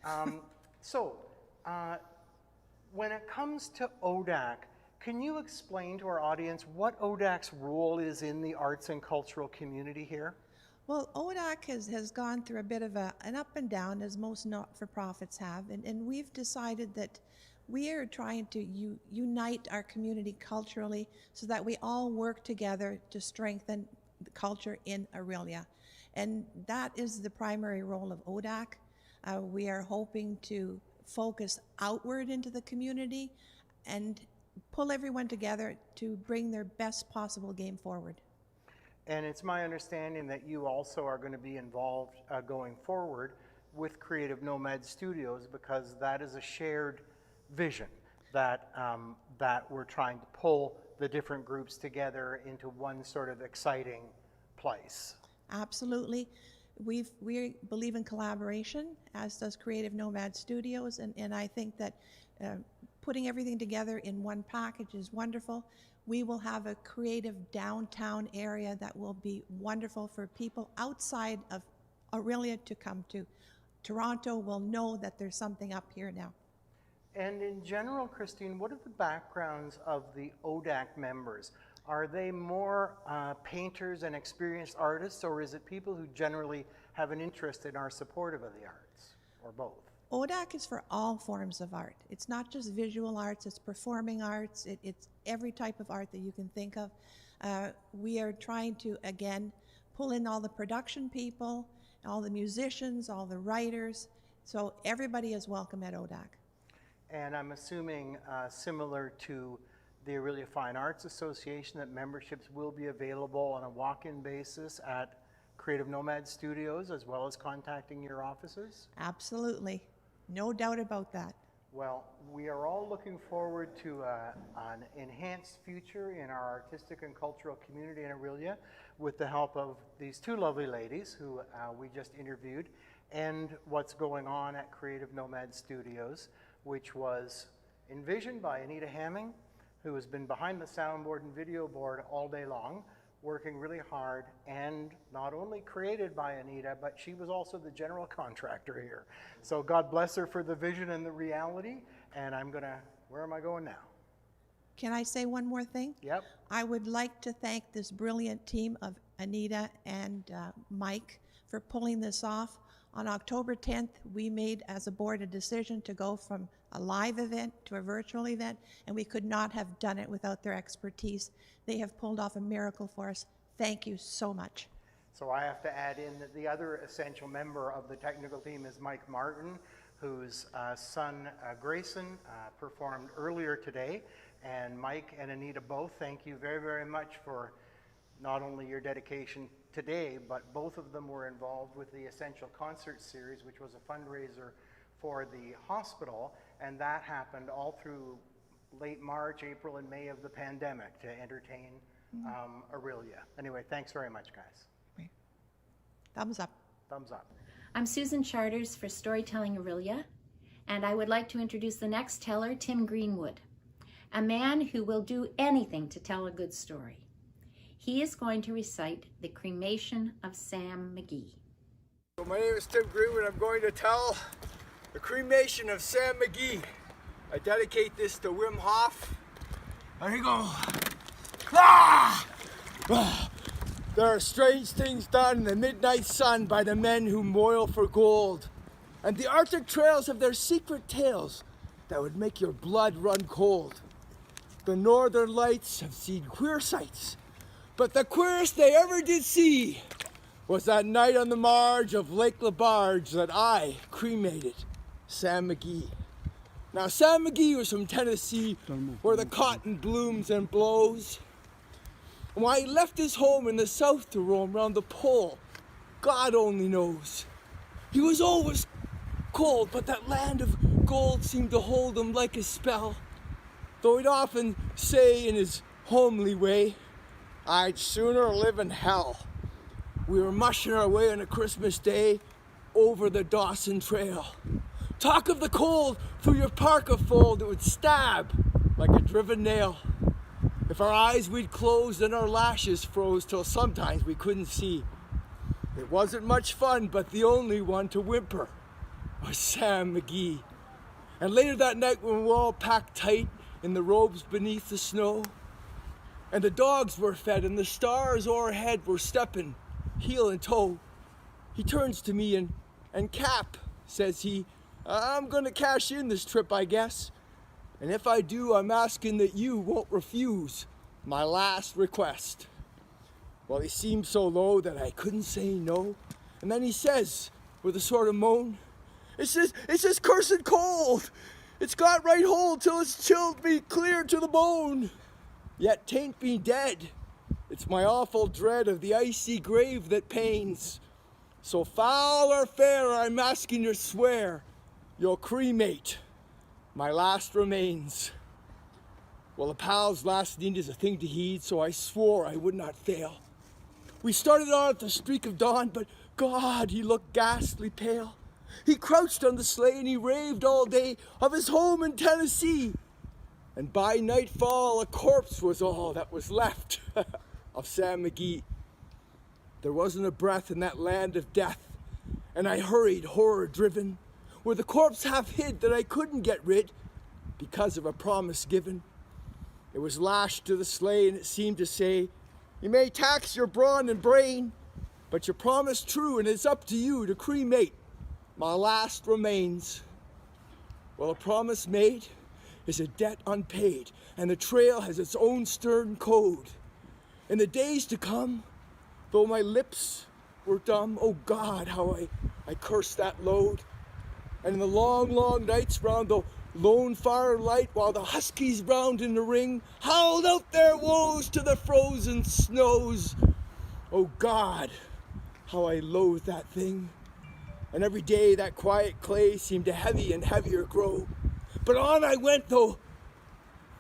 When it comes to ODAC, can you explain to our audience what ODAC's role is in the arts and cultural community here? Well, ODAC has gone through a bit of an up and down, as most not-for-profits have, and we've decided that we are trying to unite our community culturally so that we all work together to strengthen the culture in Orillia. And that is the primary role of ODAC. We are hoping to focus outward into the community and pull everyone together to bring their best possible game forward. And it's my understanding that you also are going to be involved going forward with Creative Nomad Studios, because that is a shared vision that, that we're trying to pull the different groups together into one sort of exciting place. Absolutely. We believe in collaboration, as does Creative Nomad Studios, and I think that putting everything together in one package is wonderful. We will have a creative downtown area that will be wonderful for people outside of Orillia to come to. Toronto will know that there's something up here now. And in general, Christine, what are the backgrounds of the ODAC members? Are they more painters and experienced artists, or is it people who generally have an interest and are supportive of the arts, or both? ODAC is for all forms of art. It's not just visual arts, it's performing arts, it's every type of art that you can think of. We are trying to, again, pull in all the production people, all the musicians, all the writers, so everybody is welcome at ODAC. And I'm assuming similar to the Orillia Fine Arts Association, that memberships will be available on a walk-in basis at Creative Nomad Studios, as well as contacting your offices? Absolutely. No doubt about that. Well, we are all looking forward to an enhanced future in our artistic and cultural community in Orillia with the help of these two lovely ladies who we just interviewed, and what's going on at Creative Nomad Studios, which was envisioned by Anitta Hamming, who has been behind the soundboard and video board all day long, working really hard, and not only created by Anitta, but she was also the general contractor here. So God bless her for the vision and the reality, and I'm gonna, where am I going now? Can I say one more thing? Yep. I would like to thank this brilliant team of Anitta and Mike for pulling this off. On October 10th, we made as a board a decision to go from a live event to a virtual event, and we could not have done it without their expertise. They have pulled off a miracle for us. Thank you so much. So I have to add in that the other essential member of the technical team is Mike Martin, whose son Grayson performed earlier today. And Mike and Anitta both, thank you very, very much for not only your dedication today, but both of them were involved with the Essential Concert Series, which was a fundraiser for the hospital, and that happened all through late March, April, and May of the pandemic to entertain Orillia. Anyway, thanks very much, guys. Thumbs up. Thumbs up. I'm Susan Charters for Storytelling Orillia, and I would like to introduce the next teller, Tim Greenwood, a man who will do anything to tell a good story. He is going to recite The Cremation of Sam McGee. So my name is Tim Greenwood. I'm going to tell The Cremation of Sam McGee. I dedicate this to Wim Hof. There you go. Ah! Ah! There are strange things done in the midnight sun by the men who moil for gold. And the Arctic trails have their secret tales that would make your blood run cold. The northern lights have seen queer sights, but the queerest they ever did see was that night on the marge of Lake LaBarge that I cremated Sam McGee. Now, Sam McGee was from Tennessee, where the cotton blooms and blows. And why he left his home in the south to roam round the pole, God only knows. He was always cold, but that land of gold seemed to hold him like a spell. Though he'd often say in his homely way, I'd sooner live in hell. We were mushing our way on a Christmas day over the Dawson Trail. Talk of the cold through your parka fold, it would stab like a driven nail. If our eyes we'd closed and our lashes froze till sometimes we couldn't see. It wasn't much fun, but the only one to whimper was Sam McGee. And later that night when we were all packed tight in the robes beneath the snow, and the dogs were fed and the stars o'erhead were stepping heel and toe, he turns to me and Cap, says he, I'm gonna cash in this trip, I guess. And if I do, I'm asking that you won't refuse my last request. Well, he seemed so low that I couldn't say no. And then he says, with a sort of moan, it's just cursed cold. It's got right hold till it's chilled me clear to the bone. Yet tain't me dead. It's my awful dread of the icy grave that pains. So foul or fair, I'm asking you to swear you'll cremate my last remains. Well, the pal's last need is a thing to heed, so I swore I would not fail. We started on at the streak of dawn, but God, he looked ghastly pale. He crouched on the sleigh and he raved all day of his home in Tennessee. And by nightfall, a corpse was all that was left of Sam McGee. There wasn't a breath in that land of death, and I hurried, horror-driven, where the corpse half hid that I couldn't get rid because of a promise given. It was lashed to the sleigh, and it seemed to say, you may tax your brawn and brain, but your promise true, and it's up to you to cremate my last remains. Well, a promise made is a debt unpaid, and the trail has its own stern code. In the days to come, though my lips were dumb, oh God, how I cursed that load. And in the long, long nights round the lone firelight, while the huskies round in the ring howled out their woes to the frozen snows, oh God, how I loathed that thing. And every day that quiet clay seemed to heavy and heavier grow. But on I went, though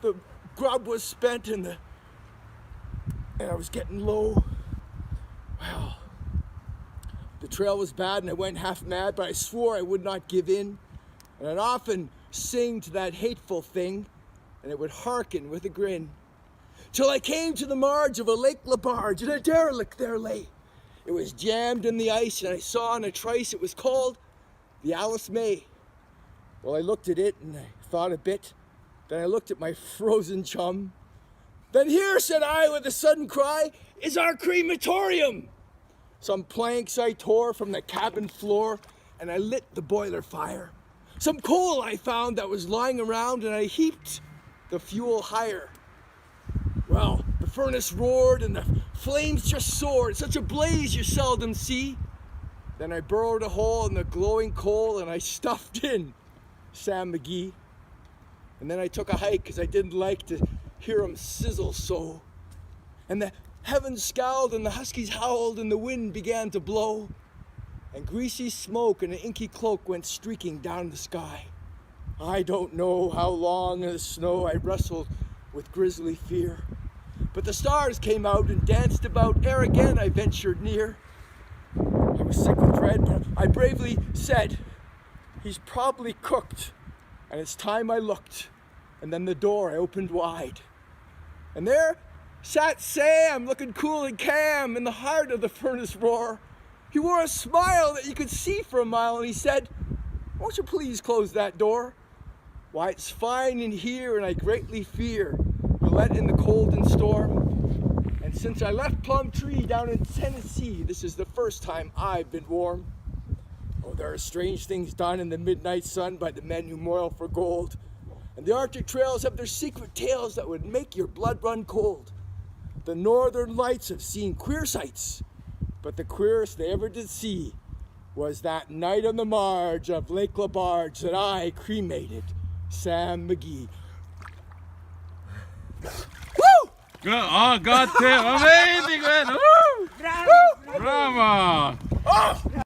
the grub was spent and I was getting low. Well, the trail was bad and I went half mad, but I swore I would not give in. And I'd often sing to that hateful thing, and it would hearken with a grin. Till I came to the marge of a Lake Labarge, and a derelict there lay. It was jammed in the ice, and I saw in a trice it was called the Alice May. Well, I looked at it and I thought a bit. Then I looked at my frozen chum. Then here, said I with a sudden cry, is our crematorium. Some planks I tore from the cabin floor, and I lit the boiler fire. Some coal I found that was lying around, and I heaped the fuel higher. Well, the furnace roared and the flames just soared, such a blaze you seldom see. Then I burrowed a hole in the glowing coal and I stuffed in Sam McGee. And then I took a hike because I didn't like to hear him sizzle so. And the heavens scowled and the huskies howled and the wind began to blow. And greasy smoke and an inky cloak went streaking down the sky. I don't know how long in the snow I wrestled with grisly fear. But the stars came out and danced about ere again I ventured near. I was sick with dread, but I bravely said, he's probably cooked. And it's time I looked, and then the door I opened wide. And there sat Sam, looking cool and calm in the heart of the furnace roar. He wore a smile that you could see for a mile, and he said, won't you please close that door? Why, it's fine in here, and I greatly fear you'll let in the cold and storm. And since I left Plum Tree down in Tennessee, this is the first time I've been warm. Oh, there are strange things done in the midnight sun by the men who moil for gold. And the Arctic trails have their secret tales that would make your blood run cold. The northern lights have seen queer sights, but the queerest they ever did see was that night on the marge of Lake Labarge that I cremated Sam McGee. Woo! Oh, God damn, amazing, man! Woo! Bravo! Bravo! Oh!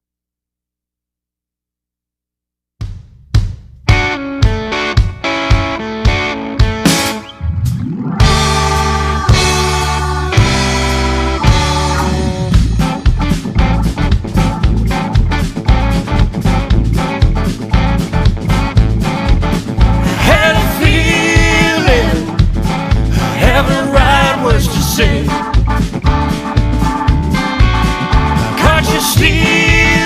Say, caught you sleeping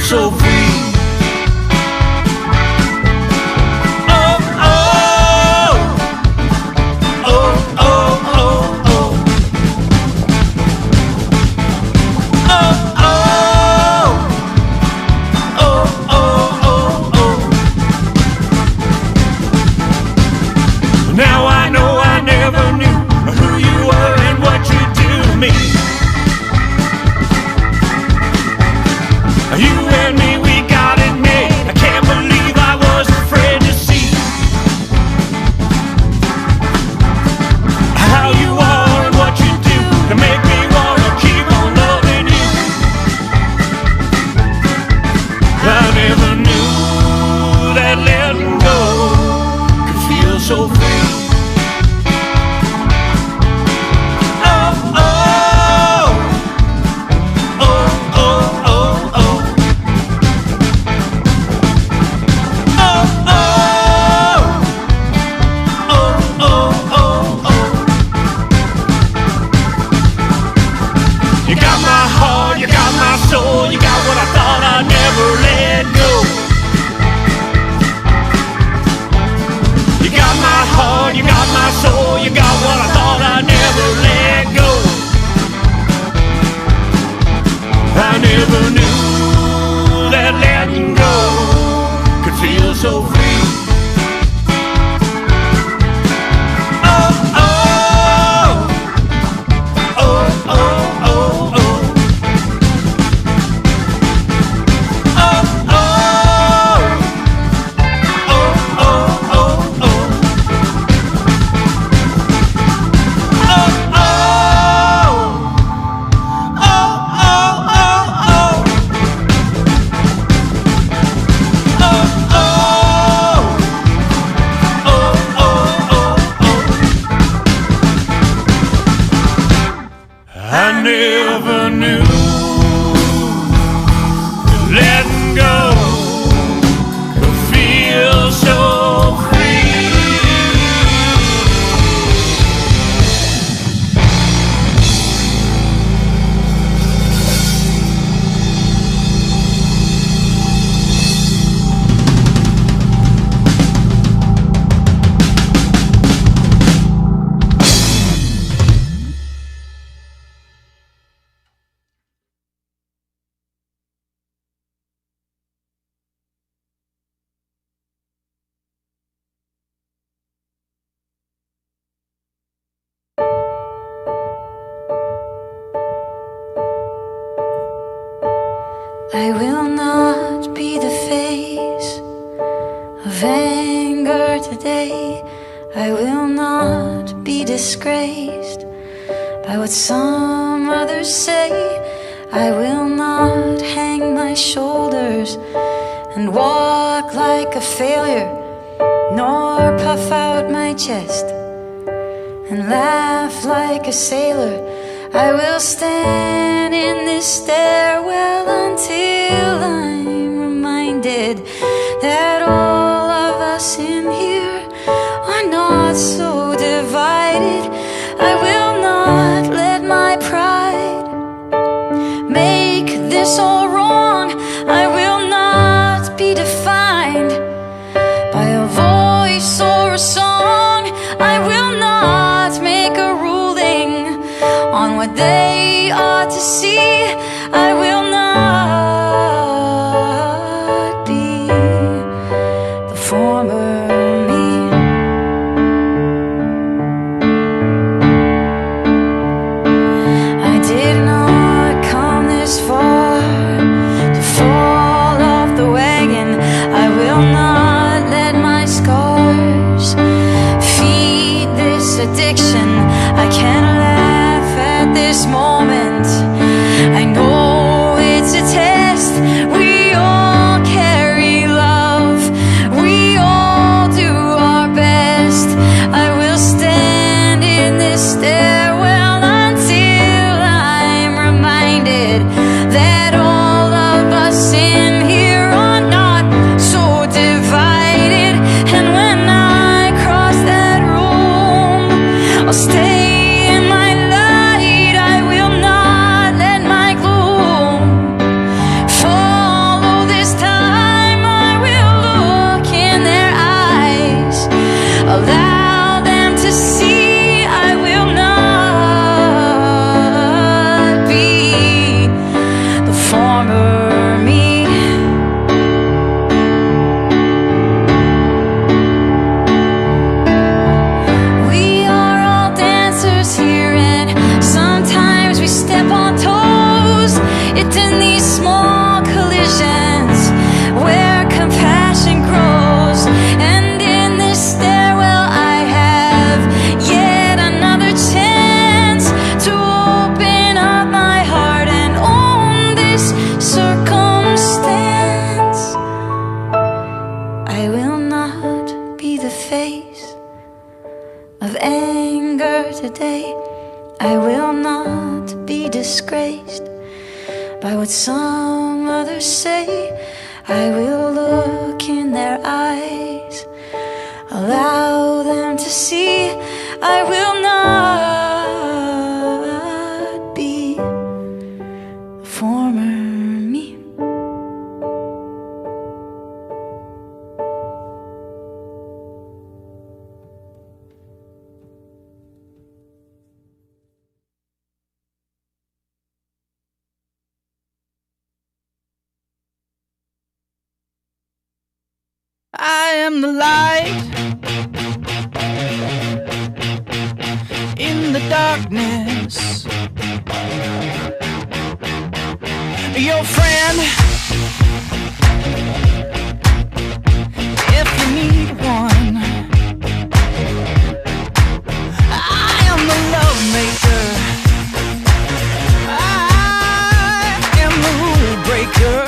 so free. Now I know I never knew who you were and what you do to me. You and me, we got it made. I can't believe I was afraid to see how you are and what you do to make me wanna keep on loving you. I never knew that letting go could feel so free. Soul, you got what I thought I'd never let go. You got my heart, you got my soul, you got what I thought I'd never let go. I never knew that letting go could feel so free. I never knew that letting go could feel so free. I will not be the face of anger today. I will not be disgraced by what some others say. I will not hang my shoulders and walk like a failure, nor puff out my chest and laugh like a sailor. I will stand in this stairwell until I'm reminded that all of us in here are not so divided. I will not let my pride make this all wrong. I will not be defined by a voice or a song. I will not make a ruling on what they ought to see. I will not. what some others say. I will look in their eyes, allow them to see I will not be a former me. I am the light in the darkness, your friend if you need one. I am the love maker, I am the rule breaker.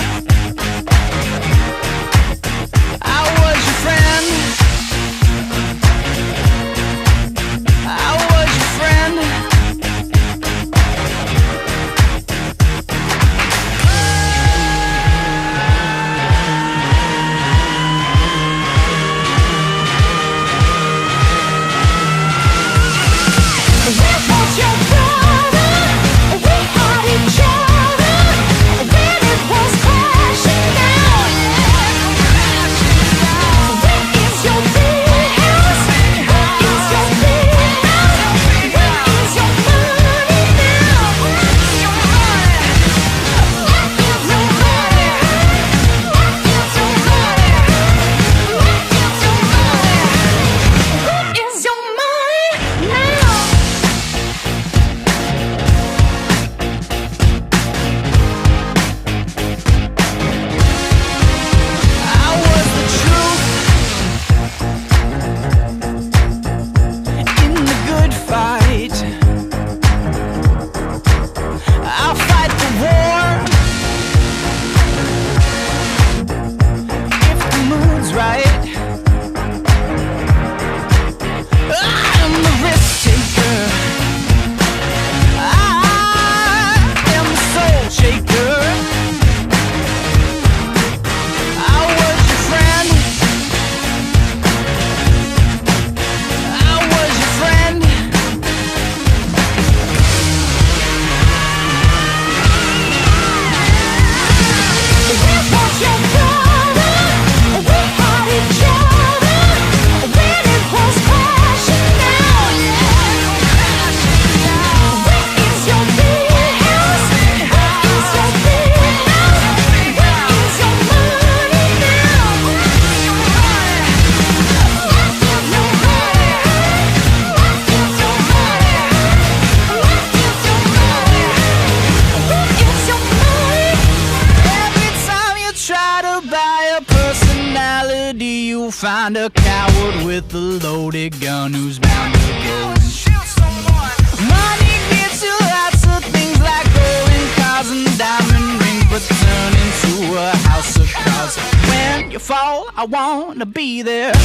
Find a coward with a loaded gun who's bound to go and shoot someone. Money gets you lots of things like golden cars and diamond rings, but turn into a house of cards. When you fall, I wanna be there. We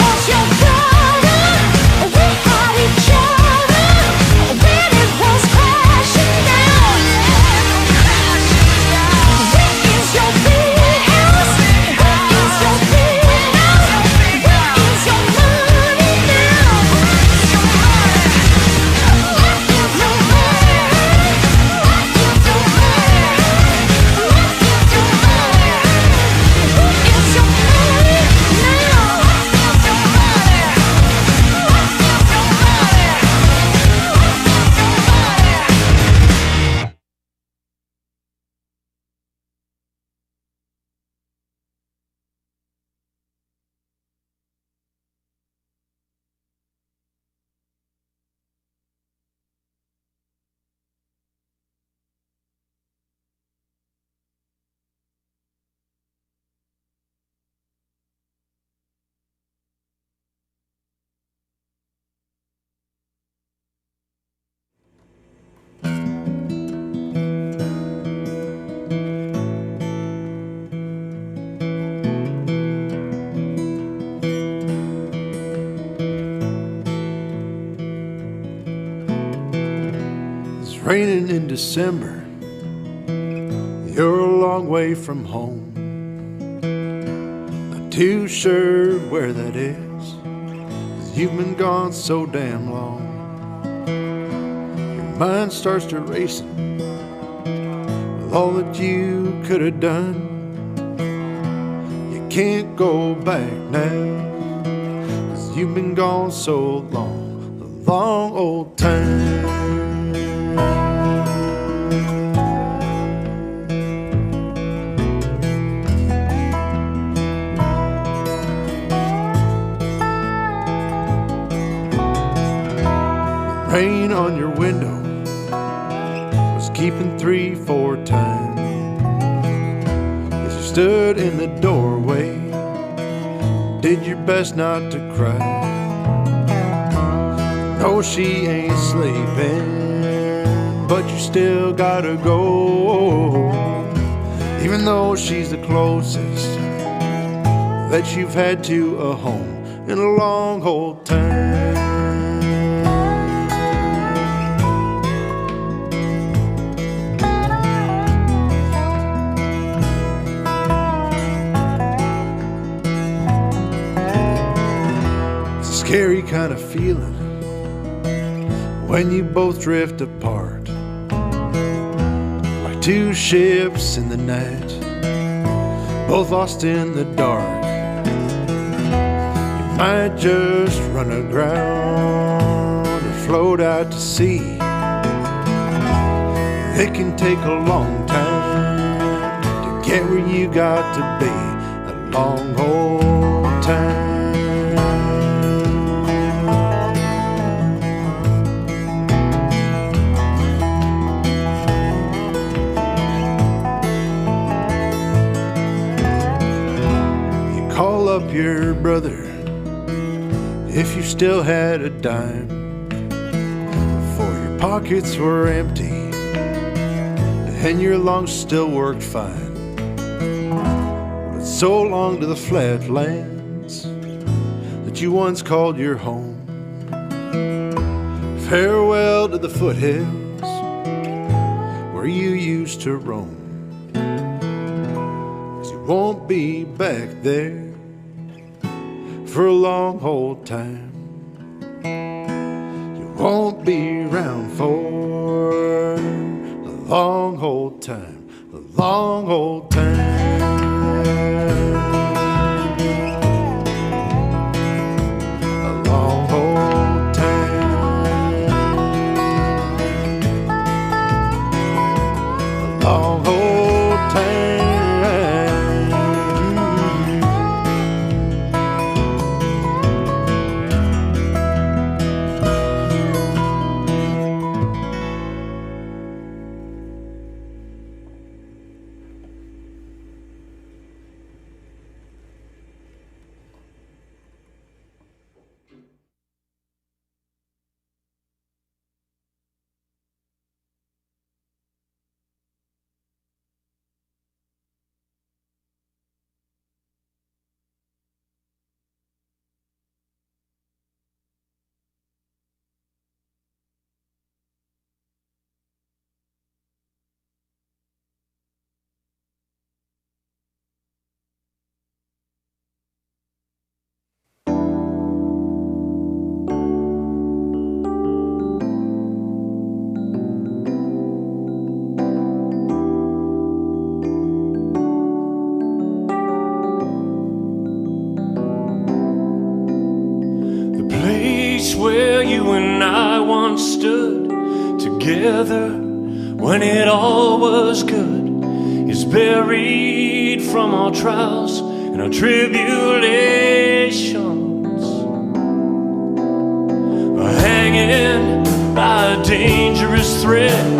was your brother, we had each other, when it was crashing down. Where is your big house? Where is your big Raining in December, the long way from home. Not too sure where that is, 'cause you've been gone so damn long. Your mind starts to racing with all that you could have done. You can't go back now, 'cause you've been gone so long, a long old time. Rain on your window was keeping 3-4 times as you stood in the doorway, did your best not to cry. No, she ain't sleeping, but you still gotta go, even though she's the closest that you've had to a home in a long old time. Scary kind of feeling when you both drift apart like two ships in the night, both lost in the dark. You might just run aground or float out to sea. It can take a long time to get where you got to be, a long old time. Call up your brother if you still had a dime, for your pockets were empty and your lungs still worked fine. But so long to the flatlands that you once called your home. Farewell to the foothills where you used to roam. Won't be back there for a long old time. You won't be around for a long old time, a long old time. A long old time. A long old time. Where you and I once stood together when it all was good is buried from our trials and our tribulations, hanging by a dangerous thread,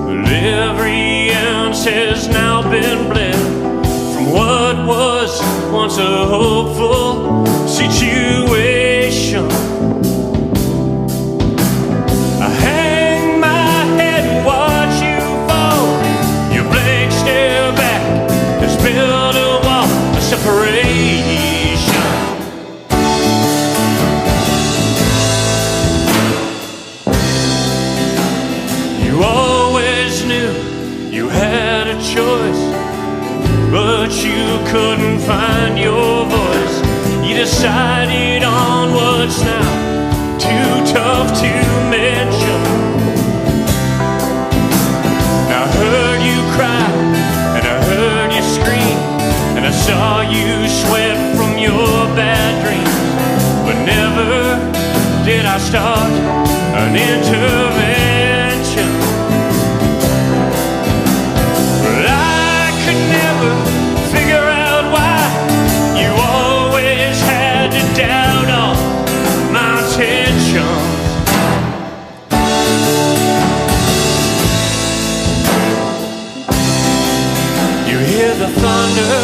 but every ounce has now been bled from what was once a hopeful situation. I hang my head and watch you fall. Your blank stare back has built a wall of separation. You always knew you had a choice couldn't find your voice. You decided on what's now too tough to mention. I heard you cry, and I heard you scream, and I saw you sweat from your bad dreams. But never did I start an intervention. But I could never figure out why you always had to doubt all my intentions. You hear the thunder,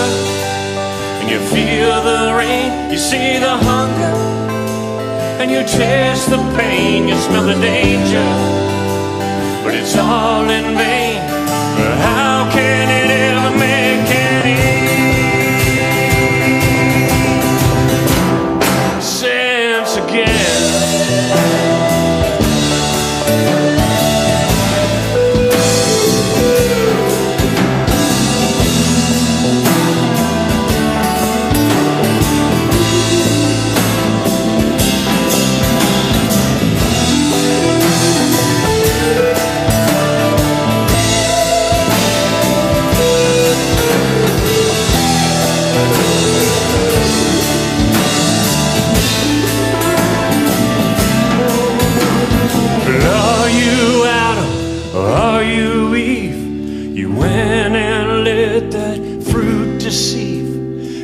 and you feel the rain. You see the hunger, and you taste the pain. You smell the danger, but it's all in vain. But how can it ever make any sense again?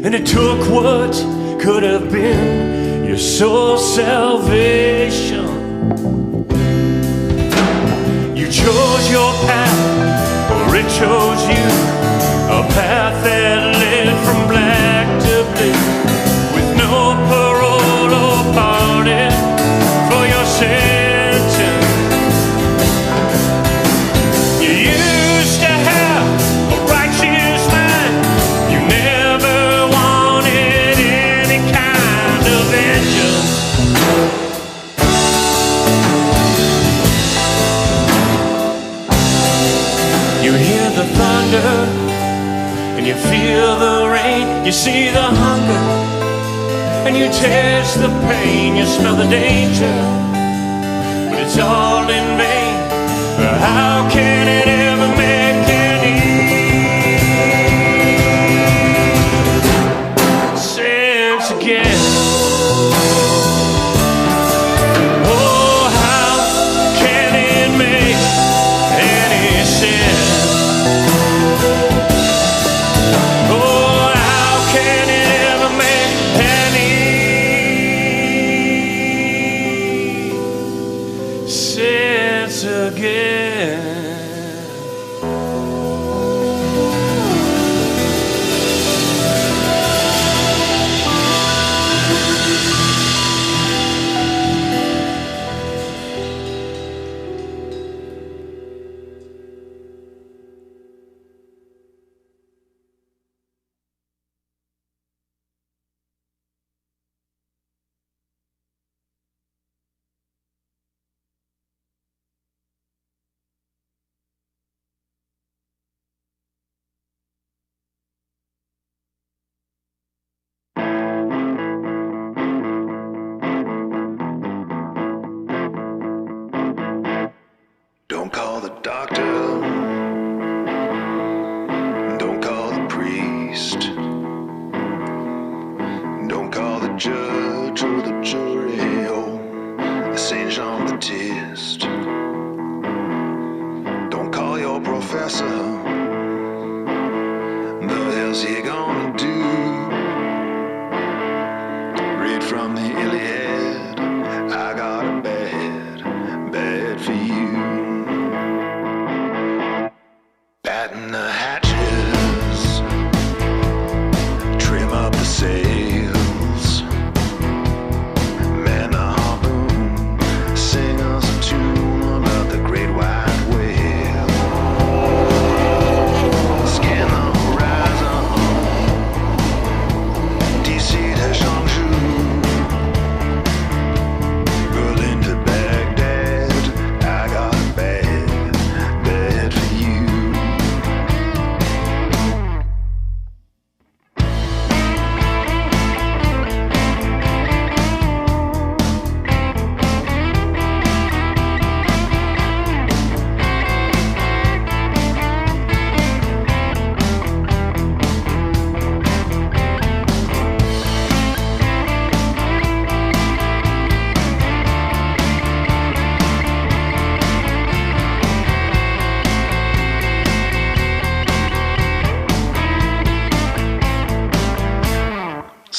And it took what could have been your soul's salvation. You chose your path, or it chose you, a path that led from black to blue, with no parole or pardon for your sentence. You used to have a righteous mind. You never the thunder, and you feel the rain. You see the hunger, and you taste the pain. You smell the danger, but it's all in vain. But how can it ever make any sense again? Oh, how can it make any sense? Again.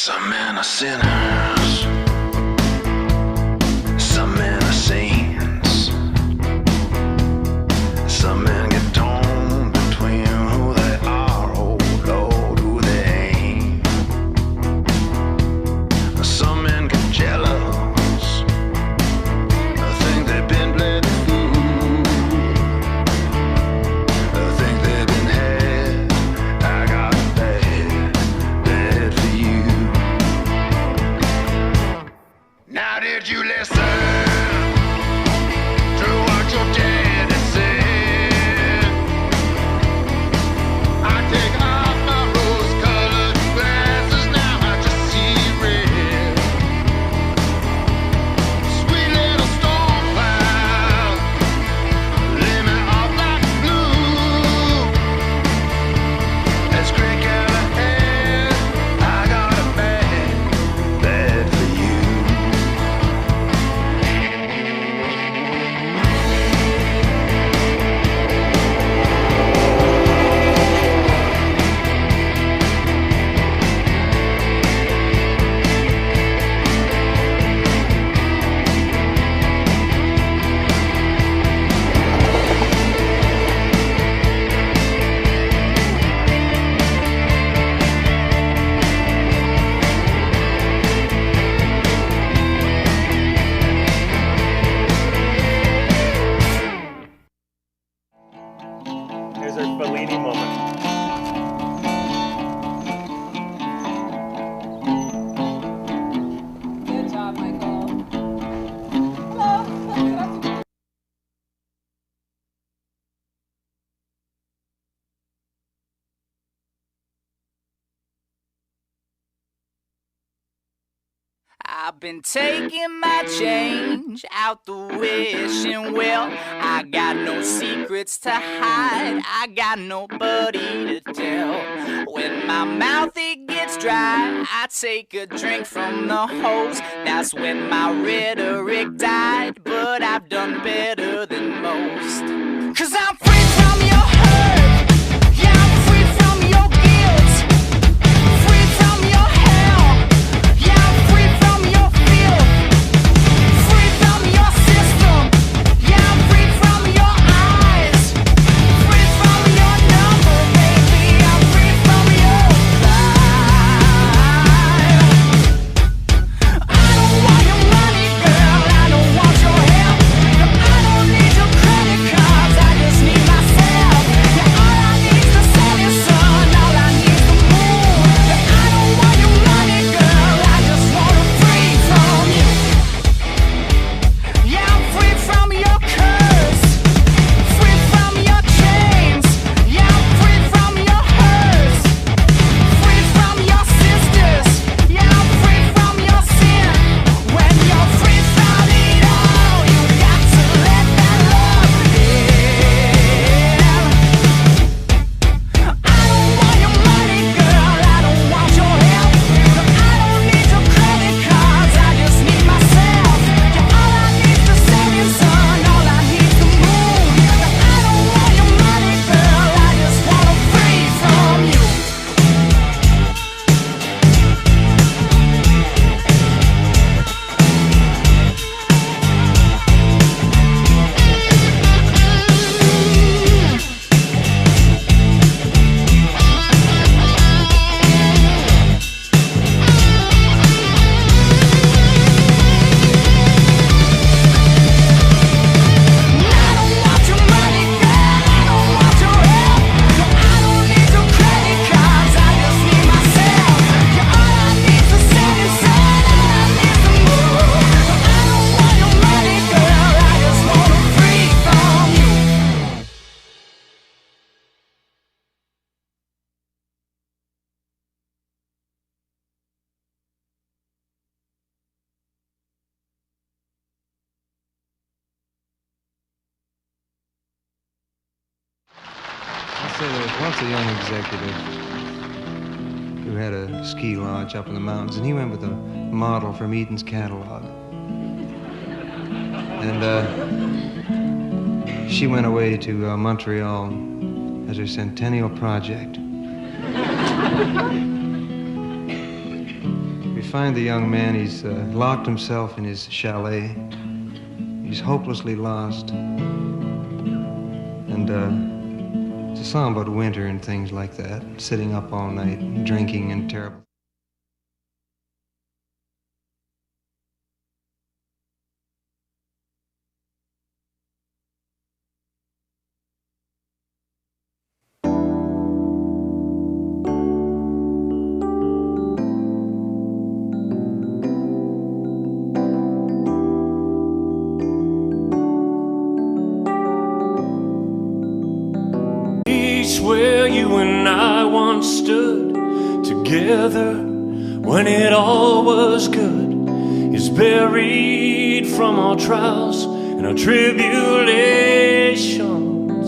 Some men are sinners, some men are saints, some men get torn between who they are, oh Lord, who they ain't. Some men get jealous, I think they've been bled food, I think they've been had. I got bad for you. Now did you listen to what your daddy said? I take off my rose-colored glasses, now I just see red. Sweet little storm cloud, lay me off like blue. As quick as I had, I got a bad for you. Here's our Fellini moment. Good job, Michael. I've been taking my change out the wishing well. I got no secrets to hide, I got nobody to tell. When my mouth it gets dry, I take a drink from the hose. That's when my rhetoric died, but I've done better than most. 'Cause I'm free from your hurt, yeah, I'm free from your guilt, free from your hell, yeah, I'm free from your filth, free from your system, yeah, I'm free from your eyes, free from your number, baby, I'm free from your life. I don't want your money, girl, I don't want your help, I don't need your credit cards, I just need myself. Yeah, all I need is to sell you, son, all I need is the moon. Yeah, I don't want your money, girl, I just wanna free from you. Yeah, I'm free from your curse, free from your chains. Yeah, I'm free from your hurts, free from your sisters. Yeah, I'm free from your sin. When you're free from it all, you got to let that love in. I don't want your money, girl, I don't want your help, I don't need your credit cards, I just need myself. Yeah, all I need is to save you, son, all I need is the moon. Yeah, I don't want your money, girl, I just wanna free from you. So there was once a young executive who had a ski lodge up in the mountains, and he went with a model from Eden's catalog. And she went away to Montreal as her centennial project. find the young man. He's locked himself in his chalet. He's hopelessly lost. And it's a song about winter and things like that. Sitting up all night, drinking and terrible. Where you and I once stood together when it all was good is buried from our trials and our tribulations,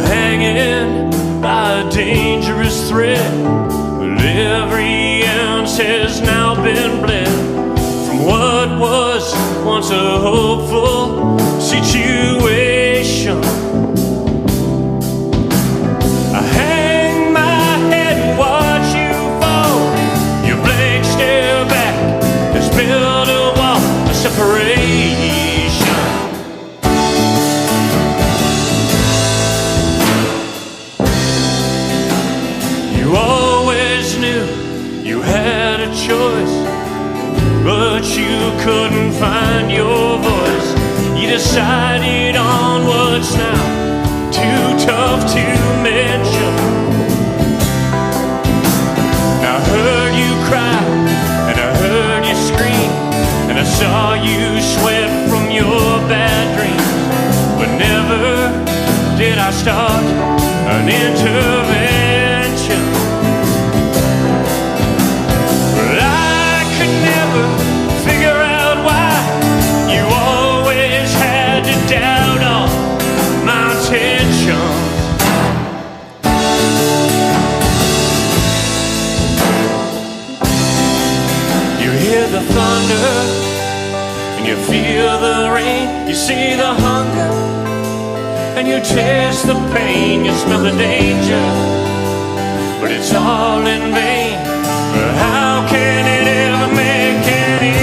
hanging by a dangerous thread, but every ounce has now been bled from what was once a hopeful situation. Separation. You always knew you had a choice, but you couldn't find your voice. You decided on what's now too tough to mention. I heard you cry and I heard you scream, and I saw you sweat from your bad dreams, but never did I start an intervention. But I could never figure out why you always had to doubt all my intentions. You hear the thunder, and you feel the rain, you see the hunger, and you taste the pain, you smell the danger, but it's all in vain. But how can it ever make any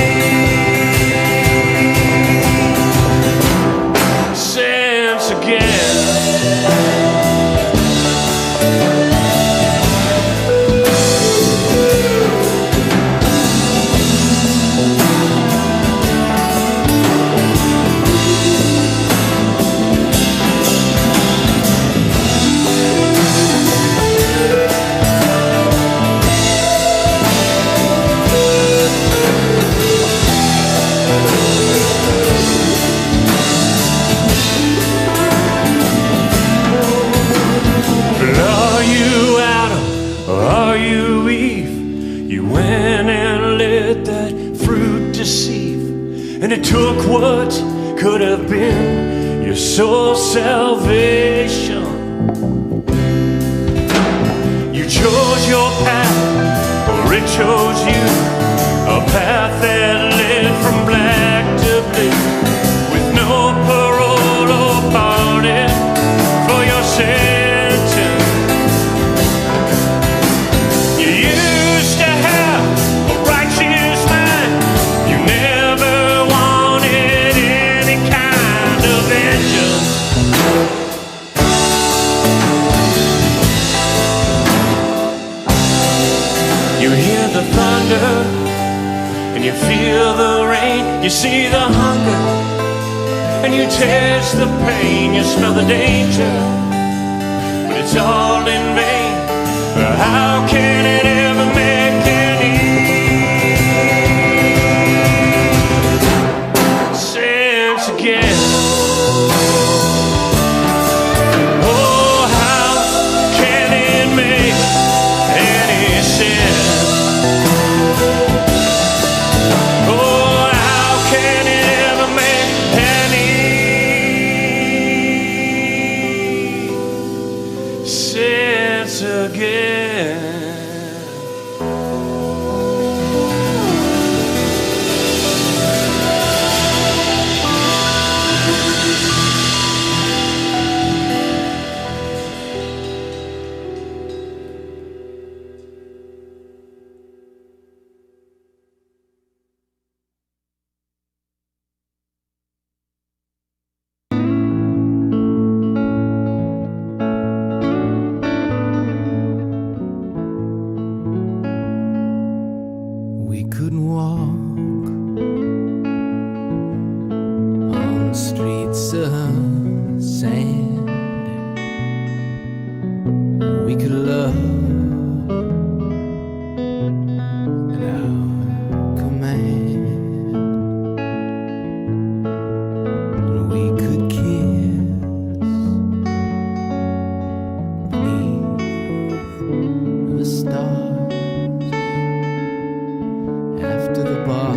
sense again? And it took what could have been your soul's salvation. You chose your path, or it chose you, a path that led from black to blue, with no parole or pardon for your sentence. You used to have a righteous mind. You never wanted any kind of vengeance. You hear the thunder, and you feel the rain, you see the hunger, and you taste the pain, you smell the danger, but it's all in vain. How can it ever make any sense again? Oh, how can it make any sense? Oh, how can it ever make any sense again? couldn't walk on streets of sand. We could love at our command, and we could kiss beneath the stars after the bar,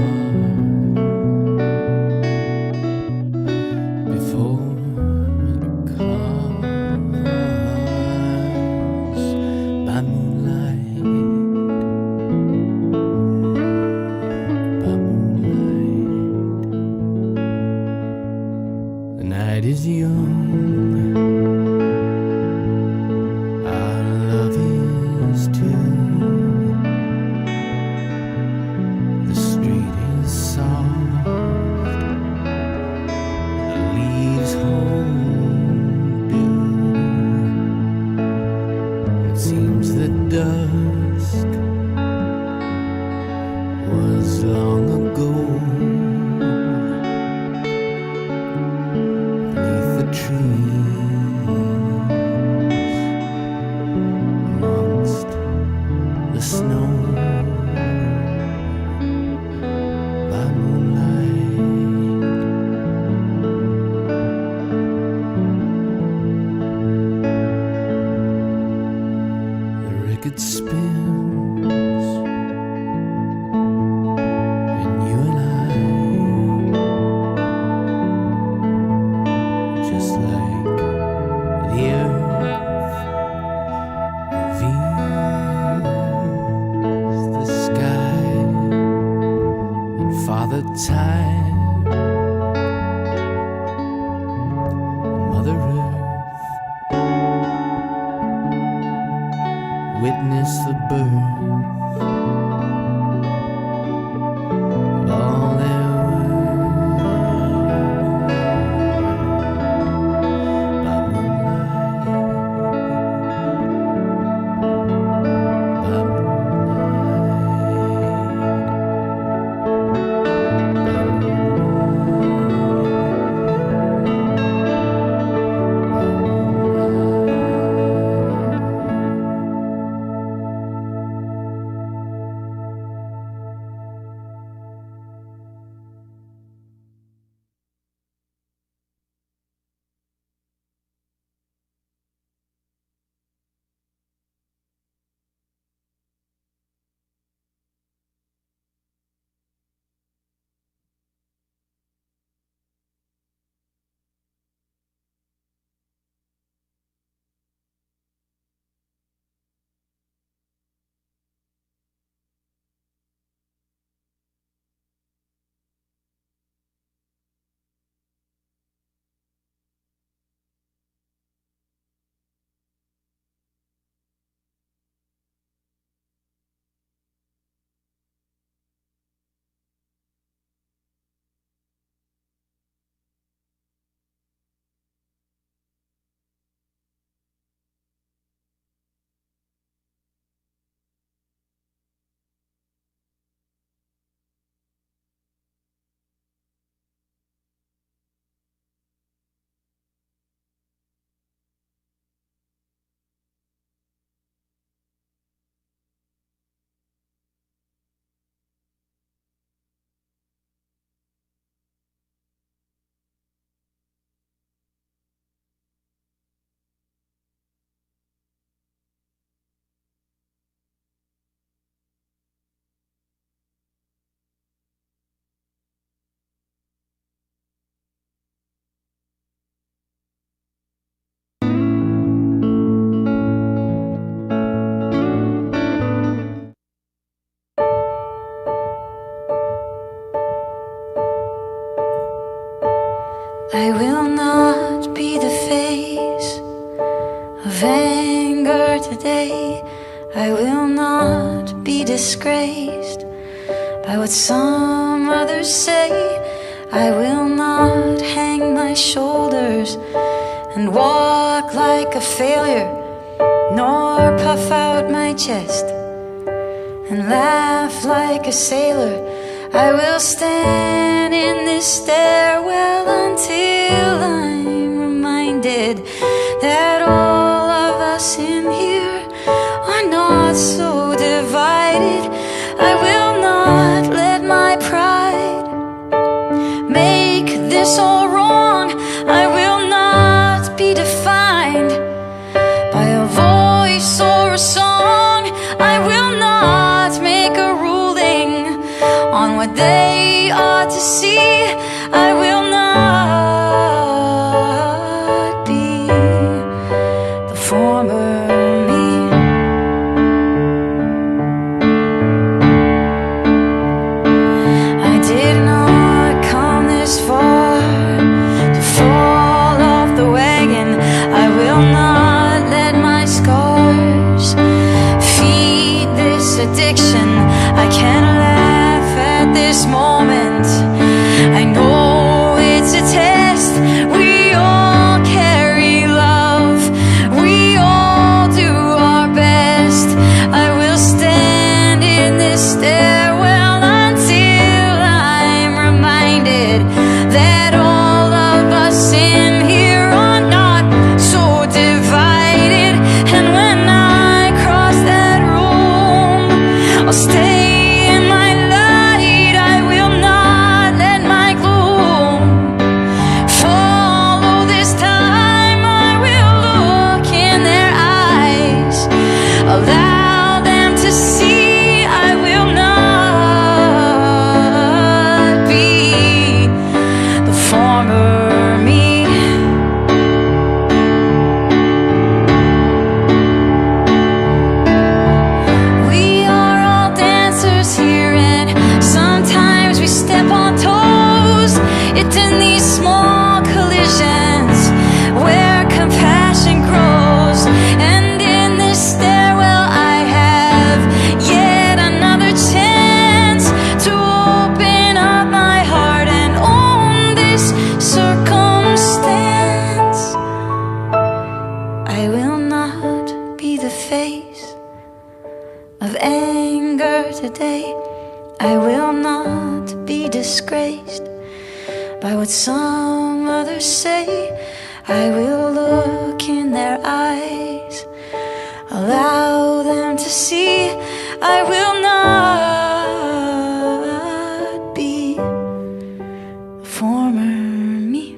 before the cars, by moonlight, by moonlight. The night is young, our love is too. The street is soft, the leaves hold dew. It seems that dusk was long ago. Beneath the trees, amongst the snow. By moonlight, the record spins, and you and I, just like the earth reveals the sky, and Father Time and Mother Earth witness the birth of all their by moonlight, by I will not be the face of anger today. I will not be disgraced by what some others say. I will not hang my shoulders and walk like a failure, nor puff out my chest and laugh like a sailor. I will stand in this stairwell until I'm reminded that all of us in here are not so divided. I will not let my pride make this all wrong. I will not be defined by a voice or a song. I will not make a ruling on what they ought to see. I will not be the former me. I did not come this far to fall off the wagon. I will not let my scars feed this addiction. I can't laugh at this moment. I know it's a test. We all carry love. We all do our best. I will stand in this stairwell until I'm reminded that all of us in here are not so divided. And when I cross that room, I'll stay in my light. I will not let my gloom follow this time. I will look in their eyes, allow them to see. I will not be the former me. We are all dancers here, and sometimes we step on toes. It's in these small collisions where compassion grows. And in this stairwell I have yet another chance to open up my heart and own this circumstance. I will not be the face of anger today. I will not be disgraced by what some others say. I will look in their eyes, allow them to see. I will not be the former me.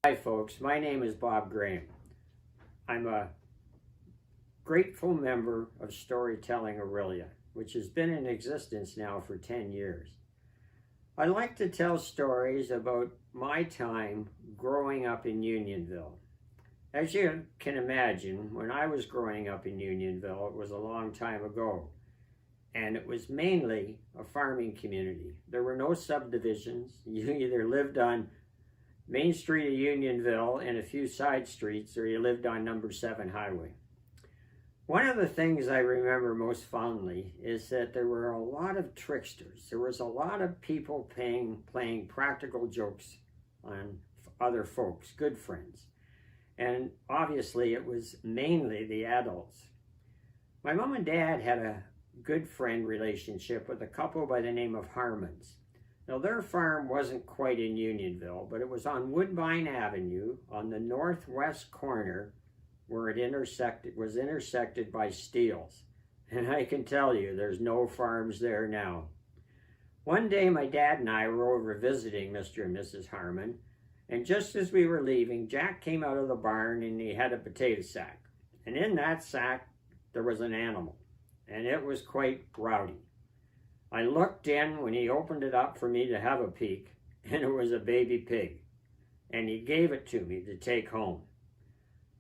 Hi folks, my name is Bob Graham. I'm a grateful member of Storytelling Orillia, which has been in existence now for 10 years. I like to tell stories about my time growing up in Unionville. As you can imagine, when I was growing up in Unionville, it was a long time ago, and it was mainly a farming community. There were no subdivisions. You either lived on Main Street of Unionville and a few side streets, or you lived on number 7 highway. One of the things I remember most fondly is that there were a lot of tricksters. There was a lot of people playing practical jokes on other folks, good friends. And obviously it was mainly the adults. My mom and dad had a good friend relationship with a couple by the name of Harmons. Now, their farm wasn't quite in Unionville, but it was on Woodbine Avenue on the northwest corner where it was intersected by Steeles. And I can tell you, there's no farms there now. One day, my dad and I were over visiting Mr. and Mrs. Harmon, and just as we were leaving, Jack came out of the barn and he had a potato sack. And in that sack, there was an animal, and it was quite rowdy. I looked in when he opened it up for me to have a peek, and it was a baby pig, and he gave it to me to take home.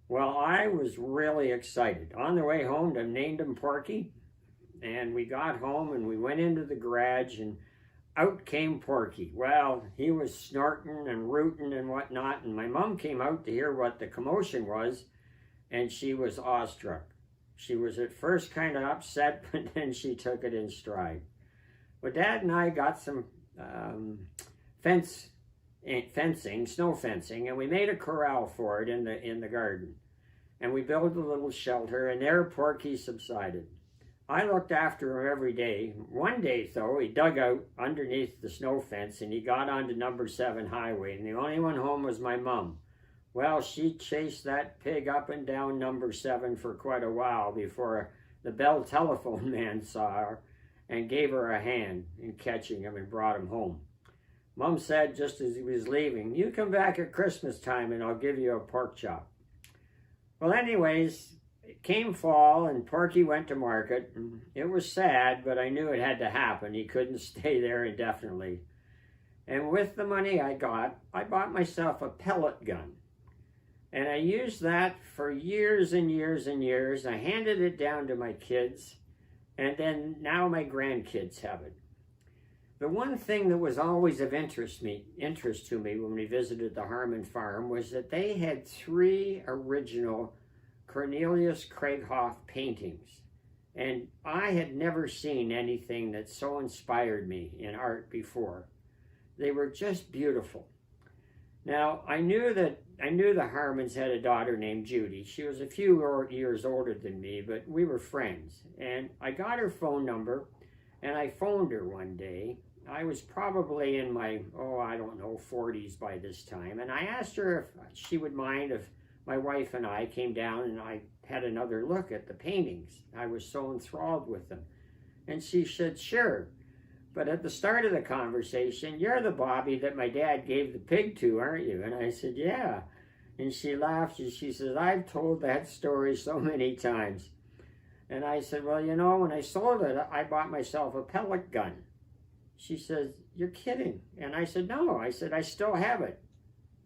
Well, I was really excited. On the way home, I named him Porky, and we got home and we went into the garage, and out came Porky. Well, he was snorting and rooting and whatnot, and my mom came out to hear what the commotion was, and she was awestruck. She was at first kind of upset, but then she took it in stride. Well, Dad and I got some snow fencing, and we made a corral for it in the garden. And we built a little shelter, and there Porky subsided. I looked after him every day. One day, though, he dug out underneath the snow fence, and he got onto number 7 highway, and the only one home was my mom. Well, she chased that pig up and down number 7 for quite a while before the Bell telephone man saw her and gave her a hand in catching him and brought him home. Mom said just as he was leaving, "You come back at Christmas time and I'll give you a pork chop." Well, anyways, it came fall and Porky went to market. It was sad, but I knew it had to happen. He couldn't stay there indefinitely. And with the money I got, I bought myself a pellet gun. And I used that for years and years and years. I handed it down to my kids, and then now my grandkids have it. The one thing that was always of interest to me when we visited the Harmon farm was that they had 3 original Cornelius Craighoff paintings. And I had never seen anything that so inspired me in art before. They were just beautiful. Now, I knew the Harmons had a daughter named Judy. She was a few years older than me, but we were friends. And I got her phone number, and I phoned her one day. I was probably in my, 40s by this time. And I asked her if she would mind if my wife and I came down and I had another look at the paintings. I was so enthralled with them. And she said, "Sure. But at the start of the conversation, you're the Bobby that my dad gave the pig to, aren't you?" And I said, "Yeah." And she laughed and she says, "I've told that story so many times." And I said, "Well, you know, when I sold it, I bought myself a pellet gun." She says, "You're kidding." And I said, "No." I said, "I still have it."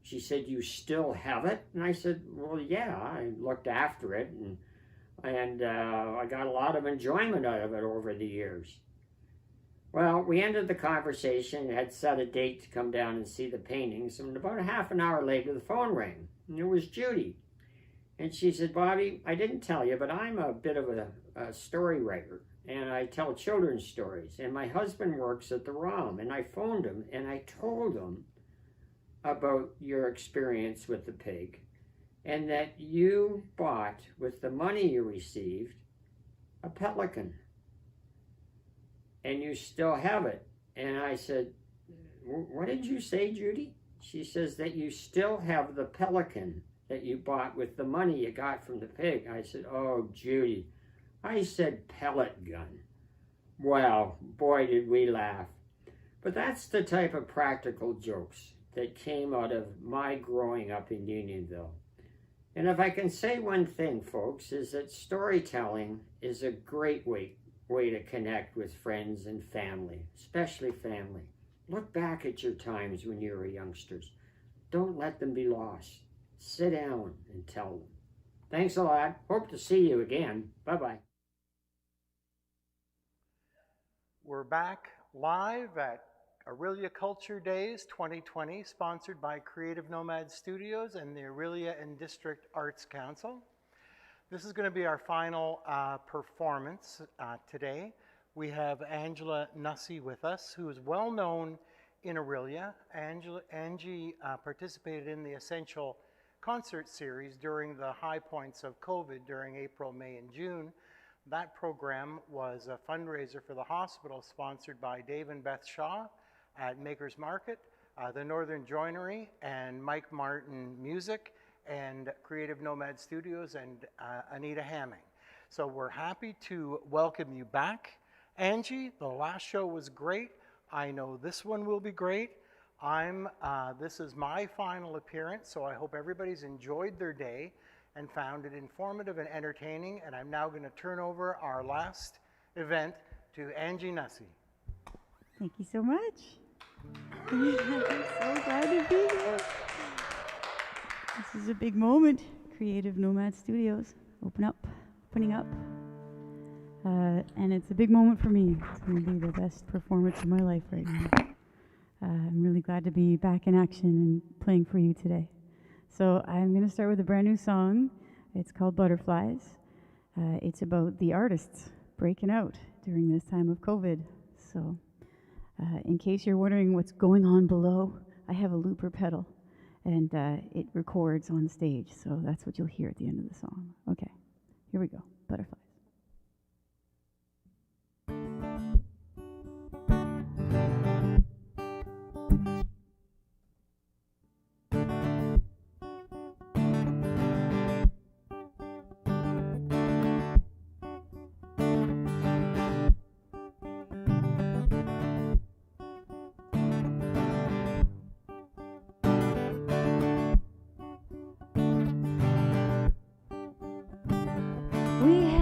She said, "You still have it?" And I said, "Well, yeah, I looked after it, and I got a lot of enjoyment out of it over the years." Well, we ended the conversation, had set a date to come down and see the paintings, and about a half an hour later, the phone rang, and it was Judy. And she said, "Bobby, I didn't tell you, but I'm a bit of a story writer, and I tell children's stories, and my husband works at the ROM, and I phoned him, and I told him about your experience with the pig, and that you bought, with the money you received, a pelican, and you still have it." And I said, "What did you say, Judy?" She says that you still have the pelican that you bought with the money you got from the pig. I said, "Oh, Judy, I said pellet gun." Well, boy, did we laugh. But that's the type of practical jokes that came out of my growing up in Unionville. And if I can say one thing, folks, is that storytelling is a great way to connect with friends and family, especially family. Look back at your times when you were youngsters. Don't let them be lost. Sit down and tell them. Thanks a lot. Hope to see you again. Bye-bye. We're back live at Orillia Culture Days 2020, sponsored by Creative Nomad Studios and the Orillia and District Arts Council. This is going to be our final performance today. We have Angie Nussey with us, who is well known in Orillia. Angie participated in the Essential concert series during the high points of COVID during April, May, and June. That program was a fundraiser for the hospital sponsored by Dave and Beth Shaw at Maker's Market, the Northern Joinery, and Mike Martin Music, and Creative Nomad Studios, and Anitta Hamming. So we're happy to welcome you back. Angie, the last show was great. I know this one will be great. This is my final appearance, so I hope everybody's enjoyed their day and found it informative and entertaining. And I'm now going to turn over our last event to Angie Nussey. Thank you so much. I'm so glad to be here. This is a big moment. Creative Nomad Studios opening up. And it's a big moment for me. It's going to be the best performance of my life right now. I'm really glad to be back in action and playing for you today. So I'm going to start with a brand new song. It's called Butterflies. It's about the artists breaking out during this time of COVID. So in case you're wondering what's going on below, I have a looper pedal, and it records on stage. So that's what you'll hear at the end of the song. Okay, here we go. Butterflies.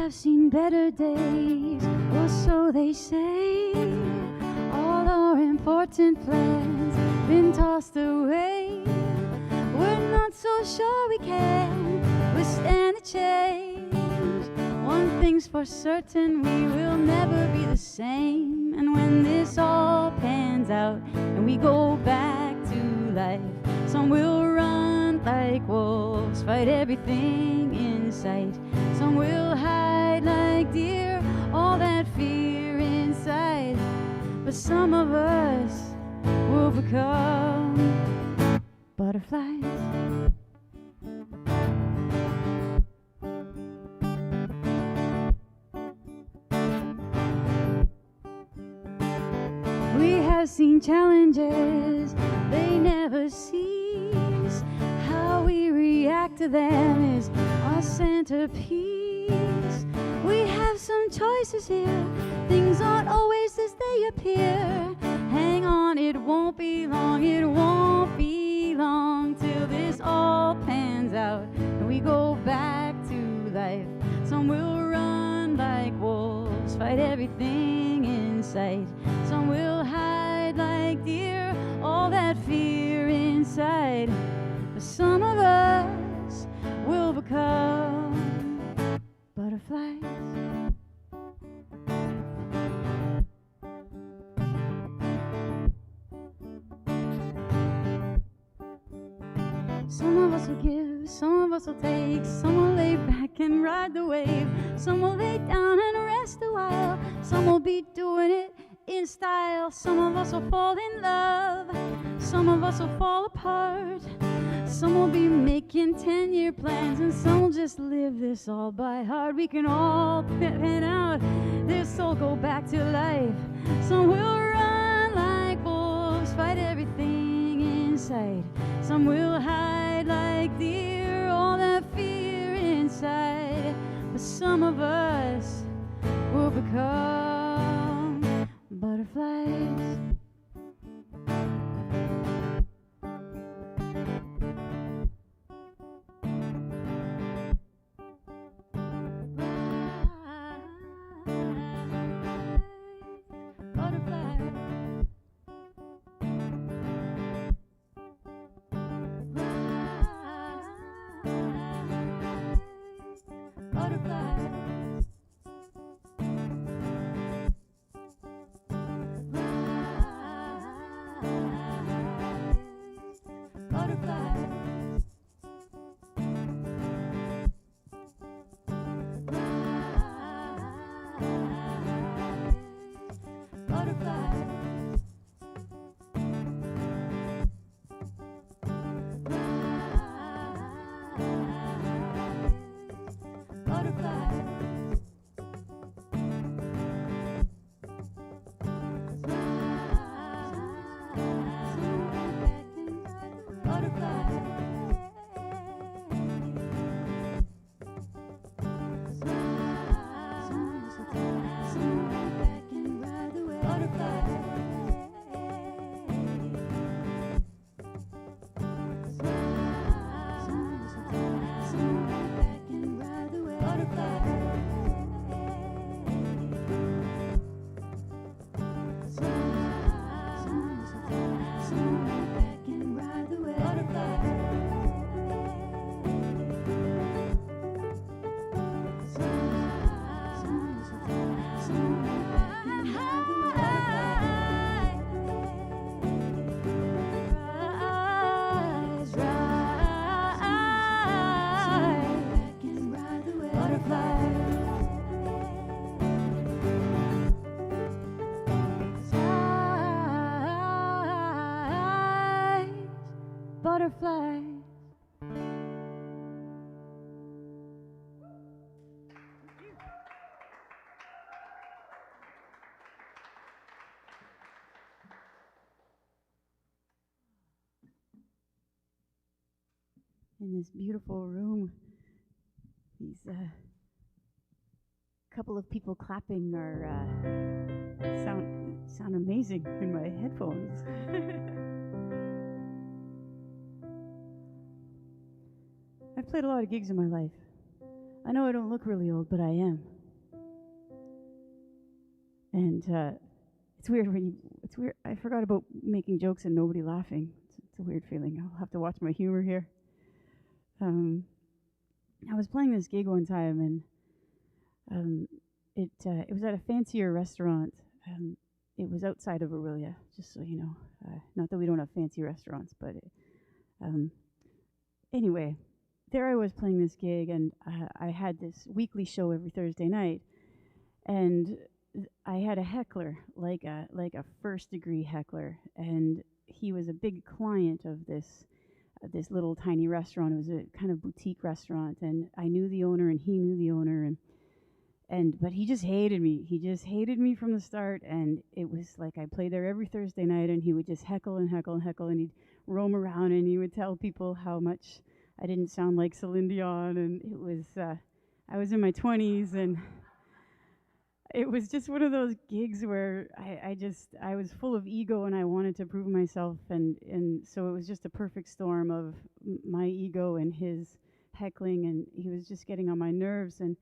Seen better days, or so they say. All our important plans been tossed away. We're not so sure we can withstand the change. One thing's for certain, we will never be the same. And when this all pans out and we go back to life, some will run like wolves, fight everything in sight. Some will hide like deer, all that fear inside. But some of us will become butterflies. We have seen challenges, they never cease. How we react to them is our centerpiece. We have some choices here, things aren't always as they appear. Hang on, it won't be long, it won't be long till this all pans out and we go back to life. Some will run like wolves, fight everything in sight. Some will hide like deer, all that fear inside. But some of us will become butterflies. Some of us will give, some of us will take. Some will lay back and ride the wave. Some will lay down and rest a while. Some will be doing it in style. Some of us will fall in love. Some of us will fall apart. Some will be making 10-year plans, and some will just live this all by heart. We can all pan out this soul, go back to life. Some will run like wolves, fight everything in sight. Some will hide like deer, all that fear inside. But some of us will become butterflies. Butterfly. butterflies. In this beautiful room, these couple of people clapping are sound amazing in my headphones. I've played a lot of gigs in my life. I know I don't look really old, but I am. And it's weird it's weird. I forgot about making jokes and nobody laughing. It's a weird feeling. I'll have to watch my humor here. I was playing this gig one time, and it was at a fancier restaurant. It was outside of Orillia, just so you know. Not that we don't have fancy restaurants, but anyway, there I was playing this gig, and I had this weekly show every Thursday night, and I had a heckler, like a first degree heckler, and he was a big client of this little tiny restaurant. It was a kind of boutique restaurant, and I knew the owner, and he knew the owner, but he just hated me. He just hated me from the start, and it was like I played there every Thursday night, and he would just heckle and heckle and heckle, and he'd roam around, and he would tell people how much I didn't sound like Celine Dion, and it was I was in my 20s, and it was just one of those gigs where I was full of ego, and I wanted to prove myself, and so it was just a perfect storm of my ego and his heckling, and he was just getting on my nerves. And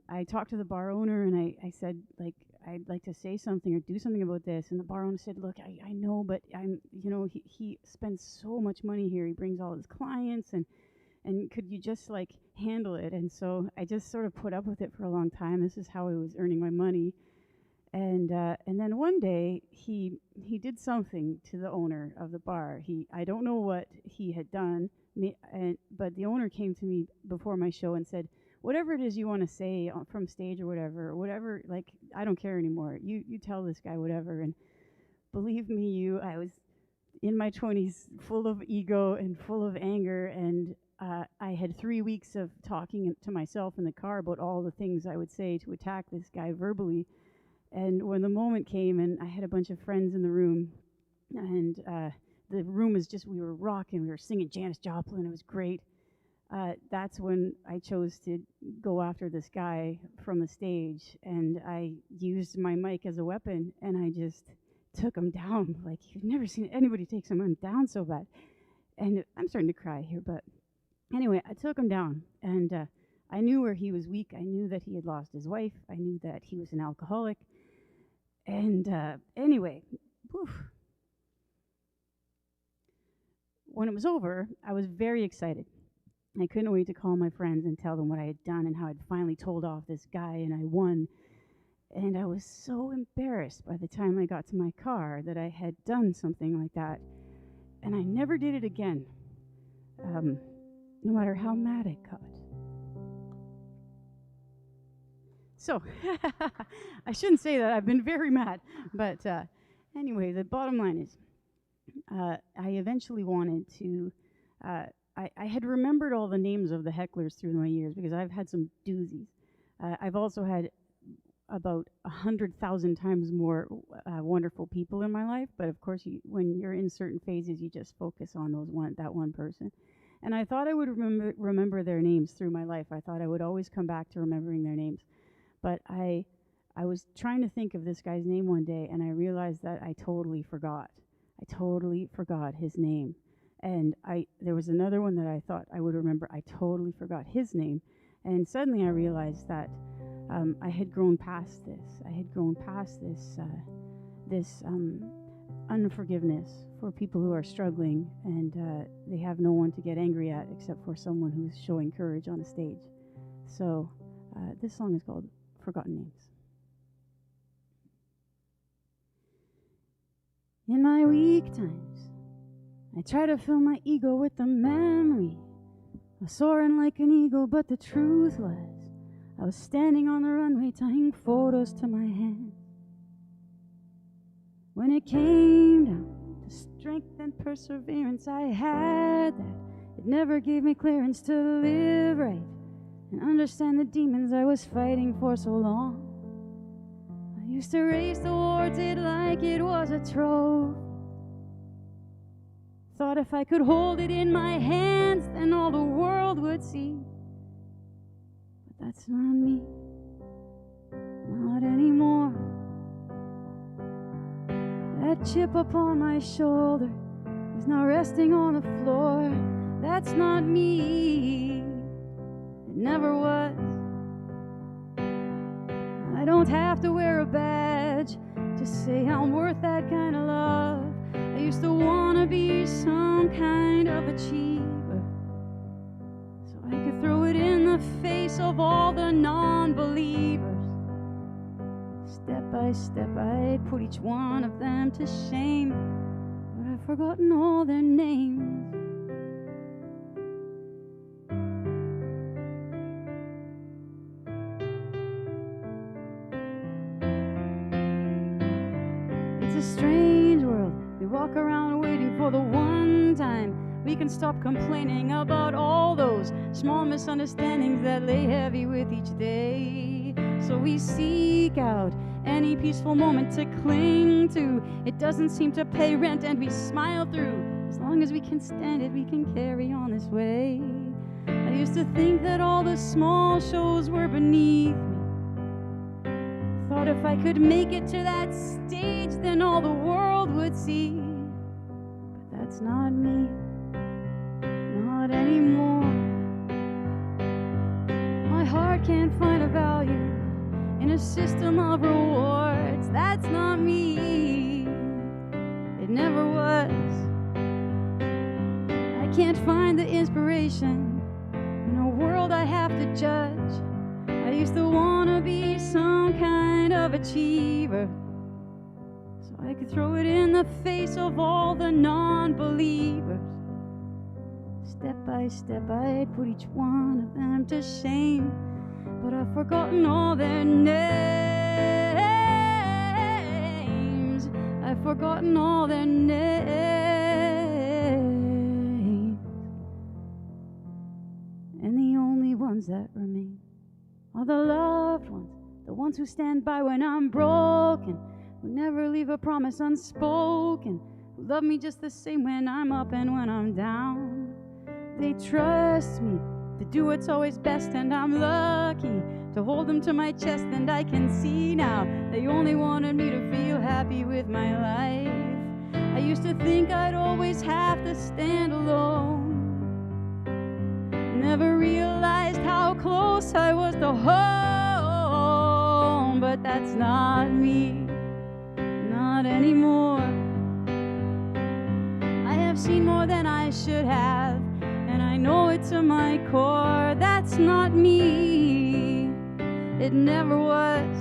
I talked to the bar owner, and I said, like, I'd like to say something or do something about this. And the bar owner said, look, I know, but he spends so much money here. He brings all his clients, and could you just like handle it? And so I just sort of put up with it for a long time. This is how I was earning my money. And then one day he did something to the owner of the bar. I don't know what he had done, but the owner came to me before my show and said, whatever it is you want to say from stage or whatever, like, I don't care anymore. You tell this guy whatever. And believe me, I was in my 20s, full of ego and full of anger, and I had 3 weeks of talking to myself in the car about all the things I would say to attack this guy verbally. And when the moment came, and I had a bunch of friends in the room, and the room was just, we were rocking, we were singing Janis Joplin, it was great. That's when I chose to go after this guy from the stage, and I used my mic as a weapon, and I just took him down. Like, you've never seen anybody take someone down so bad. And I'm starting to cry here, but anyway, I took him down, and I knew where he was weak. I knew that he had lost his wife. I knew that he was an alcoholic. And anyway, whew. When it was over, I was very excited. I couldn't wait to call my friends and tell them what I had done and how I'd finally told off this guy and I won. And I was so embarrassed by the time I got to my car that I had done something like that. And I never did it again, no matter how mad I got. So, I shouldn't say that. I've been very mad. But anyway, the bottom line is, I eventually wanted to... I had remembered all the names of the hecklers through my years because I've had some doozies. I've also had about 100,000 times more wonderful people in my life, but of course, when you're in certain phases, you just focus on that one person. And I thought I would remember their names through my life. I thought I would always come back to remembering their names. But I was trying to think of this guy's name one day, and I realized that I totally forgot. I totally forgot his name. And there was another one that I thought I would remember. I totally forgot his name. And suddenly I realized that I had grown past this. I had grown past this unforgiveness for people who are struggling, and they have no one to get angry at except for someone who's showing courage on a stage. So this song is called Forgotten Names. In my weak times, I try to fill my ego with the memory of soaring like an eagle, but the truth was I was standing on the runway tying photos to my hands. When it came down to the strength and perseverance I had that it never gave me clearance to live right and understand the demons I was fighting for so long. I used to race towards it like it was a trophy. Thought if I could hold it in my hands, then all the world would see. But that's not me, not anymore. That chip upon my shoulder is now resting on the floor. That's not me, it never was. I don't have to wear a badge to say I'm worth that kind of love. I used to want to be some kind of achiever, so I could throw it in the face of all the non-believers. Step by step I'd put each one of them to shame, but I've forgotten all their names. It's a strange world. We walk around waiting for the one time we can stop complaining about all those small misunderstandings that lay heavy with each day. So we seek out any peaceful moment to cling to. It doesn't seem to pay rent and we smile through. As long as we can stand it, we can carry on this way. I used to think that all the small shows were beneath me. Thought if I could make it to that stage, then all the world would see. But that's not me, not anymore. My heart can't find a value in a system of rewards. That's not me, it never was. I can't find the inspiration in a world I have to judge. I used to want to be some kind of achiever, so I could throw it in the face of all the non-believers. Step by step I'd put each one of them to shame, but I've forgotten all their names. I've forgotten all their names. And the only ones that remain are the loved ones, the ones who stand by when I'm broken, who never leave a promise unspoken, who love me just the same when I'm up and when I'm down. They trust me to do what's always best, and I'm lucky to hold them to my chest. And I can see now they only wanted me to feel happy with my life. I used to think I'd always have to stand alone. Never realized how close I was to home. But that's not me, not anymore. I have seen more than I should have, and I know it to my core. That's not me, it never was.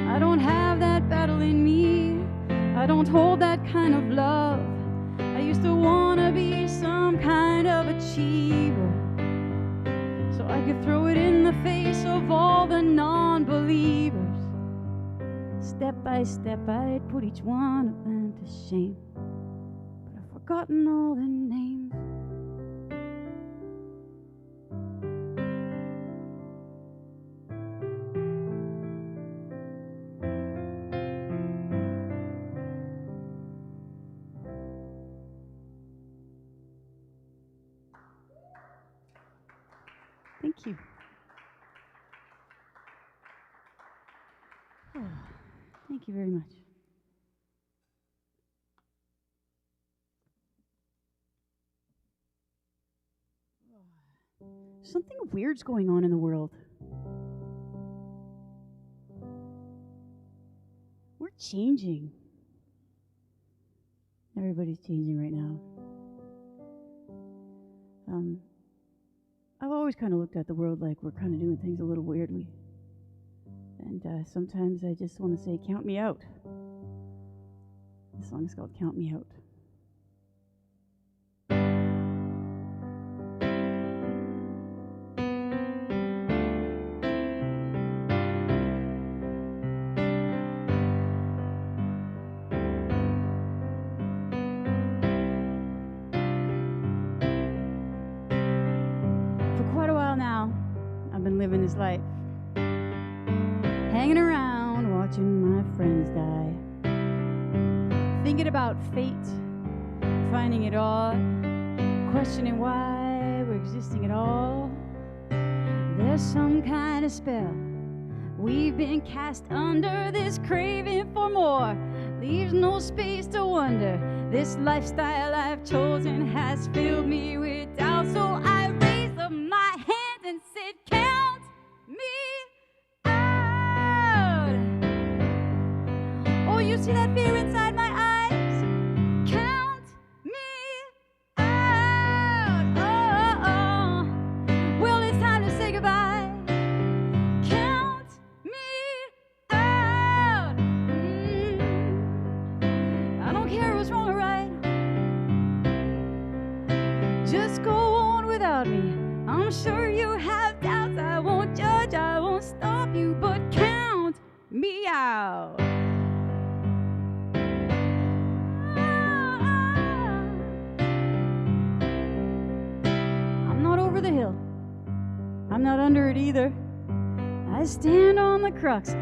I don't have that battle in me, I don't hold that kind of love. I used to want to be some kind of achiever, so I could throw it in the face of all the non-believers. Step by step I'd put each one of them to shame, but I've forgotten all their names. Thank you. Oh, thank you very much. Something weird's going on in the world. We're changing. Everybody's changing right now. I've always kind of looked at the world like we're kind of doing things a little weirdly. And sometimes I just want to say, count me out. The song is called Count Me Out. this life, hanging around watching my friends die, thinking about fate, finding it odd, questioning why we're existing at all. There's some kind of spell we've been cast under. This craving for more leaves no space to wonder. This lifestyle I've chosen has filled me with doubt. So I raised up my hand and said, count me out. Oh, you see that fear inside my eyes? Count me out. Oh, oh, oh. Well, it's time to say goodbye. Count me out. I don't care what's wrong or right. Just go on without me. I'm sure you have doubts. I won't judge, I won't stop you, but count me out. I'm not over the hill. I'm not under it either. I stand on the crux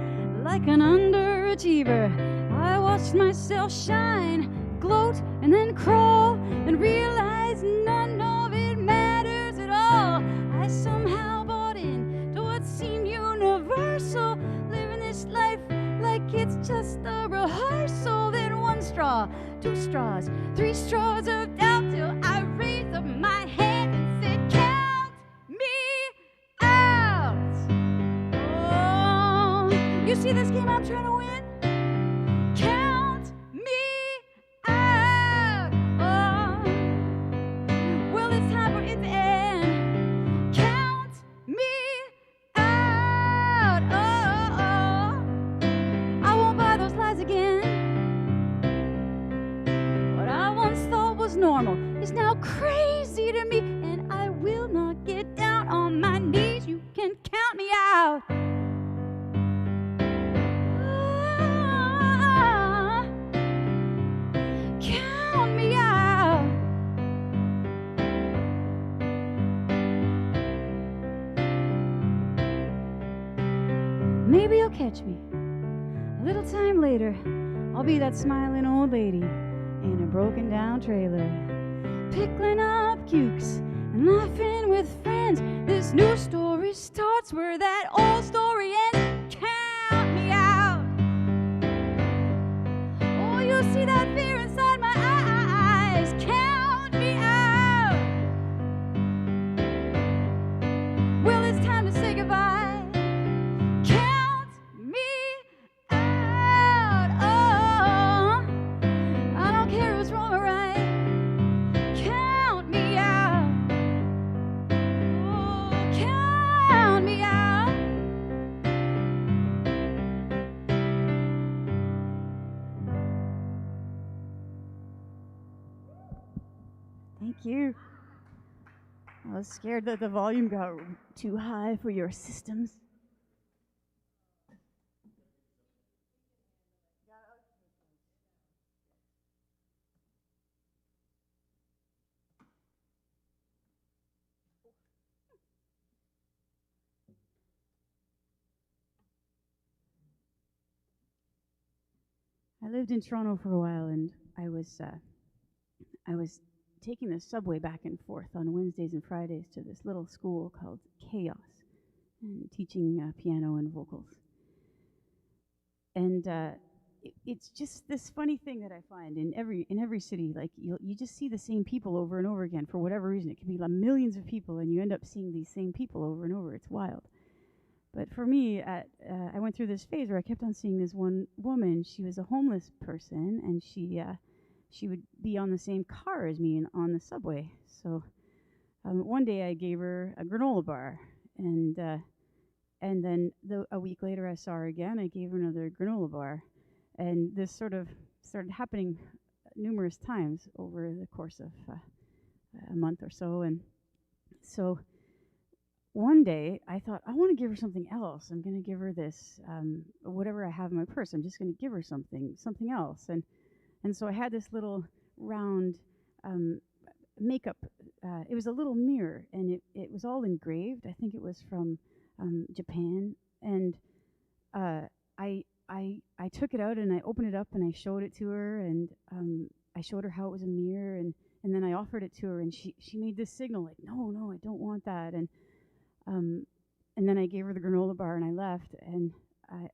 like an underachiever. I watched myself shine, gloat, and then crawl, and realize none of it matters at all. I somehow bought in to what seemed universal, living this life like it's just a rehearsal. Then one straw, two straws, three straws of doubt, till I raised up my hand and said, count me out. Oh, you see this game I'm trying to win? Count me out. Oh, well, it's time for it to end. Count me out. Oh, oh, I won't buy those lies again. What I once thought was normal is now crazy to me, and I will not get down on my knees. You can count me out. Ah, count me out. Maybe you'll catch me a little time later. I'll be that smiling old lady in a broken down trailer, pickling up cukes and laughing with friends. This new story starts where that old story ends. Count me out. Oh, you see that fear inside my eyes. Count me out. Well, it's time to say goodbye. Count me out. Oh, I don't care what's wrong or right. Count me out. Oh, count me out. Thank you. I was scared that the volume got too high for your systems. I lived in Toronto for a while, and I was taking the subway back and forth on Wednesdays and Fridays to this little school called Chaos, and teaching piano and vocals. And it's just this funny thing that I find in every city. Like you just see the same people over and over again for whatever reason. It could be like millions of people, and you end up seeing these same people over and over. It's wild. But for me, I went through this phase where I kept on seeing this one woman. She was a homeless person, and she would be on the same car as me on the subway. So one day I gave her a granola bar, and then a week later I saw her again. I gave her another granola bar, and this sort of started happening numerous times over the course of a month or so. And so one day I thought, I want to give her something else. I'm going to give her this, whatever I have in my purse. I'm just going to give her something else. And so I had this little round makeup. It was a little mirror, and it was all engraved. I think it was from Japan, and I took it out and I opened it up and I showed it to her, and I showed her how it was a mirror, and then I offered it to her, and she made this signal like, no, I don't want that, and then I gave her the granola bar and I left, and I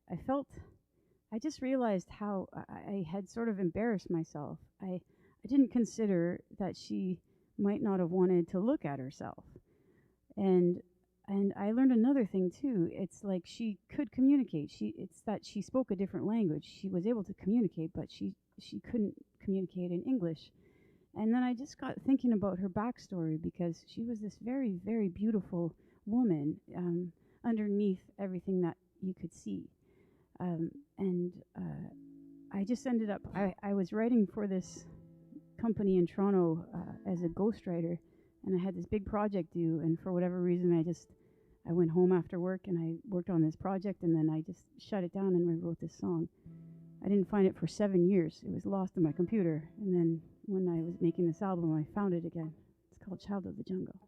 just realized how I had sort of embarrassed myself. I didn't consider that she might not have wanted to look at herself, and I learned another thing too. It's like she could communicate. It's that she spoke a different language. She was able to communicate, but she couldn't communicate in English. And then I just got thinking about her backstory, because she was this very, very beautiful woman underneath everything that you could see. I just ended up, I was writing for this company in Toronto as a ghostwriter, and I had this big project due, and for whatever reason I went home after work and I worked on this project, and then I just shut it down and rewrote this song. I didn't find it for 7 years. It was lost in my computer, and then when I was making this album I found it again. It's called Child of the Jungle.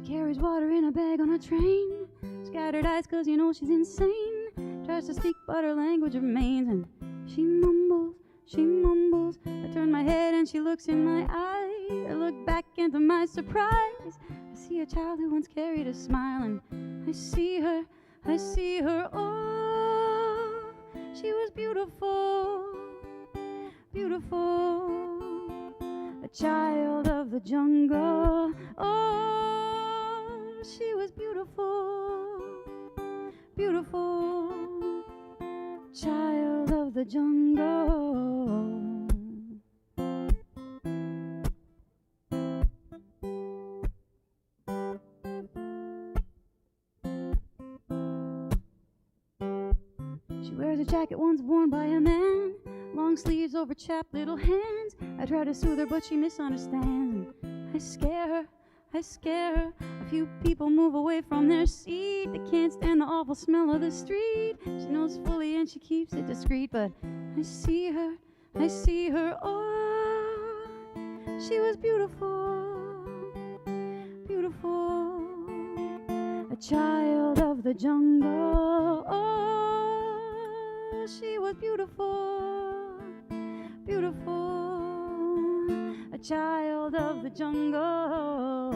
Carries water in a bag on a train. Scattered eyes cause you know she's insane. Tries to speak but her language remains, and she mumbles, she mumbles. I turn my head and she looks in my eyes. I look back into my surprise. I see a child who once carried a smile, and I see her, oh, she was beautiful, beautiful. A child of the jungle, oh, she was beautiful, beautiful, child of the jungle. She wears a jacket once worn by a man, long sleeves over chapped little hands. I try to soothe her but she misunderstands, and I scare her, I scare her. A few people move away from their seat. They can't stand the awful smell of the street. She knows fully and she keeps it discreet, but I see her, oh, she was beautiful, beautiful. A child of the jungle, oh, she was beautiful, beautiful. A child of the jungle.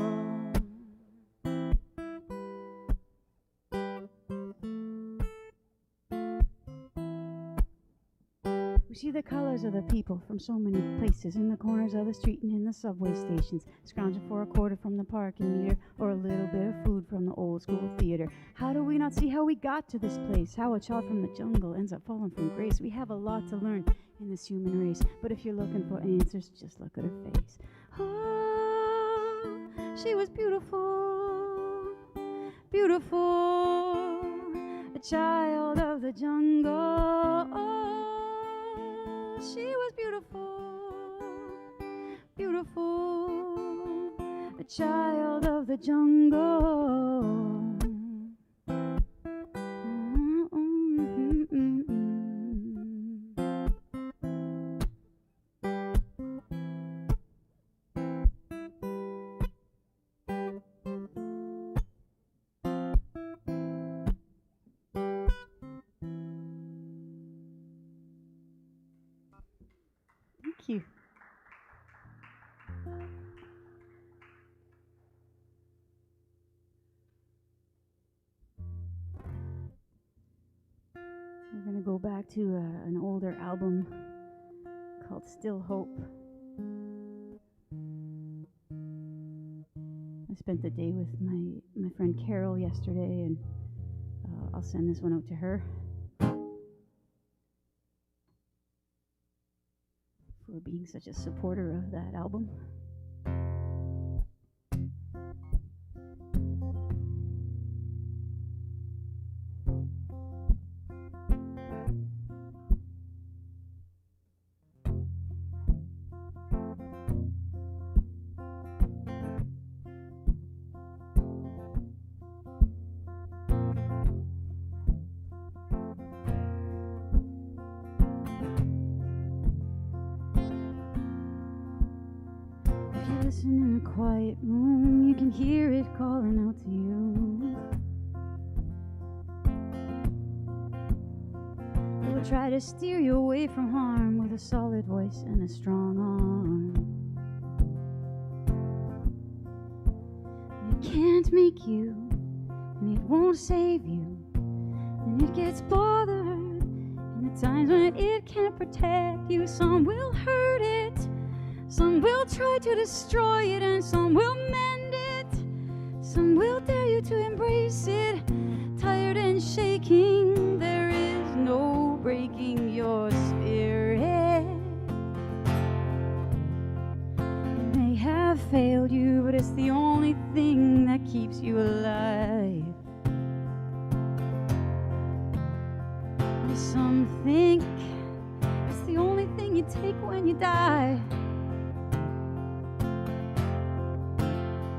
We see the colors of the people from so many places, in the corners of the street and in the subway stations, scrounging for a quarter from the parking meter, or a little bit of food from the old school theater. How do we not see how we got to this place? How a child from the jungle ends up falling from grace? We have a lot to learn in this human race, but if you're looking for answers, just look at her face. Oh, she was beautiful, beautiful. A child of the jungle. Oh, she was beautiful, beautiful. A child of the jungle. Thank you. We're going to go back to an older album called Still Hope. I spent the day with my friend Carol yesterday, and I'll send this one out to her. For being such a supporter of that album. listen in a quiet room, you can hear it calling out to you. It will try to steer you away from harm with a solid voice and a strong arm. It can't make you, and it won't save you, and it gets bothered in the times when it can't protect you. Some will hurt it, some will try to destroy it, and some will mend it. Some will dare you to embrace it. Tired and shaking, there is no breaking your spirit. It may have failed you, but it's the only thing that keeps you alive. Some think it's the only thing you take when you die.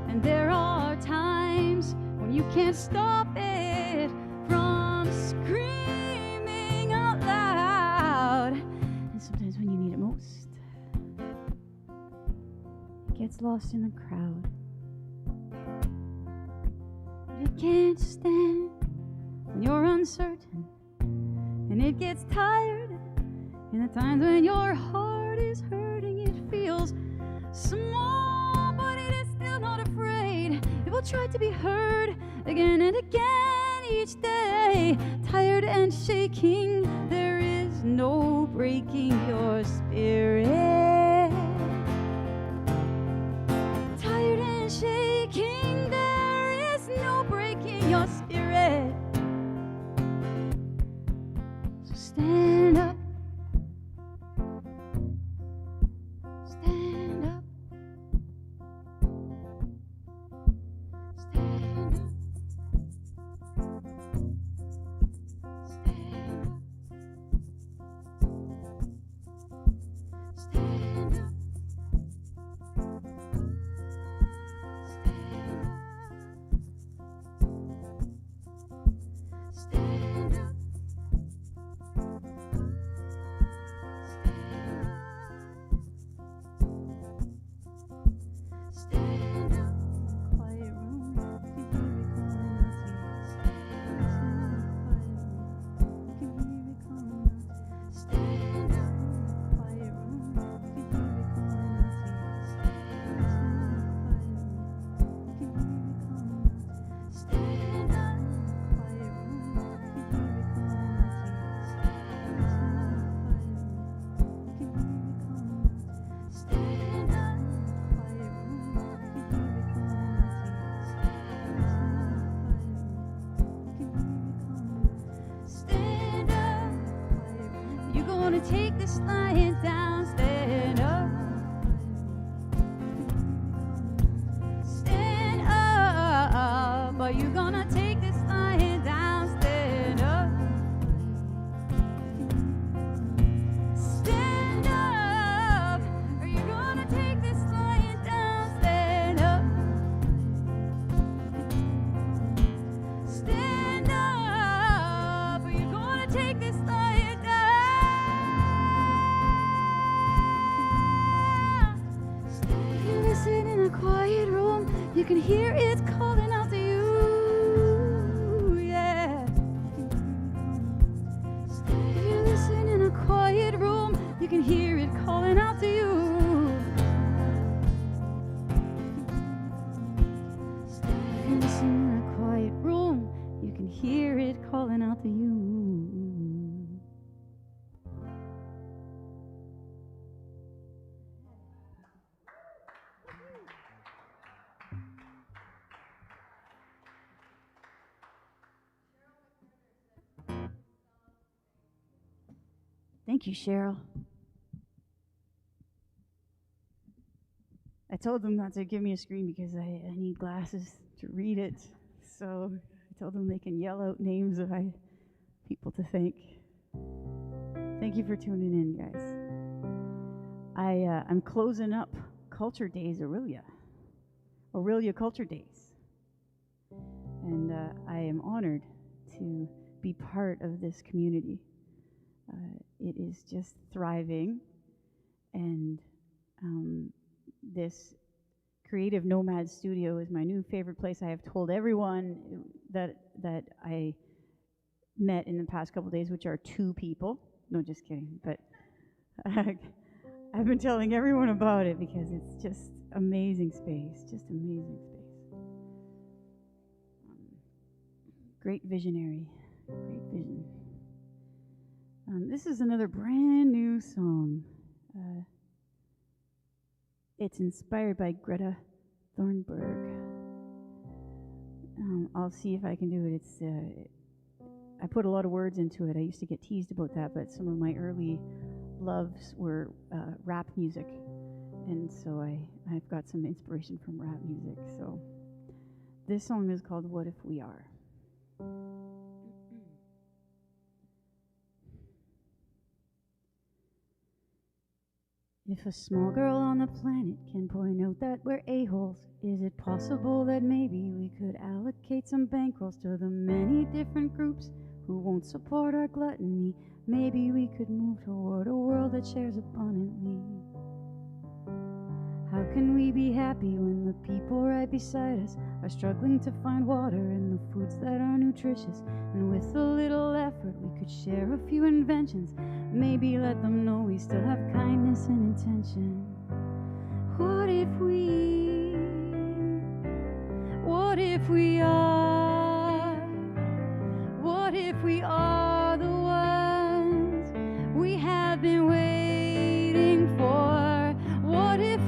And there are times when you can't stop it from screaming out loud. And sometimes when you need it most, it gets lost in the crowd. But it can't stand when you're uncertain, and it gets tired in the times when your heart is hurting. It feels small, but it is still not afraid. It will try to be heard again and again each day. Tired and shaking, there is no breaking your spirit. Tired and shaking, there is no breaking your spirit. Stand up. Stand up. Stand up. Stand up. Stand up. Stand up. Take this lying down, stand up. Stand up. Are you gonna take this lying down, stand up? Stand up. Are you gonna take this lying down, stand up? Stand up. Are you gonna take this lying down? In a quiet room, you can hear it calling out to you. Yeah. If you listen in a quiet room, you can hear it calling out to you. If you listen in a quiet room, you can hear it calling out to you. Thank you, Cheryl. I told them not to give me a screen because I need glasses to read it. So I told them they can yell out names if I people to thank. Thank you for tuning in, guys. I'm closing up Culture Days Orillia Culture Days. And I am honored to be part of this community. It is just thriving, and this Creative Nomad Studio is my new favorite place. I have told everyone that I met in the past couple days, which are 2 people. No, just kidding. But I've been telling everyone about it because it's just amazing space. Just amazing space. Great visionary. Great vision. This is another brand new song. It's inspired by Greta Thunberg. I'll see if I can do it. I put a lot of words into it. I used to get teased about that, but some of my early loves were rap music, and so I've got some inspiration from rap music. So this song is called "What If We Are." If a small girl on the planet can point out that we're a-holes, is it possible that maybe we could allocate some bankrolls to the many different groups who won't support our gluttony? Maybe we could move toward a world that shares abundantly. How can we be happy when the people right beside us are struggling to find water and the foods that are nutritious? And with a little effort we could share a few inventions, maybe let them know we still have kindness and intention. What if we are, what if we are the ones we have been waiting for? What if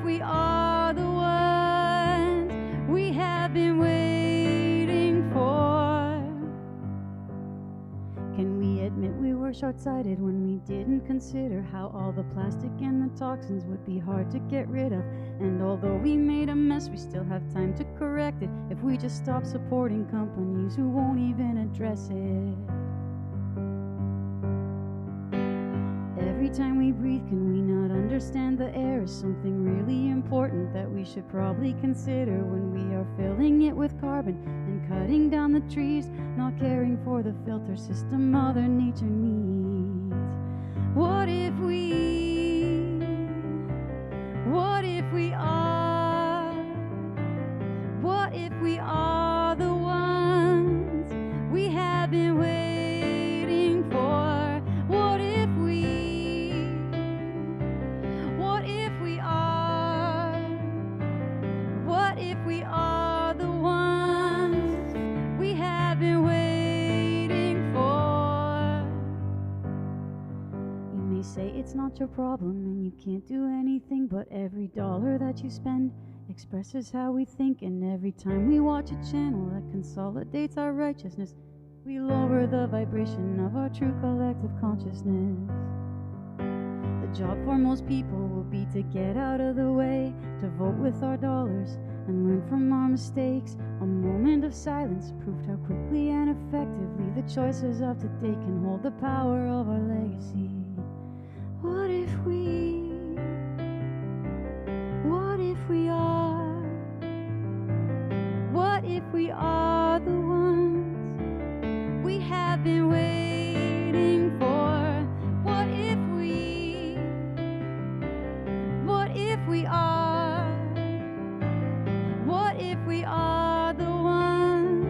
we are the ones we have been waiting for? Can we admit we were short-sighted when we didn't consider how all the plastic and the toxins would be hard to get rid of? And although we made a mess, we still have time to correct it if we just stop supporting companies who won't even address it. Every time we breathe, can we not understand the air is something really important that we should probably consider when we are filling it with carbon and cutting down the trees, not caring for the filter system Mother Nature needs? What if we are the ones we have been waiting for? What if we are the ones we have been waiting for? You may say it's not your problem and you can't do anything, but every dollar that you spend expresses how we think, and every time we watch a channel that consolidates our righteousness, we lower the vibration of our true collective consciousness. The job for most people will be to get out of the way, to vote with our dollars and learn from our mistakes. A moment of silence proved how quickly and effectively the choices of today can hold the power of our legacy. What if we are? What if we are the ones we have been waiting for? What if we are? What if we are the ones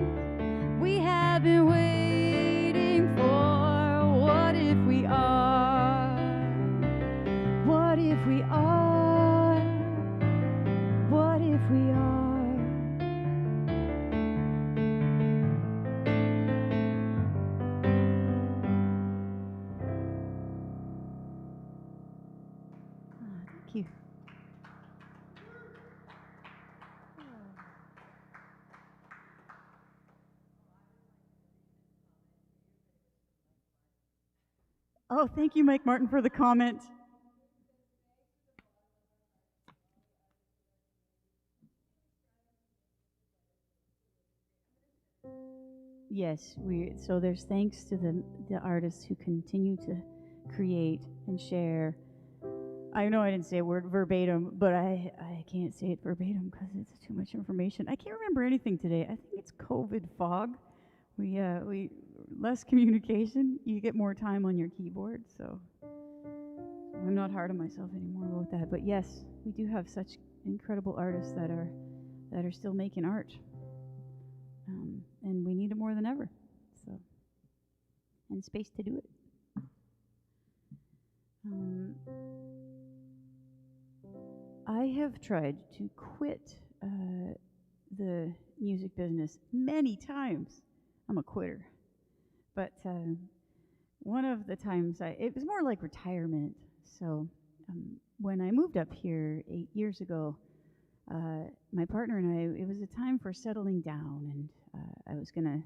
we have been waiting for? What if we are? What if we are? What if we are? Thank you. Oh, thank you, Mike Martin, for the comment. Yes, so there's thanks to the artists who continue to create and share. I know I didn't say a word verbatim, but I can't say it verbatim because it's too much information. I can't remember anything today. I think it's COVID fog. We less communication, you get more time on your keyboard. So I'm not hard on myself anymore about that. But yes, we do have such incredible artists that are still making art, and we need it more than ever. So, and space to do it. I have tried to quit the music business many times. I'm a quitter. But one of the times, it was more like retirement. So when I moved up here 8 years ago, my partner and I, it was a time for settling down, and I was going to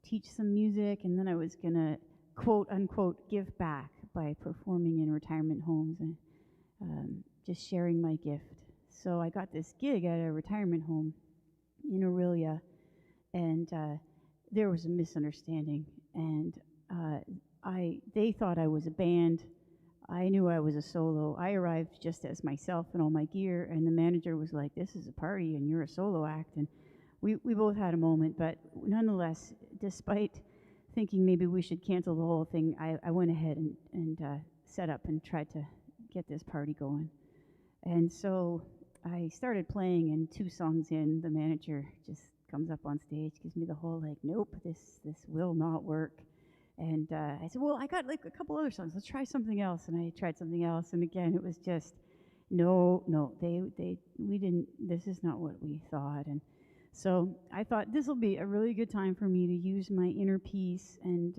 teach some music, and then I was going to, quote unquote, give back by performing in retirement homes and just sharing my gift. So I got this gig at a retirement home in Orillia, and there was a misunderstanding, and they thought I was a band. I knew I was a solo. I arrived just as myself and all my gear, and the manager was like, "This is a party and you're a solo act." And we both had a moment, but nonetheless, despite thinking maybe we should cancel the whole thing, I went ahead and set up and tried to get this party going. And so I started playing, and 2 songs in, the manager just comes up on stage, gives me the whole like, "Nope, this will not work." And I said, "Well, I got like a couple other songs. Let's try something else." And I tried something else, and again, it was just, no, we didn't. This is not what we thought. And so I thought this will be a really good time for me to use my inner peace and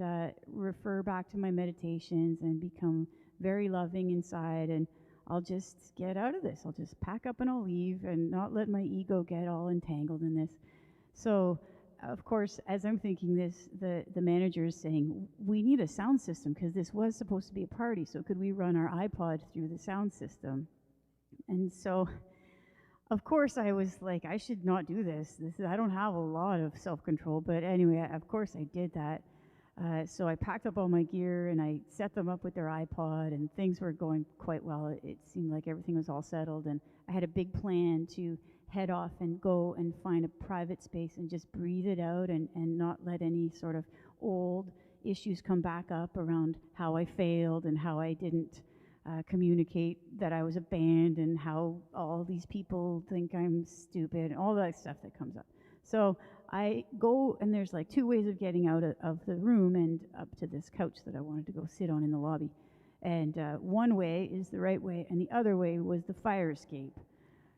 refer back to my meditations and become very loving inside. And I'll just get out of this. I'll just pack up and I'll leave and not let my ego get all entangled in this. So, of course, as I'm thinking this, the manager is saying, "We need a sound system because this was supposed to be a party, so could we run our iPod through the sound system?" And so, of course, I was like, I should not do this. I don't have a lot of self-control, but anyway, of course I did that. So I packed up all my gear and I set them up with their iPod, and things were going quite well. It seemed like everything was all settled, and I had a big plan to head off and go and find a private space and just breathe it out and not let any sort of old issues come back up around how I failed and how I didn't communicate that I was a band and how all these people think I'm stupid and all that stuff that comes up. So I go, and there's like 2 ways of getting out of the room and up to this couch that I wanted to go sit on in the lobby. And one way is the right way, and the other way was the fire escape.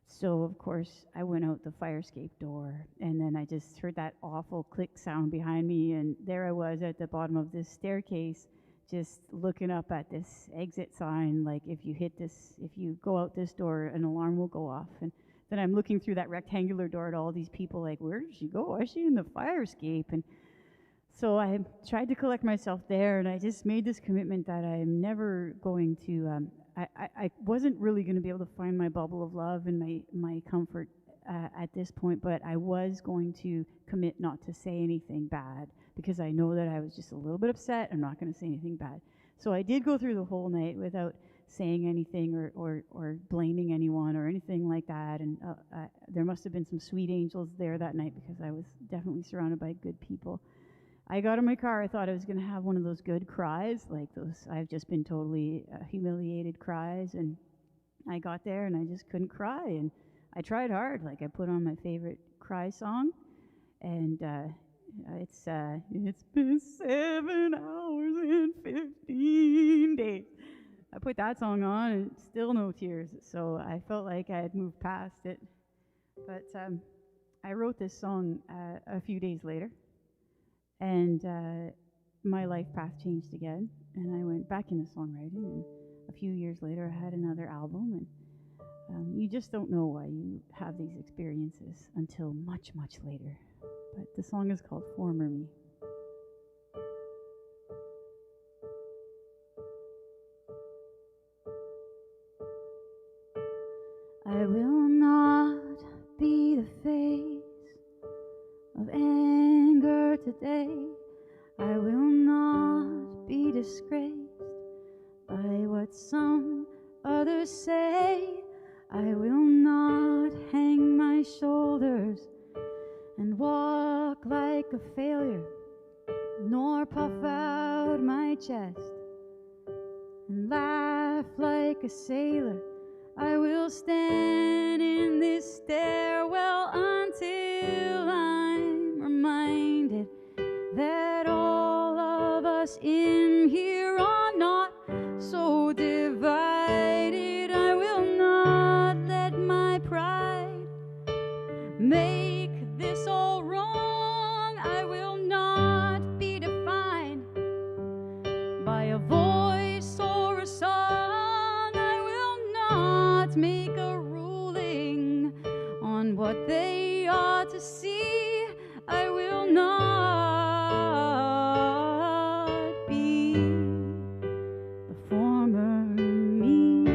So, of course, I went out the fire escape door, and then I just heard that awful click sound behind me, and there I was at the bottom of this staircase, just looking up at this exit sign, like if you go out this door, an alarm will go off. And then I'm looking through that rectangular door at all these people, like, where did she go? Why is she in the fire escape? And so I tried to collect myself there, and I just made this commitment that I'm never going to, I wasn't really going to be able to find my bubble of love and my comfort at this point, but I was going to commit not to say anything bad, because I know that I was just a little bit upset. I'm not going to say anything bad. So I did go through the whole night without saying anything or blaming anyone or anything like that. And there must have been some sweet angels there that night, because I was definitely surrounded by good people. I got in my car. I thought I was going to have one of those good cries, like those I've just been totally humiliated cries. And I got there and I just couldn't cry. And I tried hard. Like, I put on my favorite cry song, and it's been 7 hours and 15 days. I put that song on and still no tears. So I felt like I had moved past it. But I wrote this song a few days later, and my life path changed again, and I went back into songwriting, and a few years later I had another album. And you just don't know why you have these experiences until much, much later. But the song is called Former Me. I will not be the face of anger today. I will not be disgraced by what some others say. I will not hang my shoulders and walk like a failure, nor puff out my chest and laugh like a sailor. I will stand in this stairwell until I'm reminded that all of us in here are not so divided. I will not let my pride make this all wrong. I will not be defined by a voice or a song. I will not make a ruling on what they ought to see. I will not be the former me.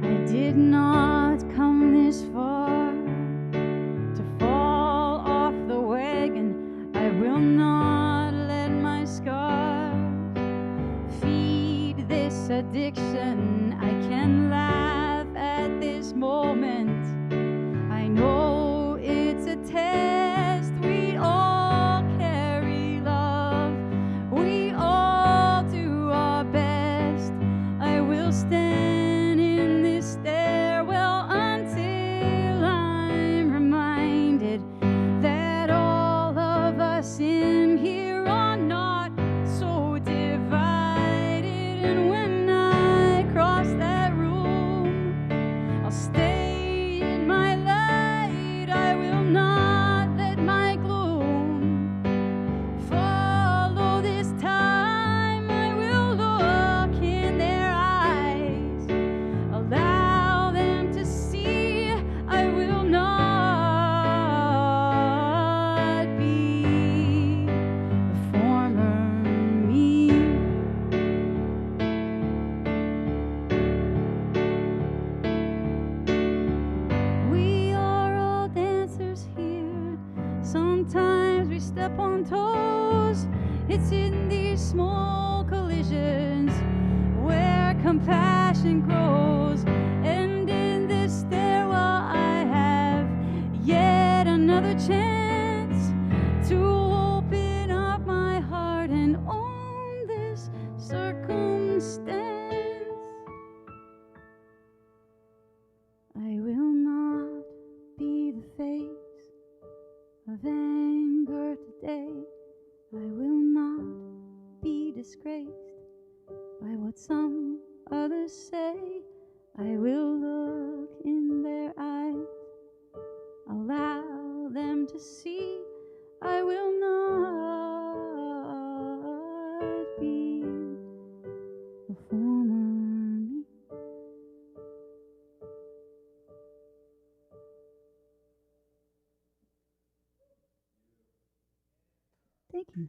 I did not come this far to fall off the wagon. I will not let my scars feed this addiction. I can laugh at this moment. I know it's a test. We all carry love. We all do our best. I will stand in this stairwell until I'm reminded that all of us in here are not so divided. And when I cross that room, I'll stay in my light. I will not let my gloom follow this time. I will look in their eyes, allow them to see. I will not be the former me. We are all dancers here. Sometimes we step on toes. It's in these small collisions where compassion grows. And in this stairwell, I have yet another chance to open up my heart and own this circumstance. I will not be the face of anger today. I will not be disgraced by what some others say. I will look in their eyes, allow them to see. I will not be the former me. Thank you.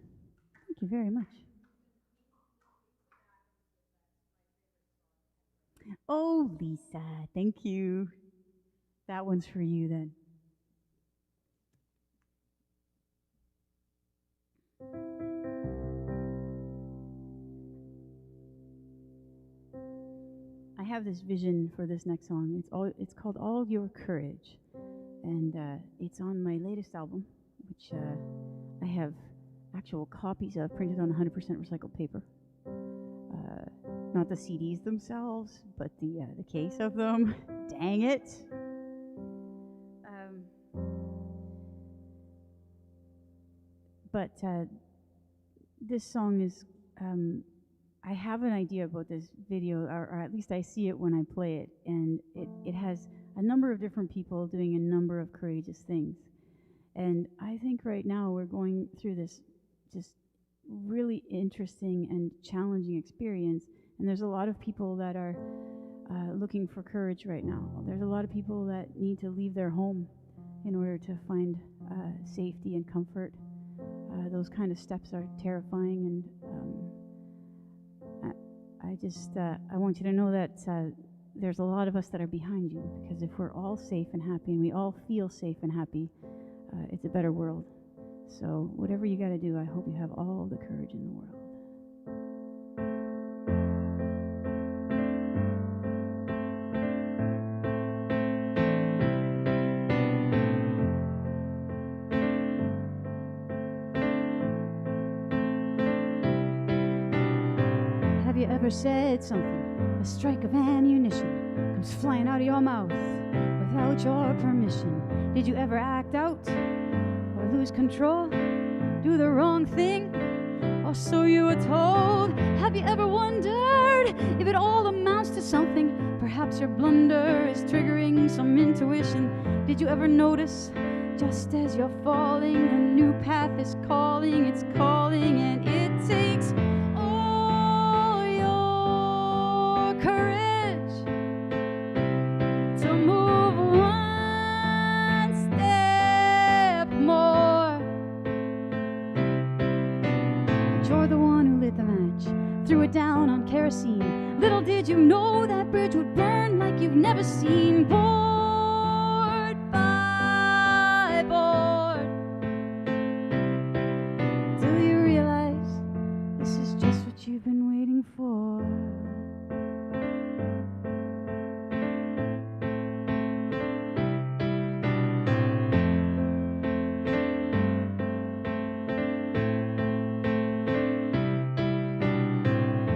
Thank you very much. Oh, Lisa, thank you. That one's for you then. I have this vision for this next song. It's called All Your Courage, and it's on my latest album, which I have actual copies of printed on 100% recycled paper. Not the CDs themselves, but the case of them. Dang it! But this song is, I have an idea about this video, or at least I see it when I play it, and it has a number of different people doing a number of courageous things. And I think right now we're going through this just really interesting and challenging experience, and there's a lot of people that are looking for courage right now. There's a lot of people that need to leave their home in order to find safety and comfort. Those kind of steps are terrifying, and I want you to know that there's a lot of us that are behind you, because if we're all safe and happy and we all feel safe and happy, it's a better world. So whatever you got to do, I hope you have all the courage in the world. said something, a strike of ammunition comes flying out of your mouth without your permission. Did you ever act out or lose control? Do the wrong thing? Or so you were told. Have you ever wondered if it all amounts to something? Perhaps your blunder is triggering some intuition. Did you ever notice, just as you're falling, a new path is calling, it's calling, and it takes all your courage to move one step more. You're the one who lit the match, threw it down on kerosene. Little did you know that bridge would burn like you've never seen. Board by board. Do you realize this is just what you've been waiting for?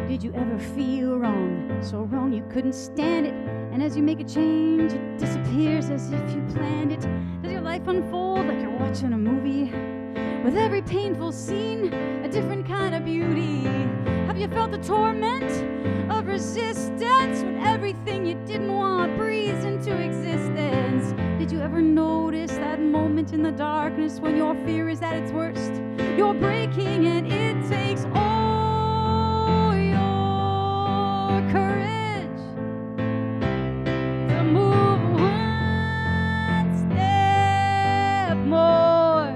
Did you ever feel wrong, so wrong you couldn't stand it? And as you make a change, it disappears as if you planned it. Does your life unfold like you're watching a movie? With every painful scene, a different kind of beauty. Have you felt the torment of resistance when everything you didn't want breathes into existence? Did you ever notice that moment in the darkness when your fear is at its worst? You're breaking and it takes all your courage to move one step more.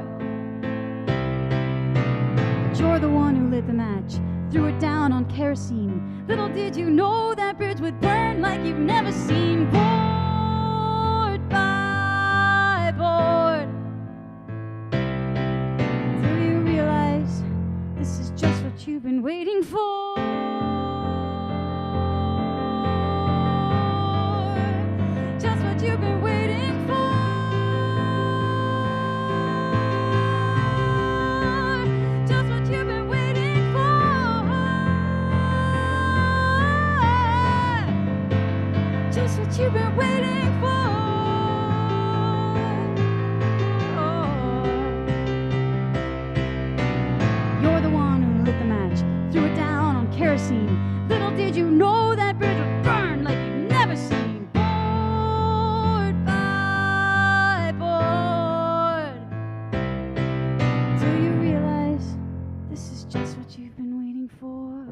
But you're the one who lit the match, threw it down on kerosene. Little did you know that bridge would burn like you've never seen. Board by board. Do you realize this is just what you've been waiting for? Just what you've been waiting for. Just what you've been waiting for. Just what you've been waiting for. You're the one who lit the match, threw it down on kerosene. Little did you know that bridge would burn like you've never seen. Board by board. Do you realize this is just what you've been waiting for?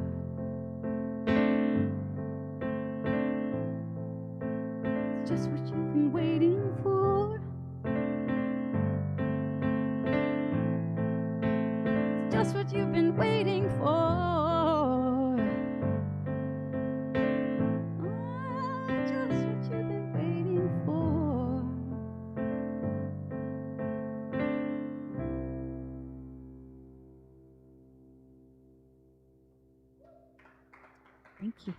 It's just what you've been waiting for. It's just what you've been waiting for. Just what you've been waiting for. Thank you.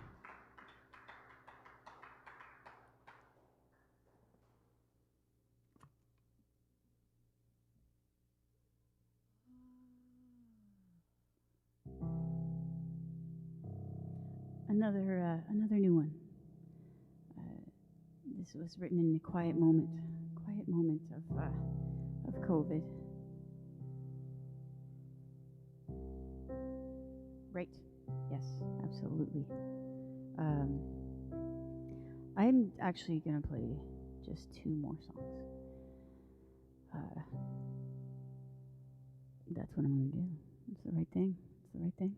Another new one. This was written in a quiet moment of COVID. Right. Yes, absolutely. I'm actually gonna play just two more songs. That's what I'm gonna do. It's the right thing. It's the right thing.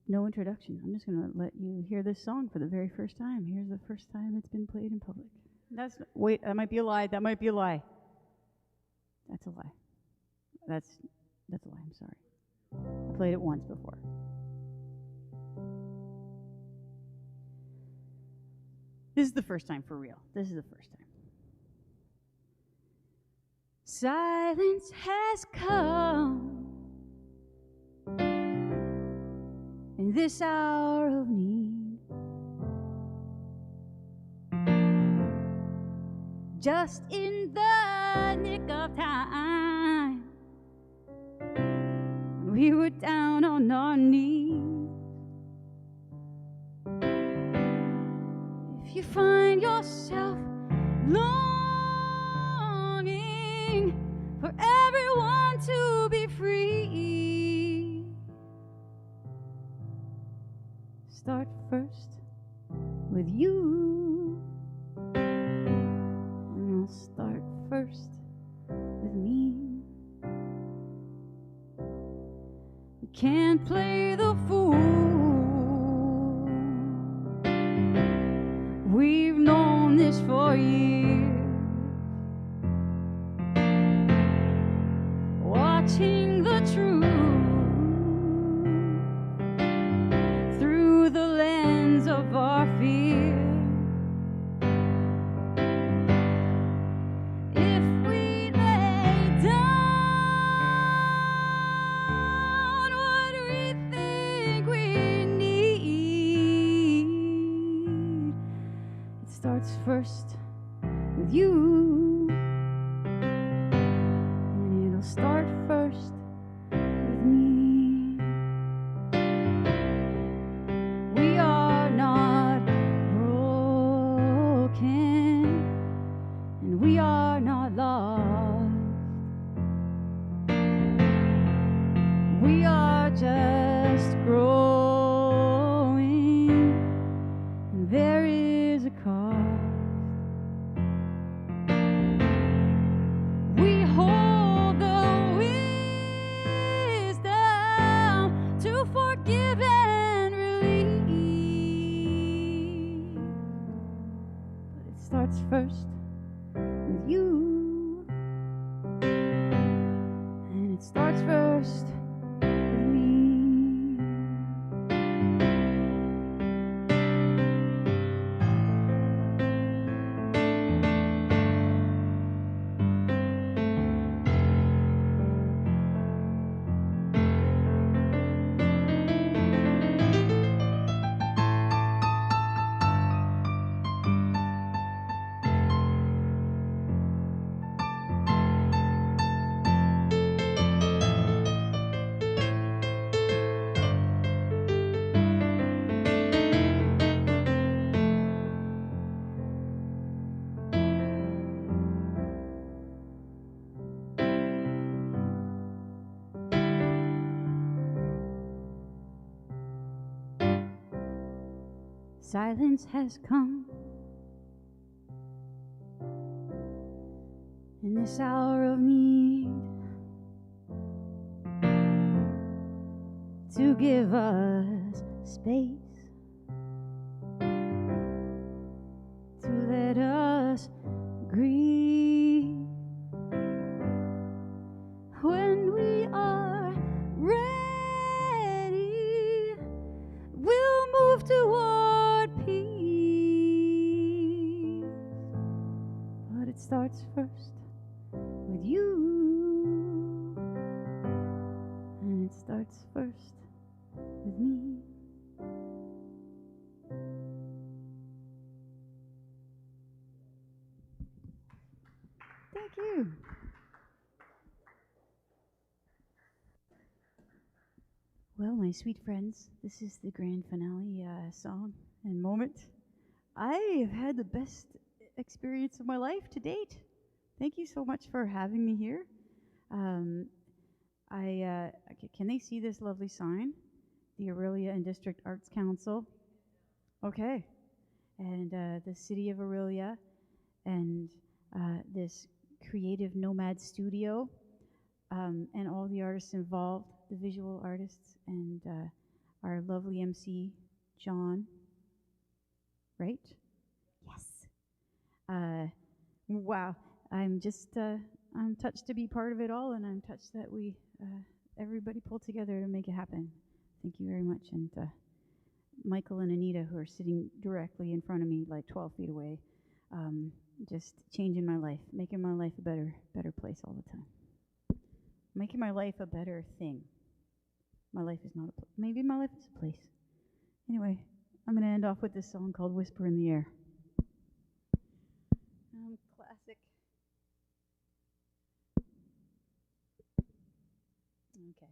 No introduction. I'm just gonna let you hear this song for the very first time. Here's the first time it's been played in public. Wait, that might be a lie. That might be a lie. That's a lie. That's a lie. I'm sorry. I played it once before. This is the first time for real. This is the first time. Silence has come in this hour of need, just in the nick of time. We were down on our knees. you find yourself longing for everyone to be free, start first with you, and I'll start first with me. We can't play the fool. We've known this for years, watching the truth through the lens of our fear. If we lay down what we think we need, it starts first with you, and it'll start first with me. We are not broken, and we are not lost. We are just growing, and there is a cost. We hold the wisdom to forgive and release, but it starts first with you, and it starts first with me. Silence has come in this hour of need to give us space, to let us grieve. When we are ready, we'll move toward peace, but it starts first with you, and it starts first with me. Thank you. Well, my sweet friends, this is the grand finale song and moment. I have had the best experience of my life to date. Thank you so much for having me here. Can they see this lovely sign? The Orillia and District Arts Council. Okay. And the city of Orillia and this creative Nomad studio and all the artists involved, the visual artists and our lovely MC, John. Right? Yes. Wow. I'm just, I'm touched to be part of it all, and I'm touched that we, everybody pulled together to make it happen. Thank you very much. And Michael and Anitta, who are sitting directly in front of me, like 12 feet away, just changing my life, making my life a better place all the time. Making my life a better thing. My life is not a place. Maybe my life is a place. Anyway, I'm going to end off with this song called Whisper in the Air. Classic. Okay.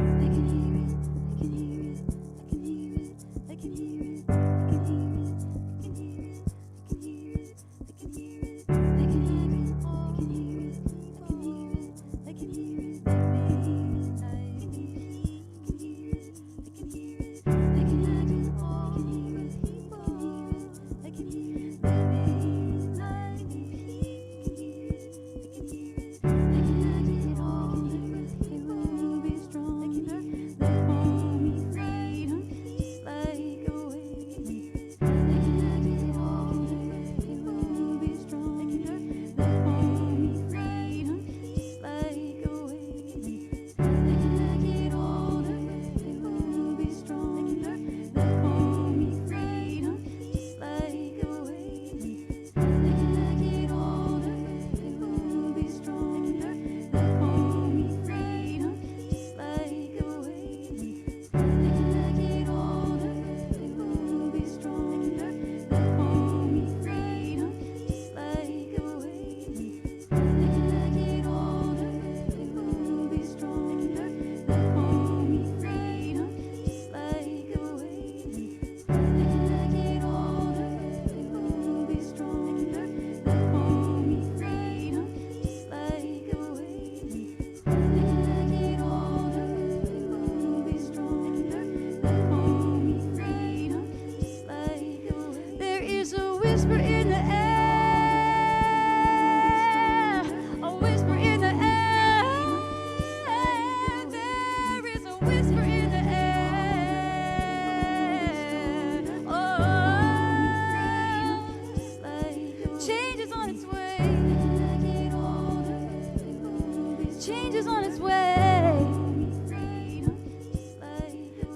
I can hear it. whisper in the air, a whisper in the air. There is a whisper in the air. Oh, change is on its way. Change is on its way.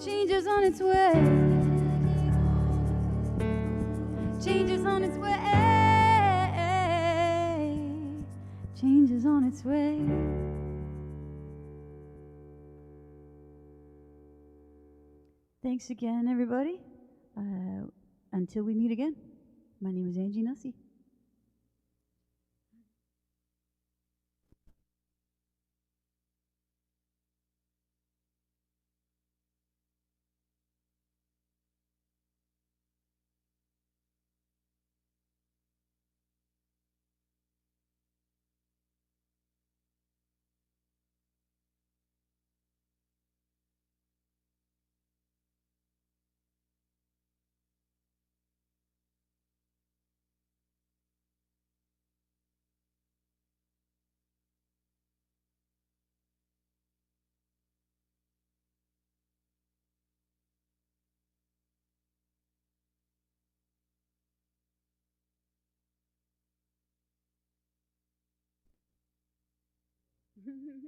Change is on its way. Change is on its way. Change is on its way. Thanks again, everybody. Until we meet again, my name is Angie Nussey.